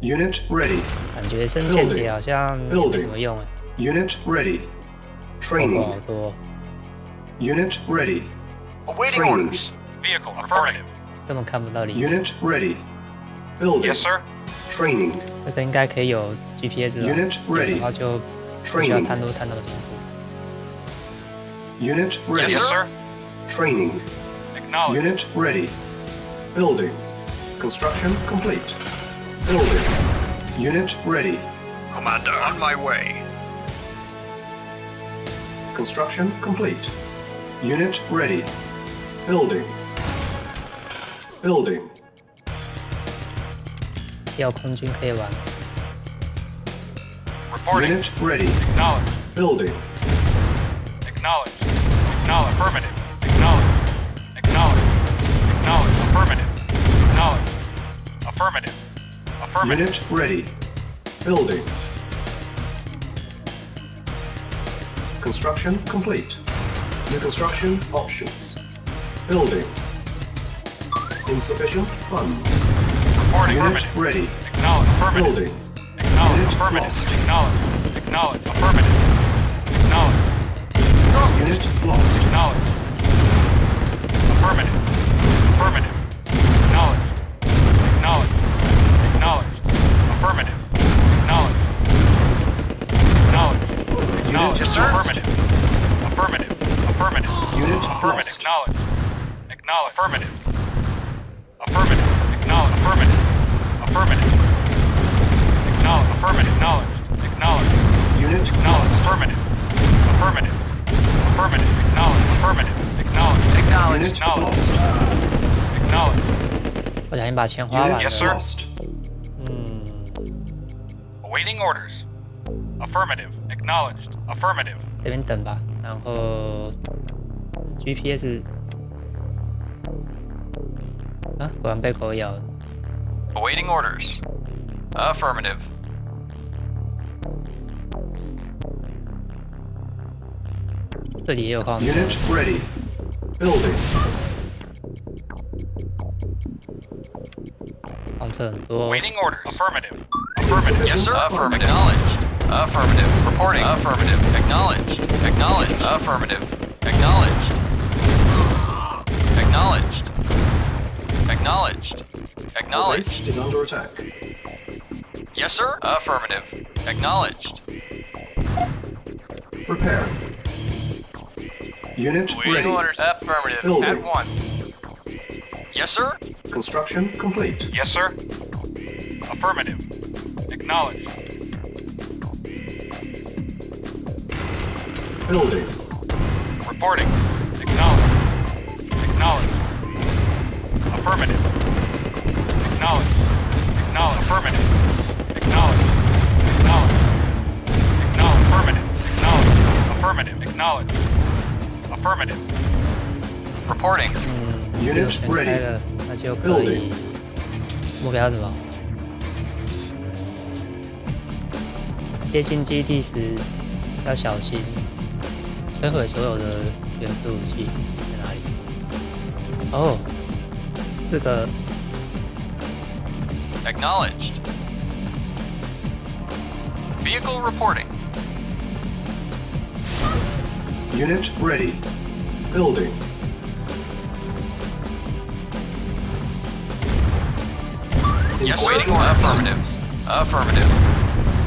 Unit ready.
感觉生剑铁好像没什么用哎。
Unit ready. Training.
好多。
Unit ready.
Awaiting
Training.
orders. Vehicle affirmative.
根本看不到里面。
Unit ready. Building.
Yes, sir.
Training.
这个应该可以有 GPS 吧
Unit ready.
然后就不需要探路探那么辛苦。
Unit ready.
Yes, sir.
Training.
Acknowledged.
Unit ready. Building. Construction complete. Building. Unit ready.
Commander, on my way.
Construction complete. Unit ready. Building. Building.
要空军可以玩。
Reporting.
Unit ready.
Acknowledged.
Building.
Acknowledged. Acknowledged. Affirmative. Acknowledged. Acknowledged. Acknowledged. Affirmative. Acknowledged. Affirmative. Affirmative.
Unit ready. Building. Construction complete. New construction options. Building. Insufficient funds.
Reporting.
Unit
Affirmative.
ready.
Acknowledged. Affirmative.
Building.
Acknowledged.
Unit
Affirmative.
lost.
Acknowledged. Acknowledged. Affirmative. Acknowledged.
Unit lost.
Acknowledged. Affirmative. Affirmative. Acknowledged. Acknowledged. Acknowledged. Affirmative. Acknowledged. Acknowledged. Acknowledged.
Yes, sir.
Affirmative. Affirmative. Affirmative.
Unit
Affirmative.
lost.
Acknowledged. Acknowledged. Affirmative. Affirmative. Acknowledged. Affirmative. Affirmative. Acknowledged. Affirmative. Acknowledged. Acknowledged.
Unit
Acknowledged.
lost.
Affirmative. Affirmative. Affirmative. Acknowledged. Affirmative. Acknowledged. Acknowledged.
Unit
Acknowledged.
lost.
Acknowledged.
不小心把钱花完
Unit
，Yes, sir.
了。
lost.
Awaiting orders. Affirmative. Acknowledged. Affirmative.
这边等吧，然后 GPS 啊，果然被狗咬了。
Awaiting orders. Affirmative.
这里也有矿车。
Unit ready. Building.
矿车很多。
Awaiting orders. Affirmative. Affirmative. Yes,
Insufficient
sir.
funds.
Affirmative. Acknowledged. Affirmative. Reporting. Affirmative. Acknowledged. Acknowledged. Affirmative. Acknowledged. Acknowledged. Acknowledged.
Our
Acknowledged.
base is under attack.
Yes, sir. Affirmative. Acknowledged.
Repair. Unit
Awaiting
ready.
orders. Affirmative.
Building.
At once. Yes, sir.
Construction complete.
Yes, sir. Affirmative. Acknowledged.
Building.
Reporting. Acknowledged. Acknowledged. Affirmative. Acknowledged. Acknowledged. Affirmative. Acknowledged. Acknowledged. Acknowledged. Affirmative. Acknowledged. Affirmative. Acknowledged. Affirmative. Reporting.
Unit
全开
ready.
了，那就可以。目标是什么？接近基地时要小心，摧毁所有的原子武器。在哪里？哦，4个。
Acknowledged. Vehicle reporting.
Unit ready. Building.
Yes,
Insufficient
waiting. Affirmative.
funds.
Affirmative.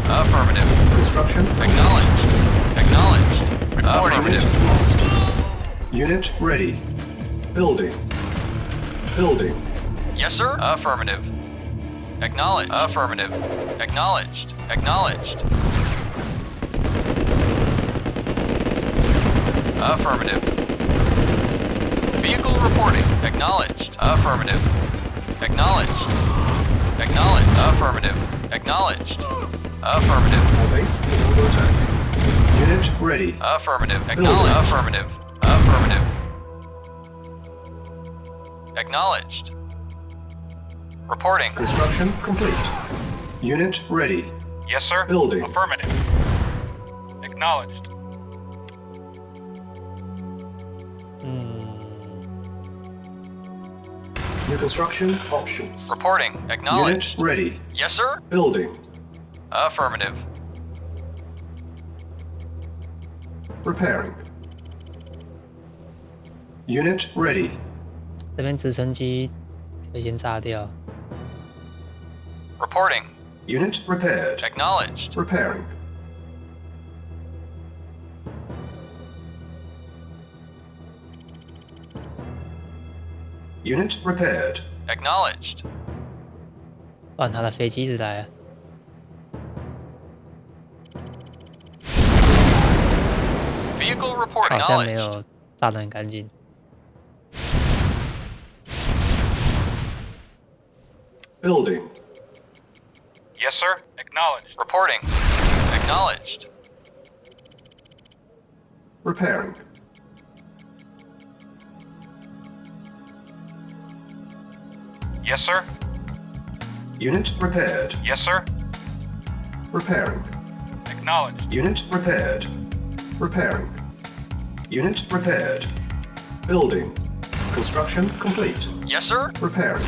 Affirmative.
Construction
Acknowledged. Acknowledged.
Unit
Affirmative.
lost. Unit ready. Building. Building.
Yes, sir. Affirmative. Acknowledged. Affirmative. Acknowledged. Acknowledged. Affirmative. Vehicle reporting. Acknowledged. Affirmative. Acknowledged. Acknowledged. Affirmative. Acknowledged. Affirmative.
Our base is under attack. Unit ready.
Affirmative. Acknowledged. Affirmative. Affirmative. Acknowledged. Reporting.
Construction complete. Unit ready.
Yes, sir.
Building.
Affirmative. Acknowledged.
New construction options.
Reporting. Acknowledged.
Unit ready.
Yes, sir.
Building.
Affirmative.
Repairing. Unit ready.
这边直升机可以先炸掉。
Reporting.
Unit repaired.
Acknowledged.
Repairing. Unit repaired.
Acknowledged.
哇，他的飞机一直来啊！
Vehicle report
好像没
acknowledged.
有炸得很干净。
Building.
Yes, sir. Acknowledged. Reporting. Acknowledged.
Repairing.
Yes, sir.
Unit repaired.
Yes, sir.
Repairing.
Acknowledged.
Unit repaired. Repairing. Unit repaired. Building. Construction complete.
Yes, sir.
Repairing.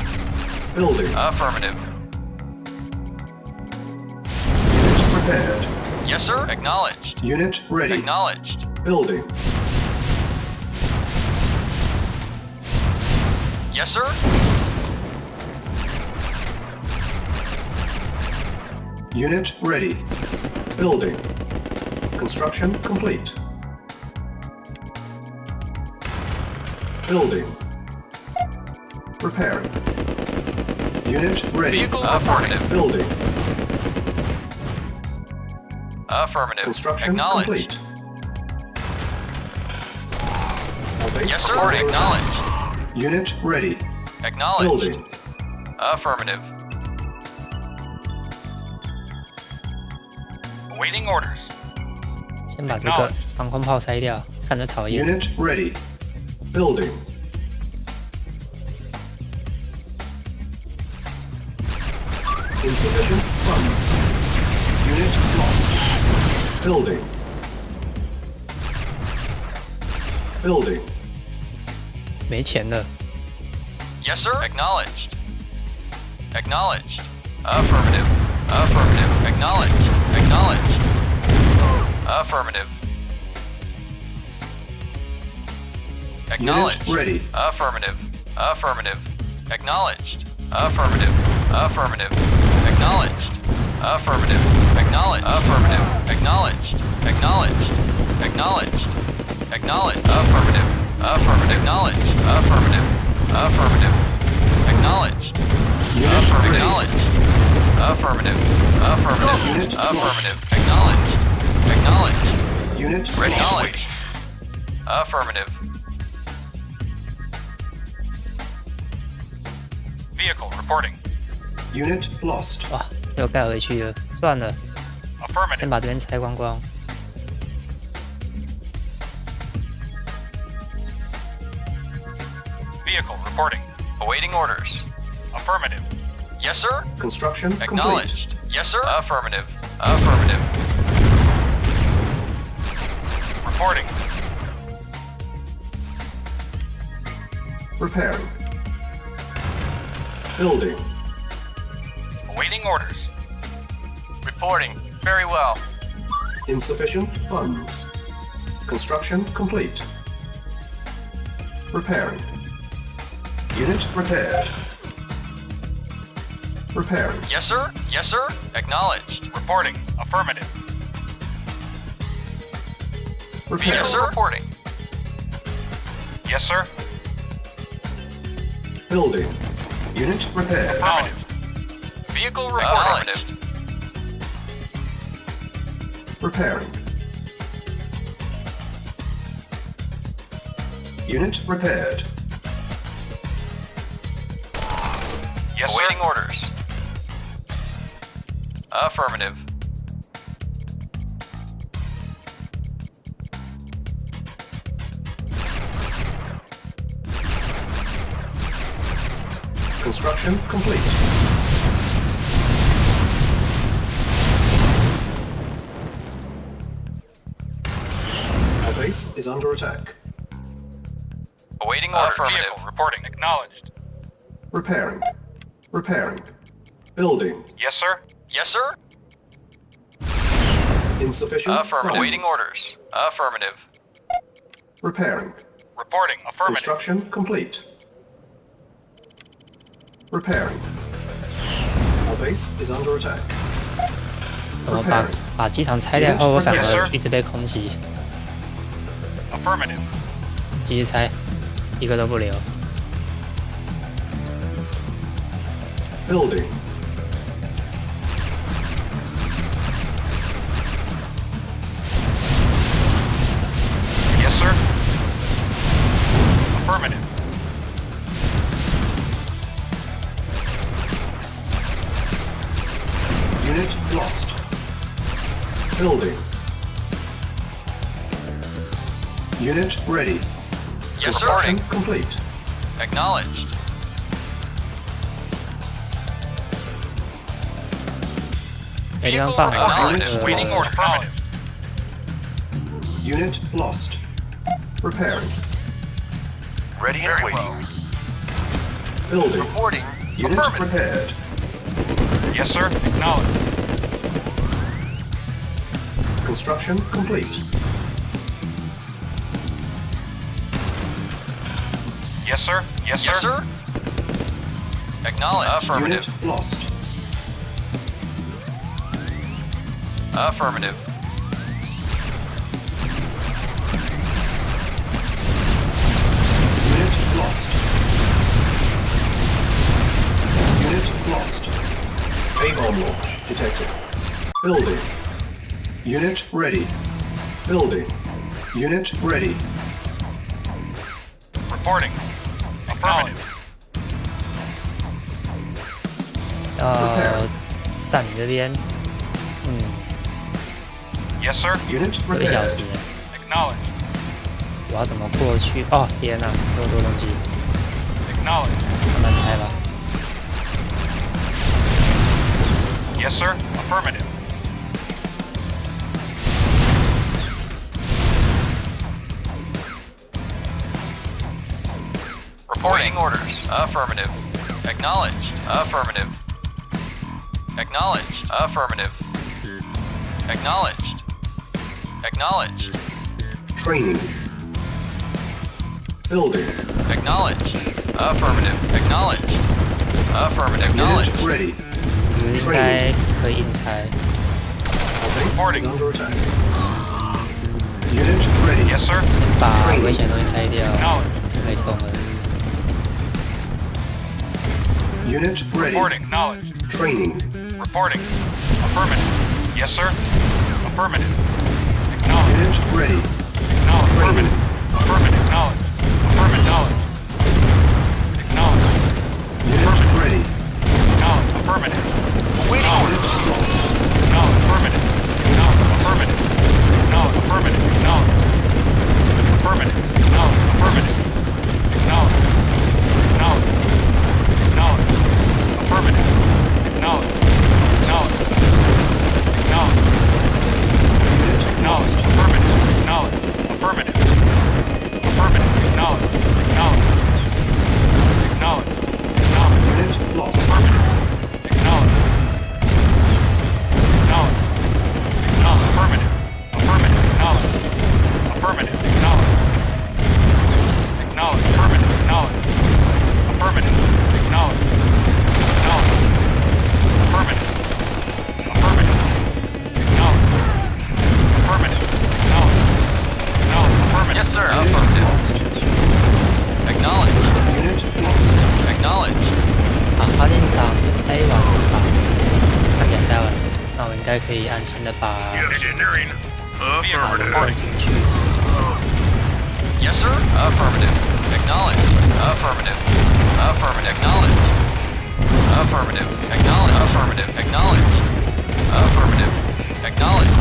Building.
Affirmative.
Unit repaired.
Yes, sir. Acknowledged.
Unit ready.
Acknowledged.
Building.
Yes, sir.
Unit ready. Building. Construction complete. Building. Repairing. Unit ready.
Vehicle affirmative.
Building.
Affirmative.
Construction
Acknowledged.
complete. Our base
Yes,
is
sir.
under attack.
Acknowledged.
Unit ready.
Acknowledged.
Building.
Affirmative. Awaiting orders.
先把这个防空炮拆掉，看着讨厌。
Unit ready. Building. Insufficient funds. Unit lost. Building. Building.
没钱了。
Yes, sir. Acknowledged. Acknowledged. Affirmative. Affirmative. Acknowledged. Acknowledged. Affirmative. Acknowledged.
Unit ready.
Affirmative. Affirmative. Acknowledged. Affirmative. Affirmative. Acknowledged. Affirmative. Acknowledged. Affirmative. Acknowledged. Acknowledged. Acknowledged. Acknowledged. Affirmative. Affirmative. Acknowledged. Affirmative. Affirmative. Acknowledged. Acknowledged. Affirmative. Affirmative.
Unit
Affirmative. Acknowledged. Acknowledged.
Unit
Ready.
lost.
Acknowledged. Affirmative. Vehicle reporting.
Unit lost.
哇，又盖回去了，算了，先
Affirmative.
把这边拆光光。
Vehicle reporting. Awaiting orders. Affirmative. Yes, sir.
Construction complete.
Acknowledged. Yes, sir. Affirmative. Affirmative. Reporting.
Repairing. Building.
Awaiting orders. Reporting. Very well.
Insufficient funds. Construction complete. Repairing. Unit repaired. Repairing.
Yes, sir. Yes, sir. Acknowledged. Reporting. Affirmative.
Repairing.
Yes, sir. Reporting. Yes, sir.
Building. Unit repaired.
Affirmative. Vehicle reporting.
Repairing. Unit repaired.
Yes, awaiting orders. Affirmative.
Construction complete. Our base is under attack.
Awaiting order. Affirmative. Reporting. Acknowledged.
Repairing. Repairing. Building.
Yes, sir. Yes, sir.
Insufficient
Affirmative.
funds.
Awaiting orders. Affirmative.
Repairing.
Reporting. Affirmative.
Construction complete. Repairing. Our base is under attack.
怎么把机场拆掉后，我反而一直被空袭。
Affirmative.
继续拆，一个都不留。
Building.
Yes, sir. Affirmative.
Unit lost. Building. Unit ready.
Yes, sir.
Construction complete.
Acknowledged.
Vehicle acknowledged.
Waiting order. Affirmative.
Unit lost. Repairing.
Ready and waiting.
Building.
Reporting.
Unit
Affirmative.
repaired.
Yes, sir. Acknowledged.
Construction complete.
Yes, sir. Yes, sir. Yes, sir. Acknowledged. Affirmative.
Unit lost.
Affirmative.
Unit lost. Unit lost. A-bomb launch detected. Building. Unit ready. Building. Unit ready.
Reporting. Affirmative.
站你这边，Yes,
sir.
Unit
1个小
repaired.
时。
Acknowledged.
我要怎么过去？哦，天哪，这么多东西，
Acknowledged.
慢慢拆吧。
Yes, sir. Affirmative. Reporting orders. Affirmative. Acknowledged. Affirmative. Acknowledged. Affirmative. Acknowledged. Acknowledged.
Training. Building.
Acknowledged. Affirmative. Acknowledged. Affirmative.
Unit
Acknowledged.
ready.
只是应该可以硬拆。
Our base
Reporting.
is under attack. Unit ready.
Yes, sir.
先把危险的东西拆掉，
Acknowledged.
就可以冲了。
Unit ready.
Reporting. Acknowledged.
Training.
Reporting. Affirmative. Yes, sir. Affirmative. Acknowledged.
Unit ready.
Acknowledged. Affirmative. Affirmative. Acknowledged. Affirmative. Acknowledged. Acknowledged.
Unit ready.
Acknowledged. Affirmative.
Unit lost.
Acknowledged. Affirmative. Acknowledged. Affirmative. Acknowledged. Affirmative. Acknowledged. Affirmative. Acknowledged. Affirmative. Acknowledged. Acknowledged. Acknowledged. Affirmative. Acknowledged. Acknowledged. Acknowledged. Acknowledged. Affirmative. Acknowledged. Affirmative. Affirmative. Acknowledged. Acknowledged.
该可以安心的把
Engineering.
马人
Affirmative.
送进去。
Yes, sir. Affirmative. Acknowledge. Affirmative. Affirmative. Acknowledge. Affirmative. Acknowledge. Affirmative. Acknowledge. Affirmative. Acknowledge.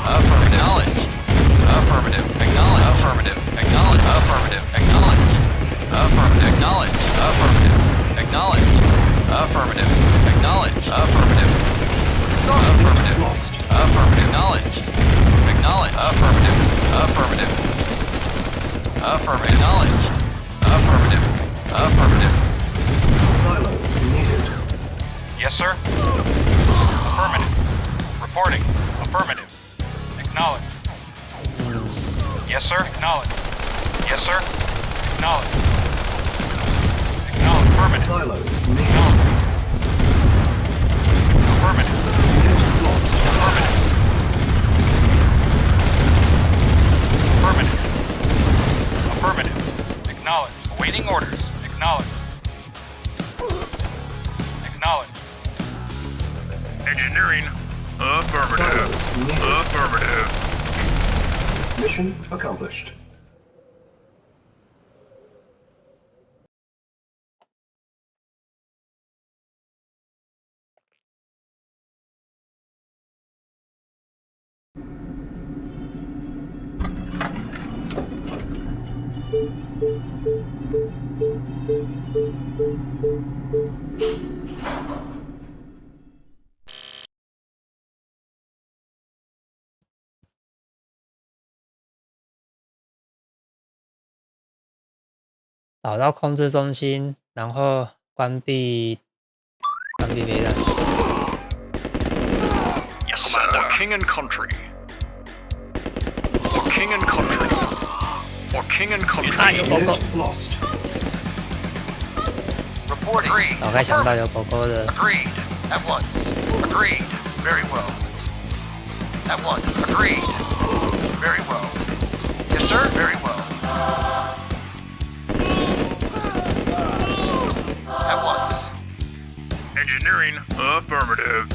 Affirmative. Acknowledge. Affirmative. Acknowledge. Affirmative. Acknowledge. Affirmative. Acknowledge. Affirmative. Acknowledge. Affirmative. Acknowledge. Affirmative. Acknowledge. Affirmative. Affirmative.
Lost.
Affirmative. Acknowledge. Acknowledge. Affirmative. Affirmative. Affirmative. Acknowledge. Affirmative. Affirmative.
Silos needed.
Yes, sir. Affirmative. Reporting. Affirmative. Acknowledge. Yes, sir. Acknowledge. Yes, sir. Acknowledge. Acknowledge. Affirmative.
Silos needed.
Affirmative.
Unit lost.
Affirmative. Affirmative. Affirmative. Acknowledge. Awaiting orders. Acknowledge. Acknowledge.
Engineering. Affirmative.
Silos needed.
Affirmative.
Mission accomplished.
找到控制中心，然后关闭飞弹。
Yes, sir. For king and country. For king and country. For king and country.
Unit lost.
Reporting. Agreed.
我该想到有狗狗的。
Agreed. At once. Agreed. Very well. At once. Agreed. Very well. Yes, sir. Very well. At once.
Engineering. Affirmative.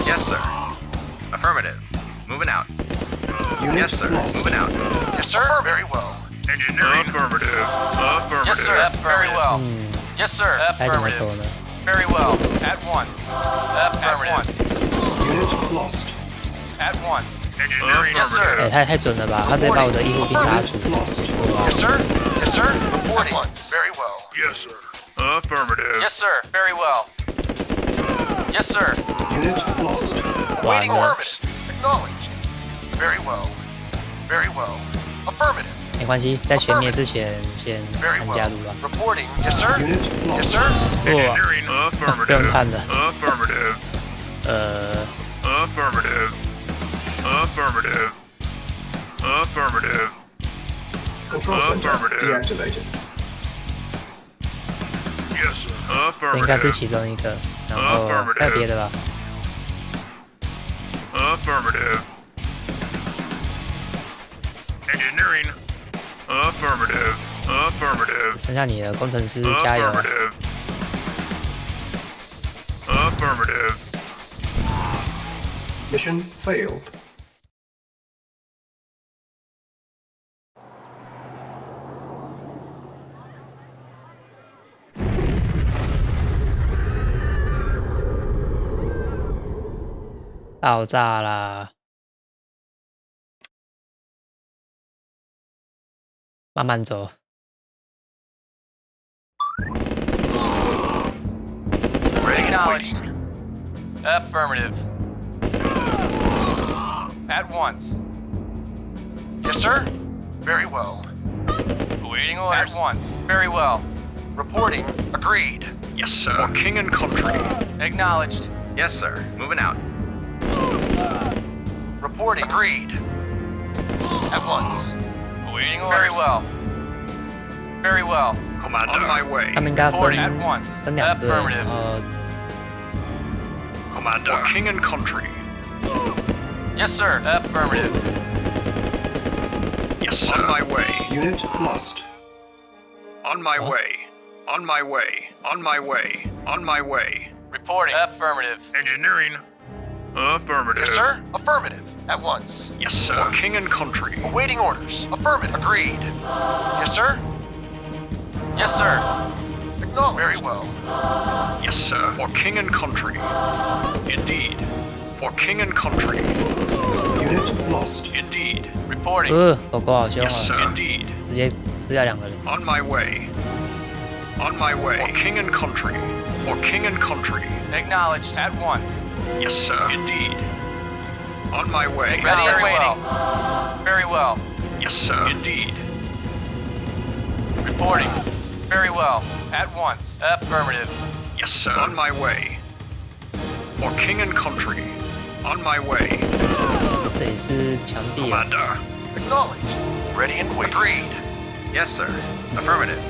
Yes, sir. Affirmative. Moving out.
Unit
Yes, sir.
lost.
Moving out. Yes, sir. Very well.
Engineering. Affirmative. Affirmative.
Yes, sir. Very well. Yes, sir.
该怎么走
Affirmative.
呢？
Very well. At once. Affirmative.
Unit lost.
At once.
Engineering.
Yes, sir.
哎，太准了吧！他直接把我的义护兵打死。
Lost.
Yes, sir. Yes, sir. Reporting. At once. Very well.
Yes, sir. Affirmative.
Yes, sir. Very well. Yes, sir.
Unit lost.
Waiting
Wow.
orders. Acknowledged. Very well. Very well. Affirmative.
没关系，在全灭之前先
Very
按
well.
加入吧。
Reporting. Yes, sir.
Unit
Yes,
lost.
sir.
Engineering.
不用
Affirmative.
看的。
Affirmative. Affirmative. Affirmative. Affirmative.
Control center
Affirmative.
deactivated.
Yes, sir.
这应该是
Affirmative.
其中一个，然后还有别的吧？
Affirmative. Engineering. Affirmative. Affirmative.
剩下你的工程师加油！
Affirmative. Affirmative.
Mission failed.
《爆炸啦！慢慢走。
Acknowledged. Affirmative. At once. Yes, sir. Very well. Awaiting orders. At once. Very well. Reporting. Agreed.
Yes, sir. For king and country.
Acknowledged. Yes, sir. Moving out. Reporting. Agreed. At once. Awaiting orders. Very well. Very well.
Commander. On my way.
他们应该分
Reporting. At once.
分两队，
Affirmative.
然后
Commander. For king and country.
Yes, sir. Affirmative.
Yes, sir. On my way.
Unit lost.
On my way. On my way. On my way. On my way.
Reporting. Affirmative.
Engineering. Affirmative.
Yes, sir. Affirmative. At once.
Yes, sir. For king and country.
Awaiting orders. Affirmative. Agreed. Yes, sir. Yes, sir. Acknowledged. Very well.
Yes, sir. For king and country. Indeed. For king and country.
Unit lost.
Indeed.
Reporting.
狗狗好凶
Yes,
啊，
sir. Indeed.
直接吃掉2个人。
On my way. On my way. For king and country. For king and country.
Acknowledged. At once.
Yes, sir. Indeed. On my way.
Ready and waiting. Very well.
Yes, sir. Indeed.
Reporting. Very well. At once. Affirmative.
Yes, sir. On my way. For king and country. On my way.
这里是墙壁啊。
Commander.
Acknowledged. Ready and waiting. Agreed.
Yes, sir. Affirmative.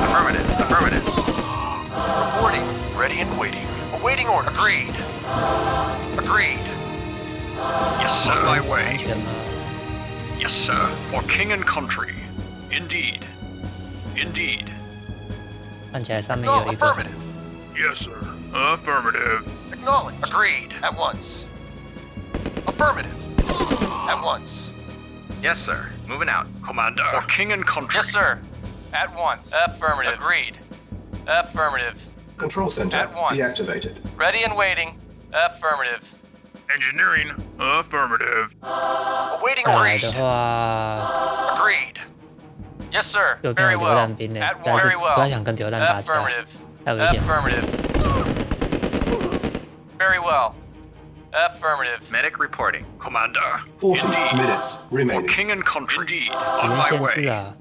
Affirmative. Affirmative.
Reporting. Ready and waiting. Awaiting order. Agreed. Agreed.
Yes, sir. On my
安
way.
全吗？
Yes, sir. For king and country. Indeed. Indeed.
看起来上面
No,
有一个。
affirmative.
Yes, sir. Affirmative.
Acknowledged. Agreed. At once. Affirmative. At once.
Yes, sir. Moving out.
Commander. For king and country.
Yes, sir. At once. Affirmative. Agreed. Affirmative.
Control center
At once.
deactivated.
Ready and waiting. Affirmative.
Engineering. Affirmative.
Awaiting
再来
orders.
的话，
Agreed. Yes, sir.
右边
Very
有榴
well.
弹兵呢，
At
实在
once.
是
Very
不太
well.
想跟榴弹打架，
Affirmative.
太危险了。
Affirmative. Very well. Affirmative.
Medic reporting.
Commander.
40
Indeed.
minutes
For
remaining.
king and country. Indeed.
时
On
间
my
限制
way.
啊，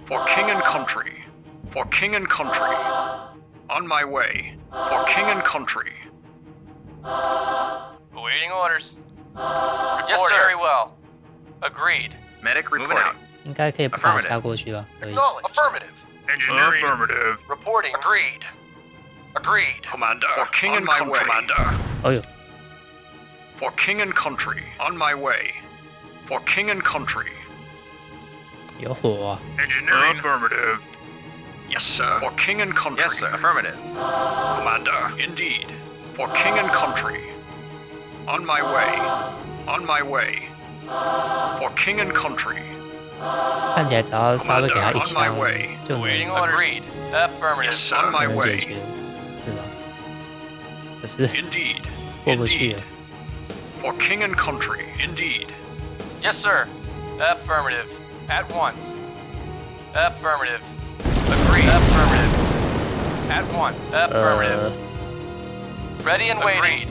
For king and country. For king and country. On my way. For king and country.
Awaiting orders. Yes, sir. Very well. Agreed.
Medic
Moving
reporting.
out.
应该可以不打架过去吧？可以。
Acknowledged. Affirmative.
Engineering. Affirmative.
Reporting. Agreed. Agreed.
Commander. For king and country. Commander.
哦呦，
For king and country. On my way. For king and country.
有火啊！
Engineering. Affirmative. Yes, sir. For king and country.
Yes, sir. Affirmative.
Commander. Indeed. For king and country. On my way. On my way. For king and country.
看起来只要稍微给他一
On my
枪
way.
就能
Awaiting orders. Agreed. Affirmative.
Yes, on
就
my
能解
way.
决，是吧？可是
Indeed.
过不去
Indeed.
了。
For king and country. Indeed.
Yes, sir. Affirmative. At once. Affirmative. Agreed. Affirmative. At once. Affirmative. Ready and waiting.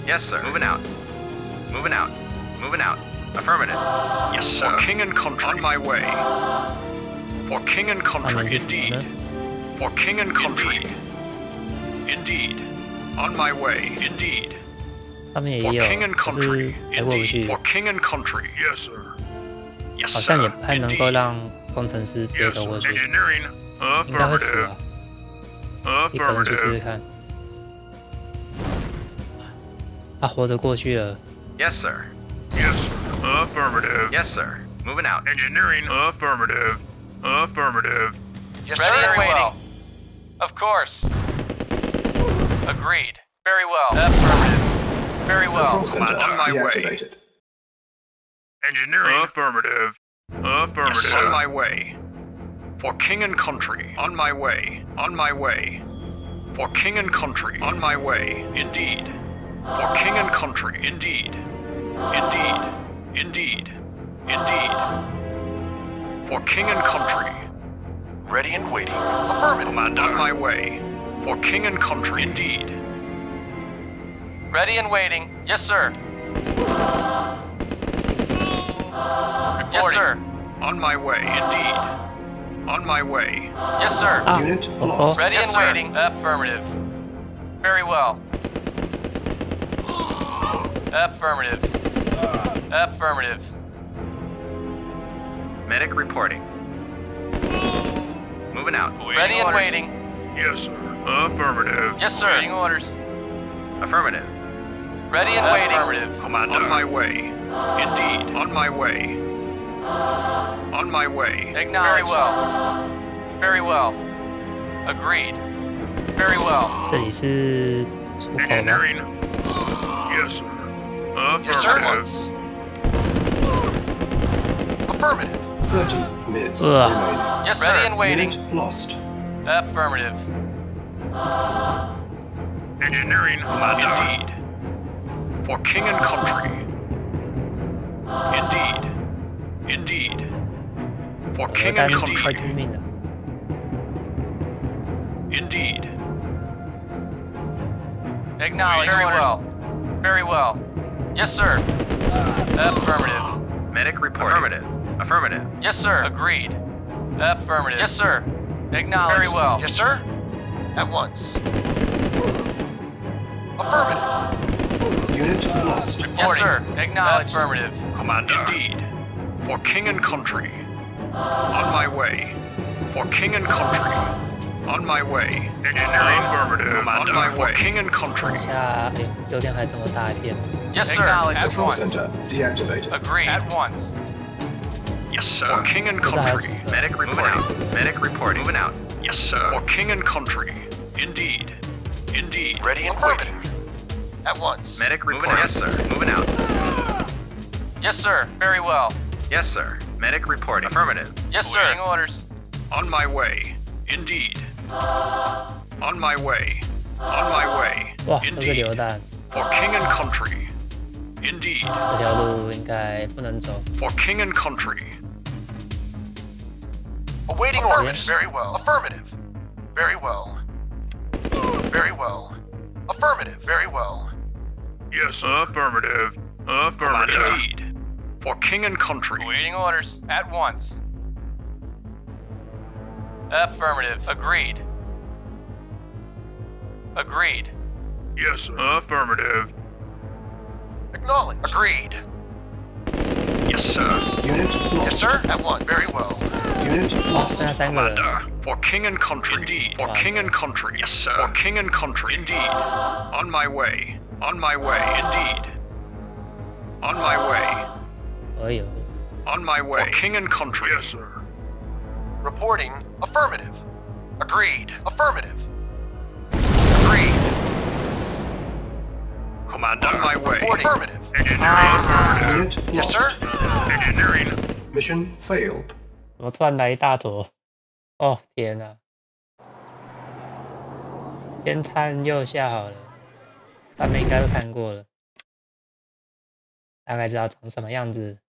Yes, sir. Moving out. Moving out. Moving out. Affirmative.
Yes, sir. For king and country. On my way. For king and
他
country.
们是什么
Indeed.
呢？
For king and country. Indeed. On my way. Indeed.
上面也
For
有，
king and
可是
country.
还过不去
Indeed. For，king and country. Yes, sir. Yes,
好像也
sir.
不太能够
Indeed.
让工程师直接
Yes,
走
sir.
过去，
Engineering.
应该会死
Affirmative.
啊！你可能去试试
Affirmative.
看。他活着过去了，
Yes, sir.
Yes, sir. Affirmative.
Yes, sir. Moving out.
Engineering. Affirmative. Affirmative.
Yes, Ready sir. And waiting. Of course. Agreed. Very well. Affirmative. Very well.
Control center
On my way.
deactivated.
Engineering. Affirmative. Affirmative. Yes, on my way. For king and country. On my way. On my way. For king and country. On my way. Indeed. For king and country. Indeed. Indeed. Indeed. Indeed. For king and country.
Ready and waiting. Affirmative.
Commander. On my way. For king and country. Indeed.
Ready and waiting. Yes, sir. Yes, sir.
On my way. Indeed. On my way.
Yes, sir.
Unit lost.
Ready and waiting. Affirmative. Very well. Affirmative. Affirmative.
Medic reporting. Moving out.
Ready and waiting.
Yes, sir. Affirmative.
Yes, sir. Waiting orders.
Affirmative.
Ready and waiting.
Affirmative. Commander. On my way. Indeed. On my way. On my way.
Acknowledged. Very well. Very well. Agreed. Very well.
这里是出口吗？
Engineering. Yes, sir.
Yes, sir.
Affirmative.
Affirmative.
30 minutes
Ugh.
remaining.
Yes, ready and waiting.
Unit lost.
Affirmative.
Engineering. Indeed. For king and country. Indeed. Indeed. For
手榴
king
弹
and
太致
country.
命了。
Indeed.
Acknowledge. Very well. Very well. Yes, sir. Affirmative.
Medic report. Affirmative. Affirmative.
Yes, sir. Agreed. Affirmative. Yes, sir. Acknowledged. Very well. Yes, sir. At once. Affirmative.
Unit lost.
Yes, sir. Acknowledged. Affirmative.
Commander. Indeed. For king and country. On my way. For king and country. On my way. Engineering. Affirmative. On my way. King and country.
下哎，榴弹还这么大一片。
Yes, sir. Acknowledged. At
Control
once.
center deactivated.
Agreed. At once.
Yes, sir. For king and country.
Medic reporting. Medic reporting. Moving out.
Yes, sir. For king and country. Indeed. Indeed.
Ready and waiting. At once.
Medic reporting. Yes, sir. Moving out.
Yes, sir. Very well.
Yes, sir. Medic reporting. Affirmative.
Yes, sir. Awaiting orders.
On my way. Indeed. On my way. On my way.
哇，都是
Indeed.
榴弹，
For king and country. Indeed.
这条路应该不能走。
For king and country.
Awaiting orders. Very well. Affirmative. Very well. Very well. Affirmative. Very well.
Yes, affirmative. Affirmative. Indeed. For king and country.
Awaiting orders. At once. Affirmative. Agreed. Agreed.
Yes, affirmative.
Acknowledged. Agreed.
Yes, sir.
Unit lost.
Yes, sir. At once. Very well.
Unit
剩
lost.
下3个人。
Commander. For king and country. Indeed. For king and country. Yes, sir. For king and country. Indeed. On my way. On my way. Indeed. On my way.
可以。
On my way. For king and country. Yes, sir.
Reporting. Affirmative. Agreed. Affirmative. Agreed.
Commander. On my way.
Reporting. Affirmative.
Engineering. Affirmative.
Unit
Yes,
lost.
sir.
Engineering.
Mission failed.
怎么突然来一大坨？哦天哪！先探右下好了，上面应该都看过了，大概知道长什么样子。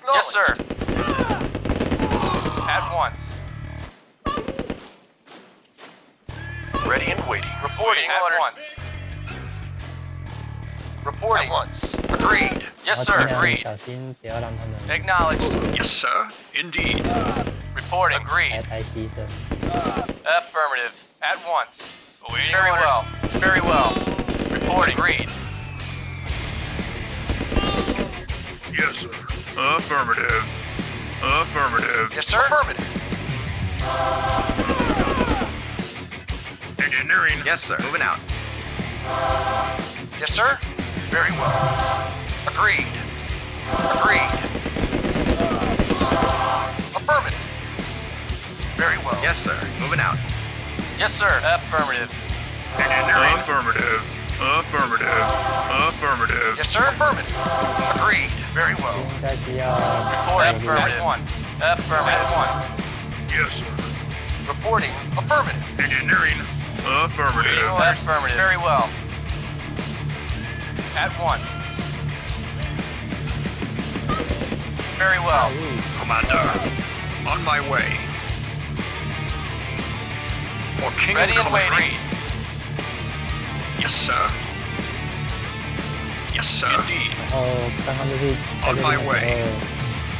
Yes, sir. At once. Ready and waiting. Reporting at once. Reporting at once. Agreed. Yes,
然后
sir.
尽量
Agreed.
小心，不要让他们
Acknowledged.
Yes, sir. Indeed.
Reporting. Agreed.
台牺牲。
Affirmative. At once. Awaiting Very well. Very well. Reporting. Agreed.
Yes, sir. Affirmative. Affirmative.
Yes, sir. Affirmative.
Engineering.
Yes, sir. Moving out.
Yes, sir. Very well. Agreed. Agreed. Affirmative. Very well.
Yes, sir. Moving out.
Yes, sir. Affirmative.
Engineering. Affirmative. Affirmative. Affirmative.
Yes, sir. Affirmative. Agreed. Very well.
应该是要
Reporting. At once. Affirmative. At once.
Yes, sir.
Reporting. Affirmative.
Engineering. Affirmative.
Affirmative. Very well. At once. Very well.
Commander. On my way. For king
Ready
and
and
country.
waiting.
Yes, sir. Yes, sir. Indeed.
然后刚刚就是在
On
这
my
边的
way.
时候，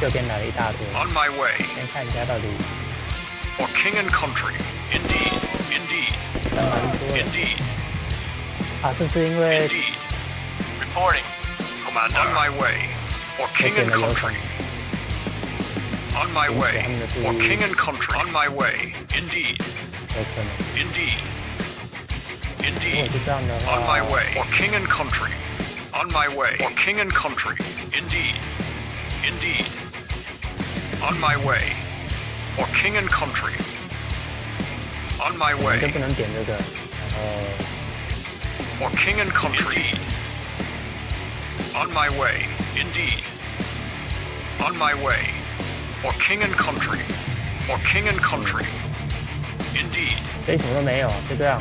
右边来了一大坨，
On my way.
先看一下到底
For king and country. Indeed. Indeed.
干蛮多的
Indeed.
啊，是不是因为
Indeed.
Reporting.
Commander. On my way. For
我
king
点
and
了有
country. On my
引起
way.
他们的注
For
意，
king and country. On my way. Indeed.
有可能。
Indeed.
如果
Indeed.
是这样的
On my
话，
way. For king and country. On my way. For king and country. Indeed. Indeed. On my way. For king and country. On my
我
way.
就不能点这个，然后
For king and country. Indeed. On my way. Indeed. On my way. For king and country. For king and country. Indeed.
这里什么都没有，就这样。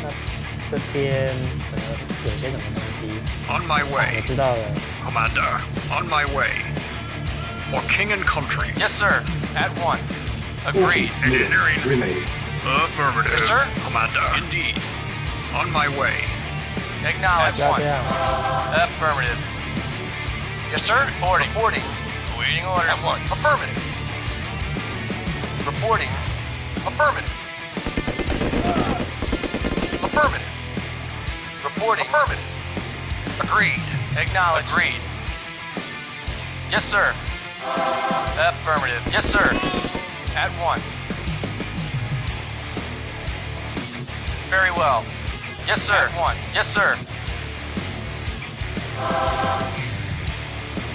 那这边可能有些什么东西。
On my
我
way.
知道了。
Commander. On my way. For king and country.
Yes, sir. At once.
40
Agreed.
minutes
Engineering.
remaining.
Affirmative.
Yes, sir.
Commander. Indeed. On my way.
Acknowledge
At
once.
once.
Affirmative. Yes, sir. Reporting. Awaiting orders. At once. Affirmative. Reporting. Affirmative. Affirmative. Reporting. Affirmative. Agreed. Acknowledge. Agreed. Yes, sir. Affirmative. Yes, sir. At once. Very well. Yes, sir. At once. Yes, sir.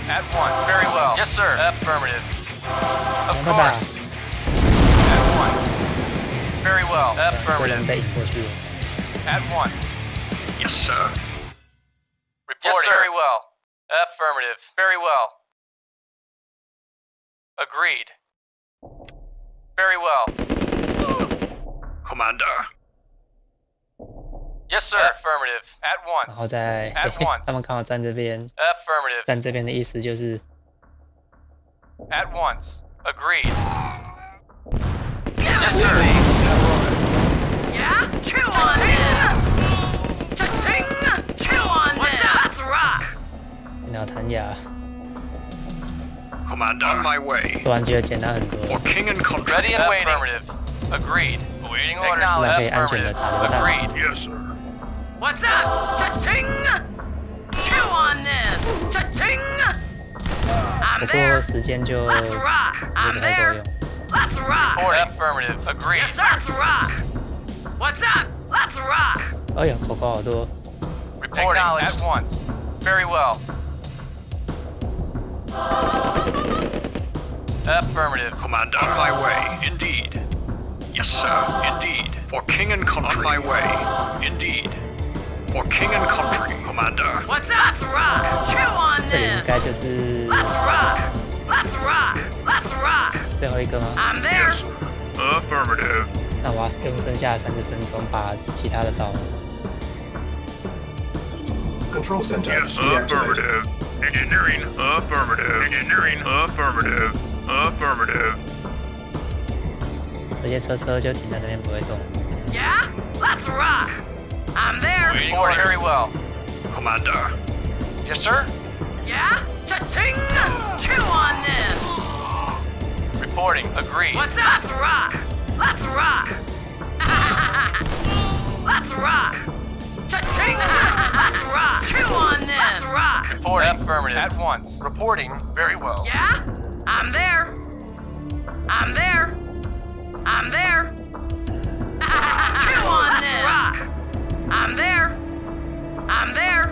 At once. Very well. Yes, sir. Affirmative. Of course. At once. Very well.
这人
Affirmative.
被引过去了。
At once.
Yes, sir.
Reporting. Yes, sir. Very well. Affirmative. Very well. Agreed. Very well.
Commander.
Yes, sir. Affirmative. At
然后
once.
再
At once.
他们刚好站这边，
Affirmative.
站这边的意思就是
At once. Agreed.
Yeah,
Yes, sir.
Yeah? Chew on it! Cha-ching! Chew on it! Let's rock!
电脑弹牙，
Commander. On my way.
突然觉得简单很
For
多。
king and country.
Ready and waiting. Affirmative. Agreed. Awaiting orders.
那可以
Acknowledge.
安全的
Affirmative.
打榴弹。
Agreed.
Yes, sir.
What's up? Cha-ching! Chew on this! Cha-ching!
不
I'm
过
there!
时间就
Let's rock!
不
I'm
太够
there!
用。
Let's rock!
Reporting. Affirmative. Agreed.
Yes, sir! Let's rock! What's up? Let's rock!
哎呀，口口好多。
Reporting. At once. Very well. Affirmative.
Commander. On my way. Indeed. Yes, sir. Indeed. For king and country. On my way. Indeed. For king and country. Commander.
What's up? Let's rock! Chew on
这里应
this!
该就是
Let's rock! Let's rock! Let's rock!
最后一个吗？
I'm there!
Yes, sir. Affirmative.
那我要用剩下30分钟把其他的找完。
Control center
Yes,
deactivated.
affirmative. Engineering. Affirmative. Engineering. Affirmative. Affirmative.
而且车就停在那边不会动。
Yeah? Let's rock! I'm there!
Waiting orders. Very well.
Commander.
Yes, sir.
Yeah? Cha-ching! Chew on this!
Reporting. Agreed.
What's up? Let's rock! Let's rock! Let's rock! Cha-ching! Let's rock! Chew on this! Let's rock!
Reporting. Affirmative. At once. Reporting. Very well.
Yeah? I'm there! I'm there! I'm there! Chew on this! Let's rock! I'm there! I'm there!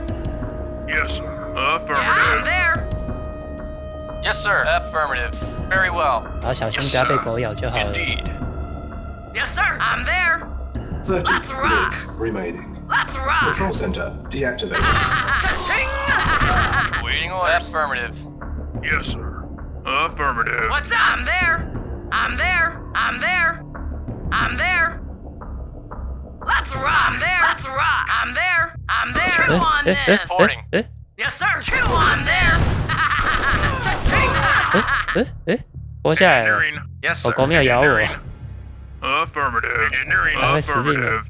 Yes, sir.
Yeah, I'm
Affirmative.
there!
Yes, sir. Affirmative. Very well.
然后小心不要被狗咬就好了。
Indeed.
Yes, sir! I'm there!
30
Let's rock.
minutes remaining.
Let's rock!
Control center deactivated.
Cha-ching!
Waiting orders. Affirmative.
Yes, sir. Affirmative.
What's up? I'm there! I'm there! I'm there! I'm there! Let's rock! I'm there! Let's rock! I'm there! I'm there! Chew on this!
Reporting.
Yes, sir! Chew on this! Cha-ching!
活下来了。
Engineering. Yes,
狗
sir.
狗没有咬我。
Engineering. Affirmative. Engineering.
还会死定了。
Affirmative.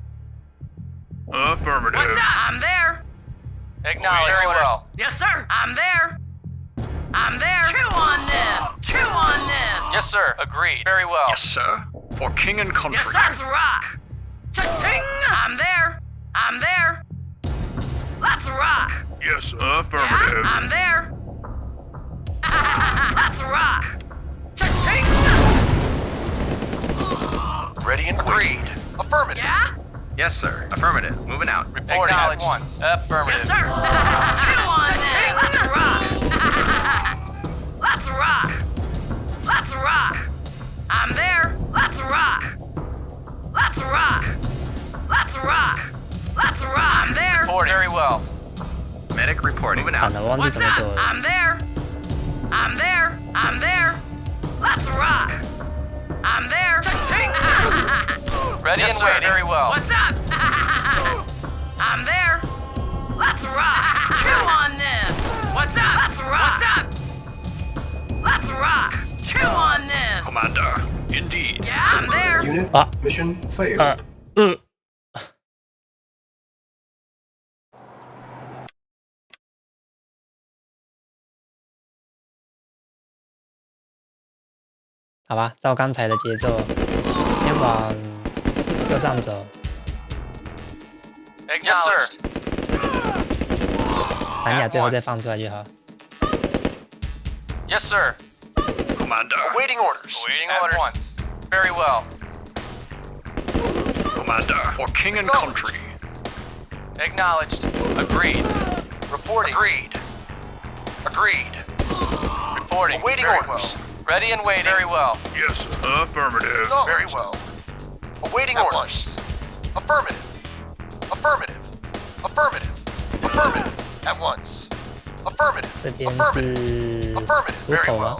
Affirmative.
What's up? I'm there!
Acknowledge. Very well.
Yes, sir! I'm there! I'm there! Chew on this! Chew on this!
Yes, sir. Agreed. Very well.
Yes, sir. For king and country.
Yes, sir! Let's rock! Cha-ching! I'm there! I'm there! Let's rock!
Yes, sir.
Yeah,
Affirmative.
I'm there! Let's rock! Cha-ching!
Ready and agreed. Affirmative.
Yeah?
Yes, sir. Affirmative. Moving out.
Reporting at once. Affirmative.
Yes, sir! Chew on this! Let's rock! Let's rock. Let's rock. I'm there. Let's rock. Let's rock. Let's rock. Let's rock. I'm there.
Reporting. Very well.
Medic reporting. Moving out.
What's up? I'm there. I'm there. I'm there. Let's rock. I'm there. Cha-ching.
Ready
Yes,
and
sir.
waiting. Very well.
What's up? I'm there. Let's rock. Chew on this. What's up? Let's rock. What's up? Let's rock. Chew on this.
Commander, indeed.
Yeah, I'm there.
Unit mission failed.
好吧，照刚才的节奏，先往右上走。
Yes, sir.
蓝牙最后再放出来就好。
Yes, sir.
Commander.
Awaiting orders. Awaiting orders. Once. Very well.
Commander, for king and country.
Acknowledged. Agreed. Reporting. Agreed. Agreed. Reporting. Awaiting orders. Well. Ready and waiting. Very well.
Yes, sir. Affirmative.
Very well. Awaiting orders. Affirmative. Affirmative. Affirmative. Affirmative. At once. Affirmative.
这边是出口吗？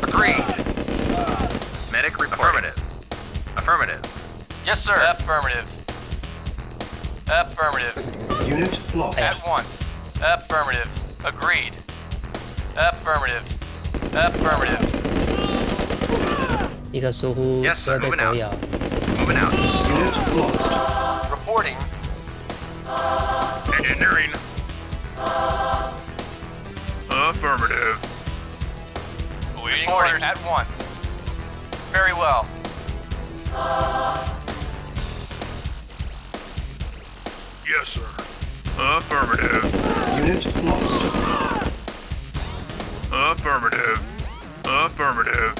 Agreed.
Medic reporting. Affirmative.
Yes, sir. Affirmative. Affirmative.
Unit lost.
At once. Affirmative. Agreed. Affirmative. Affirmative.
一个疏忽就会被狗咬。
Moving out.
Unit lost.
Reporting.
Engineering. Affirmative.
Awaiting orders. At once. Very well.
Yes, sir. Affirmative.
Unit lost.
Affirmative. Affirmative.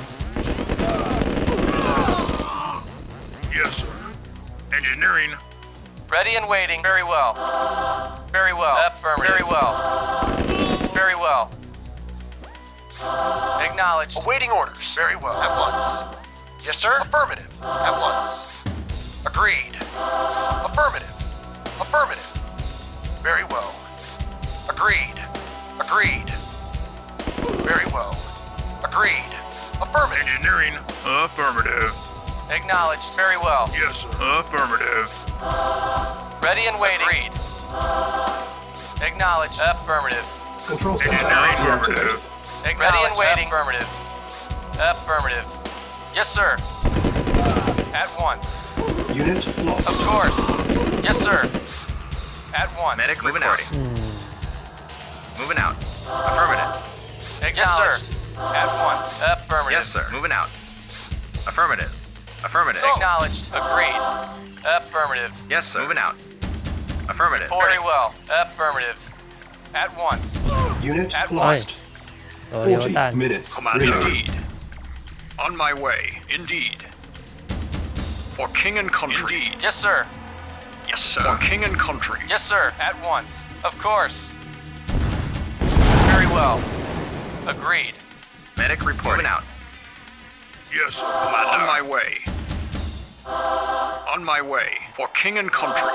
Yes, sir. Engineering.
Ready and waiting. Very well. Very well. Affirmative. Very well. Very well. Acknowledged. Awaiting orders. Very well. At once. Yes, sir. Affirmative. At once. Agreed. Affirmative. Affirmative. Very well. Agreed. Agreed. Very well. Agreed. Affirmative.
Engineering. Affirmative.
Acknowledged. Very well.
Yes, sir. Affirmative.
Ready and waiting. Agreed. Acknowledged. Affirmative.
Control center
Engineering.
deactivated.
Ready and waiting. Affirmative. Affirmative. Yes, sir. At once.
Unit lost.
Of course. Yes, sir. At once.
Medic reporting. Moving out. Affirmative.
Yes, sir. At once. Affirmative.
Yes, sir. Moving out. Affirmative. Affirmative.
Acknowledged. Agreed. Affirmative.
Yes, sir. Moving out. Affirmative.
Very well. Affirmative. At once.
Unit
At
lost.
榴
40
弹。
minutes
Commander,
remaining.
indeed. On my way, indeed. For king and country.
Indeed. Yes, sir.
Yes, sir. For king and country.
Yes, sir. At once. Of course. Very well. Agreed.
Medic reporting. Moving out.
Yes, sir. Commander. On my way. On my way. For king and country.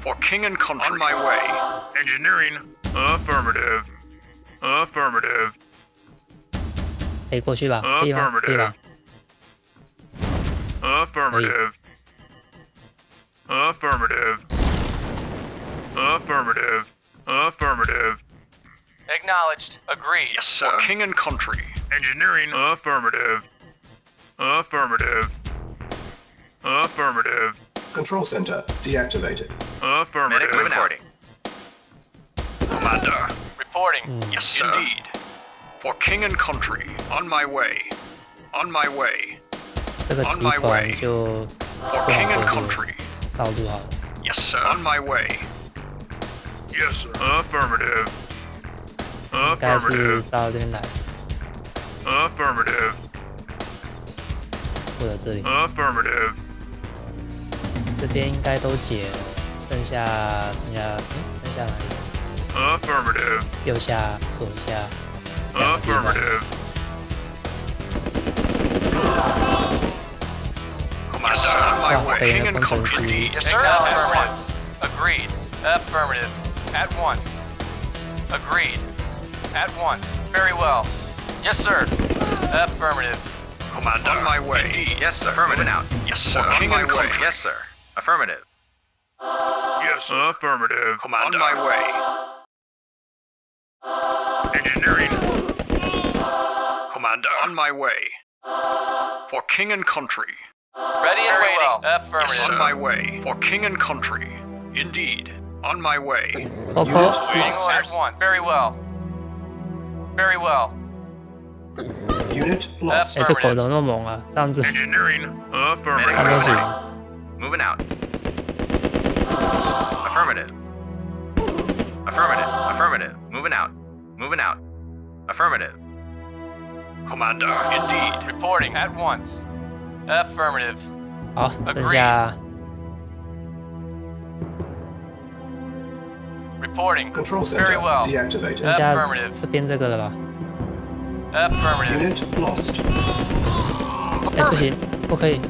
For king and country. On my way. Engineering. Affirmative. Affirmative.
可以过去吧？可以吗？可以吧？
Affirmative. Affirmative. Affirmative. Affirmative.
Acknowledged. Agreed.
Yes, sir. For king and country. Engineering. Affirmative. Affirmative. Affirmative.
Control center deactivated.
Affirmative.
Medic reporting.
Commander.
Reporting.
Yes, sir. Indeed. For king and country. On my way. On my way.
这个集团就
For king and country.
罩住好了。
Yes, sir. On my way. Yes, sir. Affirmative.
应该是
Affirmative.
到这边来，
Affirmative.
或者这里，
Affirmative.
这边应该都解了，剩下剩下哪里？
Affirmative.
右下、左下两个地方。
Affirmative. Commander, on my way. King and country.
Yes, sir. Affirmative. Agreed. Affirmative. At once. Agreed. At once. Very well. Yes, sir. Affirmative.
Commander, on my way.
Indeed. Yes, sir. Affirmative.
Moving out. Yes, sir.
King
On
and
my way.
country. Yes, sir. Affirmative.
Yes, sir. Affirmative. Commander, on my way. Engineering. Commander, on my way. For king and country.
Ready and
Very
waiting.
well.
Affirmative.
Yes, on my way. For king and country. Indeed. On my way.
Waiting at once. Very well. Very well.
Unit lost.
这口怎么那么猛啊？这样子
Engineering.
他
Affirmative.
都行。
Moving out. Affirmative. Affirmative. Affirmative. Moving out. Moving out. Affirmative.
Commander, indeed.
Reporting at once. Affirmative.
好，剩下
Reporting.
Control
Very
center
well.
剩
deactivated.
下
Affirmative.
这边这个了吧？
Affirmative.
Unit lost.
哎，不行，不可以，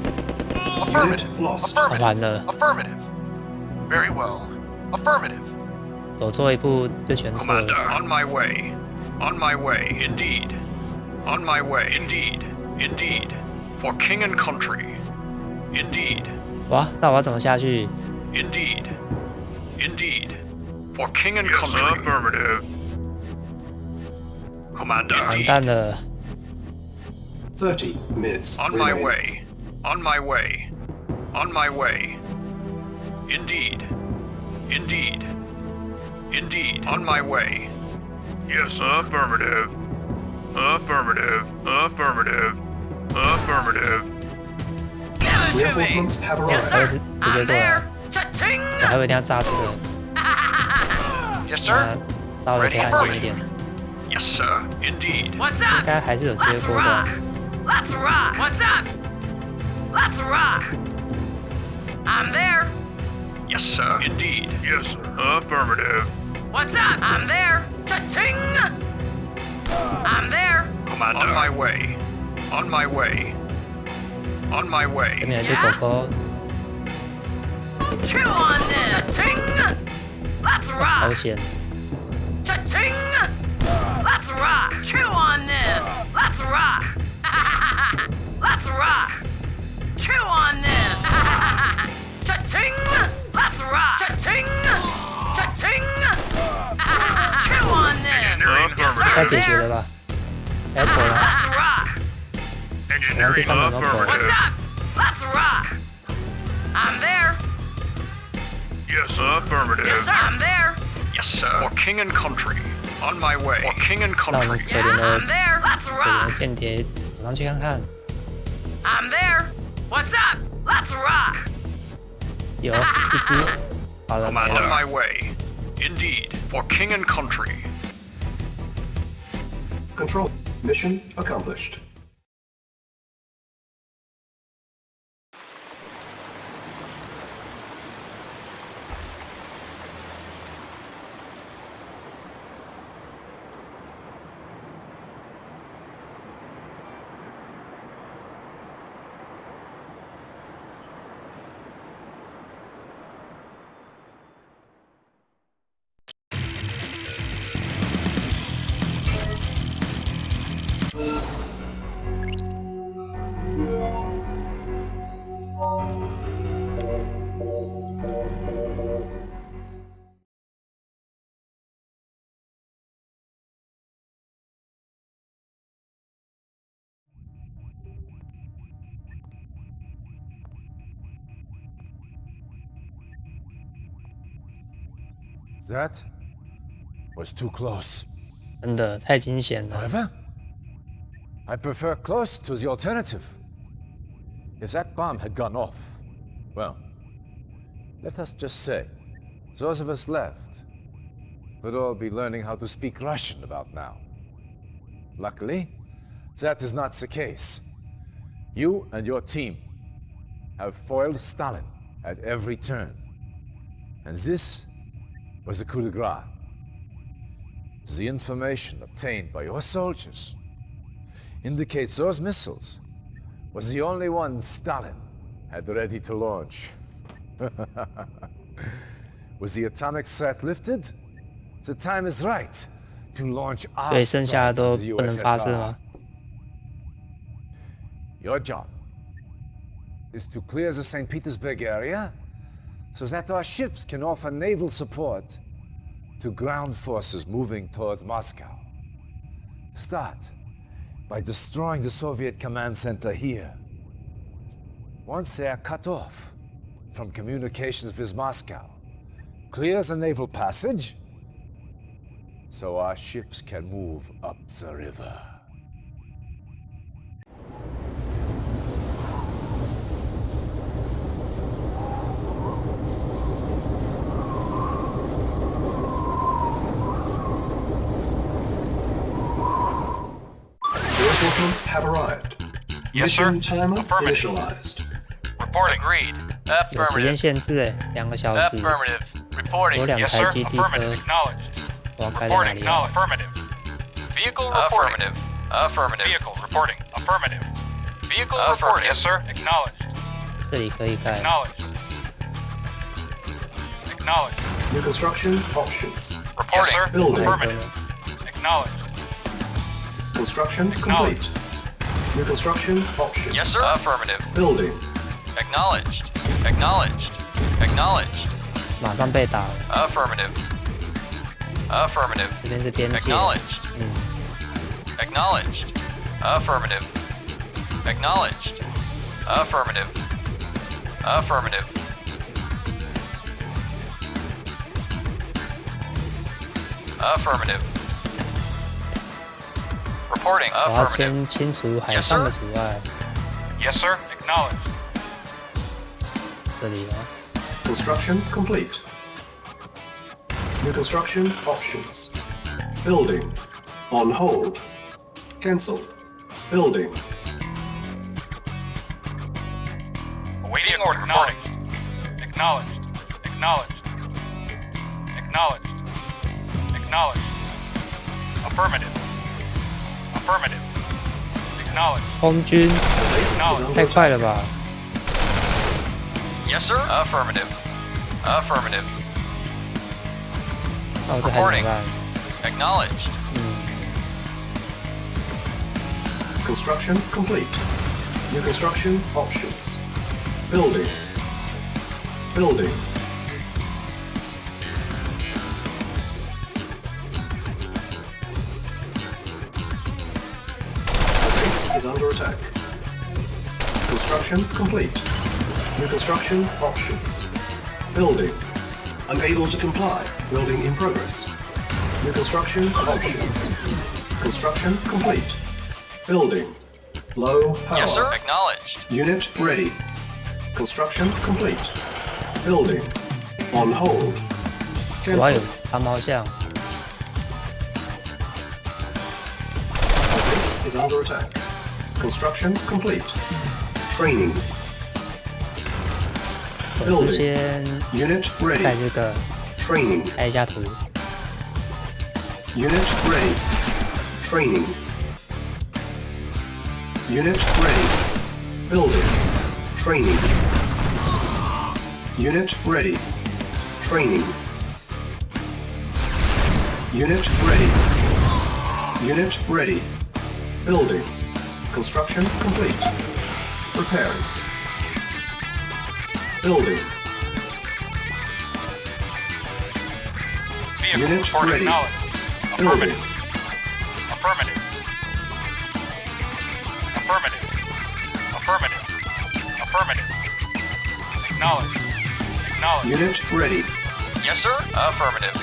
Unit lost.
好完了，
Affirmative. Very well. Affirmative.
走错一步就全错
Commander,
了。
on my way. On my way, indeed. On my way, indeed. Indeed. For king and country. Indeed.
哇，这我要怎么下去？
Indeed. Indeed. For king and country. Affirmative. Commander,
完蛋了，
30 minutes
on my
remaining.
way. On my way. On my way. Indeed. Indeed. Indeed. On my way. Yes, affirmative. Affirmative. Affirmative. Affirmative.
Reinforcements have
我
arrived.
还是直接过来，
Cha-ching!
我还以为一定要炸这个，
Yes,
那
sir.
稍微可以安静一点，
Yes, sir. Indeed.
What's
应
up?
该还是有机会
Let's
过关
rock.。Let's rock. What's up? Let's rock. I'm there.
Yes, sir. Indeed. Yes, sir. Affirmative.
What's up? I'm there. Cha-ching! I'm there.
Commander. On my way. On my way. On my
这
way.
边有一只狗狗，
Chew on this. Cha-ching! Let's
好
rock.
险！
Cha-ching! Let's rock. Chew on this. Let's rock. Let's rock. Chew on this. Cha-ching! Let's rock. Cha-ching! Cha-ching! Chew on this.
该解决了吧？哎，果然，
Let's rock.
果然这上面有个狗，
What's up? Let's rock. I'm there.
Yes, affirmative.
Yes, sir. I'm there.
Yes, sir. For king and country. On my way. For king and
让我们
country.
可怜
Yeah,
的
I'm there. Let's
可怜
rock.
的间谍走上去看看，
I'm there. What's up? Let's rock.
有一只，好了没
On
了。
my way. Indeed. For king and country.
Control. Mission accomplished.
That was too close.
真的太惊险了。
However, I prefer close to the alternative. If that bomb had gone off, well, let us just say, those of us left would all be learning how to speak Russian about now. Luckily, that is not the case. You and your team have foiled Stalin at every turn. And this was the coup de grace. The information obtained by your soldiers indicates those missiles was the only one Stalin had ready to launch. Was the atomic threat lifted? The time is right to launch our
对，剩下的都
the
不能发射
USSR.
吗？
Your job is to clear the St. Petersburg area so that our ships can offer naval support to ground forces moving towards Moscow. Start by destroying the Soviet command center here. Once they are cut off from communications with Moscow, clear the naval passage so our ships can move up the river.
Reinforcements have arrived.
Yes, sir.
Mission timer
Affirmative.
initialized.
Reporting. Agreed.
有时间
Affirmative.
限制哎，2个小时。
Affirmative. Reporting.
有2
Yes,
台
sir.
基地
Affirmative.
车，
Acknowledged.
我要开在哪
Reporting.
里啊？
Affirmative. Vehicle reporting.
Affirmative. Affirmative.
Vehicle reporting. Affirmative. Vehicle reporting. Yes, sir. Acknowledged.
这里可以开。
Acknowledged. Acknowledged.
New construction options.
Reporting.
Yes, sir. Building.
Affirmative. Acknowledged.
Construction complete. New construction options.
Yes, sir.
Affirmative.
Building.
Acknowledged. Acknowledged. Acknowledged.
马上被打了，
Affirmative. Affirmative.
这边是边界。
Acknowledged.
嗯，
Acknowledged. Affirmative. Acknowledged. Affirmative. Affirmative. Affirmative. Reporting.
我要
Affirmative.
先清除海上的阻碍。
Yes, sir. Acknowledged.
这里啊，
Construction complete. New construction options. Building. On hold. Cancel. Building.
Awaiting order. Acknowledged. Acknowledged. Acknowledged. Acknowledged. Acknowledged. Affirmative. Affirmative. Acknowledged.
空军
Base is under
太快
attack.
了吧？
Yes, sir. Affirmative. Affirmative.
那我这还怎么办？
Acknowledged.
Construction complete. New construction options. Building. Building. The base is under attack. Construction complete. New construction options. Building. Unable to comply. Building in progress. New construction options. Construction complete. Building. Low power.
Yes, sir. Acknowledged.
Unit ready. Construction complete. Building. On hold.
我要有
Cancel.
长毛象，
Our base is under attack. Construction complete. Training.
我之前
Unit
盖
ready.
这个
Training.
开一下图，
Unit ready. Training. Unit ready. Building. Training. Unit ready. Training. Unit ready. Unit ready. Building. Construction complete. Repairing. Building.
Vehicle
Unit
reporting.
ready.
Acknowledged.
Building.
Affirmative. Affirmative. Affirmative. Affirmative. Acknowledged. Acknowledged.
Unit ready.
Yes, sir. Affirmative.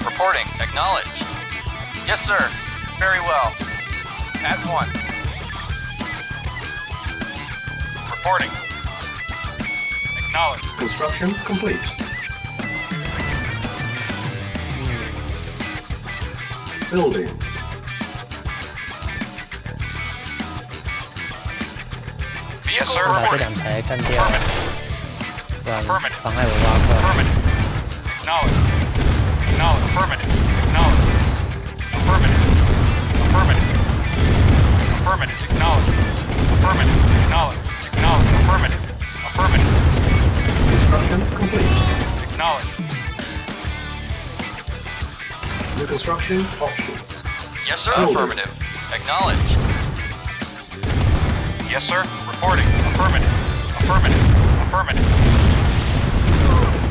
Reporting. Acknowledged. Yes, sir. Very well. At once.
Reporting. Acknowledged.
Construction complete. Building.
Yes,
我
sir.
把这
Reporting.
2台干掉，不然
Affirmative.
妨碍我挖矿。
Affirmative. Acknowledged. Acknowledged. Affirmative. Acknowledged. Affirmative. Affirmative. Affirmative. Acknowledged. Affirmative. Acknowledged. Acknowledged. Affirmative. Affirmative.
Construction complete.
Acknowledged.
New construction options.
Yes, sir.
Building.
Affirmative. Acknowledged. Yes, sir. Reporting. Affirmative. Affirmative. Affirmative.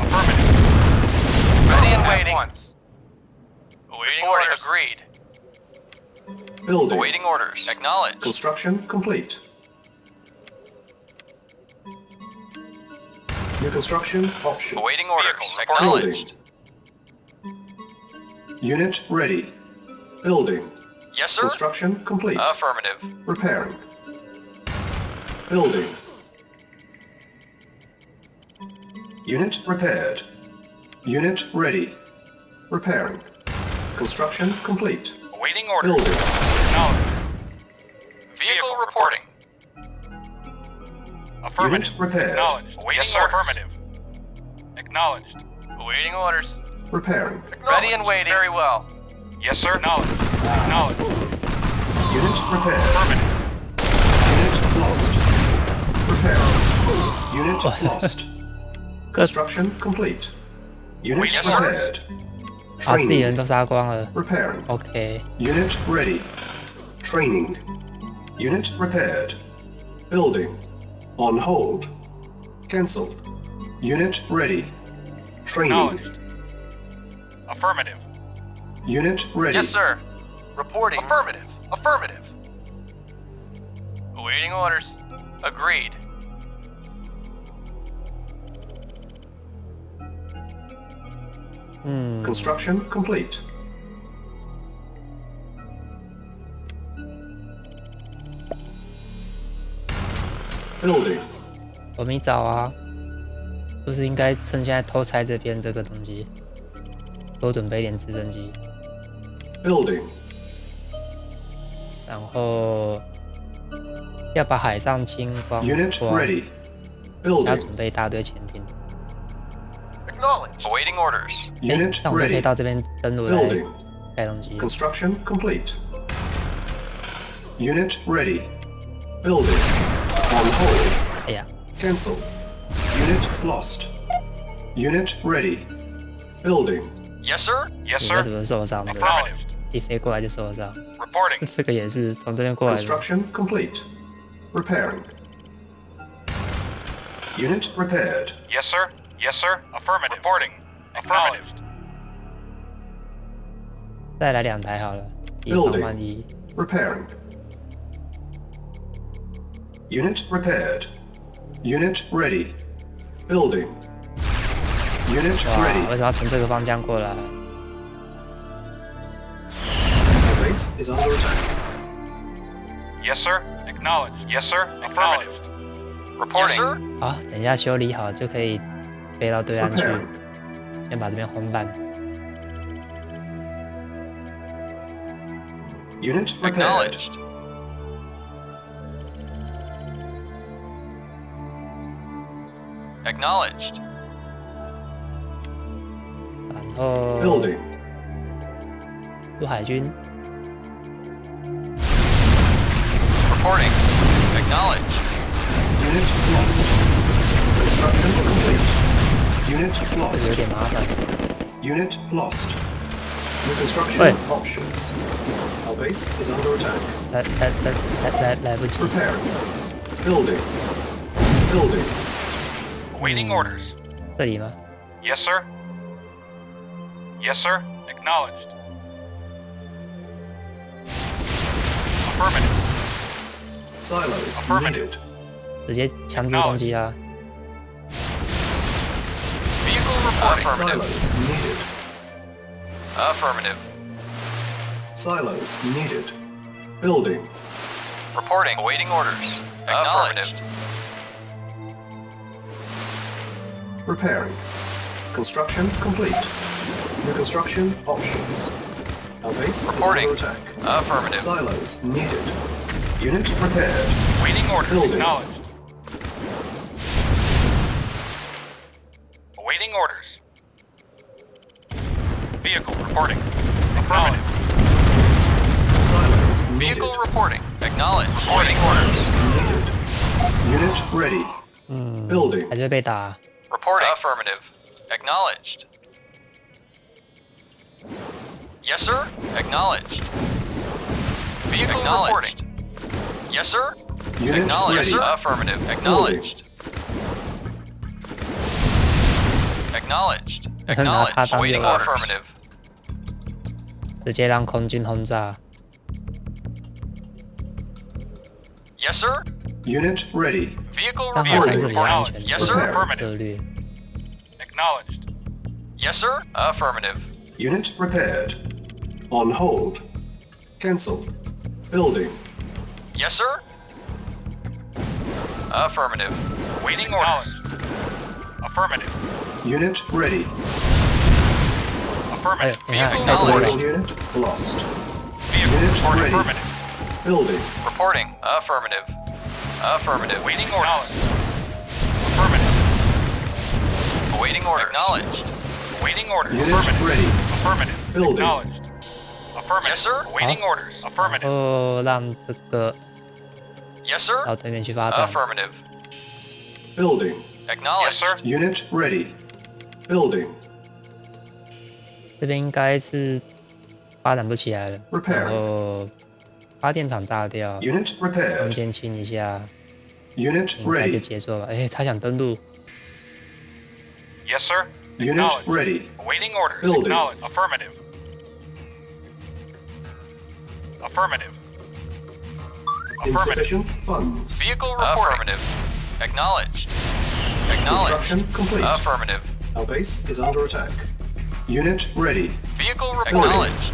Affirmative. Ready and waiting. Awaiting orders. Agreed.
Building.
Awaiting orders. Acknowledged.
Construction complete. New construction options.
Awaiting orders.
Building.
Acknowledged.
Unit ready. Building.
Yes, sir.
Construction complete.
Affirmative.
Repairing. Building. Unit repaired. Unit ready. Repairing. Construction complete.
Awaiting orders.
Building.
Acknowledged. Vehicle reporting. Affirmative.
Unit repaired.
Acknowledged. Awaiting yes, sir. Affirmative. Acknowledged. Awaiting orders.
Repairing.
Ready and waiting. Very well. Yes, sir. Acknowledged. Acknowledged.
Unit repaired.
Affirmative.
Unit lost. Repairing. Unit lost. Construction complete. Unit
yes, sir.
repaired.
把自己
Training.
人都杀光了。
Repairing.
OK，
Unit ready. Training. Unit repaired. Building. On hold. Cancel. Unit ready. Training.
Acknowledged. Affirmative.
Unit ready.
Yes, sir. Reporting. Affirmative. Affirmative. Awaiting orders. Agreed.
Construction complete. Building.
我没找啊，就是应该趁现在偷拆这边这个东西，多准备一点直升机，
Building.
然后要把海上清光
Unit
光，
ready.
要
Building.
准备一大堆潜艇。
Acknowledged. Awaiting orders.
哎
Unit，
那我就可以
ready.
到这边登陆来
Building.
盖东西。
Construction complete. Unit ready. Building. On hold.
哎呀，
Cancel. Unit lost. Unit ready. Building.
Yes, sir. Yes,
你
sir.
为什么受伤的？
Affirmative.
一飞过来就受伤。
Reporting.
这个也是从这边过来的。
Construction complete. Repairing. Unit repaired.
Yes, sir. Yes, sir. Affirmative. Reporting. Affirmative.
再来2台好了，以防万一。
Repairing. Unit repaired. Unit ready. Building. Unit
哇，
ready.
为什么要从这个方向过来？
The base is under attack.
Yes, sir. Acknowledged. Yes, sir. Affirmative. Reporting. Yes, sir.
好，等一下修理好就可以飞到对岸去，
Repairing.
先把这边轰烂。
Unit repaired.
Acknowledged. Acknowledged.
然后
Building.
陆海军
Reporting. Acknowledged.
Unit lost. Construction complete. Unit
这个有
lost.
点麻烦。
Unit lost. New construction
Wait.
options. Our base is under attack.
来不及。
Repairing. Building. Building.
Awaiting orders.
这里吗？
Yes, sir. Yes, sir. Acknowledged. Affirmative.
Silos
Affirmative.
needed.
直接强制攻击他。
Vehicle reporting. Affirmative.
Silos needed.
Affirmative.
Silos needed. Building.
Reporting. Awaiting orders. Acknowledged.
Repairing. Construction complete. New construction options. Our base
Reporting.
is under attack.
Affirmative.
Silos needed. Unit repaired.
Awaiting orders.
Building.
Acknowledged. Awaiting orders. Vehicle reporting. Affirmative.
Silos is needed.
Vehicle reporting. Acknowledged. Awaiting orders.
Is needed. Unit ready. Building.
还是会被打。
Reporting. Affirmative. Acknowledged. Yes, sir. Acknowledged. Vehicle reporting. Yes, sir.
Unit
Acknowledged.
ready.
Yes, sir. Affirmative. Acknowledged. Acknowledged. Acknowledged. Awaiting orders. Affirmative.
直接让空军轰炸。
Yes, sir.
Unit ready.
Vehicle
但好像
reporting.
是比较安全
Acknowledged.
的
Yes, sir.
策
Affirmative.
略。
Acknowledged. Yes, sir. Affirmative.
Unit repaired. On hold. Cancel. Building.
Yes, sir. Affirmative. Waiting orders. Affirmative.
Unit ready.
Affirmative.
Yeah,
Vehicle
yeah,
acknowledged.
Naval unit lost.
Vehicle
Unit
reporting.
ready.
Affirmative.
Building.
Reporting. Affirmative. Affirmative. Waiting orders. Affirmative. Awaiting orders. Acknowledged. Awaiting orders.
Unit
Affirmative.
ready.
Affirmative.
Building.
Acknowledged. Affirmative. Yes, sir. Awaiting orders.
然
Affirmative.
后让这个
Yes, sir.
到对面去发展。
Affirmative.
Building.
Acknowledged. Yes, sir.
Unit ready. Building.
这边应该是发展不起来了，
Repair.
然后发电厂炸掉，
Unit
空
repaired.
间清一下，
Unit
应该就
ready.
结束了吧？哎，他想登陆，
Yes, sir.
Unit
Acknowledged.
ready.
Awaiting orders.
Building.
Acknowledged. Affirmative. Affirmative. Affirmative.
Insufficient funds.
Vehicle reporting. Affirmative. Acknowledged. Acknowledged.
Construction complete.
Affirmative.
Our base is under attack. Unit ready.
Vehicle acknowledged.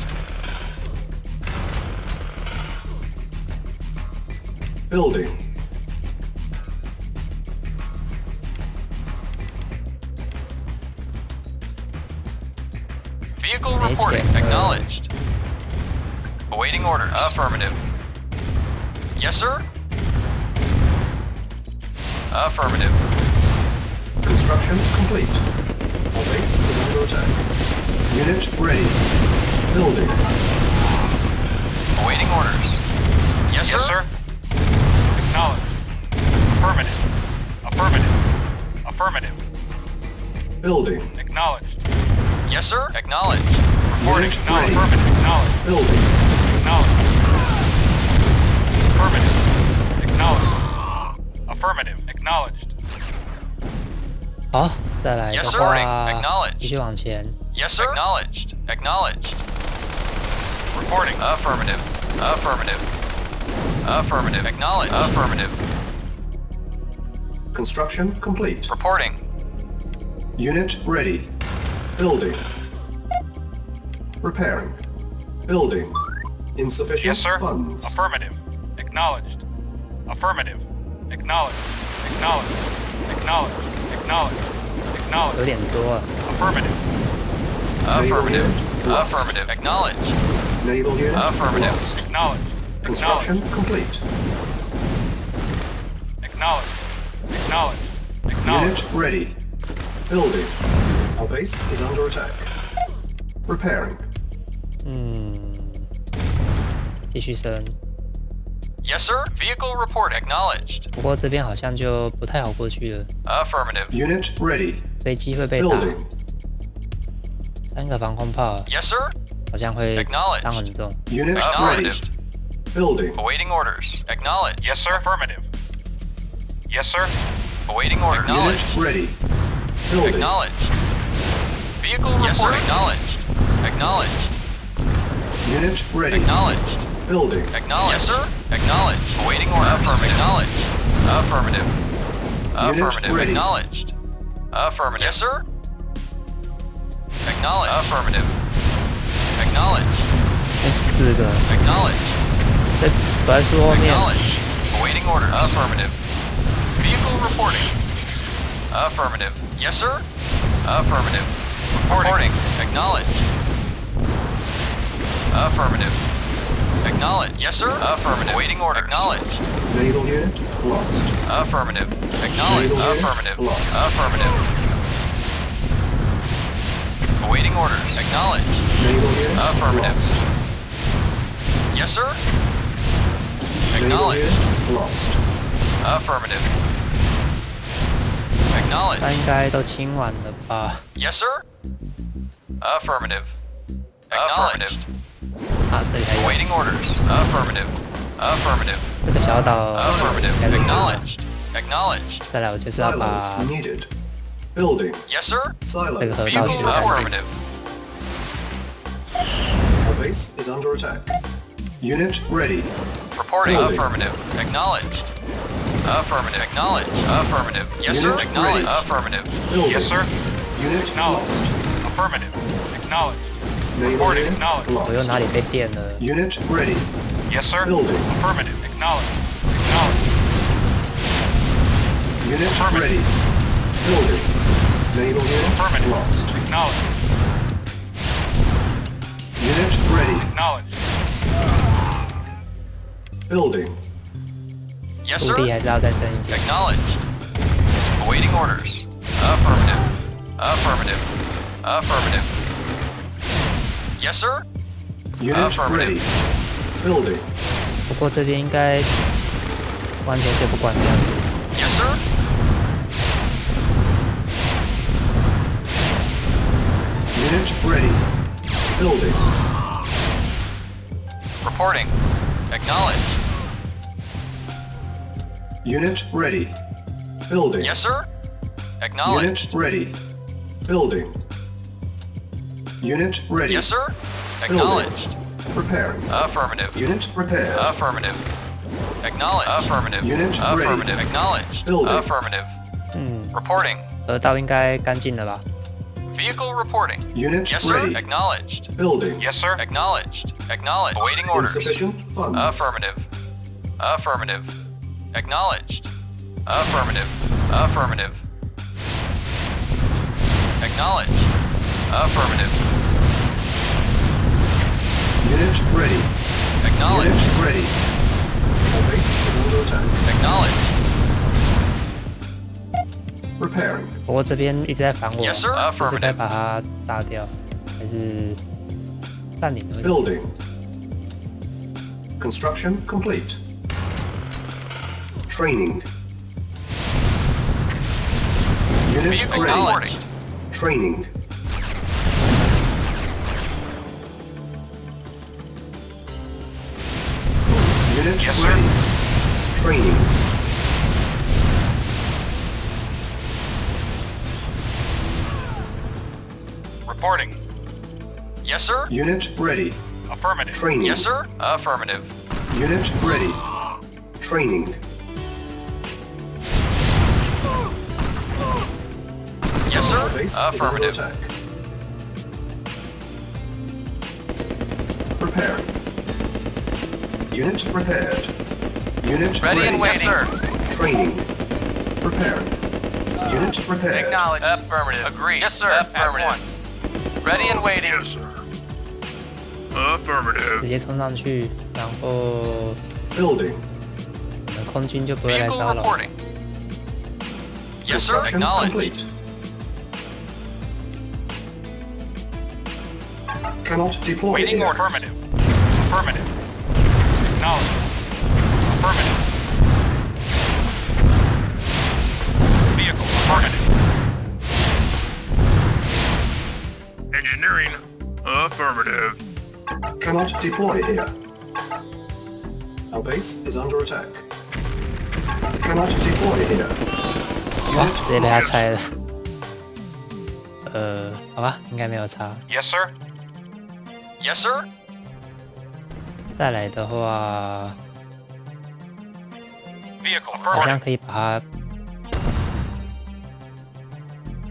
Building.
Vehicle reporting. Acknowledged. Awaiting orders. Affirmative. Yes, sir. Affirmative.
Construction complete. Our base is under attack. Unit ready. Building.
Awaiting orders. Yes, sir. Acknowledged. Affirmative. Affirmative. Affirmative.
Building.
Acknowledged. Yes, sir. Acknowledged. Reporting.
Unit
Acknowledged.
ready.
Affirmative. Acknowledged.
Building.
Acknowledged. Affirmative. Acknowledged. Affirmative. Acknowledged.
好，再来的
Yes, sir.
话
Acknowledged.
继续往前。
Yes, sir. Acknowledged. Acknowledged. Reporting. Affirmative. Affirmative. Affirmative. Acknowledged. Affirmative.
Construction complete.
Reporting.
Unit ready. Building. Repairing. Building. Insufficient
Yes, sir.
funds.
Affirmative. Acknowledged. Affirmative. Acknowledged. Acknowledged. Acknowledged. Acknowledged.
有
Acknowledged.
点多啊。
Affirmative. Affirmative. Affirmative. Acknowledged.
Naval unit
Affirmative.
lost.
Acknowledged.
Construction complete.
Acknowledged. Acknowledged. Acknowledged.
Unit ready. Building. Our base is under attack. Repairing.
继续升。
Yes, sir. Vehicle report. Acknowledged.
不过这边好像就不太好过去了，
Affirmative.
Unit ready.
飞机会被打，
Building.
3个防空炮
Yes, sir.
好像会
Acknowledged.
伤很重。
Unit ready.
Acknowledged.
Building.
Awaiting orders. Acknowledged. Yes, sir. Affirmative. Yes, sir. Awaiting orders.
Unit
Acknowledged.
ready. Building.
Acknowledged. Vehicle yes, report. Sir. Acknowledged. Acknowledged.
Unit ready.
Acknowledged.
Building.
Acknowledged. Yes, sir. Acknowledged. Awaiting orders. Affirmative. Acknowledged. Affirmative. Affirmative.
ready.
Acknowledged. Affirmative. Yes, sir. Acknowledged. Affirmative. Acknowledged.
4个，
Acknowledged.
在躲在树后面。
Acknowledged. Awaiting orders. Affirmative. Vehicle reporting. Affirmative. Yes, sir. Affirmative. Reporting. Acknowledged. Affirmative. Acknowledged. Yes, sir. Affirmative. Awaiting order. Acknowledged.
Naval unit lost.
Affirmative. Acknowledged.
Naval unit
Affirmative.
lost.
Affirmative. Awaiting orders. Acknowledged.
Naval unit
Affirmative.
lost.
Yes, sir.
Naval
Acknowledged.
unit lost.
Affirmative. Acknowledged.
那应该都清完了吧？
Yes, sir. Affirmative. Acknowledged.
啊，这里还有
Awaiting orders. Affirmative. Affirmative.
这个小岛
Affirmative.
应该是
Acknowledged. Acknowledged.
再来，我就是要把
Silos needed. Building.
Yes, sir.
这个
Silos
河道修
needed.
干净。
Affirmative.
Our base is under attack. Unit ready.
Reporting.
Building.
Affirmative. Acknowledged. Affirmative. Acknowledged. Affirmative. Yes, sir.
Unit
Acknowledged.
ready.
Affirmative.
Building.
Yes, sir.
Unit
Acknowledged.
lost.
Affirmative. Acknowledged.
Naval
Reporting.
unit
Acknowledged.
我又
lost.
哪里被电了？
Unit ready.
Yes, sir.
Building.
Affirmative. Acknowledged. Acknowledged.
Unit
Affirmative.
ready. Building. Naval unit
Affirmative.
lost.
Acknowledged.
Unit ready.
Acknowledged.
Building.
Yes,
土
sir.
地还是要再深一点。
Acknowledged. Awaiting orders. Affirmative. Affirmative. Affirmative. Yes, sir.
Unit
Affirmative.
ready. Building.
不过这边应该完全就不关掉。
Yes, sir.
Unit ready. Building.
Reporting. Acknowledged.
Unit ready. Building.
Yes, sir. Acknowledged.
Unit ready. Building. Unit ready.
Yes, sir. Acknowledged.
Preparing.
Affirmative.
Unit prepared.
Affirmative. Acknowledged. Affirmative.
Unit ready.
Affirmative. Acknowledged.
Building.
Affirmative.
嗯，
Reporting.
河道应该干净了吧？
Vehicle reporting.
Unit
Yes, sir.
ready.
Acknowledged.
Building.
Yes, sir.
Acknowledged. Acknowledged. Awaiting orders.
Insufficient funds.
Affirmative. Affirmative. Acknowledged. Affirmative. Affirmative. Acknowledged. Affirmative.
Unit ready.
Acknowledged.
Unit ready. Our base is under attack.
Acknowledged.
Repairing.
不过这边一直在烦我，
Yes, sir.
就是该
Affirmative.
把它打掉，还是占领而已？
Building. Construction complete. Training. Unit
Vehicle
ready.
acknowledged.
Training. Unit
Yes, sir.
ready. Training.
Reporting.
Yes, sir.
Unit ready.
Affirmative.
Training.
Yes, sir. Affirmative.
Unit ready. Training.
Yes,
Our
sir.
base is under
Affirmative.
attack. Preparing. Unit prepared. Unit
Ready and waiting. Yes, sir.
Training. Preparing. Unit prepared.
Acknowledged. Affirmative. Agreed. Yes, sir. Affirmative. Ready and waiting.
Yes, sir. Affirmative.
直接冲上去，然后
Building.
我们空军就不会来
Vehicle
骚扰。
reporting. Yes, sir.
Construction
Acknowledged.
complete. Cannot deploy
Waiting
here.
order. Affirmative. Affirmative. Acknowledged. Affirmative. Vehicle. Affirmative. Engineering. Affirmative.
Cannot deploy here. Our base is under attack. Cannot deploy here.
哇，直接被他拆了。好吧，应该没有差。
Yes, sir.
Yes, sir.
再来的话，
Vehicle.
好像
Affirmative.
可以把它，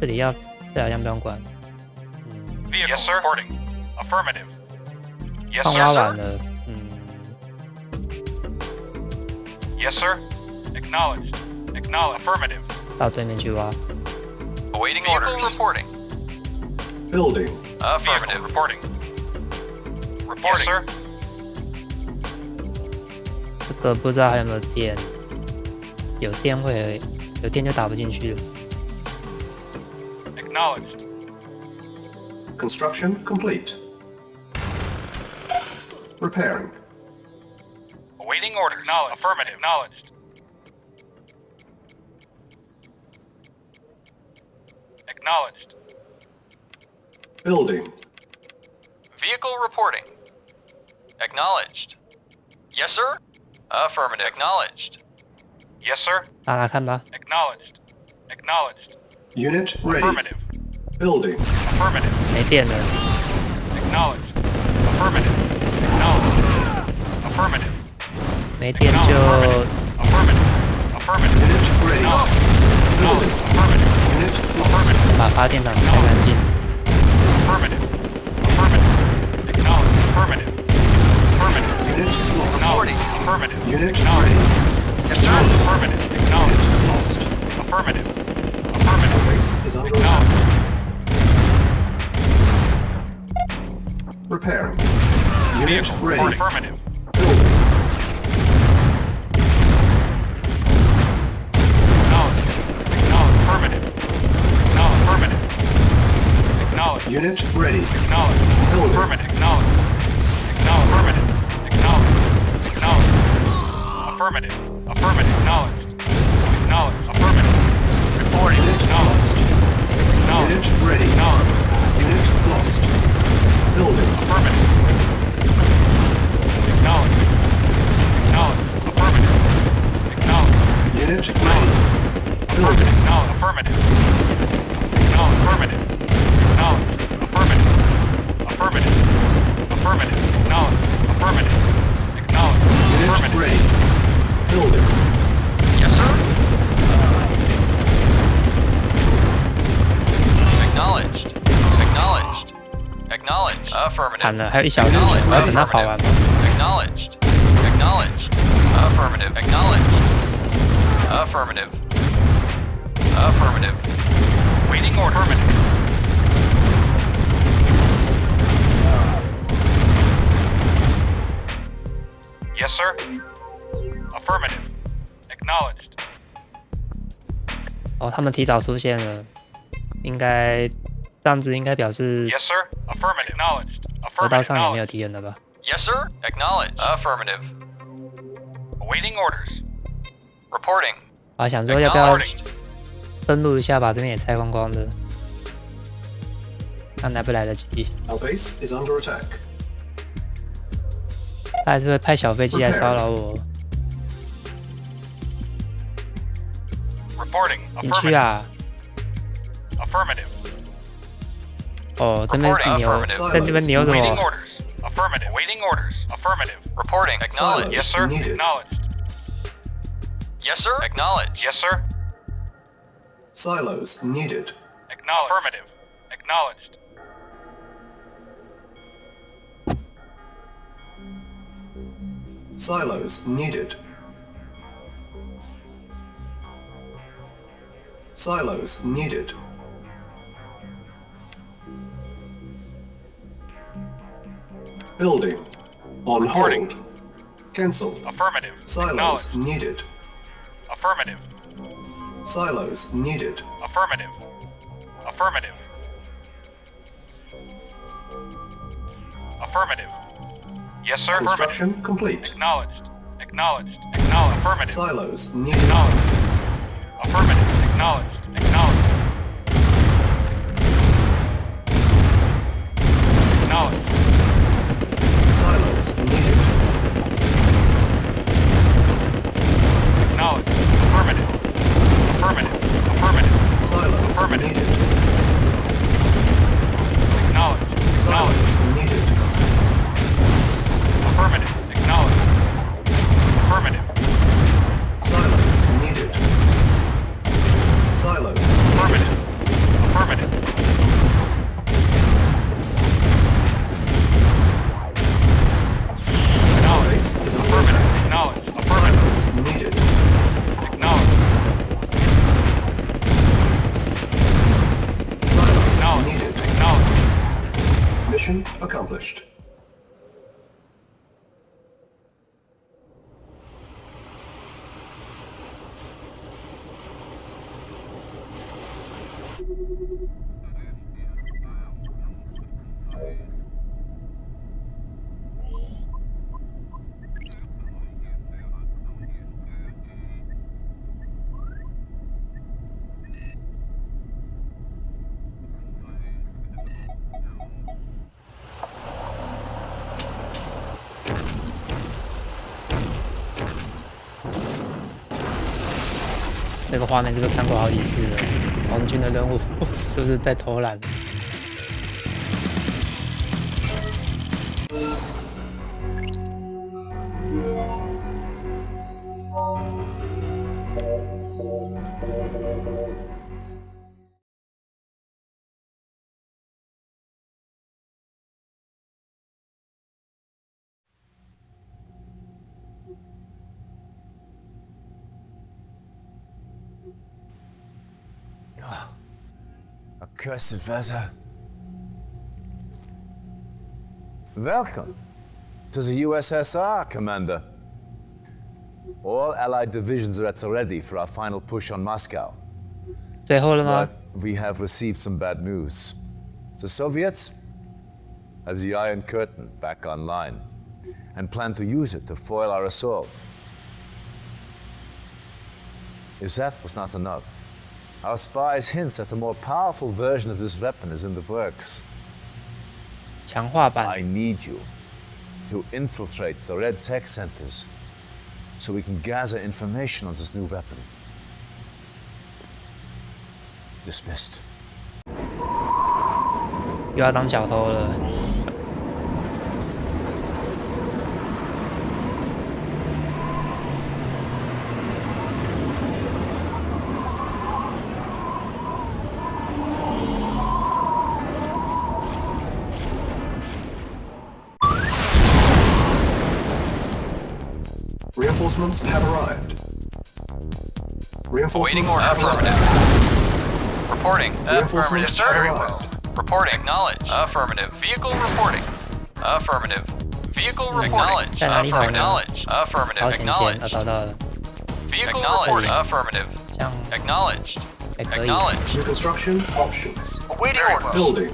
这里要，这好像不用管，
Vehicle. Yes, sir. Reporting. Affirmative. Yes,
放
sir.
挖完了，
Yes, sir. Acknowledged. Acknowledged. Affirmative.
到对面去挖。
Awaiting orders. Reporting.
Building.
Affirmative. Reporting. Reporting.
Yes, sir.
这个不知道还有没有电，有电会，有电就打不进去了。
Acknowledged.
Construction complete. Repairing.
Waiting orders. Acknowledged. Affirmative. Acknowledged. Acknowledged.
Building.
Vehicle reporting. Acknowledged. Yes, sir? Affirmative. Acknowledged. Yes, sir?
打打看吧。
Acknowledged. Acknowledged.
Unit ready.
Affirmative.
Building.
Affirmative.
没电了。
Acknowledged. Affirmative. Acknowledged. Affirmative.
没电就
Affirmative. Affirmative.
Unit ready. Building.
Affirmative.
Unit lost.
把发电厂拆干净。
Affirmative. Affirmative. Acknowledged. Affirmative. Affirmative.
Unit lost.
Acknowledged. Affirmative.
Unit
Acknowledged.
ready.
Yes, sir. Affirmative. Acknowledged.
Unit lost.
Affirmative. Affirmative.
Base is under
Acknowledged.
attack. Repairing. Unit
Vehicle
ready.
reporting. Affirmative.
Building.
Acknowledged. Acknowledged. Affirmative. Acknowledged. Affirmative. Acknowledged.
Unit ready.
Acknowledged.
Building.
Affirmative. Acknowledged. Acknowledged. Affirmative. Acknowledged. Acknowledged. Affirmative. Affirmative. Acknowledged. Acknowledged. Affirmative. Reporting.
Unit
Acknowledged.
lost.
Acknowledged.
Unit ready.
Acknowledged.
Unit lost. Building.
Affirmative. Acknowledged. Acknowledged. Affirmative. Acknowledged.
Unit ready.
Affirmative.
Building.
Acknowledged. Affirmative. Acknowledged. Affirmative. Acknowledged. Affirmative. Affirmative. Affirmative. Acknowledged. Affirmative. Acknowledged.
Unit
Affirmative.
ready. Building.
Yes, sir. Acknowledged. Acknowledged. Acknowledged. Affirmative.
惨了，还有1小时，我要等他跑完吗？
Acknowledged. Acknowledged. Affirmative. Acknowledged. Affirmative. Affirmative. Waiting order. Affirmative. Yes, sir. Affirmative. Acknowledged.
哦，他们提早出现了，应该这样子应该表示
Yes, sir. Affirmative. Acknowledged.
河道
Affirmative.
上也没有
Acknowledged.
敌人了吧？
Yes, sir. Acknowledged. Affirmative. Awaiting orders. Reporting.
我还想说要不要
Acknowledged.
登录一下，把这边也拆光光的，看来不来得及。
Our base is under attack.
他还是会派小飞机来骚扰我。
Reporting.
进去啊！
Affirmative.
哦，这边
Reporting.
牛，
Affirmative.
在这边牛什
Waiting
么？
orders. Affirmative. Waiting orders. Affirmative. Reporting. Acknowledged. Yes, sir.
Silos needed.
Acknowledged. Yes, sir. Acknowledged. Yes, sir.
Silos needed.
Acknowledged. Affirmative. Acknowledged.
Silos needed. Silos needed. Building. On
Reporting.
hold. Cancelled.
Affirmative.
Silos
Acknowledged.
needed.
Affirmative.
Silos needed.
Affirmative. Affirmative. Affirmative. Yes, sir.
Construction
Affirmative.
complete.
Acknowledged. Acknowledged. Acknowledged. Affirmative.
Silos needed.
Acknowledged. Affirmative. Acknowledged. Acknowledged. Acknowledged.
Silos needed.
Acknowledged. Affirmative. Affirmative. Affirmative.
Silos
Affirmative.
needed.
Acknowledged.
Silos
Acknowledged.
needed.
Affirmative. Acknowledged. Affirmative.
Silos needed. Silos
Affirmative. Affirmative. Acknowledged.
base is under
Affirmative.
attack.
Acknowledged. Affirmative.
Silos needed.
Acknowledged.
Silos
Acknowledged.
needed.
Acknowledged.
Mission accomplished.
这个画面是不是看过好几次了？盟军的任务是不是在偷懒？Accursed
Vezza. Welcome to the USSR, Commander. All Allied divisions are at the ready for our final push on Moscow.
最后了吗？
But we have received some bad news. The Soviets have the Iron Curtain back online and plan to use it to foil our assault. If that was not enough, our spies hint that a more powerful version of this weapon is in the works.
强化版。
I need you to infiltrate the Red Tech centers so we can gather information on this new weapon. Dismissed.
又要当小偷了。
Reinforcements have arrived.
Awaiting
Reinforcements
order.
have arrived.
Affirmative. Reporting. Affirmative,
Reinforcements
sir.
have
Very well.
arrived.
Reporting. Acknowledge. Affirmative. Vehicle reporting. Affirmative. Vehicle reporting. Acknowledge.
在哪里好呢？
Acknowledge.
好
Affirmative.
前
Acknowledge.
找到了，
Vehicle reporting. Affirmative.
这样
Acknowledged.
还可以。
Acknowledged.
New construction options.
Awaiting orders.
Building.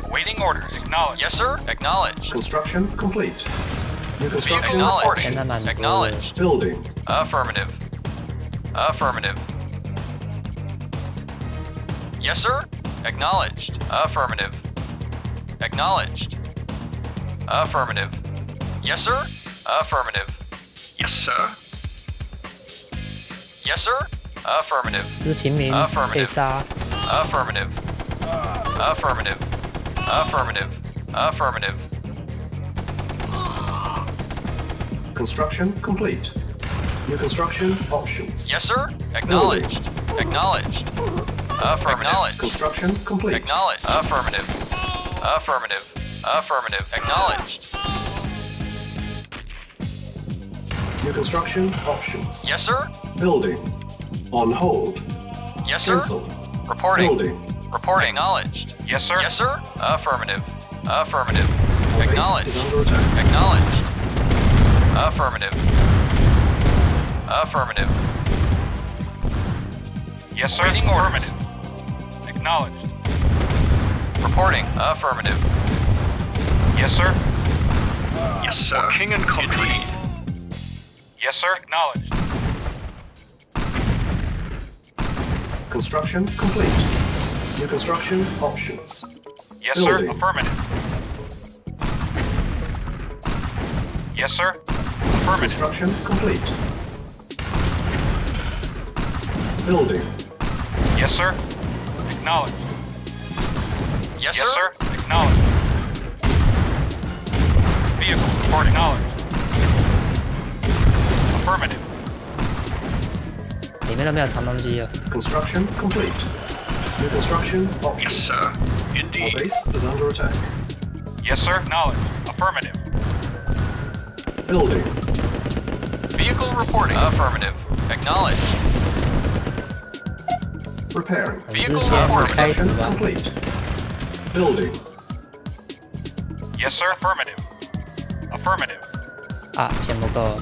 Awaiting orders. Acknowledged. Yes, sir. Acknowledged.
Construction complete. New
Vehicle
construction
reporting.
options.
Acknowledged.
Building.
Affirmative. Affirmative. Yes, sir. Acknowledged. Affirmative. Acknowledged. Affirmative. Yes, sir. Affirmative.
Yes, sir.
Yes, sir. Affirmative.
这是平民被杀。
Affirmative. Affirmative. Affirmative. Affirmative.
Construction complete. New construction options.
Yes, sir. Acknowledged. Acknowledged. Affirmative.
Construction complete.
Acknowledged. Affirmative. Affirmative. Affirmative. Acknowledged.
New construction options.
Yes, sir.
Building. On hold.
Yes, sir.
Cancel.
Reporting.
Building.
Reporting. Acknowledged.
Yes, sir.
Yes, sir. Affirmative. Affirmative.
Our base
Acknowledged.
is under attack.
Acknowledged. Affirmative. Affirmative.
Yes, sir.
Awaiting order.
Affirmative. Acknowledged.
Reporting. Affirmative.
Yes, sir. Yes, sir. For king and country.
Indeed.
Yes, sir. Acknowledged.
Construction complete. New construction options.
Yes,
Building.
sir. Affirmative. Yes, sir. Affirmative.
Construction complete. Building.
Yes, sir. Acknowledged.
Yes,
Yes,
sir.
sir. Acknowledged. Vehicle report acknowledged. Affirmative.
里面都没有藏东西了。
Construction complete. New construction options.
Sir.
Our
Indeed.
base is under attack.
Yes, sir. Acknowledged. Affirmative.
Building.
Vehicle reporting. Affirmative. Acknowledged.
Repairing.
很之
Vehicle
前开
Construction
始吧。
complete. Building.
Yes, sir. Affirmative. Affirmative.
啊，钱不够。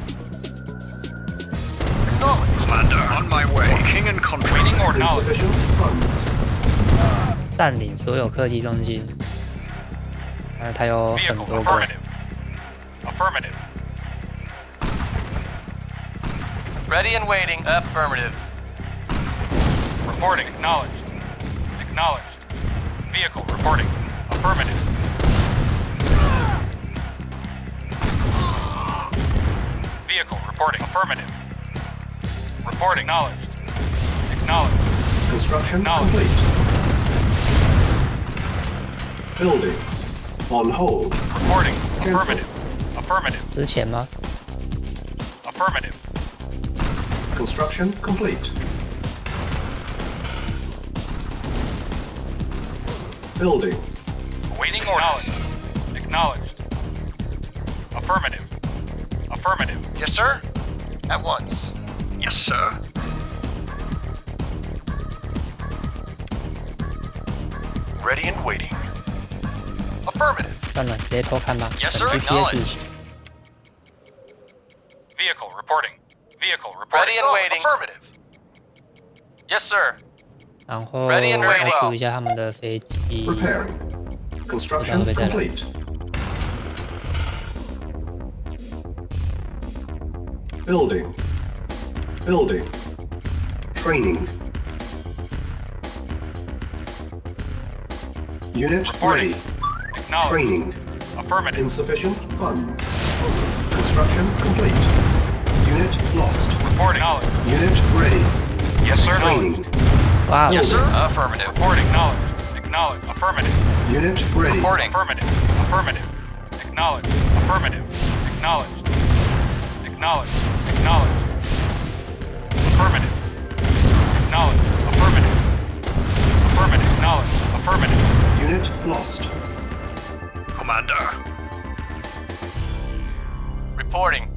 Commander, on my way. For king and country.
Waiting order.
Insufficient funds.
占领所有科技中心。它有很
Vehicle
多个。
affirmative. Affirmative.
Ready and waiting. Affirmative.
Reporting. Acknowledged. Acknowledged. Vehicle reporting. Affirmative. Vehicle reporting. Affirmative. Reporting. Acknowledged.
Acknowledged.
Construction complete. Building. On hold.
Reporting.
Cancel.
Affirmative.
之前吗？
Affirmative.
Construction complete. Building.
Awaiting order. Acknowledged. Affirmative. Affirmative.
Yes, sir. At once.
Yes, sir.
Ready and waiting. Affirmative.
算了，直接偷看吧。
Yes, sir. Acknowledged. Vehicle reporting. Vehicle reporting.
Ready and waiting. Affirmative. Yes, sir.
然后
Ready and waiting.
来组一下他们的飞机。
Repairing. Construction complete. Building. Building. Training. Unit ready.
Acknowledged.
Training.
Affirmative.
Insufficient funds. Construction complete. Unit lost.
Reporting. Acknowledged.
Unit ready.
Yes, sir.
Training.
Wow.
Yes, sir. Affirmative. Reporting. Acknowledged. Acknowledged. Affirmative.
Unit ready.
Reporting. Affirmative. Affirmative. Acknowledged. Affirmative. Acknowledged. Acknowledged. Acknowledged. Affirmative. Acknowledged. Affirmative. Affirmative. Acknowledged. Affirmative.
Unit lost.
Commander.
Reporting.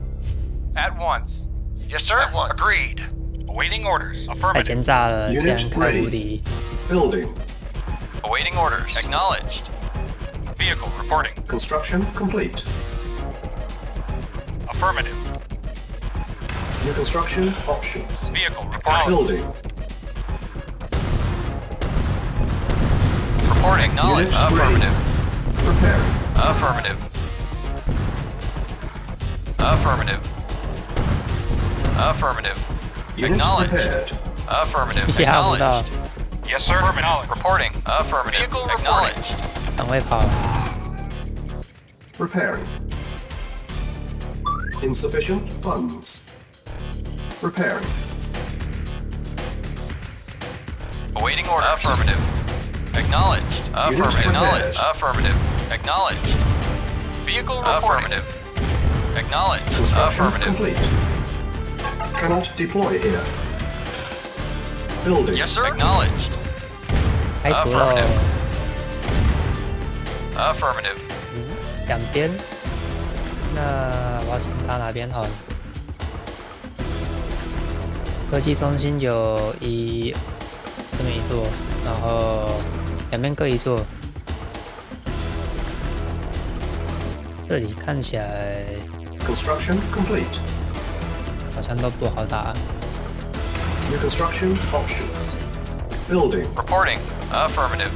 At once.
Yes, sir. At once.
Agreed. Awaiting orders.
太
Affirmative.
奸诈了，竟然
Unit
开无
ready.
敌。
Building.
Awaiting orders. Acknowledged. Vehicle reporting.
Construction complete.
Affirmative.
New construction options.
Vehicle reporting.
Building.
Reporting. Acknowledged.
Unit
Affirmative.
ready. Preparing.
Affirmative. Affirmative. Affirmative.
Unit
Acknowledged.
prepared.
Affirmative.
压不到，
Yes, sir. Acknowledged. Reporting. Affirmative. Vehicle acknowledged.
很会跑。
Repairing. Insufficient funds. Repairing.
Awaiting order. Affirmative. Acknowledged. Affirmative. Acknowledged.
prepared.
Affirmative. Acknowledged. Vehicle reporting. Affirmative. Acknowledged.
Construction
Affirmative.
complete. Cannot deploy here. Building.
Yes, sir. Acknowledged.
开图了，
Affirmative.
两边。那我要先打哪边好了？科技中心有这么一座，然后两边各一座。这里看起来
Construction complete.
好像都不好打。
New construction options. Building.
Reporting. Affirmative.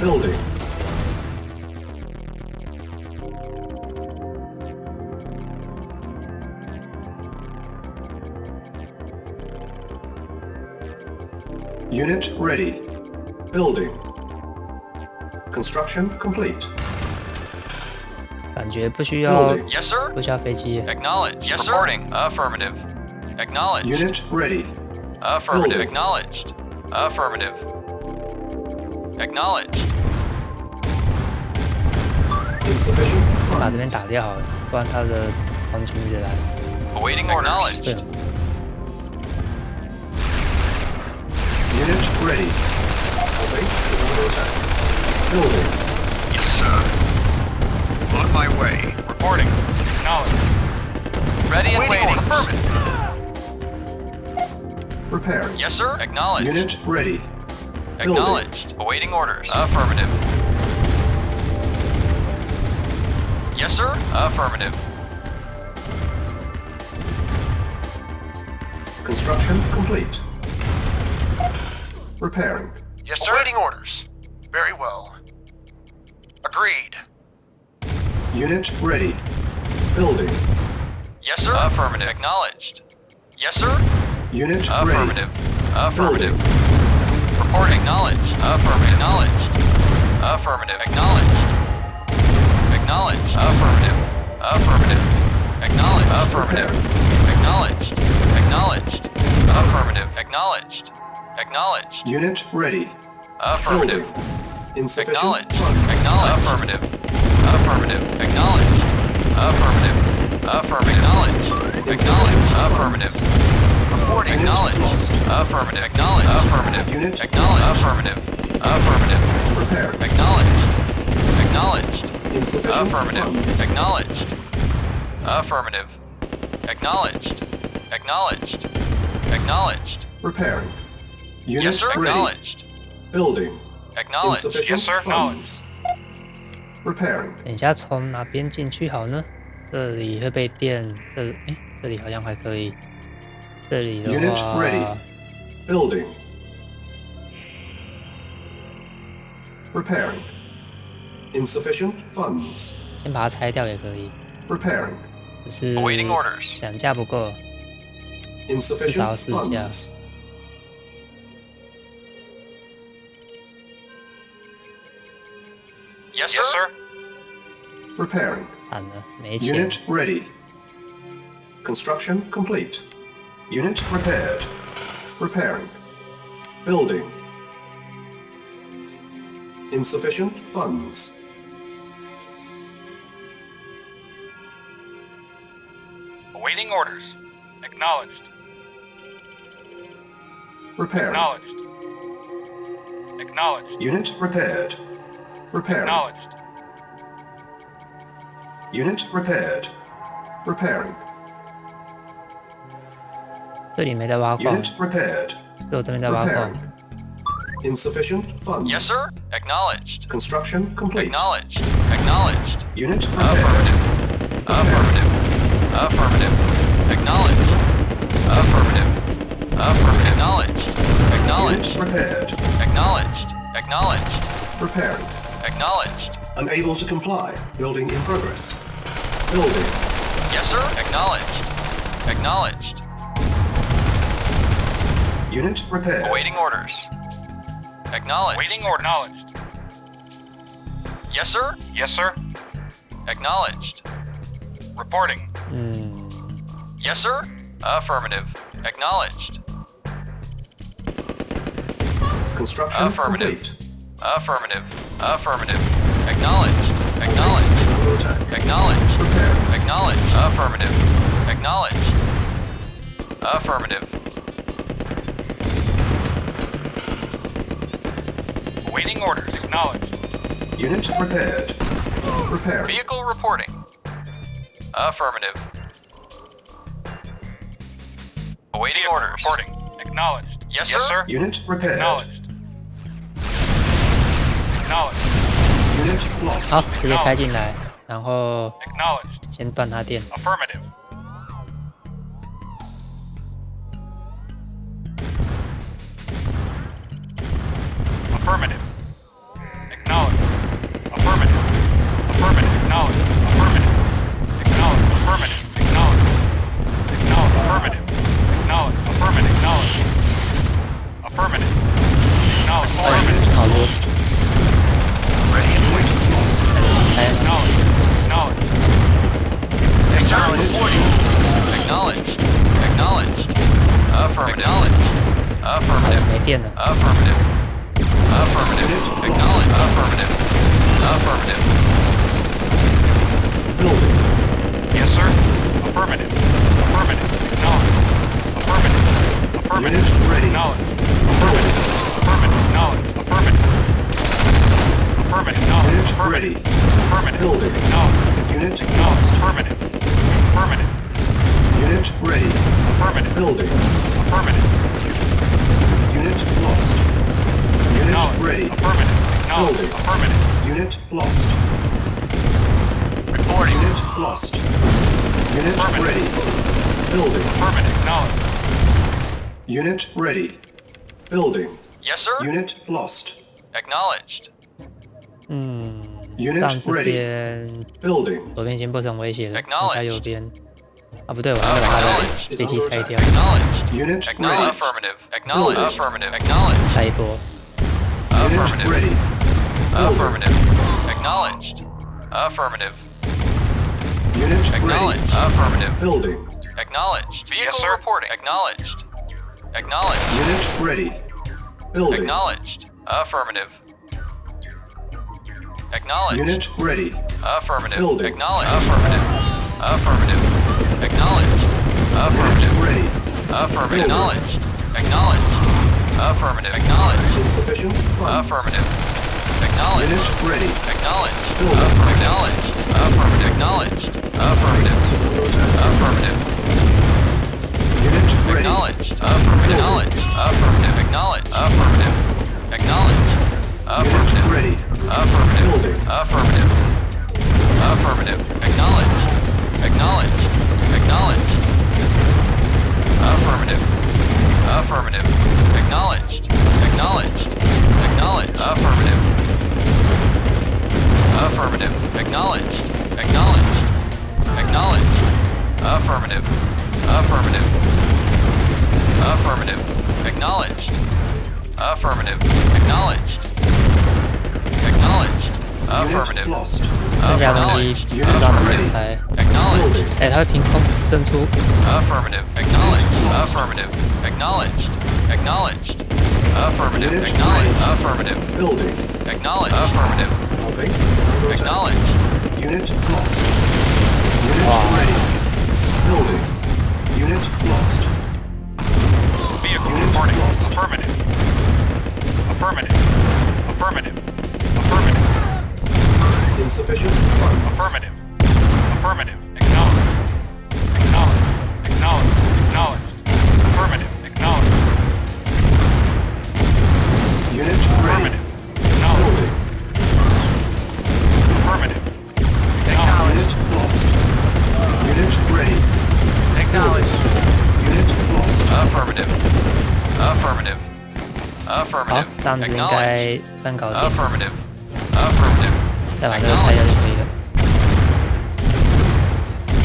Building. Unit ready. Building. Construction complete.
感觉不需要
Building.
Yes, sir.
不需要飞机。
Acknowledged. Yes, sir. Reporting. Affirmative. Acknowledged.
Unit ready.
Affirmative.
Building.
Acknowledged. Affirmative. Acknowledged.
Insufficient
把这边
funds.
打掉好了，不然他的黄金直接来。
Awaiting orders.
对，
Unit ready. Our base is under attack. Building.
Yes, sir. On my way.
Reporting. Acknowledged. Ready and waiting. Affirmative.
Repairing.
Yes, sir. Acknowledged.
Unit ready. Building.
Acknowledged. Awaiting orders. Affirmative. Yes, sir. Affirmative.
Construction complete. Repairing.
Yes, sir. Awaiting orders. Very well. Agreed.
Unit ready. Building.
Yes, sir. Affirmative. Acknowledged. Yes, sir.
Unit
Affirmative.
ready.
Affirmative.
Building.
Report acknowledged. Affirmative. Acknowledged. Affirmative. Acknowledged. Acknowledged. Affirmative. Affirmative. Acknowledged. Affirmative. Acknowledged. Acknowledged. Affirmative. Acknowledged. Acknowledged.
Unit ready.
Affirmative.
Building. Insufficient
Acknowledged.
funds.
Acknowledged. Affirmative. Affirmative. Acknowledged. Affirmative. Affirmative. Acknowledged. Acknowledged. Affirmative. Reporting. Acknowledged. Affirmative. Acknowledged. Affirmative.
Unit
Acknowledged. Affirmative. Affirmative.
Prepare.
Acknowledged. Acknowledged.
Insufficient
Affirmative.
funds.
Acknowledged. Affirmative. Acknowledged. Acknowledged. Acknowledged.
Repairing. Unit
Yes, sir.
ready.
Acknowledged.
Building.
Acknowledged.
Insufficient
Yes, sir.
funds. Repairing.
等一下从哪边进去好呢？这里会被电，这里好像还可以。这里的
Unit
话
ready. Building. Repairing. Insufficient funds.
先把它拆掉也可以。
Repairing.
只是
Awaiting orders.
2架不够，至少
Insufficient
4架。
funds.
Yes, sir.
Repairing.
惨了，没钱。
Unit ready. Construction complete. Unit repaired. Repairing. Building. Insufficient funds.
Awaiting orders. Acknowledged.
Repairing.
Acknowledged. Acknowledged.
Unit repaired. Repairing.
Acknowledged.
Unit repaired. Repairing.
这里没在挖矿，
Unit repaired.
只有这边在挖矿
Repairing.。Insufficient funds.
Yes, sir. Acknowledged.
Construction complete.
Acknowledged. Acknowledged.
Unit repaired.
Affirmative. Affirmative. Affirmative. Acknowledged. Affirmative. Affirmative. Acknowledged. Acknowledged.
Unit repaired.
Acknowledged. Acknowledged.
Repairing.
Acknowledged.
Unable to comply. Building in progress. Building.
Yes, sir. Acknowledged. Acknowledged.
Unit repaired.
Awaiting orders. Acknowledged.
Waiting order. Acknowledged.
Yes, sir.
Yes, sir.
Acknowledged.
Reporting.
Yes, sir. Affirmative. Acknowledged.
Construction
Affirmative.
complete.
Affirmative. Affirmative. Acknowledged.
Base
Acknowledged.
is under attack.
Acknowledged.
Repairing.
Acknowledged. Affirmative. Acknowledged. Affirmative.
Awaiting orders. Acknowledged.
Unit repaired. Repairing.
Vehicle reporting. Affirmative. Awaiting
Vehicle
orders.
reporting. Acknowledged.
Yes, sir.
Unit repaired.
Acknowledged. Acknowledged.
Unit lost.
好，直接开进来，然后
Acknowledged.
先断它电。
Affirmative. Affirmative. Acknowledged. Affirmative. Affirmative. Acknowledged. Affirmative. Acknowledged. Affirmative. Acknowledged. Acknowledged. Affirmative. Acknowledged. Affirmative. Acknowledged. Affirmative. Acknowledged. Affirmative.
好多，
Ready and waiting.
开
Acknowledged. Acknowledged.
Acknowledged. Reporting. Acknowledged. Acknowledged. Affirmative. Affirmative.
没电了。
Affirmative. Affirmative. Acknowledged. Affirmative. Affirmative.
Building.
Yes, sir. Affirmative. Affirmative. Acknowledged. Affirmative. Affirmative.
Unit ready.
Acknowledged. Affirmative. Affirmative. Acknowledged. Affirmative. Affirmative. Acknowledged.
Unit
Affirmative.
ready.
Affirmative.
Building.
Acknowledged.
Unit
Acknowledged.
lost.
Affirmative. Affirmative.
Unit ready.
Affirmative.
Building.
Affirmative.
Unit lost. Unit
Acknowledged.
ready.
Affirmative. Acknowledged.
Building.
Affirmative.
Unit lost.
Reporting.
Unit lost. Unit
Affirmative.
ready. Building.
Affirmative. Acknowledged.
Unit ready. Building.
Yes, sir.
Unit lost.
Acknowledged.
，Unit
让这
ready.
边
Building.
左边已经不成威胁了，剩
Acknowledged.
下右边。啊，不对，我要把它的
Acknowledged.
飞机拆掉，
Acknowledged.
Unit
Acknowledged.
ready.
Affirmative. Acknowledged.
Building.
Affirmative. Acknowledged.
下一波。
Unit
Affirmative.
ready. Building.
Affirmative. Acknowledged. Affirmative.
Unit
Acknowledged.
ready.
Affirmative.
Building.
Acknowledged. Vehicle reporting. Acknowledged. Acknowledged.
Unit ready. Building.
Acknowledged. Affirmative. Acknowledged.
Unit ready.
Affirmative.
Building.
Acknowledged. Affirmative. Affirmative. Acknowledged. Affirmative.
Unit ready.
Affirmative. Acknowledged. Acknowledged. Affirmative. Acknowledged.
Insufficient funds.
Affirmative. Acknowledged.
Unit ready.
Acknowledged.
Building.
Acknowledged. Affirmative. Acknowledged. Affirmative.
Base is under attack.
Affirmative.
Unit ready.
Acknowledged. Affirmative. Acknowledged. Affirmative. Acknowledged. Affirmative. Acknowledged. Affirmative.
Unit ready.
Affirmative.
Building.
Affirmative. Affirmative. Acknowledged. Acknowledged. Acknowledged. Affirmative. Affirmative. Acknowledged. Acknowledged. Acknowledged. Affirmative. Affirmative. Acknowledged. Acknowledged. Acknowledged. Affirmative. Affirmative. Affirmative. Acknowledged. Affirmative. Acknowledged. Acknowledged. Affirmative.
Unit lost.
这架东西不知道能不能拆。
Acknowledged.
它会凭空生出。
Affirmative. Acknowledged. Affirmative. Acknowledged. Acknowledged. Affirmative.
Unit
Acknowledged.
ready.
Affirmative.
Building.
Acknowledged. Affirmative.
Our base is under attack.
Acknowledged.
Unit lost. Unit ready. Building. Unit lost.
Vehicle
Unit
reporting.
lost.
Affirmative. Affirmative. Affirmative. Affirmative.
Insufficient funds.
Affirmative. Affirmative. Acknowledged. Acknowledged. Acknowledged. Acknowledged. Affirmative. Acknowledged.
Unit ready.
Affirmative. Acknowledged.
Building.
Affirmative.
Unit lost. Unit ready.
Acknowledged.
Unit lost.
Affirmative. Affirmative.
好
Affirmative.，
这样子应该算搞定。
Affirmative. Affirmative.
再把这个拆掉就可以了。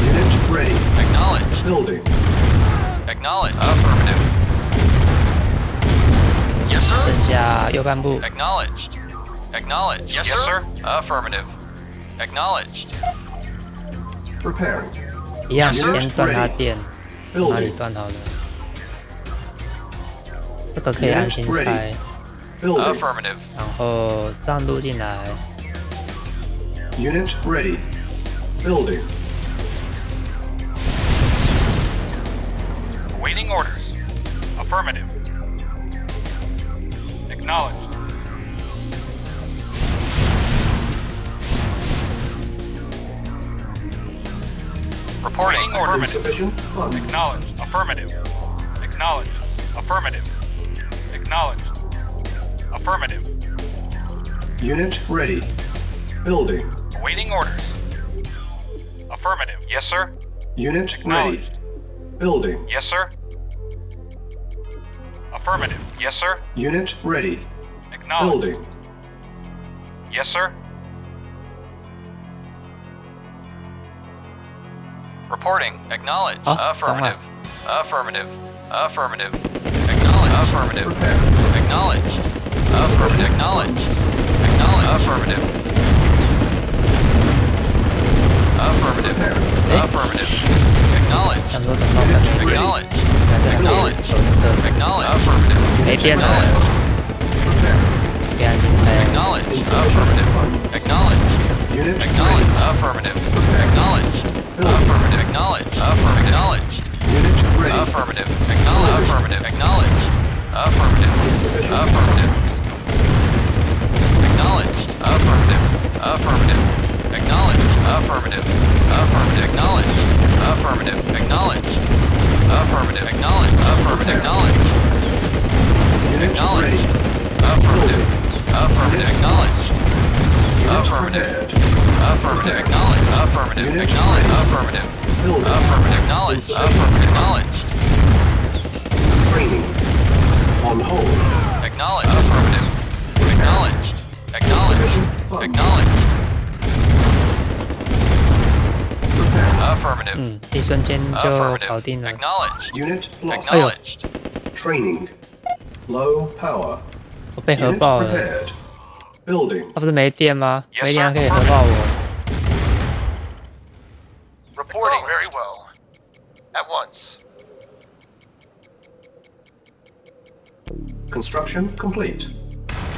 Unit ready.
Acknowledged.
Building.
Acknowledged. Affirmative. Yes, sir.
剩下右半部。
Acknowledged. Acknowledged. Yes, sir. Affirmative. Acknowledged.
Preparing.
一样，先断它电，哪里
Building.
断好了？这个可以按心拆，
Building.
Affirmative.
然后这样录进来。
Unit ready. Building.
Awaiting orders. Affirmative. Acknowledged.
Reporting.
Awaiting orders.
Insufficient funds.
Acknowledged. Affirmative. Acknowledged. Affirmative. Acknowledged. Affirmative.
Unit ready. Building.
Awaiting orders. Affirmative. Yes, sir.
Unit ready.
Acknowledged.
Building.
Yes, sir. Affirmative. Yes, sir.
Unit ready.
Acknowledged.
Building.
Yes, sir.
Reporting. Acknowledged.
Oh,
Affirmative. Affirmative. Affirmative. Acknowledged. Affirmative.
Prepare.
Acknowledged. Affirmative.
Insufficient
Acknowledged.
funds.
Acknowledged. Affirmative. Affirmative.
Prepare.
Affirmative. Acknowledged.
想说怎么弄感觉
Acknowledged.
还是很
Acknowledged.
有颜色彩，
Acknowledged. Affirmative.
没电了，
Prepare.
可以按心拆。
Acknowledged.
Insufficient
Affirmative.
funds.
Acknowledged.
Unit
Acknowledged.
ready.
Affirmative.
Prepare.
Acknowledged. Affirmative. Acknowledged. Affirmative. Acknowledged.
Unit ready.
Affirmative. Acknowledged. Affirmative. Acknowledged. Affirmative.
Insufficient
Affirmative.
funds.
Acknowledged. Affirmative. Affirmative. Acknowledged. Affirmative. Affirmative. Acknowledged. Affirmative. Acknowledged. Affirmative. Acknowledged. Affirmative. Acknowledged.
Unit
Acknowledged.
ready.
Affirmative. Affirmative.
Unit
Acknowledged.
Unit
Affirmative.
prepared.
Affirmative. Acknowledged. Affirmative.
Unit
Acknowledged.
ready.
Affirmative.
Building.
Affirmative. Acknowledged.
Insufficient
Affirmative. Acknowledged.
Training. On hold.
Acknowledged. Affirmative. Acknowledged. Acknowledged.
Insufficient funds.
Acknowledged.
Prepare.
Affirmative.
一瞬间就搞定
Affirmative.
了。
Acknowledged.
Unit lost.
Acknowledged.
Training. Low power.
我被核
Unit
爆了，
prepared. Building.
他不是没电吗？
Yes,
没电还
sir.
可以核爆我。
Construction complete.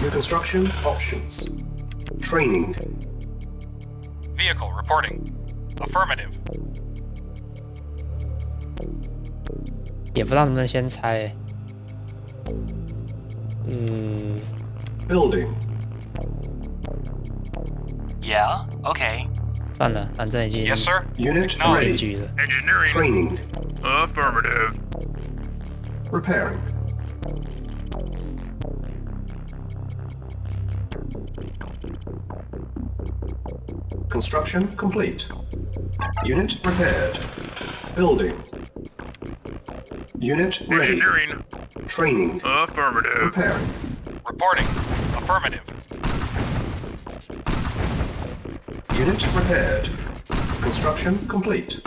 New construction options. Training.
Vehicle reporting. Affirmative.
也不知道能不能先猜。
Building.
Yeah, okay.
算了，反正已经
Yes, sir.
Unit
定
ready.
局了。
Engineering.
Training.
Affirmative.
Repairing. Construction complete. Unit repaired. Building. Unit ready.
Engineering.
Training.
Affirmative.
Repairing.
Reporting. Affirmative.
Unit repaired. Construction complete.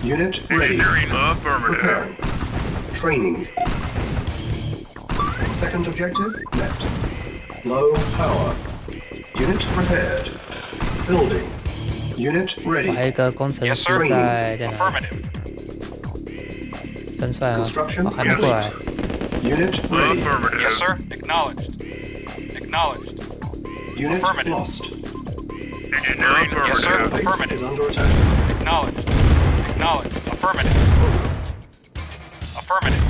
Unit ready.
Engineering. Affirmative.
Repairing. Training. Second objective met. Low power. Unit repaired. Building. Unit
我还有
ready.
一个工程
Yes,
师
sir.
在哪里？
Affirmative.
真出来了，
Construction
哦，还没过来。
complete. Unit ready.
Affirmative.
Yes, sir. Acknowledged. Acknowledged.
Unit
Affirmative.
lost.
Engineering.
Yes, sir.
Affirmative.
Base
Affirmative.
is under attack.
Acknowledged. Acknowledged. Affirmative. Affirmative.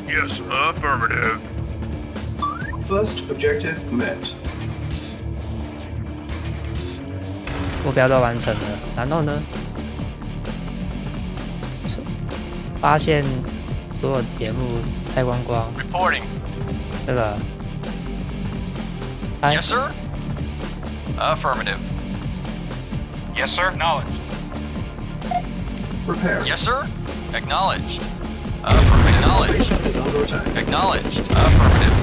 Yes, affirmative.
First objective met.
目标都完成了，然后呢？发现所有节目拆光光，
Reporting.
这个猜
Yes, sir. Affirmative. Yes, sir. Acknowledged.
Repair.
Yes, sir. Acknowledged. Acknowledged.
Base is under attack.
Acknowledged. Affirmative.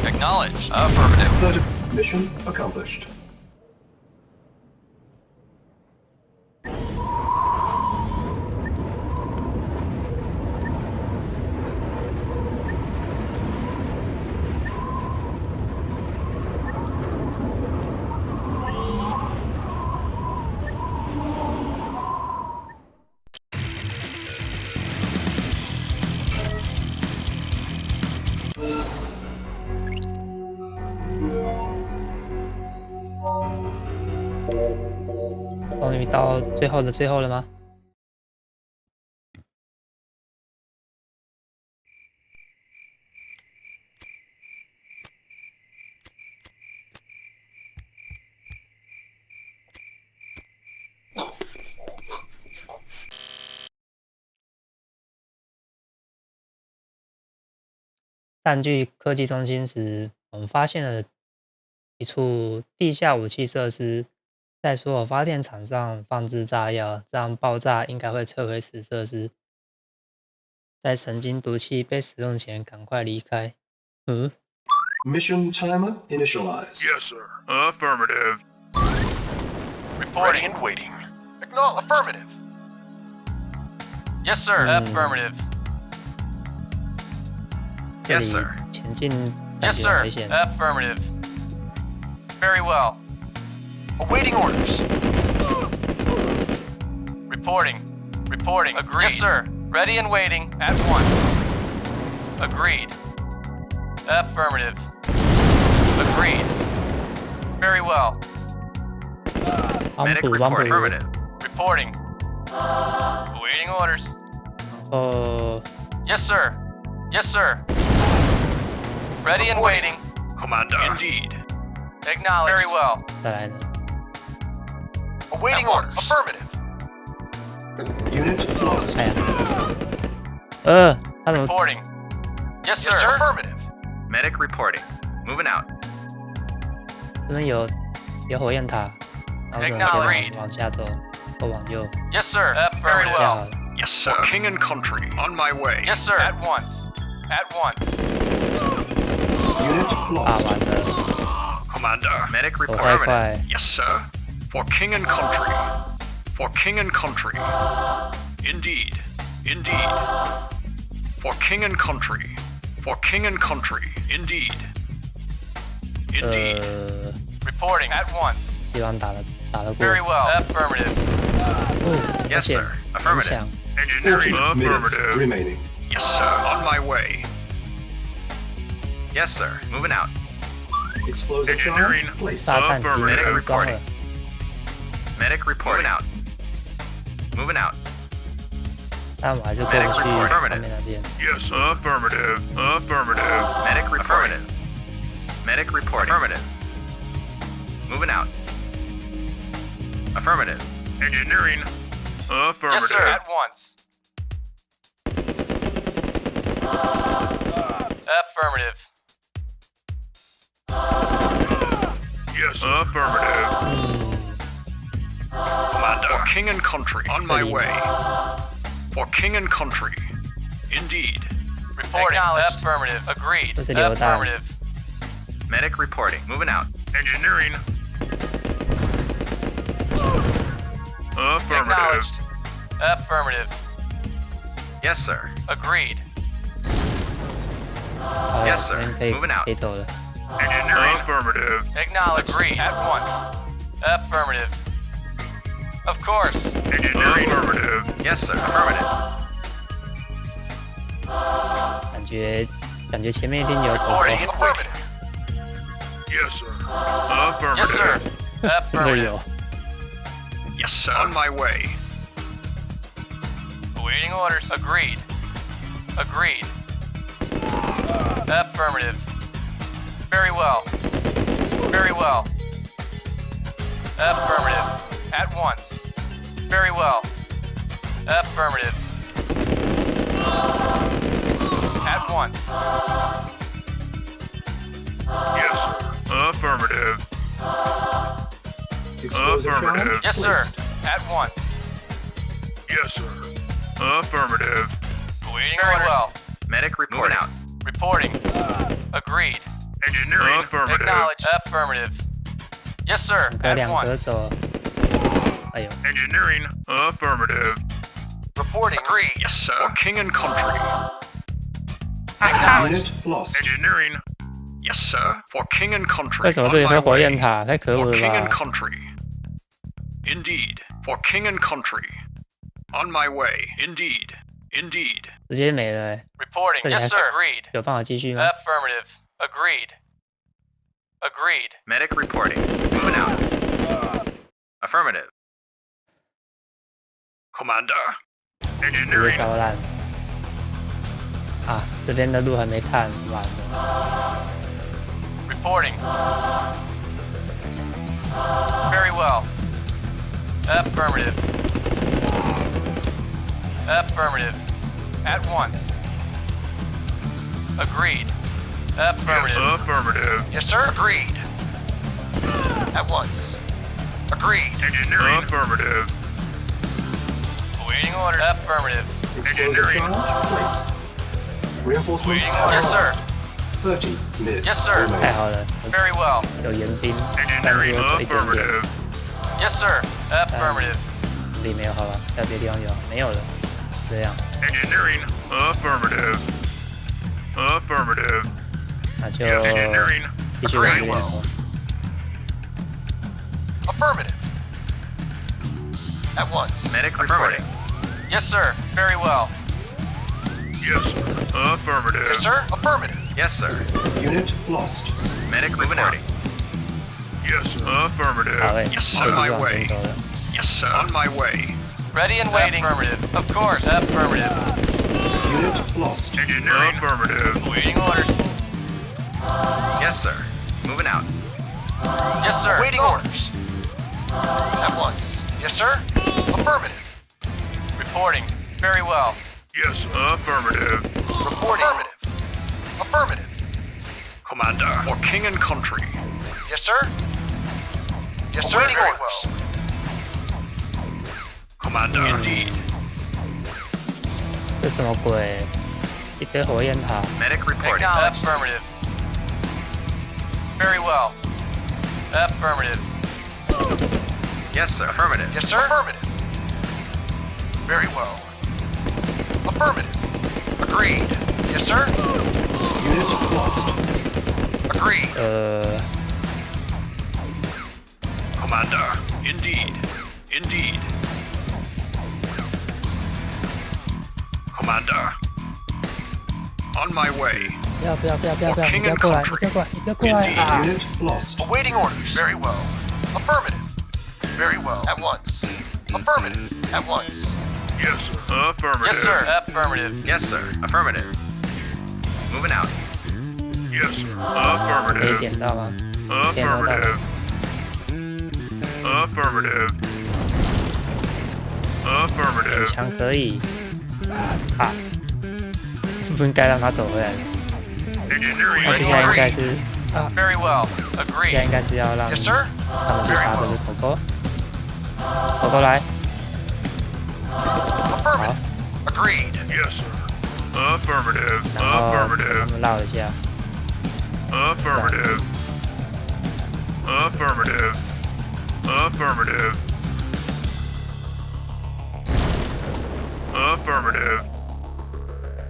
Acknowledged. Affirmative.
Third mission accomplished.
《终于到最后的最后了吗？占据科技中心时，我们发现了一处地下武器设施，在所有发电厂上放置炸药，这样爆炸应该会摧毁此设施。在神经毒气被使用前，赶快离开。
Mission timer initialized.
Yes, sir. Affirmative.
Reporting.
Ready and waiting. Acknowledge. Affirmative.
Yes, sir. Affirmative.
这
Yes,
里
sir.
前进
Yes,
感觉
sir.
危险。
Affirmative. Very well.
Awaiting orders.
Reporting. Reporting.
Agreed.
Yes, sir. Ready and waiting at once. Agreed. Affirmative. Agreed. Very well.
帮
Medic
补帮
report.
补。
Affirmative. Reporting. Awaiting orders.
哦，
Yes, sir. Yes, sir. Ready and waiting.
Commander. Indeed.
Acknowledged. Very well.
再来呢？
Awaiting
At
orders.
once.
Affirmative.
Unit lost.
哎呀，他怎么？
Reporting. Yes,
Yes,
sir.
sir. Affirmative.
Medic reporting. Moving out.
这边有火焰塔，然后只能
Agreed.
先往下走，或往右。
Yes, sir. Very
这样好
well.
了。
Yes, sir. For king and country. On my way.
Yes, sir. At once. At once.
Unit
打
lost.
完了，
Commander.
Medic
走太
reporting.
快。
Yes, sir. For king and country. For king and country. Indeed. Indeed. For king and country. For king and country. Indeed. Indeed.
Reporting. At once.
希望打得过。
Very well. Affirmative.
哦，
Yes, sir.
很
Affirmative.
强。
Engineering
40 minutes
affirmative.
remaining.
Yes, sir. On my way. Yes, sir. Moving out.
Explosive charge
Engineering
placed.
炸弹敌
Medic
人装了
reporting.，Medic reporting. Moving out. Moving out.
但我还是过不去上面那边。
Yes, affirmative. Affirmative.
Medic reporting. Medic reporting. Affirmative. Moving out. Affirmative.
Engineering
Yes,
affirmative.
sir. At once. Affirmative.
Yes, affirmative. Commander. For king and country. On my way. For king and country. Indeed.
Reporting. Affirmative. Agreed.
这是榴弹。
Affirmative. Medic reporting. Moving out.
Engineering affirmative.
Acknowledged. Affirmative. Yes, sir. Agreed.
好
Yes, sir.
这边可以
Moving out.
可以走了。
Engineering affirmative.
Acknowledged. Agreed. At once. Affirmative. Of course.
Engineering affirmative.
Yes, sir. Affirmative.
感觉前面一定有狗
Reporting.
狗，
Affirmative.
Yes, sir.
Yes,
Affirmative.
sir.
都
Affirmative.
有。
Yes, sir. On my way.
Awaiting orders. Agreed. Agreed. Affirmative. Very well. Very well. Affirmative. At once. Very well. Affirmative. At once.
Yes, sir. Affirmative.
Explosive charge
Affirmative.
Yes, sir.
placed.
At once.
Yes, sir. Affirmative.
Awaiting Very orders. Well. Medic reporting out. Reporting. Agreed.
Engineering affirmative.
Acknowledged. Affirmative. Yes, sir.
两个
At
两格
once.
走。哎呦，
Engineering affirmative.
Reporting. Agreed.
Yes, sir. For king and country.
Acknowledged.
Unit lost.
Engineering. Yes, sir. For king and country.
为什么这里
On
会
my
火焰
way.
塔？太可恶
For
了
king and
吧！
country. Indeed. For king and country. On my way. Indeed. Indeed.
直接没了欸，
Reporting.
这里还
Yes, sir. Agreed.
有办法继续吗？
Affirmative. Agreed. Agreed. Medic reporting. Moving out. Affirmative.
Commander.
直接
Engineering.
烧烂。啊，这边的路还没看完呢。
Reporting. Very well. Affirmative. Affirmative. At once. Agreed.
Yes,
Affirmative.
affirmative.
Yes, sir. Agreed. At once. Agreed.
Engineering affirmative.
Awaiting orders. Affirmative.
Explosive
Engineering.
charge placed. Reinforcements
Awaiting orders. Yes, sir.
arrived. 30 minutes
Yes, sir.
太
remaining.
好了，
Very well.
有援兵，但是
Engineering
我走一点点，
affirmative.
Yes, sir. Affirmative.
这里没有好吧？要别地方有，没有了，这样，
Engineering affirmative. Affirmative.
那就
Yes, engineering.
继续往这边走。
Affirmative. At once. Medic reporting. Yes, sir. Very well.
Yes, sir. Affirmative.
Yes, sir. Affirmative. Yes, sir.
Unit lost.
Medic reporting.
Yes, sir. Affirmative.
好诶，
Yes,
我
sir.
继
On
续
my
往前
way.
走了。
Yes, sir. On my way.
Ready and waiting. Affirmative. Of course. Affirmative.
Unit lost.
Engineering affirmative.
Awaiting orders. Yes, sir. Moving out. Yes, sir. Awaiting orders. At once. Yes, sir. Affirmative. Reporting. Very well.
Yes, affirmative.
Reporting. Affirmative. Affirmative.
Commander. For king and country.
Yes, sir. Yes, sir.
Awaiting
Very
orders.
well.
Commander. Indeed.
这什么鬼？一堆火焰塔，
Medic reporting. Affirmative. Very well. Affirmative. Yes, sir. Affirmative. Yes, sir. Affirmative. Very well. Affirmative. Agreed. Yes, sir.
Unit lost.
Agreed.
Commander. Indeed. Indeed. Commander. On my way.
不要，你不要过来，你不要过来啊！
Unit lost.
Awaiting orders. Very well. Affirmative. Very well. At once. Affirmative. At once.
Yes, sir. Affirmative.
Yes, sir. Affirmative. Yes, sir. Affirmative. Moving out.
Yes, sir.
可以
Affirmative.
点到吗？点得到吗
Affirmative. Affirmative.
枪可以啊，不应该让他走回来的。
Engineering.
那接下来应该是啊，
Very well.
接下来
Agreed.
应该是要让
Yes, sir.
他们去杀这只狗狗。狗狗来，
Affirmative. Agreed.
Yes, sir. Affirmative.
然后他
Affirmative.
们绕一下，
Affirmative. Affirmative. Affirmative. Affirmative.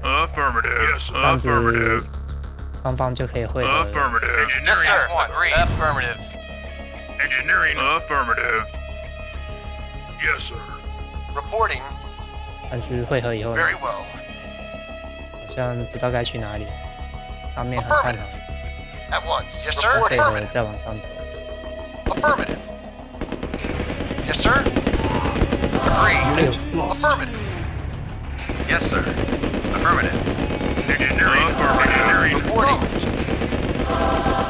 Affirmative. Yes,
这样子
affirmative.
双方就可以汇合了。
Affirmative.
Yes,
Engineering.
sir. Agreed. Affirmative.
Engineering. Affirmative. Yes, sir.
Reporting.
但是汇合以后呢，
Very well.
好像不知道该去哪里，上面很看好，
At once. Yes, sir.
配合
Affirmative.
再往上走。
Affirmative. Yes, sir. Agreed.
Unit lost.
Affirmative.
Yes, sir. Affirmative.
Engineering. Engineering.
Reporting.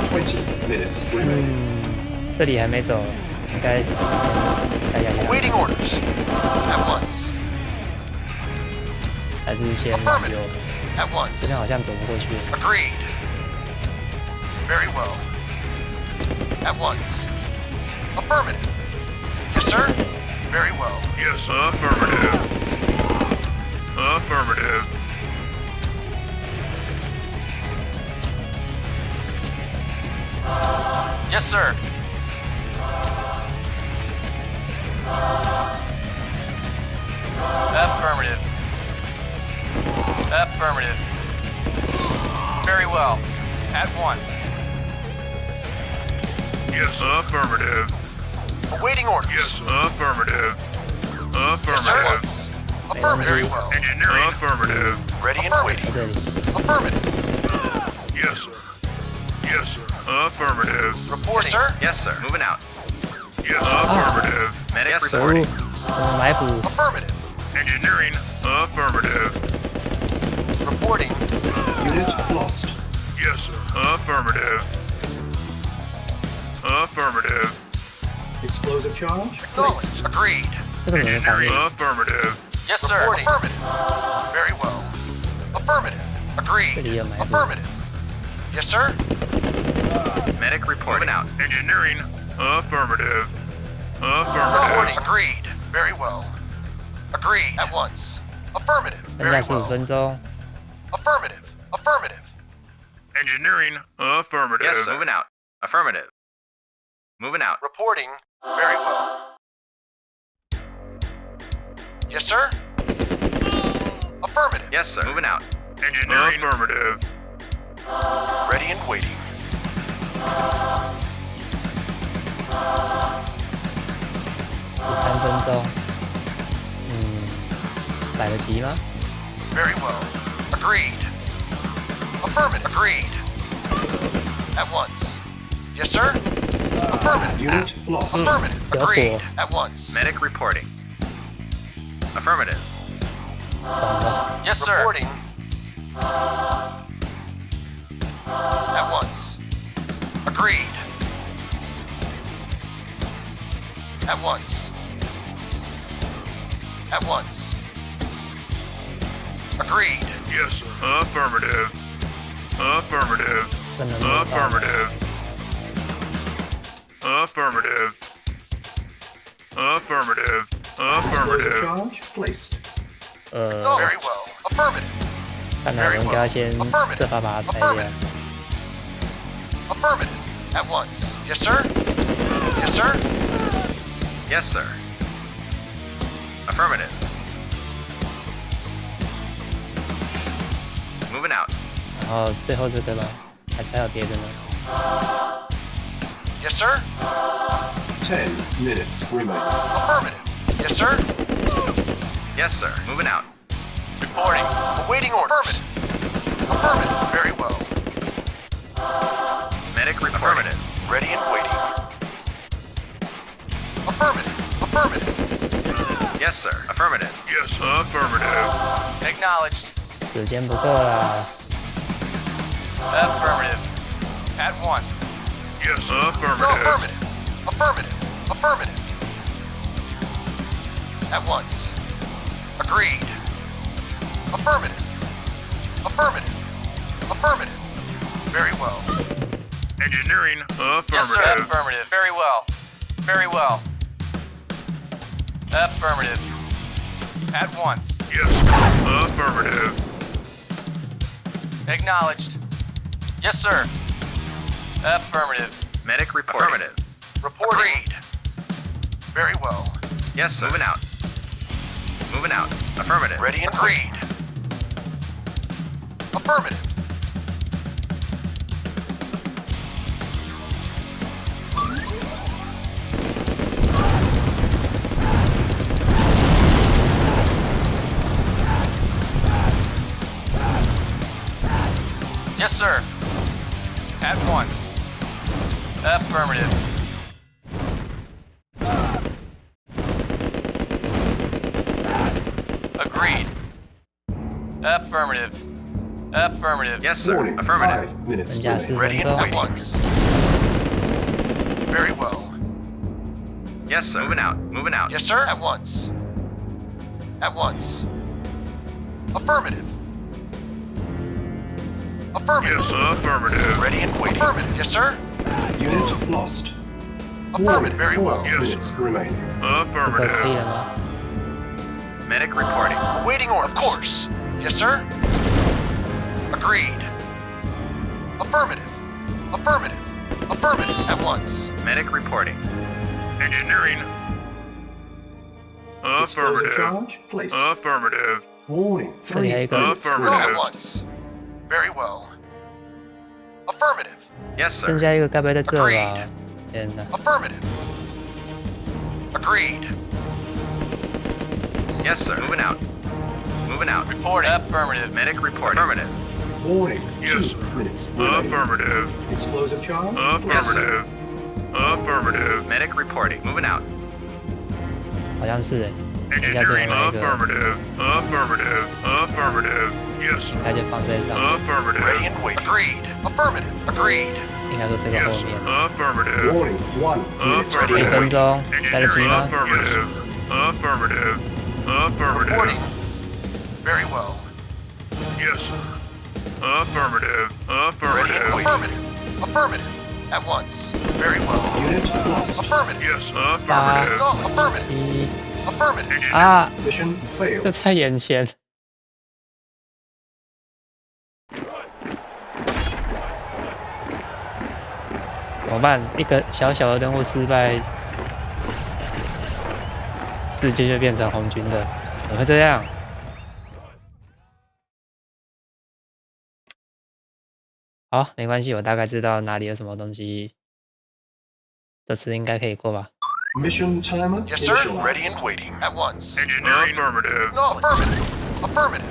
20 minutes remaining.
这里还没走，应该大家
Awaiting orders. At once.
还是先有，
Affirmative. At once.
这边好像走不过去。
Agreed. Very well. At once. Affirmative. Yes, sir. Very well.
Yes, affirmative. Affirmative.
Yes, sir. Affirmative. Affirmative. Very well. At once.
Yes, affirmative.
Awaiting orders.
Yes, affirmative.
Yes, sir.
Affirmative.
Affirmative. Very well.
Engineering. Affirmative.
Ready and waiting.
在这里，
Affirmative.
Yes, sir. Yes, sir. Affirmative.
Reporting. Yes, sir.
Yes, sir. Moving out.
Yes, affirmative.
Medic
Oh.
reporting.
我们埋伏，
Affirmative.
Engineering. Affirmative.
Reporting.
Unit lost.
Yes, sir. Affirmative. Affirmative.
Explosive charge placed.
Acknowledged. Agreed.
这个没人反
Engineering.
应，
Affirmative.
Yes, sir.
Reporting. Affirmative. Very well. Affirmative.
这
Agreed.
里有埋伏，
Affirmative. Yes, sir.
Medic reporting. Moving out.
Engineering. Affirmative.
Reporting.
Affirmative.
Agreed. Very well. Agreed. At once. Affirmative.
剩下
Very
15
well.
分钟，
Affirmative. Affirmative.
Engineering. Affirmative.
Yes, sir. Moving out. Affirmative. Moving out.
Reporting. Very well. Yes, sir. Affirmative.
Yes, sir. Moving out.
Engineering. Affirmative.
Ready and waiting.
13分钟，来得及吗？
Very well. Agreed. Affirmative. Agreed. At once. Yes, sir. Affirmative.
Unit lost.
Affirmative.
Therefore-
Agreed. At once.
Medic reporting. Affirmative.
懂了，
Yes, sir.
Reporting. At once. Agreed. At once. At once. Agreed.
Yes, sir. Affirmative. Affirmative.
不能摸到，
Affirmative. Affirmative. Affirmative.
Explosive
Affirmative.
charge placed.
Very well. Affirmative.
看来我应该要先设法把它拆掉。
Affirmative. At once. Yes, sir. Yes, sir.
Yes, sir. Affirmative. Moving out.
然后最后这个呢，还是还有别的呢？
Yes, sir.
10 minutes remaining.
Affirmative. Yes, sir.
Yes, sir. Moving out. Reporting.
Awaiting orders. Affirmative. Very well.
Medic reporting.
Affirmative. Ready and waiting. Affirmative. Affirmative.
Yes, sir. Affirmative.
Yes, affirmative.
Acknowledged.
时间不够啦。
Affirmative. At once.
Yes,
No,
affirmative.
affirmative. Affirmative. Affirmative. At once. Agreed. Affirmative. Affirmative. Affirmative. Very well.
Engineering,
Yes, sir.
affirmative.
Affirmative. Very well. Very well. Affirmative. At once.
Yes, affirmative.
Acknowledged. Yes, sir. Affirmative. Medic reporting.
Affirmative. Agreed. Very well.
Yes, sir. Moving out. Moving out. Affirmative.
Ready and agreed. Affirmative.
Yes, sir. At once. Affirmative. Agreed. Affirmative. Affirmative.
Yes, sir.
Warning,
Affirmative.
5 minutes
增加4
remaining.
分
Ready
钟
and。once. Very well.
Yes, sir. Moving out. Moving out.
Yes, sir. At once. At once. Affirmative. Affirmative.
Yes, affirmative.
Ready and waiting. Affirmative. Yes, sir.
Unit lost.
Affirmative. Very
4
well.
Yes,
minutes remaining.
这个可以
Affirmative.
了吗？
Medic reporting.
Awaiting order. Of course. Yes, sir. Agreed. Affirmative. Affirmative. Affirmative. At once.
Medic reporting.
Engineering.
Explosive
Affirmative.
charge placed.
Affirmative.
Warning,
这里还有
3
一个
minutes
Go
Affirmative.
at
remaining.
once. Very well. Affirmative.
Yes,
剩
sir.
下一个该不会在这吧？天哪！
Affirmative. Agreed.
Yes, sir. Moving out. Moving out. Reporting. Affirmative. Medic reporting. Affirmative.
Warning,
Yes,
2
sir.
minutes remaining.
Affirmative.
Explosive charge placed.
Affirmative. Affirmative.
Medic reporting. Moving out.
好像是哎，等一下最后
Engineering.
那一个
Affirmative. Affirmative. Affirmative. Yes, sir.
应该就放在上面，
Affirmative.
Ready and waiting. Agreed. Affirmative. Agreed.
应该说这个
Yes,
后
sir.
面。
Affirmative.
Warning, 1 minute
1
Affirmative.
分钟，来得及
Engineering.
吗？
Affirmative. Affirmative.
Reporting.
Affirmative.
Very well.
Yes, sir. Affirmative.
Ready and
Affirmative.
waiting. Affirmative. Affirmative. At once. Very well.
Unit lost.
Affirmative.
Yes,
8
affirmative.
No, affirmative.
7
Affirmative.
啊，
Mission
就
failed.
在眼前。怎么办？一个小小的任务失败，世界就变成红军的，怎么会这样？好，没关系，我大概知道哪里有什么东西，这次应该可以过吧？
Mission timer
Yes, sir. Ready and
initialized.
waiting. At once.
Engineering. Affirmative.
No, affirmative. Affirmative.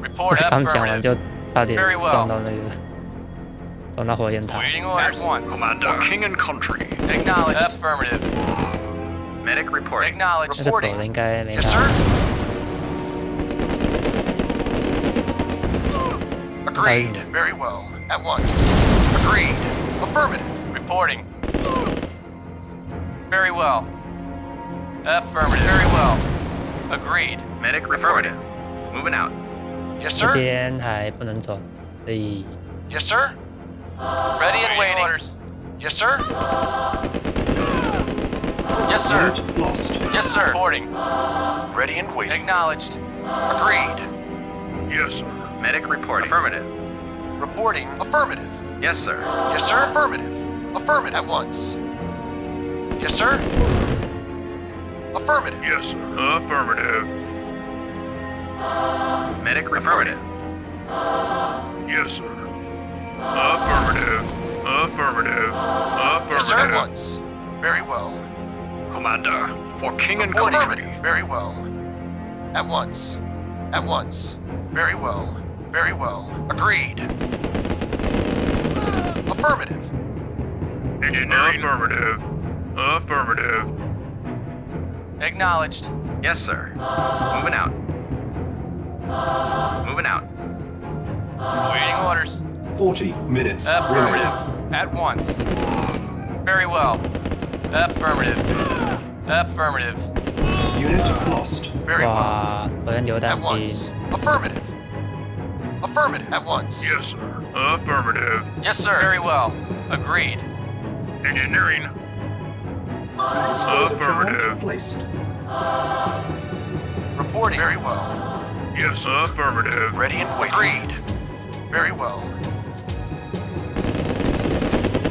Report.
刚讲完
Affirmative.
就差点
Very well.
撞到那个，撞到火焰塔。
Waiting orders. At once.
Commander. King and country.
Acknowledged. Affirmative. Medic reporting. Acknowledged.
那个走了应该没
Yes,
打。
sir. Agreed. Very well. At once. Agreed. Affirmative.
Reporting. Very well. Affirmative. Very well. Agreed. Medic reporting. Moving out.
Yes,
这
sir.
边还不能走，所以
Yes, sir.
Ready and waiting. Orders.
Yes, sir.
Yes, sir.
Unit lost.
Yes, sir. Reporting.
Ready and waiting.
Acknowledged.
Agreed.
Yes, sir.
Medic reporting. Affirmative.
Reporting. Affirmative.
Yes, sir.
Yes, sir. Affirmative. Affirmative. At once. Yes, sir. Affirmative.
Yes, sir. Affirmative.
Medic affirmative.
Yes, sir. Affirmative. Affirmative.
Yes, sir. At
Affirmative.
once. Very well.
Commander. For king and
Affirmative.
country.
Very well. At once. At once. Very well. Very well. Agreed. Affirmative.
Engineering. Affirmative. Affirmative.
Acknowledged. Yes, sir. Moving out. Moving out. Awaiting orders.
40 minutes
Affirmative.
remaining.
At once. Very well. Affirmative. Affirmative.
Unit lost.
Very well.
哇，果然榴
At
弹兵
once. Affirmative. Affirmative. At once.
Yes, sir. Affirmative.
Yes, sir. Very well. Agreed.
Engineering.
Explosive charge
Affirmative.
placed.
Reporting. Very well.
Yes, affirmative.
Ready and waiting. Agreed. Very well.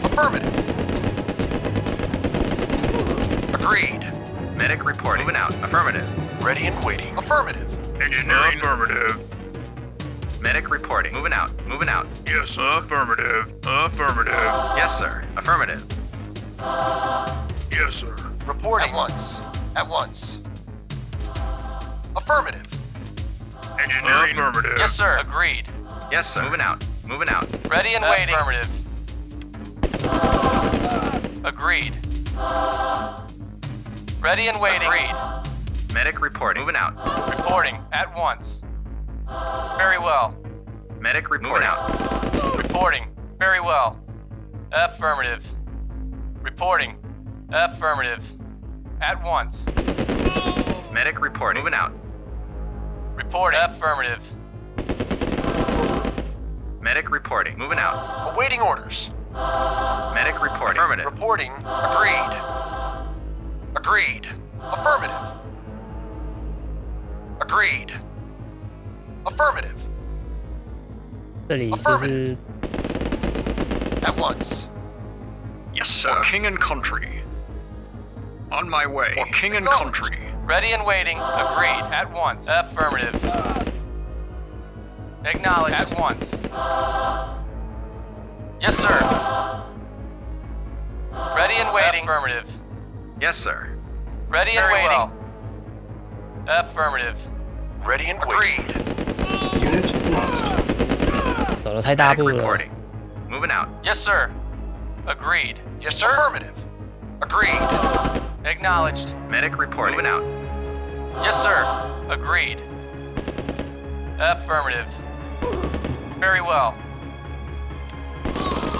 Affirmative. Agreed.
Medic reporting. Moving out. Affirmative.
Ready and waiting. Affirmative.
Engineering. Affirmative.
Medic reporting. Moving out. Moving out.
Yes, affirmative. Affirmative.
Yes, sir. Affirmative.
Yes, sir.
Reporting. At once. At once. Affirmative.
Engineering. Affirmative.
Yes, sir. Agreed. Yes, sir. Moving out. Moving out. Ready and waiting. Affirmative. Agreed. Ready and waiting. Agreed. Medic reporting. Moving out. Reporting. At once. Very well. Medic reporting. Out. Reporting. Very well. Affirmative. Reporting. Affirmative. At once. Medic reporting. Moving out. Reporting. Affirmative. Medic reporting. Moving out.
Awaiting orders.
Medic reporting. Affirmative.
Reporting. Agreed. Agreed. Affirmative. Agreed. Affirmative.
这里是不是
At once.
Yes, sir. For king and country. On my way. For king and country.
Ready and waiting. Agreed. At once. Affirmative. Acknowledged. At once. Yes, sir. Ready and waiting. Affirmative. Yes, sir. Ready and waiting. Well. Affirmative.
Ready and waiting.
Unit lost.
走了太大步
Medic
了。
reporting. Moving out. Yes, sir. Agreed.
Yes, sir. Affirmative. Agreed.
Acknowledged. Medic reporting. Moving out. Yes, sir. Agreed. Affirmative. Very well.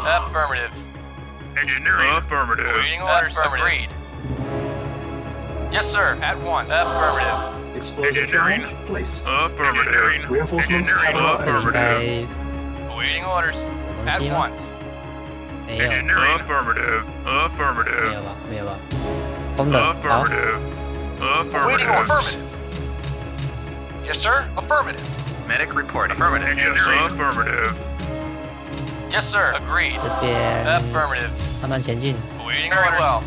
Affirmative.
Engineering. Affirmative.
Waiting orders. Agreed. Yes, sir. At once. Affirmative.
Explosive
Engineering.
charge placed.
Affirmative.
Reinforcements have
Engineering.
arrived.
该
Awaiting orders. At
东西吗
once.
没有，
Engineering. Affirmative.
没
Affirmative.
有吧？没有吧？空的，好，
Affirmative.
Awaiting
Affirmative.
affirmative. Yes, sir. Affirmative.
Medic reporting. Affirmative.
Yes, affirmative.
Yes, sir. Agreed.
这边
Affirmative.
慢慢前进。
Awaiting Very well.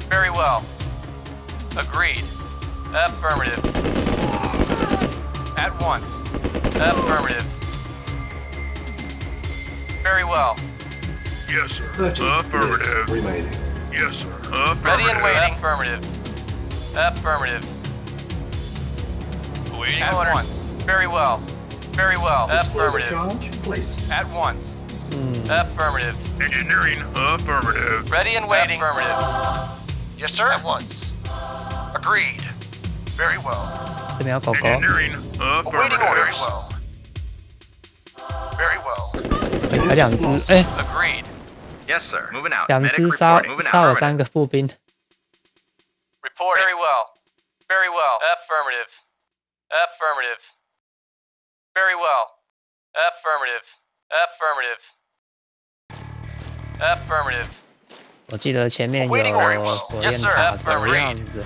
Very well. Agreed. Affirmative. At once. Affirmative. Very well.
Yes, sir.
30 minutes
Affirmative.
remaining.
Yes, sir.
Ready and
Affirmative.
waiting. Affirmative. Affirmative. Awaiting At orders. Once. Very well. Very well.
Explosive
Affirmative.
charge placed.
At once. Affirmative.
Engineering. Affirmative.
Ready and waiting. Affirmative.
Yes, sir. At once. Agreed. Very well.
这边有狗狗，
Engineering.
Awaiting
Affirmative.
orders. Very well. Very well.
还两只，哎，
Agreed. Yes, sir. Moving out.
两
Medic
只杀
reporting. Moving
杀
out.
了3个步兵，
Report. Very well. Very well. Affirmative. Affirmative. Very well. Affirmative. Affirmative. Affirmative.
我记得前面有
Waiting very well.
火
Yes,
焰
sir.
塔的
Agreed.
样子，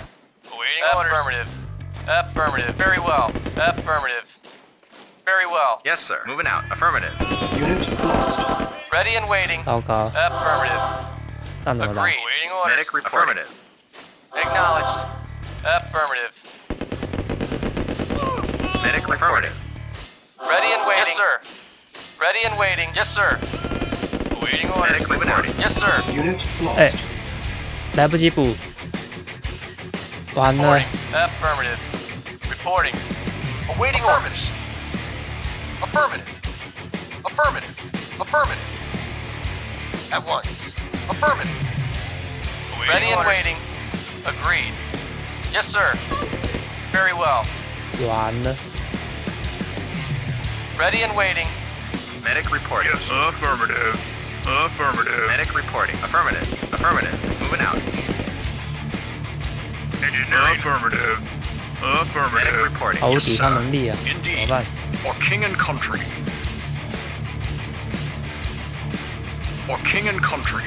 Awaiting orders. Affirmative. Affirmative. Very well. Affirmative. Very well. Yes, sir. Moving out. Affirmative.
Unit lost.
Ready and waiting.
糟糕，
Affirmative.
那怎么打？
Agreed. Waiting orders. Medic reporting. Affirmative. Acknowledged. Affirmative. Medic reporting. Ready and waiting. Yes, sir. Ready and waiting. Yes, sir. Awaiting orders. Medic reporting. Yes, sir.
Unit
哎
lost.，
来不及补，完了
Reporting. Affirmative. Reporting.
Awaiting orders. Affirmative. Affirmative. Affirmative. At once. Affirmative.
Ready and waiting. Agreed. Yes, sir. Very well.
完了。
Ready and waiting. Medic reporting.
Yes, affirmative. Affirmative.
Medic reporting. Affirmative. Affirmative. Moving out.
Engineering. Affirmative.
Medic
Affirmative.
reporting.
毫无
Yes,
抵抗
sir.
能力啊，怎么
Indeed.
办？
For king and country. For king and country.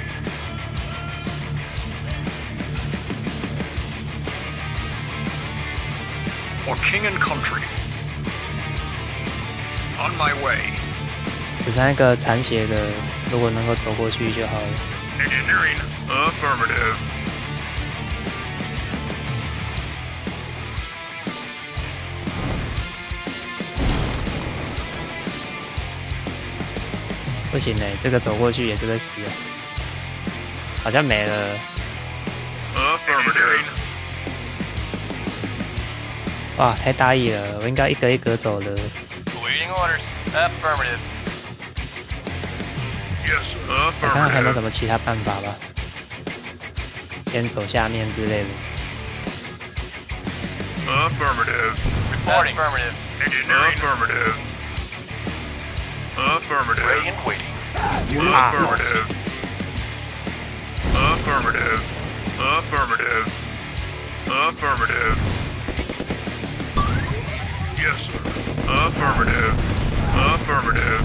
For king and country. On my way.
只剩那个残血的，如果能够走过去就好了。
Engineering. Affirmative.
不行嘞，这个走过去也是会死的，好像没了。
Affirmative.
哇，太大意了，我应该一格一格走的。
Awaiting orders. Affirmative.
Yes,
我看看还有没有
affirmative.
什么其他办法吧，先走下面之类的。
Affirmative.
Reporting. Affirmative.
Engineering. Affirmative. Affirmative.
Ready and waiting.
Unit lost.
Affirmative. Affirmative. Affirmative. Affirmative. Yes, sir. Affirmative. Affirmative.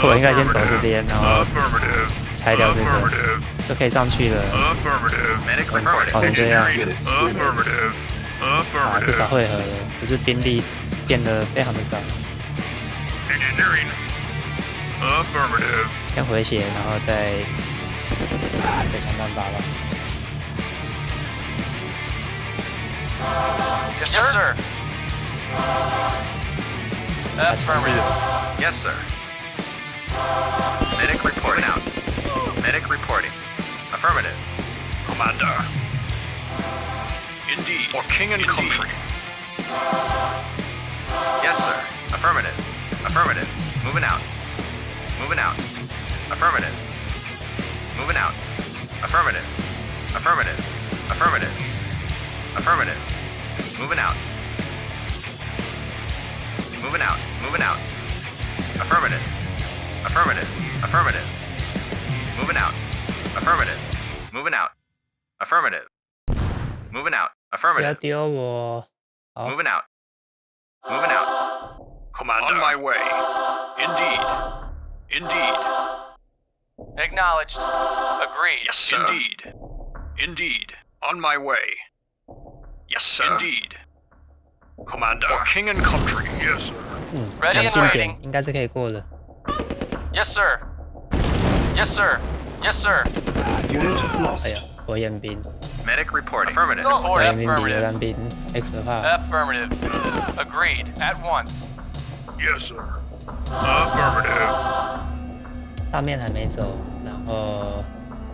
我应该先走这边，然后
Affirmative.
拆掉这个，
Affirmative.
就可以上去了。
Affirmative.
Medic reporting.
搞成这样
Units remaining.
Affirmative.
啊，至少
Affirmative.
汇合了，只是兵力变得非常的少。
Engineering. Affirmative.
先回血，然后再想办法吧。
Yes, sir. Affirmative. Yes, sir. Medic reporting out. Medic reporting. Affirmative.
Commander. Indeed. For king and country.
Yes, sir. Affirmative. Affirmative. Moving out. Moving out. Affirmative. Moving out. Affirmative. Affirmative. Affirmative. Affirmative. Moving out. Moving out. Moving out. Affirmative. Affirmative. Affirmative. Moving out. Affirmative. Moving out. Affirmative. Moving out.
不要
Affirmative.
丢我。好，
Moving out. Moving out.
Commander. On my way. Indeed. Indeed.
Acknowledged. Agreed.
Yes, sir. Indeed. Indeed. On my way. Yes, sir. Indeed. Commander. For king and country. Yes, sir.
嗯，
Ready
两
and
近
waiting.
点应该是可以过的。
Yes, sir. Yes, sir. Yes, sir.
Unit
哎
lost.
呀，火焰兵，
Medic reporting. Affirmative.
火焰兵比
Affirmative.
榴弹兵太可怕了。
Affirmative. Agreed. At once.
Yes, sir. Affirmative.
上面还没走，然后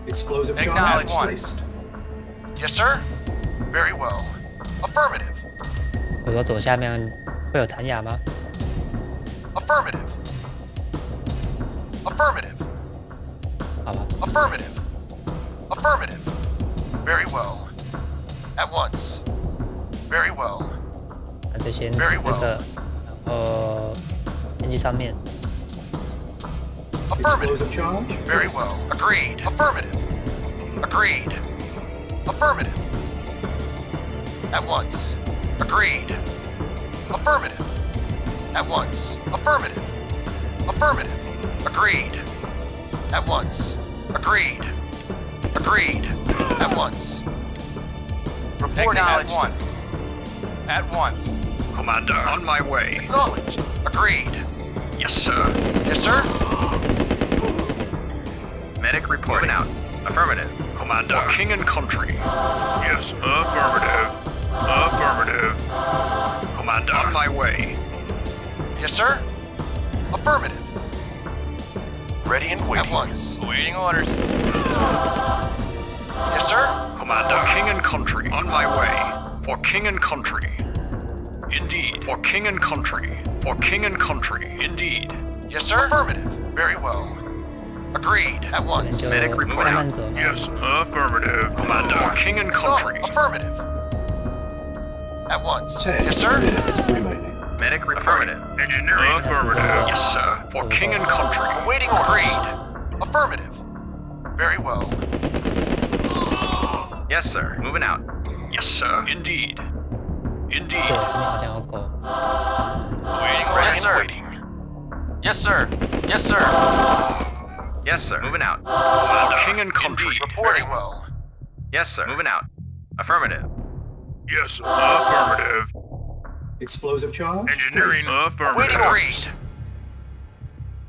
Explosive charge
Acknowledged.
placed.
Yes, sir. Very well. Affirmative.
我说走下面会有弹牙吗？
Affirmative. Affirmative.
好吧，
Affirmative. Affirmative. Very well. At once. Very well.
那就先
Very
这
well.
个，然后先去上面。
Affirmative.
Explosive charge
Very
placed.
well. Agreed. Affirmative. Agreed. Affirmative. At once. Agreed. Affirmative. At once. Affirmative. Affirmative. Agreed. At once. Agreed. Agreed. At once. Reporting at
Acknowledged.
once.
At once.
Commander. On my way.
Acknowledged. Agreed.
Yes, sir.
Yes, sir.
Medic reporting out. Affirmative.
Commander. For king and country. Yes, affirmative. Affirmative. Commander. On my way.
Yes, sir. Affirmative. Ready and waiting. At once.
Awaiting orders.
Yes, sir.
Commander. For king and country. On my way. For king and country. indeed. For king and country. For king and country, indeed.
Yes, sir. Affirmative. Very well. Agreed. At once.
Medic report out. Yes, affirmative. Commander. For king and country.
Affirmative. At once.
10
yes, sir.
minutes remaining.
Medic affirmative. Engineering affirmative. Yes, sir. For king and country.
Awaiting order. Agreed. Affirmative. Very well.
Yes, sir. Moving out.
Yes, sir. Indeed.
对，
Indeed.
这边好像有狗。
Waiting
Yes, sir.
waiting. Yes, sir. Yes, sir. Yes, sir. Moving out.
For king and country.
Reporting well.
Yes, sir. Moving out. Affirmative.
Yes, sir. Affirmative.
Explosive charge?
Engineering
Place.
affirmative.
Awaiting orders.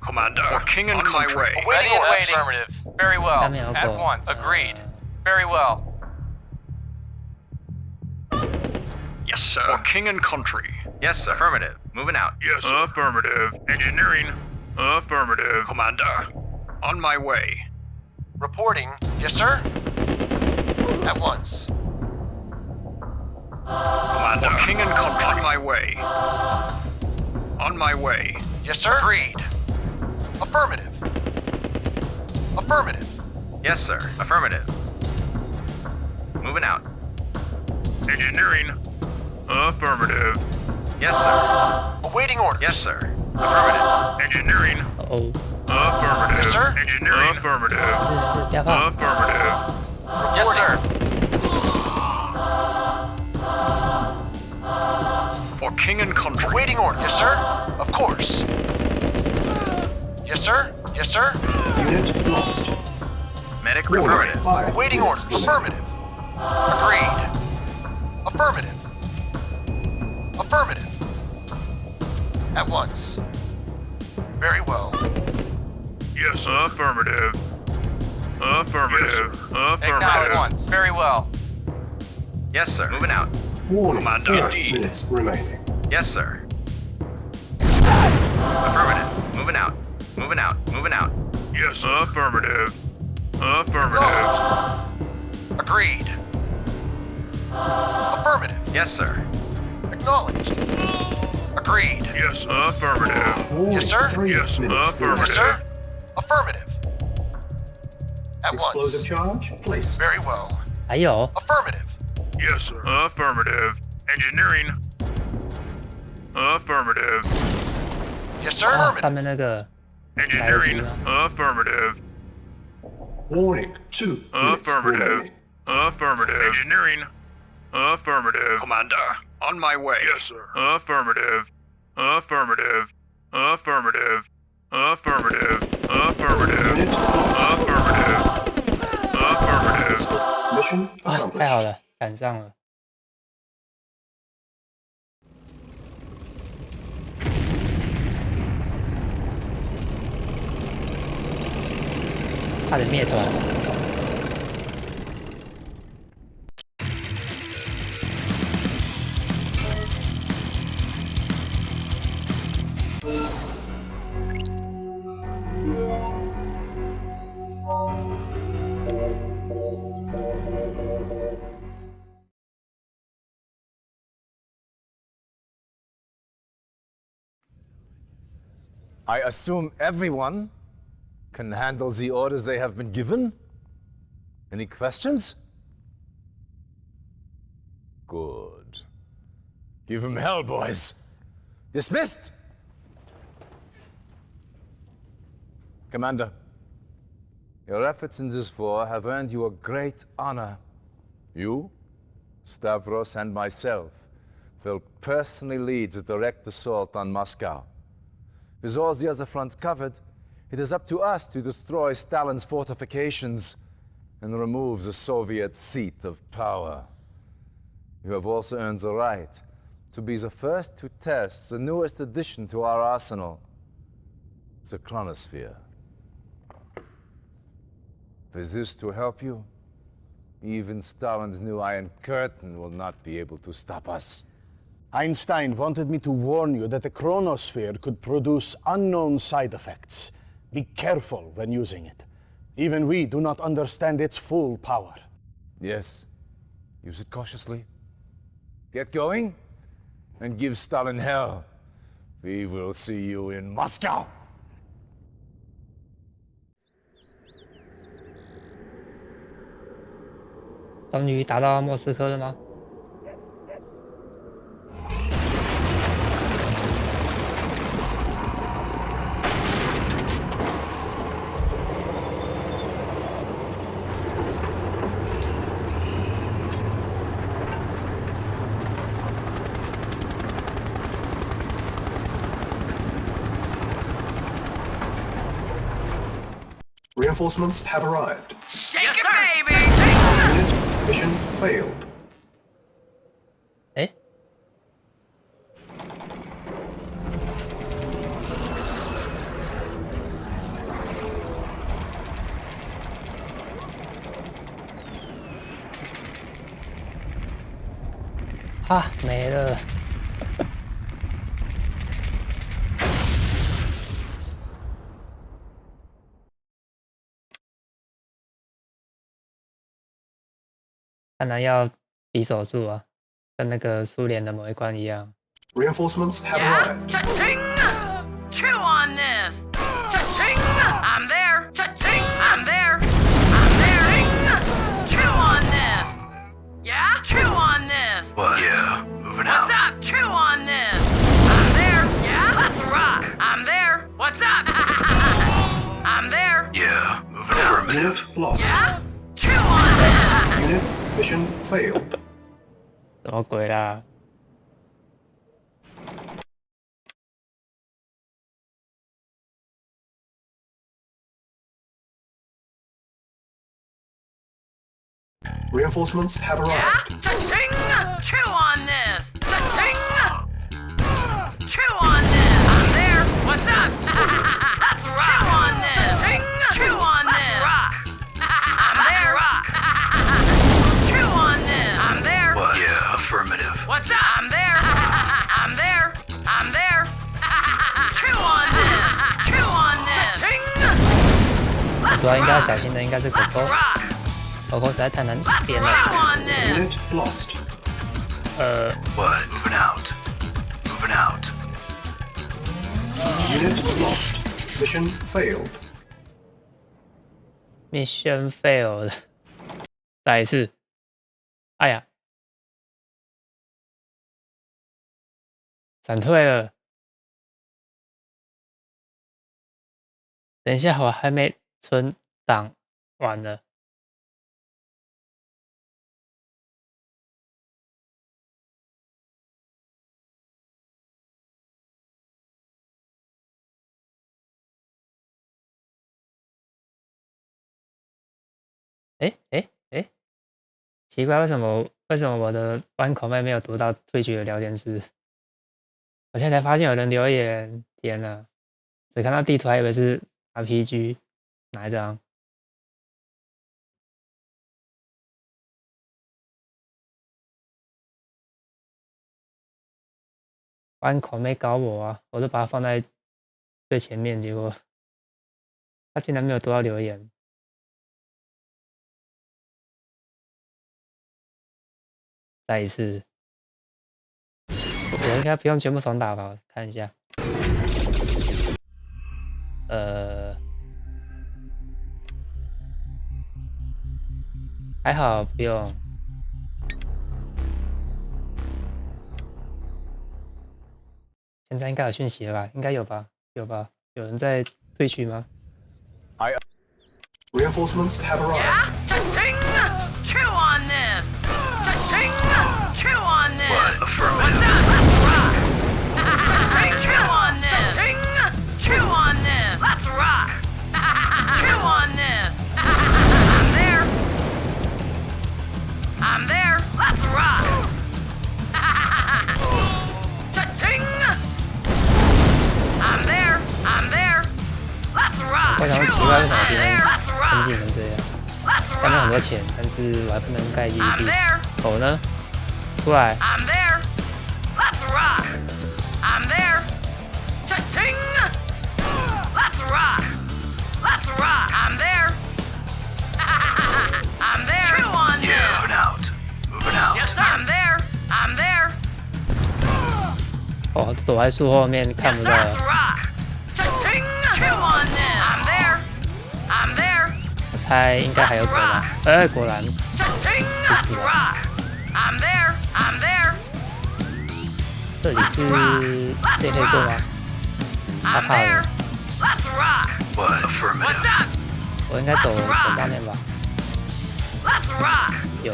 Commander. For king and country.
Awaiting
Ready and
orders.
waiting. Affirmative. Very well.
下面有
At
狗。
once. Agreed. Very well.
Yes, sir. For king and country.
Yes, sir. Affirmative. Moving out.
Yes, sir. Affirmative. Engineering. Affirmative. Commander. On my way.
Reporting. Yes, sir. At once.
Commander. For king and country. On my way. On my way.
Yes, sir. Agreed. Affirmative. Affirmative.
Yes, sir. Affirmative. Moving out.
Engineering. Affirmative.
Yes, sir.
Awaiting orders.
Yes, sir. Affirmative.
Engineering.
Oh，
Affirmative.
Yes, sir.
Engineering. Affirmative.
没事没事，不要怕。
Affirmative.
Yes, sir.
For king and country.
Awaiting orders. Yes, sir. Of course. Yes, sir. Yes, sir.
Unit lost.
Medic
Warning,
affirmative.
5
Awaiting
minutes
orders.
remaining.
Affirmative. Agreed. Affirmative. Affirmative. At once. Very well.
Yes, sir. Affirmative. Affirmative.
Acknowledge
Affirmative.
once. Very well. Yes, sir. Moving out.
Warning,
Commander.
5
Indeed.
minutes remaining.
Yes, sir. Affirmative. Moving out. Moving out. Moving out.
Yes, sir. Affirmative. Affirmative.
Agreed. Affirmative.
Yes, sir.
Acknowledged. Agreed.
Yes, sir. Affirmative.
Warning,
Yes, sir.
3
Yes,
minutes
affirmative.
Yes,
remaining.
sir. Affirmative. At
Explosive
once.
charge? Place.
Very well.
还有，
Affirmative.
Yes, sir. Affirmative. Engineering. Affirmative.
Yes, sir.
啊，
Affirmative.
上面那个
Engineering. Affirmative.
Warning, 2 minutes
Affirmative.
remaining.
Affirmative. Engineering. Affirmative. Commander. On my way. Yes, sir. Affirmative. Affirmative. Affirmative. Affirmative. Affirmative.
Unit lost.
Affirmative. Affirmative.
Mission
啊，太好
accomplished.
了，赶上了。差点灭团。
I assume everyone can handle the orders they have been given? Any questions? Good. Give him hell, boys. Dismissed! Commander, your efforts in this war have earned you a great honor. You, Stavros, and myself will personally lead the direct assault on Moscow. With all the other fronts covered, it is up to us to destroy Stalin's fortifications and remove the Soviet seat of power. You have also earned the right to be the first to test the newest addition to our arsenal, the chronosphere. With this to help you, even Stalin's new Iron Curtain will not be able to stop us.
Einstein wanted me to warn you that the chronosphere could produce unknown side effects. Be careful when using it. Even we do not understand its full power.
Yes. Use it cautiously. Get going, and give Stalin hell. We will see you in Moscow.
终于打到莫斯科了吗？
Reinforcements have arrived.
Shake it, baby!
Unit mission failed.
哎，哈，没了。看来要比手速啊，跟那个苏联的某一关一样。
Reinforcements have
Yeah?
arrived.
Cha-ching! Chew on this! Cha-ching! I'm there! Cha-ching! I'm there! I'm there! Cha-ching! Chew on this! Yeah? Chew on this!
What? Yeah, moving
What's
out.
up? Chew on this! I'm there! Yeah? Let's rock! I'm there! What's up? I'm there!
Yeah, moving out.
Unit lost.
Yeah? Chew on this!
Unit mission failed.
什么鬼啦？
Reinforcements have
Yeah?
arrived.
Cha-ching! Chew on this! Cha-ching! Chew on this! I'm there! What's up? Let's rock! Chew on this! Cha-ching! Chew on this! Let's rock! I'm there! Rock! Chew on this! I'm there!
What? Yeah, affirmative.
What's up? I'm there! I'm there! I'm there! Chew on this! Chew on this! Cha-ching!
我
Let's
主要应该要小
rock!
心的应该是狗
Let's
狗，
rock!
狗狗实在太难
Let's
点
chew
了。
on this!
Unit lost.
What? Moving out. Moving out.
Unit lost. Mission failed.
Mission failed， 再一次。哎呀，闪退了。等一下，我还没存档完了。哎，奇怪，为什么我的湾口妹没有读到退局的聊天室？我现在才发现有人留言，天呐，只看到地图还以为是 RPG， 哪一张？湾口妹搞我啊！我都把它放在最前面，结果他竟然没有读到留言。再一次，我应该不用全部重打吧？我看一下，还好不用。现在应该有讯息了吧？应该有吧？有吧？有人在退区吗？
Reinforcements have arrived.
Yeah? Cha-ching! Chew on this! Cha-ching! Chew on this!
What? Affirmative.
What's up? Let's rock! Cha-ching! Chew on this! Cha-ching! Chew on this! Let's rock! Chew on this! I'm there! I'm there! Let's rock! Cha-ching! I'm there! I'm there! Let's rock!
我想
Chew
奇怪，为
on
什么今
this!
天
Let's
分
rock!
镜成这样？
Let's
干了很多
rock!
钱，但是我还不能盖基
I'm
地。
there!
狗呢？出来！
I'm there! Let's rock! I'm there! Cha-ching! Let's rock! Let's rock! I'm there! I'm there! Chew on
Yeah,
this!
moving out. Moving out.
Yes, sir! I'm there! I'm there!
躲在树后面看不到。我猜应该还有果然，果然不死了。这里是被黑过吗？他怕了。我应该走上面吧？有。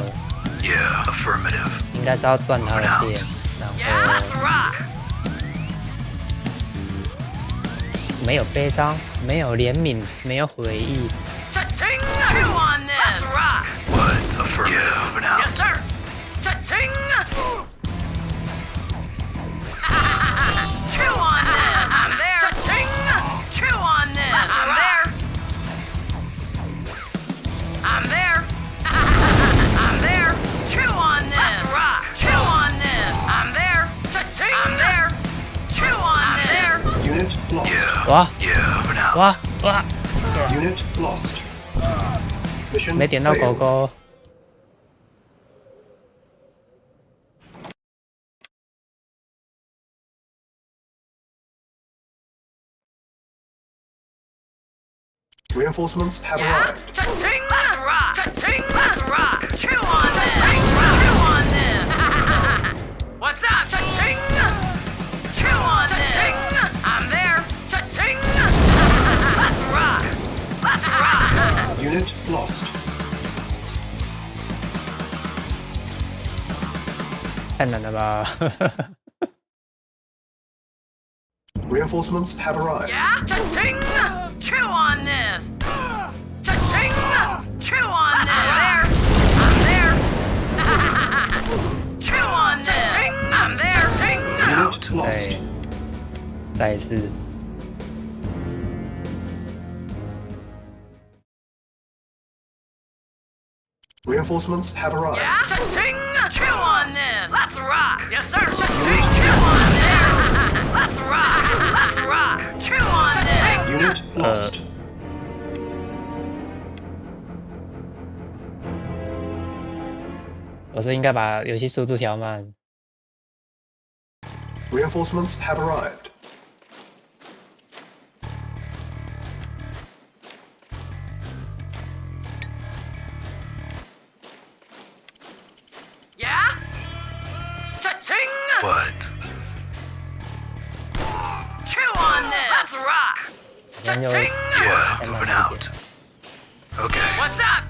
应该是要断他的电，然后没有悲伤，没有怜悯，没有回忆。哇哇哇
Unit lost.
没点到狗狗。
Reinforcements have arrived.
Let's rock! Let's rock! Chew on this! Chew on this! What's up? Chew on this! I'm there! Let's rock! Let's rock!
Unit lost.
太难了吧
！Reinforcements have arrived.
Yeah? Chew on this! Chew on this! I'm there! Chew on this! I'm there!
Unit lost.
再一次。
Reinforcements have arrived.
Yeah? Chew on this! Let's rock! Yes, sir! Chew on this! Let's rock! Let's rock! Chew on this!
Unit lost.
我是应该把游戏速度调慢。
Reinforcements have arrived.
Yeah? Cha-ching!
What?
Chew on this! Let's rock! Cha-ching!
Yeah, moving out. Okay.
What's up?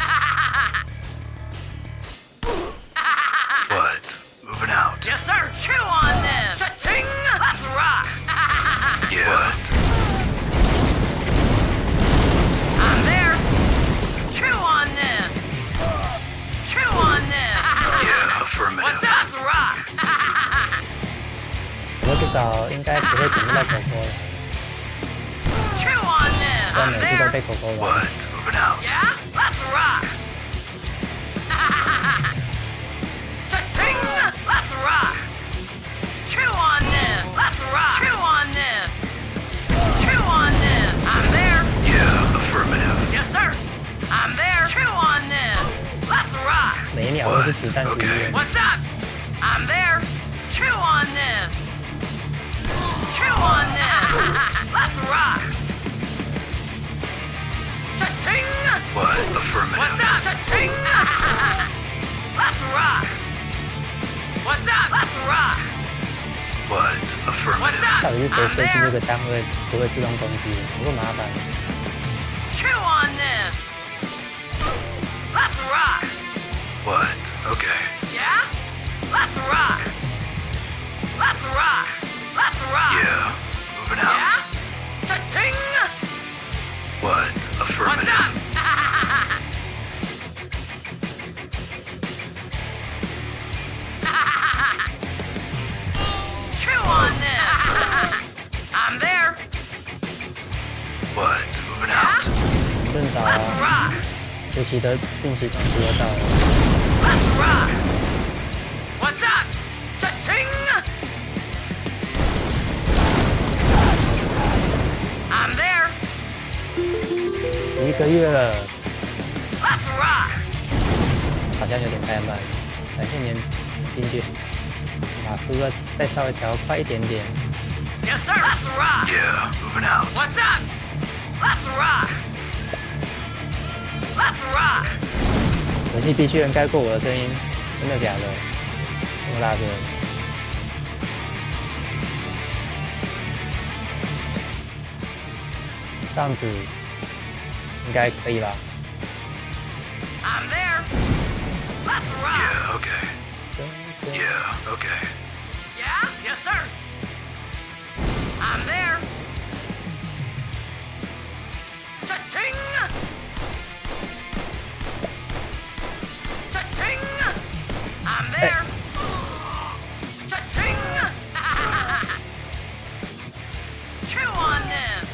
What? Moving out.
Yes, sir! Chew on this! Cha-ching! Let's rock!
Yeah. What?
I'm there! Chew on this! Chew on this!
Yeah, affirmative.
What's up? Let's rock!
我至少应该不会点不到狗狗了。
Chew on this!
但
I'm
每次都
there!
被狗狗玩。
What? Moving out.
Yeah? Let's rock! Cha-ching! Let's rock! Chew on this! Let's rock! Chew on this! Chew on this! I'm there!
Yeah, affirmative.
Yes, sir! I'm there! Chew on this! Let's rock!
每一秒都是子弹时间。
What's up? I'm there! Chew on this! Chew on this! Let's rock! Cha-ching!
What? Affirmative.
What's up? Cha-ching! Let's rock! What's up? Let's rock!
What? Affirmative.
What's up?
到底是谁
I'm
设计这
there!
个单位不会自动攻击的？不够麻烦。
Chew on this! Let's rock!
What? Okay.
Yeah? Let's rock! Let's rock! Let's rock!
Yeah, moving out.
Yeah? Cha-ching!
What?
What's
Affirmative.
up? Chew on this! I'm there!
What? Moving out.
正常
Let's
啊，
rock!
尤其的讯息同时又到了。
Let's rock! What's up? Cha-ching! I'm there!
1个月了，
Let's rock!
好像有点太慢。感谢您听点，啊，是不是再稍微调快一点点？
Yes, sir. Let's rock.
Yeah, moving out.
What's up? Let's rock. Let's rock.
游戏必须能盖过我的声音，真的假的？这么大声？这样子应该可以吧？
I'm there. Let's rock.
Yeah, okay. Yeah, okay.
Yeah? Yes, sir. I'm there. Cha-ching! Cha-ching! I'm there. Cha-ching! Chew on this.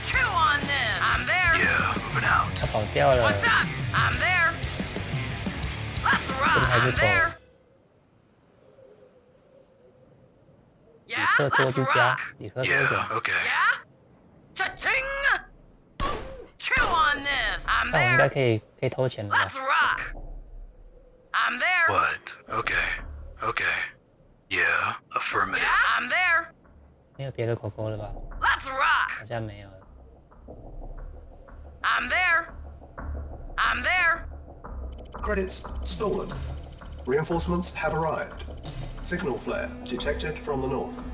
Chew on this. I'm there.
Yeah, moving out.
他跑掉了。
What's up? I'm there. Let's
这
rock.
还是
I'm
狗。
there.
李
Yeah?
克多
Let's
之家
rock.，
李克多
Yeah,
省。
okay.
Yeah? Cha-ching! Chew on this. I'm
但我应该
there.
可以偷钱了吧？
Let's rock. I'm there.
What? Okay. Okay. Yeah, affirmative.
Yeah, I'm there.
没有别的狗狗了吧？
Let's rock.
好像没有了。
I'm there. I'm there.
Credits stolen. Reinforcements have arrived. Signal flare detected from the north.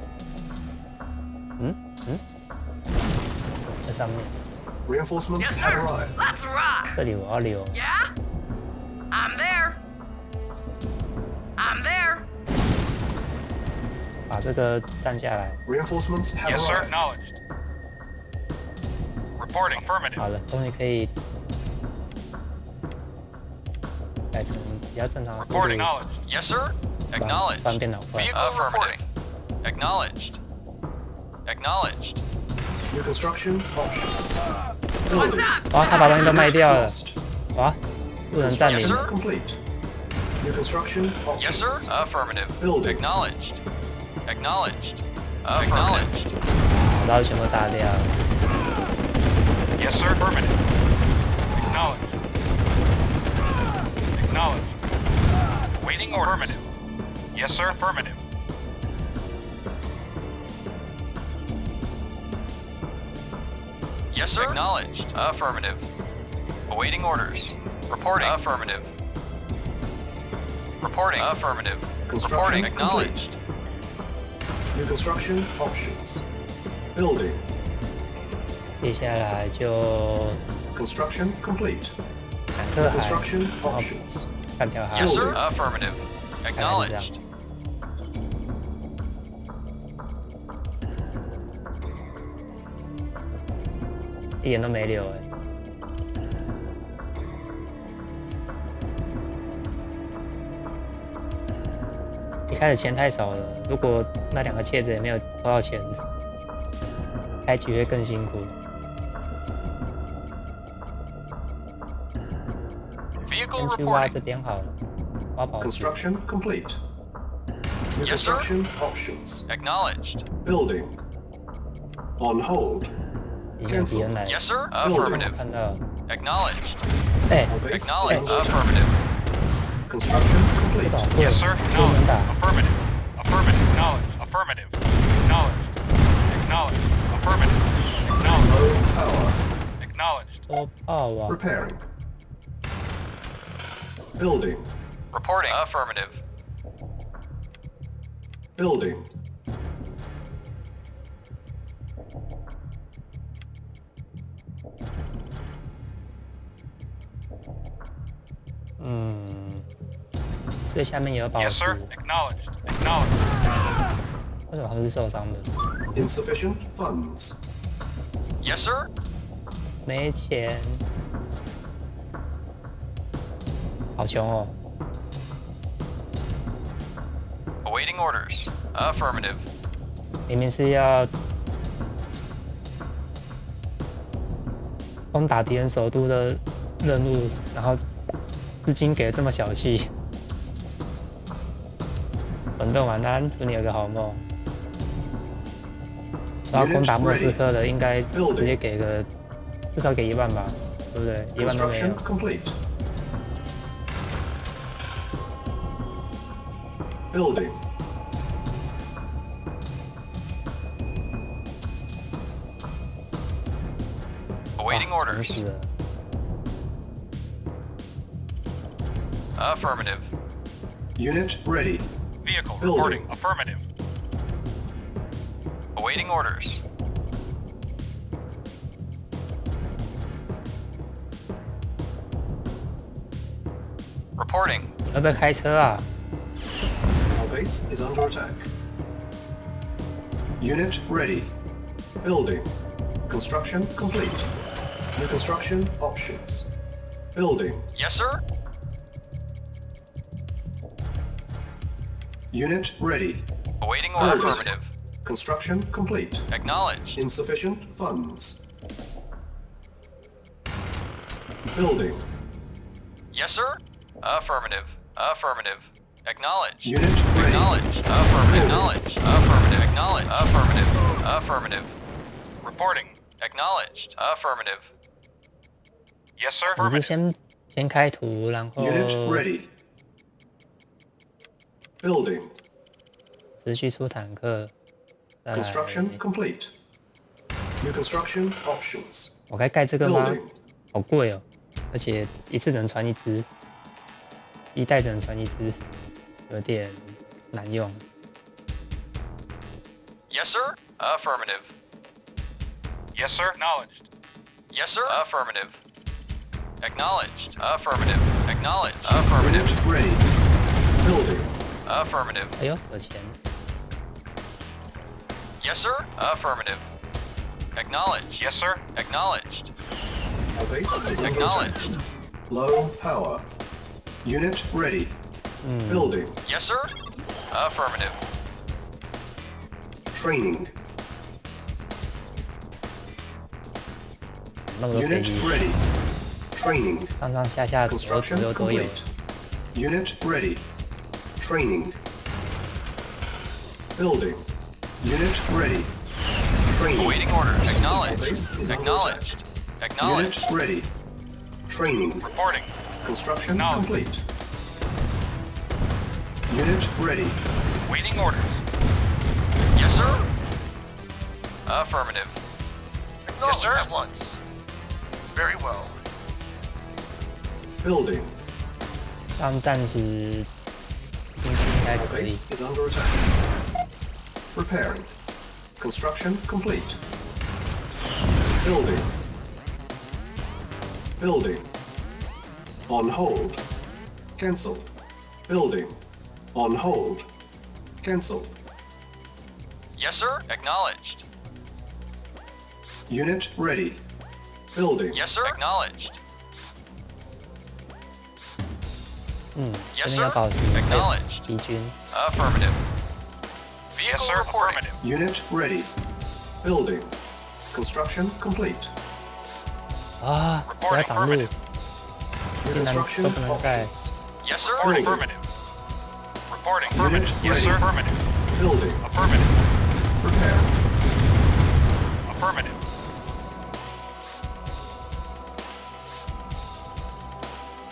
在上面。
Reinforcements
Yes,
have
sir.
arrived.
Let's rock.
这里我要留。
Yeah? I'm there. I'm there.
把这个占下来。
Reinforcements have
Yes, sir.
arrived.
Acknowledged. Reporting. Affirmative.
好了，终于可以改成比较正常的速度，
Report acknowledged. Yes, sir. Acknowledged.
帮电脑快。
Vehicle affirmative. Acknowledged. Acknowledged.
New construction options.
What's
Building.
up?
哇，他把东西都卖掉了。
Lost.
哇，路人占
Yes,
领。
sir.
Complete. New construction
Yes, sir.
options.
Affirmative.
Building.
Acknowledged. Acknowledged. Acknowledged.
然后全部杀掉。
Yes, sir. Affirmative. Acknowledged. Acknowledged. Waiting order. Affirmative. Yes, sir. Affirmative.
Yes, sir. Acknowledged. Affirmative. Awaiting orders. Reporting. Affirmative. Reporting. Affirmative.
Construction
Reporting. Acknowledged.
New construction options. Building.
接下来就
Construction complete.
坦克海，
Construction
然后
options.
干掉它。
Yes, sir. Affirmative.
大概是这样
Acknowledged.
一点都没留哎。一开始钱太少了，如果那2个窃子也没有偷到钱，开局会更辛苦。
Vehicle
先去挖
reporting.
这边好了，挖宝石。
Construction complete. New
Yes, sir.
construction options.
Acknowledged.
Building. On hold.
已经有敌人来了，
Yes, sir.
我
Affirmative.
看到了。
Acknowledged.
哎，
Our base is
Acknowledged.
under attack.
Affirmative.
Construction
不
complete.
倒
Yes, sir.
不能
Acknowledged.
打。
Affirmative. Affirmative. Acknowledged. Affirmative. Acknowledged. Acknowledged. Affirmative. Acknowledged.
Low power.
Acknowledged.
多炮啊！
Repairing. Building.
Reporting. Affirmative.
Building.
嗯，最下面也有宝
Yes,
石，
sir. Acknowledged. Acknowledged.
为什么他是受伤的？
Insufficient funds.
Yes, sir.
没钱，好穷哦。
Awaiting orders. Affirmative.
明明是要攻打敌人首都的任务，然后资金给的这么小气。混沌晚安，祝你有个好梦。然后攻打莫斯科的，应该直接给个至少给1万吧，对不对？1万都没有
Construction。complete. Building.
Awaiting
城
orders.
市了。
Affirmative.
Unit ready.
Vehicle
Building.
reporting. Affirmative. Awaiting orders. Reporting.
你会不会开车啊？
Our base is under attack. Unit ready. Building. Construction complete. New construction options. Building.
Yes, sir.
Unit ready.
Awaiting order.
Building.
Affirmative.
Construction complete.
Acknowledged.
Insufficient funds. Building.
Yes, sir. Affirmative. Affirmative. Acknowledged.
Unit ready.
Acknowledged. Affirmative. Acknowledged. Affirmative. Acknowledged. Affirmative. Affirmative. Reporting. Acknowledged. Affirmative. Yes, sir.
你是
Affirmative.
先开图，然后
Unit ready. Building.
持续出坦克，再来
Construction complete. New construction options.
我该盖这个吗
Building.？
好贵哦，而且一次只能传一只，一代只能传一只，有点难用。
Yes, sir. Affirmative. Yes, sir. Acknowledged. Yes, sir. Affirmative. Acknowledged. Affirmative. Acknowledged. Affirmative.
Unit ready. Building.
Affirmative.
哎呦，有钱！
Yes, sir. Affirmative. Acknowledged. Yes, sir. Acknowledged.
Our base is under attack.
Acknowledged.
Low power. Unit ready. Building.
Yes, sir. Affirmative.
Training.
那么多飞
Unit
机，
ready. Training.
上上下下左右
Construction
左右都有。
complete. Unit ready. Training. Building. Unit ready. Training.
Awaiting orders.
Our
Acknowledged.
base is under
Acknowledged.
attack.
Acknowledged.
Unit ready. Training.
Reporting.
Construction
Acknowledged.
complete. Unit ready.
Waiting orders. Yes, sir. Affirmative.
Acknowledged
sir.
at once. Very well.
Building.
让战时应该
Our
可以。
base is under attack. Repairing. Construction complete. Building. Building. On hold. Cancel. Building. On hold. Cancel.
Yes, sir. Acknowledged.
Unit ready. Building.
Yes, sir. Acknowledged.
嗯，这
Yes,
边有
sir.
宝石，
Acknowledged.
敌军。
Affirmative. Vehicle reporting.
Unit ready. Building. Construction complete.
啊，不要挡路，
New
竟然
construction
都不能盖。
options.
Yes, sir.
Building.
Affirmative. Reporting.
Unit
Affirmative. Yes,
ready.
sir. Affirmative.
Building.
Affirmative.
Repair.
Affirmative.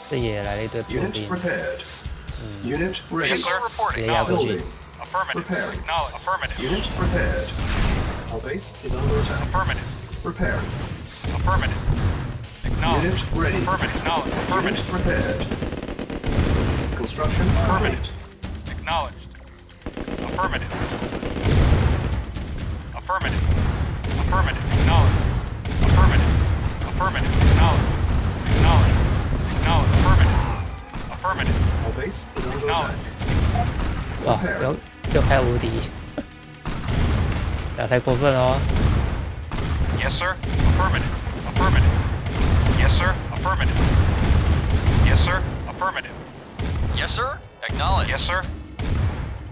这也来了一堆步
Unit
兵，
repaired. Unit
Yes,
ready.
sir. Reporting.
直接压过去
Building.。
Affirmative.
Repairing.
Acknowledged. Affirmative.
Unit repaired. Our base is under attack.
Affirmative.
Repairing.
Affirmative. Acknowledged.
Unit ready.
Affirmative. Acknowledged.
Unit
Affirmative.
repaired. Construction complete.
Acknowledged. Affirmative. Affirmative. Affirmative. Acknowledged. Affirmative. Affirmative. Acknowledged. Acknowledged. Acknowledged. Affirmative. Affirmative.
Our base is under attack.
哇，又开无敌，不要太过分哦。
Yes, sir. Affirmative. Affirmative. Yes, sir. Affirmative. Yes, sir. Affirmative. Yes, sir. Acknowledged. Yes, sir.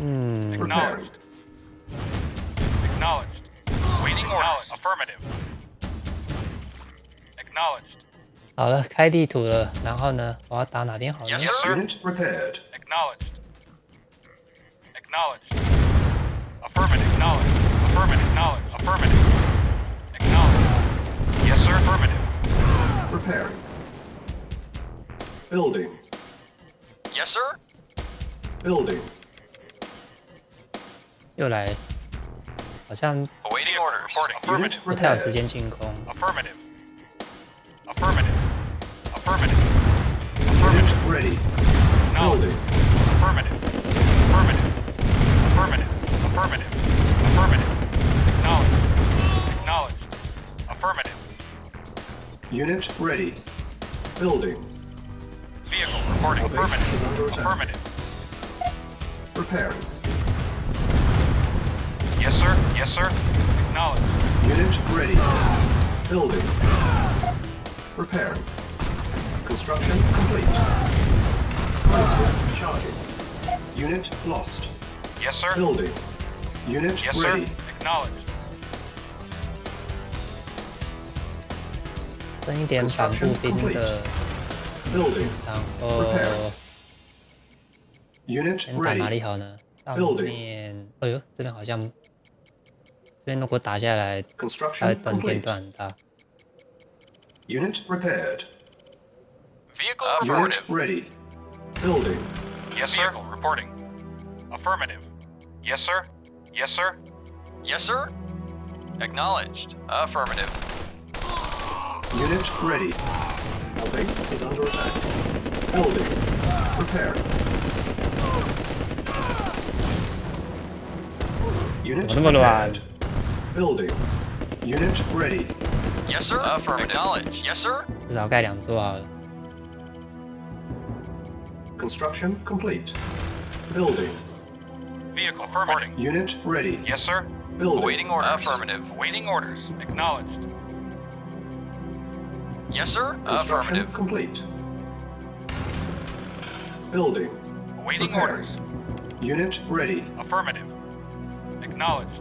嗯，
Acknowledged. Acknowledged. Waiting orders. Affirmative. Acknowledged.
好了，开地图了，然后呢，我要打哪边好呢
Yes, sir.
Unit repaired.
Acknowledged. Acknowledged. Affirmative. Acknowledged. Affirmative. Acknowledged. Affirmative. Acknowledged. Yes, sir. Affirmative.
Repairing. Building.
Yes, sir.
Building.
又来，好像
Awaiting orders. Reporting.
Unit
不太有
repaired.
时间进攻。
Affirmative. Affirmative. Affirmative.
Unit ready.
Acknowledged.
Building.
Affirmative. Affirmative. Affirmative. Affirmative. Affirmative. Acknowledged. Acknowledged. Affirmative.
Unit ready. Building.
Vehicle reporting.
Our base
Affirmative.
is under attack.
Affirmative.
Repairing.
Yes, sir. Yes, sir. Acknowledged.
Unit ready. Building. Repairing. Construction complete. Harvester charging. Unit lost.
Yes, sir.
Building. Unit
Yes, sir.
ready.
Acknowledged.
剩一点反步兵的，
Building.
然后
Unit
先打哪
ready.
里好呢？上面，哎呦，这边好像，这边如果打下来，它会
Construction
断电
complete.
断很大。
Unit repaired.
Vehicle
Unit
affirmative.
ready. Building.
Yes, sir. Vehicle reporting. Affirmative. Yes, sir. Yes, sir. Yes, sir. Acknowledged. Affirmative.
Unit ready. Our base is under attack. Building. Repairing. Unit
怎么那么乱？
repaired. Building. Unit ready.
Yes, sir. Affirmative. Acknowledged. Yes, sir.
至少盖2座好了。
Construction complete. Building.
Vehicle affirmative.
Unit ready.
Yes, sir.
Building.
Awaiting orders. Affirmative. Awaiting orders. Acknowledged. Yes, sir.
Construction
Affirmative.
complete. Building.
Awaiting
Repairing.
orders.
Unit ready.
Affirmative. Acknowledged.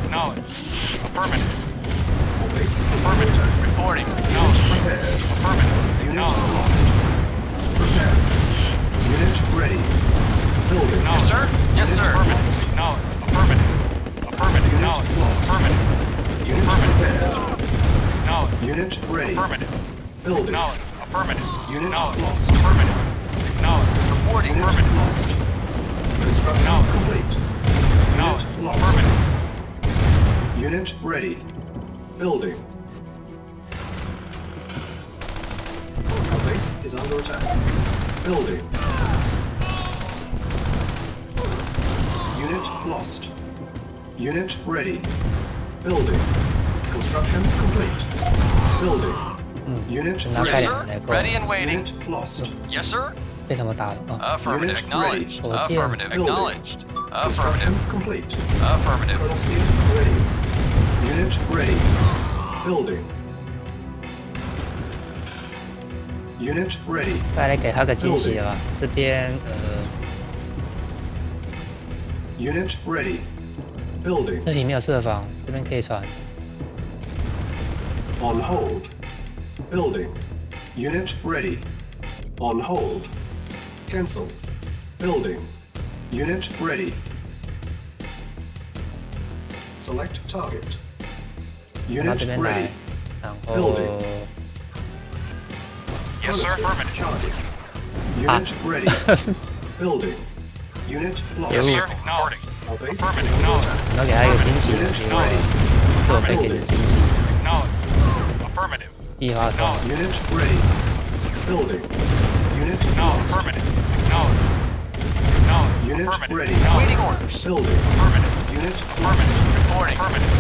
Acknowledged. Affirmative.
Our base is under
Affirmative.
attack.
Reporting. Acknowledged.
Repaired.
Affirmative.
Unit
Acknowledged.
lost. Repaired. Unit ready. Building.
Yes, sir. Yes,
Unit
sir.
lost.
Acknowledged. Affirmative. Affirmative.
Unit
Acknowledged.
lost.
Affirmative.
Unit repaired.
Acknowledged.
Unit ready.
Affirmative.
Building.
Acknowledged. Affirmative.
Unit
Acknowledged.
lost.
Affirmative. Acknowledged. Reporting.
Unit
Affirmative.
lost. Construction
Acknowledged.
complete.
Acknowledged.
Unit lost.
Affirmative.
Unit ready. Building. Our base is under attack. Building. Unit lost. Unit ready. Building. Construction complete. Building. Unit
拿盖
Yes,
2
sir.
来够。
Ready and waiting.
Unit lost.
Yes, sir.
被什么打了？哦，
Affirmative.
Unit
Acknowledged.
ready. Oh, dear.
Affirmative.
Building.
Acknowledged.
Construction
Affirmative.
complete.
Affirmative.
Colonel's field ready. Unit ready. Building. Unit ready.
再来给他个惊喜了吧？这边
Unit ready. Building.
这里没有设防，这边可以传。
On hold. Building. Unit ready. On hold. Cancel. Building. Unit ready. Select target.
拿到
Unit
这边来
ready.，
然后
Building.
Yes, sir.
Harvester
Affirmative.
charging. Unit ready. Building. Unit
Yes,
lost.
sir. Acknowledged.
Our base is
Affirmative.
under
Acknowledged.
attack.
然后给他一个惊喜，
Unit
因为
ready.
是我被给的惊喜。
Acknowledged. Affirmative.
计划中，
Unit ready. Building. Unit
Acknowledged.
lost.
Affirmative. Acknowledged. Acknowledged.
Unit
Affirmative.
ready.
Awaiting orders.
Building.
Affirmative.
Unit lost.
Reporting. Affirmative.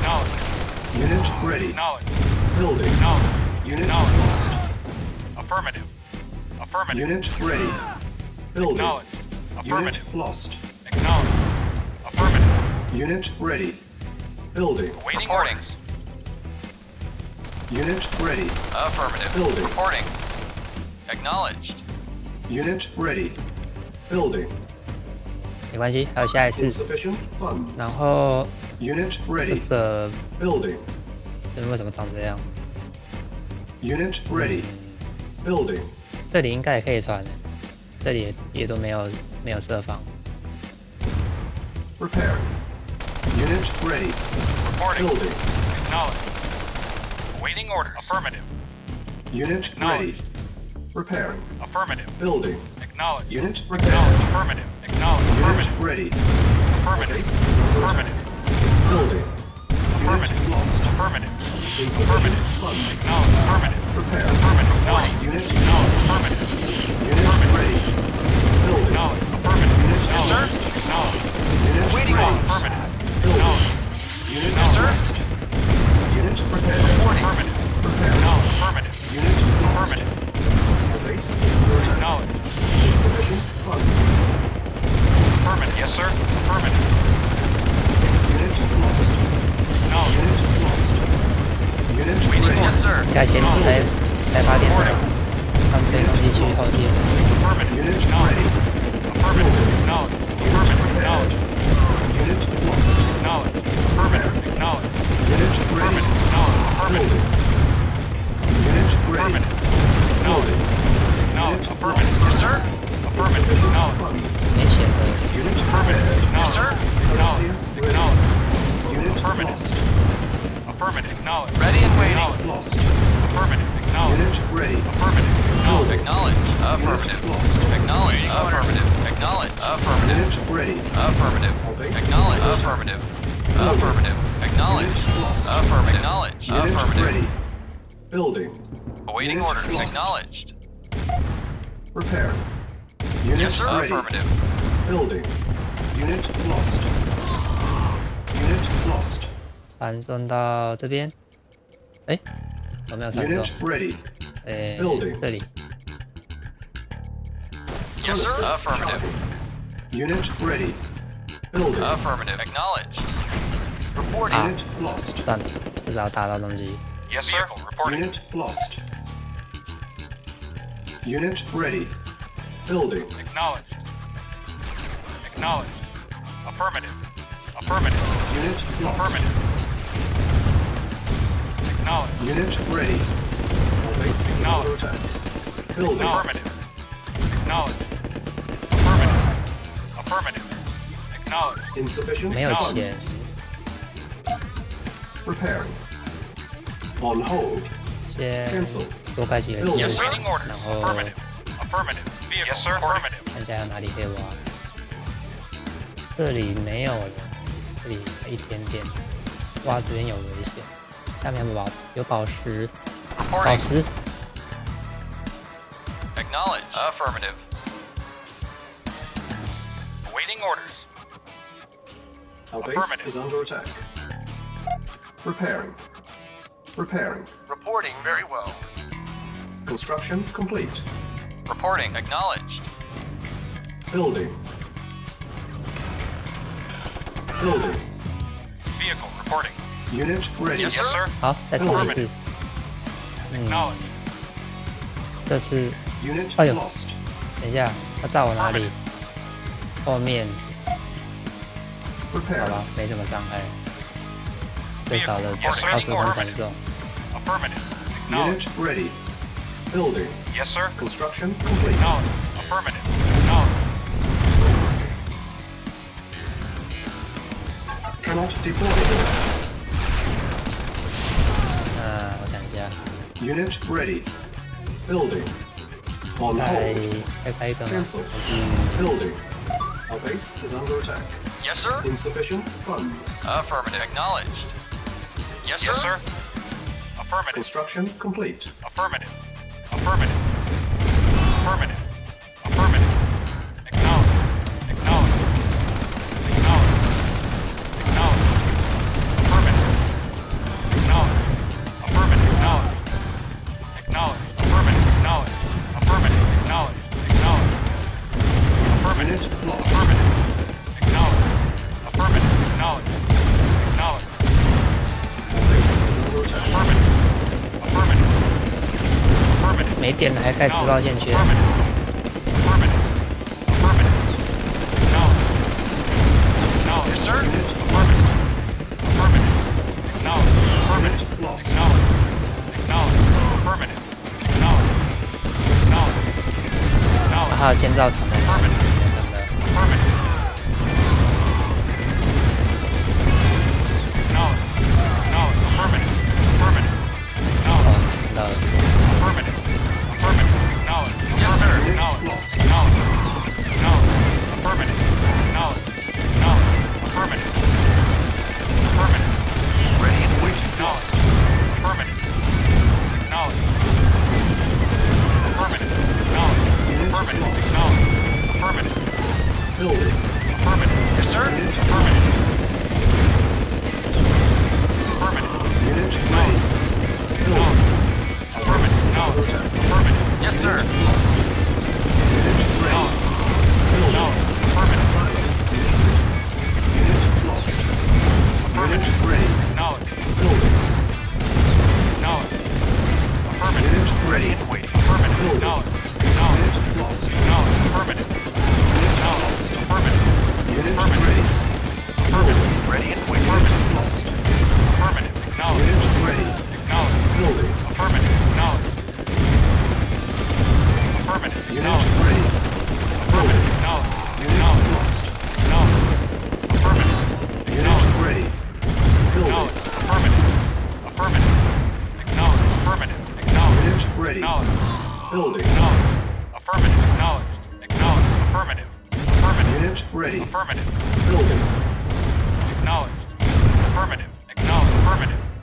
Acknowledged.
Unit ready.
Acknowledged.
Building.
Acknowledged.
Unit
Acknowledged.
lost.
Affirmative. Affirmative.
Unit ready. Building.
Acknowledged. Affirmative.
Unit lost.
Acknowledged. Affirmative.
Unit ready. Building.
Awaiting orders.
Unit ready.
Affirmative.
Building.
Reporting. Acknowledged.
Unit ready. Building.
没关系，还有下一次。
Insufficient
然
funds.
后
Unit
这
ready.
个
Building.
这边为什么长这样？
Unit ready. Building.
这里应该也可以传，这里也都没有设防。
Repairing. Unit ready.
Reporting.
Building.
Acknowledged. Awaiting orders. Affirmative.
Unit ready.
Acknowledged.
Repairing.
Affirmative.
Building.
Acknowledged.
Unit
Acknowledged.
repaired.
Affirmative. Acknowledged.
Unit
Affirmative.
ready.
Affirmative.
base is under attack. Building. Unit lost.
Affirmative.
Insufficient funds.
Affirmative.
Prepare.
Affirmative.
Unit
Acknowledged.
lost.
Affirmative.
Unit ready. Building.
Acknowledged. Affirmative.
Unit
Yes, sir.
lost.
Acknowledged.
Unit
Waiting
ready.
on. Affirmative.
Building.
Acknowledged.
Unit
Yes, sir.
lost. Unit prepared.
Affirmative.
Prepare.
Acknowledged. Affirmative.
Unit lost.
Affirmative.
Our base is under attack.
Acknowledged.
Insufficient funds.
Affirmative. Yes, sir. Affirmative.
Unit lost.
Acknowledged.
Unit lost. Unit
Waiting
ready.
on. Yes, sir.
该先才发电站，让这些东西去后电。
Affirmative.
Unit
Acknowledged.
ready.
Affirmative. Acknowledged. Affirmative. Acknowledged.
Unit lost.
Acknowledged. Affirmative. Acknowledged.
Unit ready.
Affirmative. Acknowledged. Affirmative.
Unit ready.
Affirmative.
Building.
Acknowledged. Affirmative. Yes, sir. Affirmative.
Insufficient
Acknowledged.
funds.
没钱了，
Unit
Affirmative.
prepared.
Yes, sir.
Hemisphere
Acknowledged.
ready.
Acknowledged.
Unit
Affirmative.
lost.
Affirmative. Acknowledged. Ready and waiting.
Unit lost.
Affirmative. Acknowledged.
Unit ready.
Affirmative.
Building.
Acknowledged.
Unit lost.
Acknowledged. Affirmative. Acknowledged. Affirmative.
Unit ready.
Affirmative.
Our base is
Acknowledged.
under attack.
Affirmative. Affirmative. Acknowledged.
Unit lost.
Affirmative. Acknowledged.
Unit
Affirmative.
ready. Building.
Awaiting
Unit
orders.
lost.
Acknowledged.
Repair. Unit
Yes, sir.
ready.
Affirmative.
Building. Unit lost. Unit lost.
传送到这边。哎，有没有传送？
Unit ready.
哎
Building.，
这里。
Yes, sir. Affirmative.
Charging. Unit ready. Building.
Affirmative. Acknowledged. Reporting.
Ah.
Unit lost.
算了，至少打到东西。
Yes, sir. Reporting.
Unit lost. Unit ready. Building.
Acknowledged. Acknowledged. Affirmative. Affirmative.
Unit lost.
Affirmative. Acknowledged.
Unit ready. Our base is under attack. Building.
Affirmative. Acknowledged. Affirmative. Affirmative. Acknowledged.
Insufficient
没有钱，
funds. Repairing. On hold.
先
Cancel.
多盖几个地
Yes,
方，
waiting orders.
然后
Affirmative. Affirmative. Vehicle. Yes, sir. Affirmative.
看一下有哪里可以挖。这里没有了，这里一点点，挖这边有危险。下面有宝石，宝
Reporting.
石
Acknowledged. Affirmative. Awaiting orders.
Our base
Affirmative.
is under attack. Repairing. Repairing.
Reporting very well.
Construction complete.
Reporting. Acknowledged.
Building. Building.
Vehicle. Reporting.
Unit ready.
Yes, sir.
好，再冲一次。
Acknowledged.
这次
Unit
哎呦
lost.
等一下，他炸我哪里？后面，好
Repair.
吧，没什么伤害，最少的
Yes, sir.
20分承重。
Affirmative.
Unit
Acknowledged.
ready. Building.
Yes, sir.
Construction complete.
Acknowledged. Affirmative. Acknowledged.
Cannot deploy.
我想一下，
Unit ready. Building. On
再
hold.
开一个吗？
Cancel.
还是
Building. Our base is under attack.
Yes, sir.
Insufficient funds.
Affirmative. Acknowledged. Yes, sir. Yes, sir. Affirmative.
Construction complete.
Affirmative. Affirmative. Affirmative. Affirmative. Acknowledged. Acknowledged. Acknowledged. Acknowledged. Affirmative. Acknowledged. Affirmative. Acknowledged. Acknowledged. Affirmative. Acknowledged. Affirmative. Acknowledged. Acknowledged. Affirmative.
Unit lost.
Affirmative. Acknowledged. Affirmative. Acknowledged. Acknowledged.
Our base is under attack.
Affirmative. Affirmative. Affirmative.
没电了还盖磁暴线圈。
Affirmative. Affirmative. Acknowledged. Acknowledged. Yes, sir. Affirmative. Affirmative. Acknowledged. Affirmative.
Unit lost.
Acknowledged. Acknowledged. Affirmative. Acknowledged. Acknowledged.
还有建造厂在那里，等等。
Affirmative. Acknowledged. Acknowledged. Affirmative. Affirmative.
哦
Acknowledged.
看到了。
Affirmative. Affirmative. Acknowledged. Yes, sir. Acknowledged.
Lost.
Acknowledged. Acknowledged. Affirmative. Acknowledged. Acknowledged. Affirmative.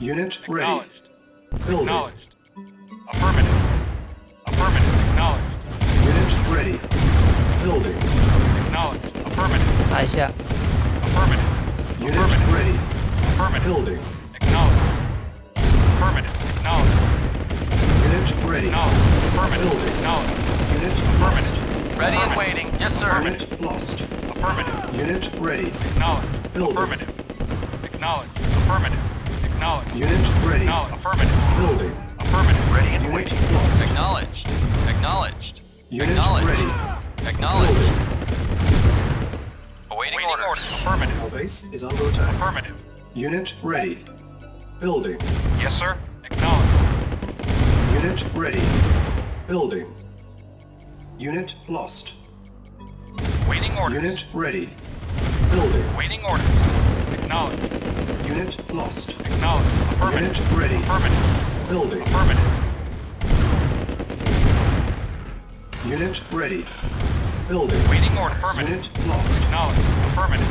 Unit ready.
Acknowledged.
Building.
Acknowledged. Affirmative. Affirmative. Acknowledged.
Unit ready. Building.
Acknowledged. Affirmative.
打一下。
Affirmative.
Unit
Affirmative.
ready.
Affirmative.
Building.
Acknowledged. Affirmative. Acknowledged.
Unit ready.
Acknowledged. Affirmative.
Building.
Acknowledged.
Unit lost.
Affirmative.
Ready and waiting. Yes, sir.
Unit lost.
Affirmative.
Unit ready.
Acknowledged.
Building.
Affirmative. Acknowledged. Affirmative. Acknowledged.
Unit ready.
Acknowledged. Affirmative.
Building.
Affirmative.
Ready and
Unit
waiting.
lost.
Acknowledged. Acknowledged.
Unit
Acknowledged.
ready.
Acknowledged.
Building.
Awaiting orders. Affirmative.
Our base is under attack.
Affirmative.
Unit ready. Building.
Yes, sir. Acknowledged.
Unit ready. Building. Unit lost.
Waiting orders.
Unit ready. Building.
Waiting orders. Acknowledged.
Unit lost.
Acknowledged. Affirmative.
Unit ready.
Affirmative.
Building.
Affirmative.
Unit ready. Building.
Waiting order. Affirmative.
Unit lost.
Acknowledged. Affirmative.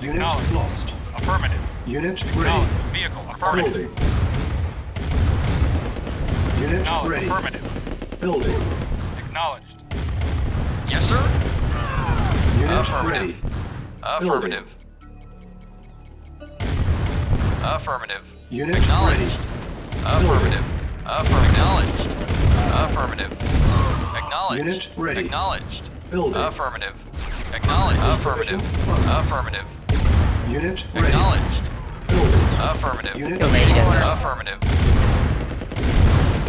Unit
Acknowledged.
lost.
Affirmative.
Unit ready.
Acknowledged. Vehicle. Affirmative.
Building. Unit
Acknowledged.
ready.
Affirmative.
Building.
Acknowledged. Yes, sir.
Unit
Affirmative.
ready.
Affirmative. Affirmative.
Unit
Acknowledged.
ready.
Affirmative. Acknowledged. Affirmative. Acknowledged.
Unit ready.
Acknowledged.
Building.
Affirmative. Acknowledged. Affirmative.
Insufficient funds.
Affirmative.
Unit ready.
Acknowledged.
Building.
Affirmative.
Unit
又没钱了。
Affirmative.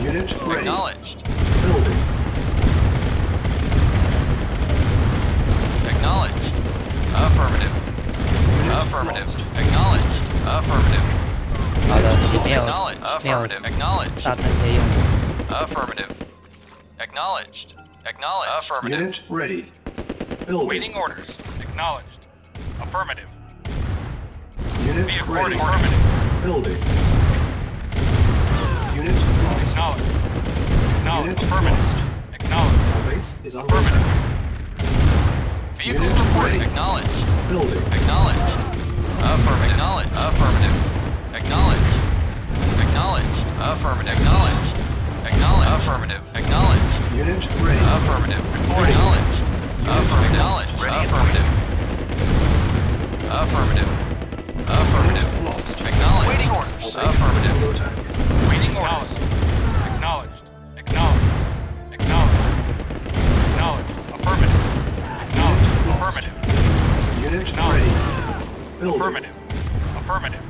Unit ready.
Acknowledged.
Building.
Acknowledged. Affirmative.
Unit
Affirmative.
lost.
Acknowledged. Affirmative.
好的，也没有
Acknowledged.
没有
Affirmative. Acknowledged.
大谈可以用。
Affirmative. Acknowledged. Acknowledged. Affirmative.
Unit ready. Building.
Waiting orders. Acknowledged. Affirmative.
Unit
Be
ready.
according. Affirmative.
Building. Unit lost.
Acknowledged. Acknowledged.
Unit
Affirmative.
lost.
Acknowledged.
Our base is under attack.
Vehicle
Unit
reporting.
ready.
Acknowledged.
Building.
Acknowledged. Affirmative. Acknowledged. Affirmative. Acknowledged. Acknowledged. Affirmative. Acknowledged. Acknowledged. Affirmative. Acknowledged.
Unit ready.
Affirmative.
Reporting.
Acknowledged.
Unit
Affirmative.
lost.
Acknowledged. Affirmative. Affirmative. Affirmative.
Unit lost.
Acknowledged.
Waiting orders.
Our base is
Affirmative.
under attack.
Waiting orders. Acknowledged. Acknowledged. Acknowledged. Acknowledged. Affirmative. Acknowledged.
Lost.
Affirmative.
Unit
Acknowledged.
ready. Building.
Affirmative. Affirmative.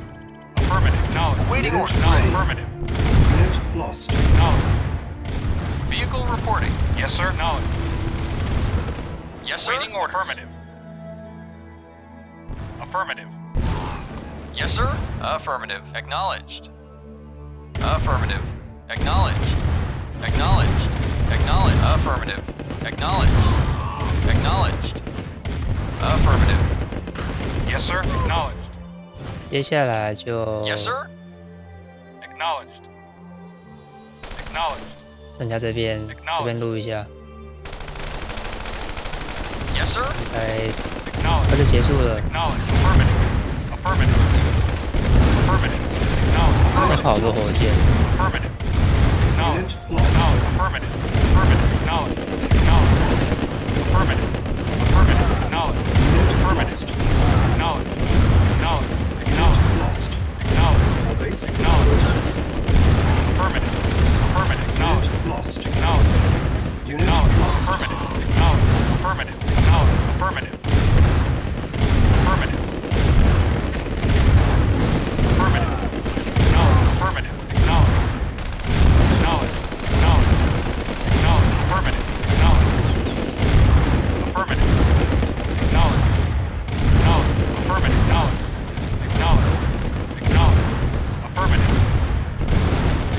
Affirmative. Acknowledged.
Waiting
Unit
orders.
ready.
Affirmative.
Unit lost.
Acknowledged. Vehicle reporting. Yes, sir. Acknowledged. Yes, sir. Waiting order. Affirmative. Affirmative. Yes, sir. Affirmative. Acknowledged. Affirmative. Acknowledged. Acknowledged. Acknowledged. Affirmative. Acknowledged. Acknowledged. Affirmative. Yes, sir. Acknowledged.
接下来就
Yes, sir. Acknowledged. Acknowledged.
剩下这边录一下，
Yes, sir.
应该
Acknowledged.
快就结束了。
Acknowledged. Affirmative. Affirmative. Affirmative. Acknowledged.
还跑好多火箭，
Affirmative. Acknowledged.
Unit lost.
Acknowledged. Affirmative. Affirmative. Acknowledged. Acknowledged. Affirmative. Affirmative. Acknowledged. Affirmative. Acknowledged. Acknowledged. Acknowledged.
Lost.
Acknowledged.
Our base is under attack.
Affirmative. Affirmative. Acknowledged.
Unit lost.
Acknowledged.
Unit
Acknowledged.
lost.
Affirmative. Acknowledged. Affirmative. Acknowledged. Affirmative. Affirmative. Affirmative. Acknowledged. Affirmative. Acknowledged. Acknowledged. Acknowledged. Acknowledged. Affirmative. Acknowledged. Affirmative. Acknowledged. Acknowledged. Affirmative. Acknowledged. Acknowledged. Acknowledged. Affirmative.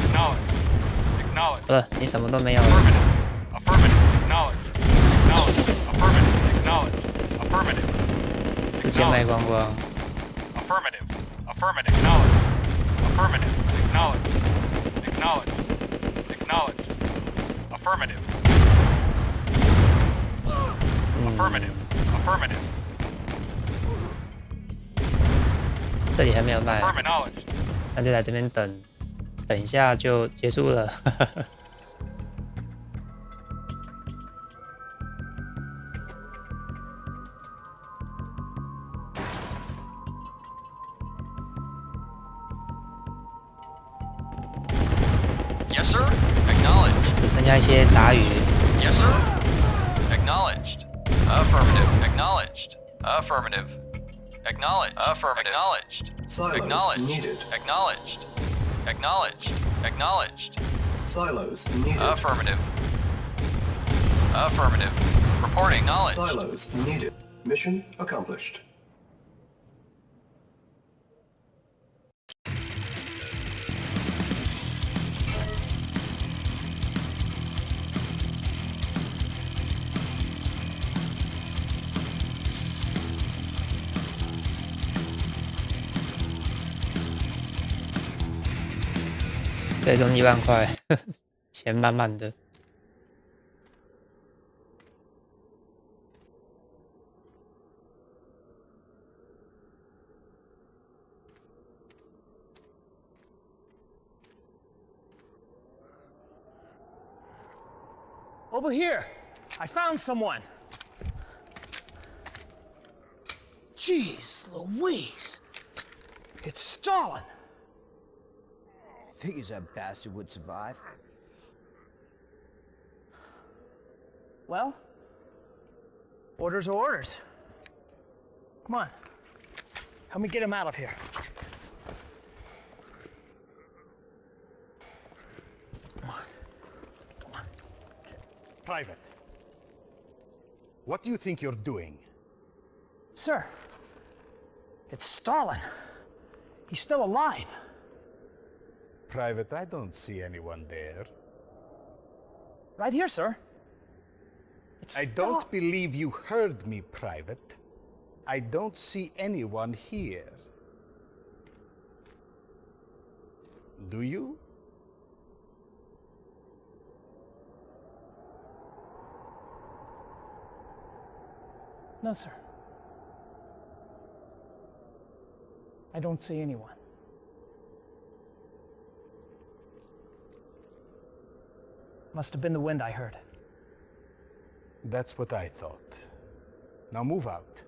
Acknowledged. Acknowledged.
不是你什么都没有了。
Affirmative. Affirmative. Acknowledged. Acknowledged. Affirmative. Acknowledged. Affirmative.
直接卖光光。
Affirmative. Affirmative. Acknowledged. Affirmative. Acknowledged. Acknowledged. Acknowledged. Affirmative. Affirmative. Affirmative.
这里还没有卖，
Affirmative. Acknowledged.
那就在这边等一下就结束了。
Yes, sir. Acknowledged.
只剩下一些杂鱼。
Yes, sir. Acknowledged. Affirmative. Acknowledged. Affirmative. Acknowledged. Affirmative. Acknowledged.
Silos
Acknowledged.
needed.
Acknowledged. Acknowledged. Acknowledged.
Silos needed.
Affirmative. Affirmative. Reporting. Knowledge.
Silos needed. Mission accomplished.
$最终1万块，钱满满的。
Over here! I found someone! Jeez Louise! It's Stalin!
Figures that bastard would survive.
Well, orders are orders. Come on. Help me get him out of here. Come on. Come on.
Private, what do you think you're doing?
Sir, it's Stalin. He's still alive.
Private, I don't see anyone there.
Right here, sir.
I don't believe you heard me, Private. I don't see anyone here. Do you?
No, sir. I don't see anyone. Must have been the wind I heard.
That's what I thought. Now move out.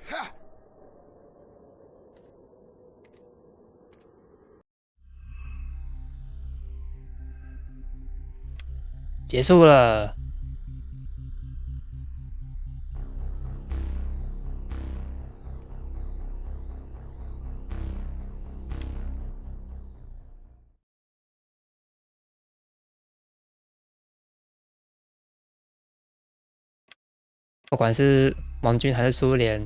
Ha!
结束了。不管是盟军还是苏联，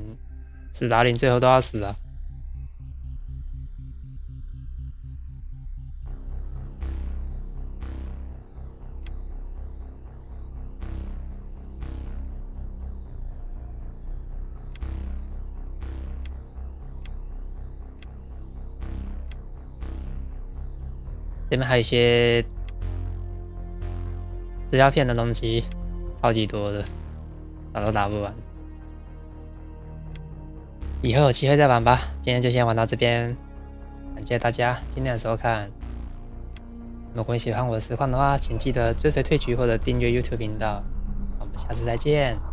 斯大林最后都要死啊！这边还有一些资料片的东西，超级多的，打都打不完。以后有机会再玩吧。今天就先玩到这边，感谢大家今天的收看，如果你喜欢我的实况的话，请记得追随退局或者订阅 YouTube 频道。我们下次再见。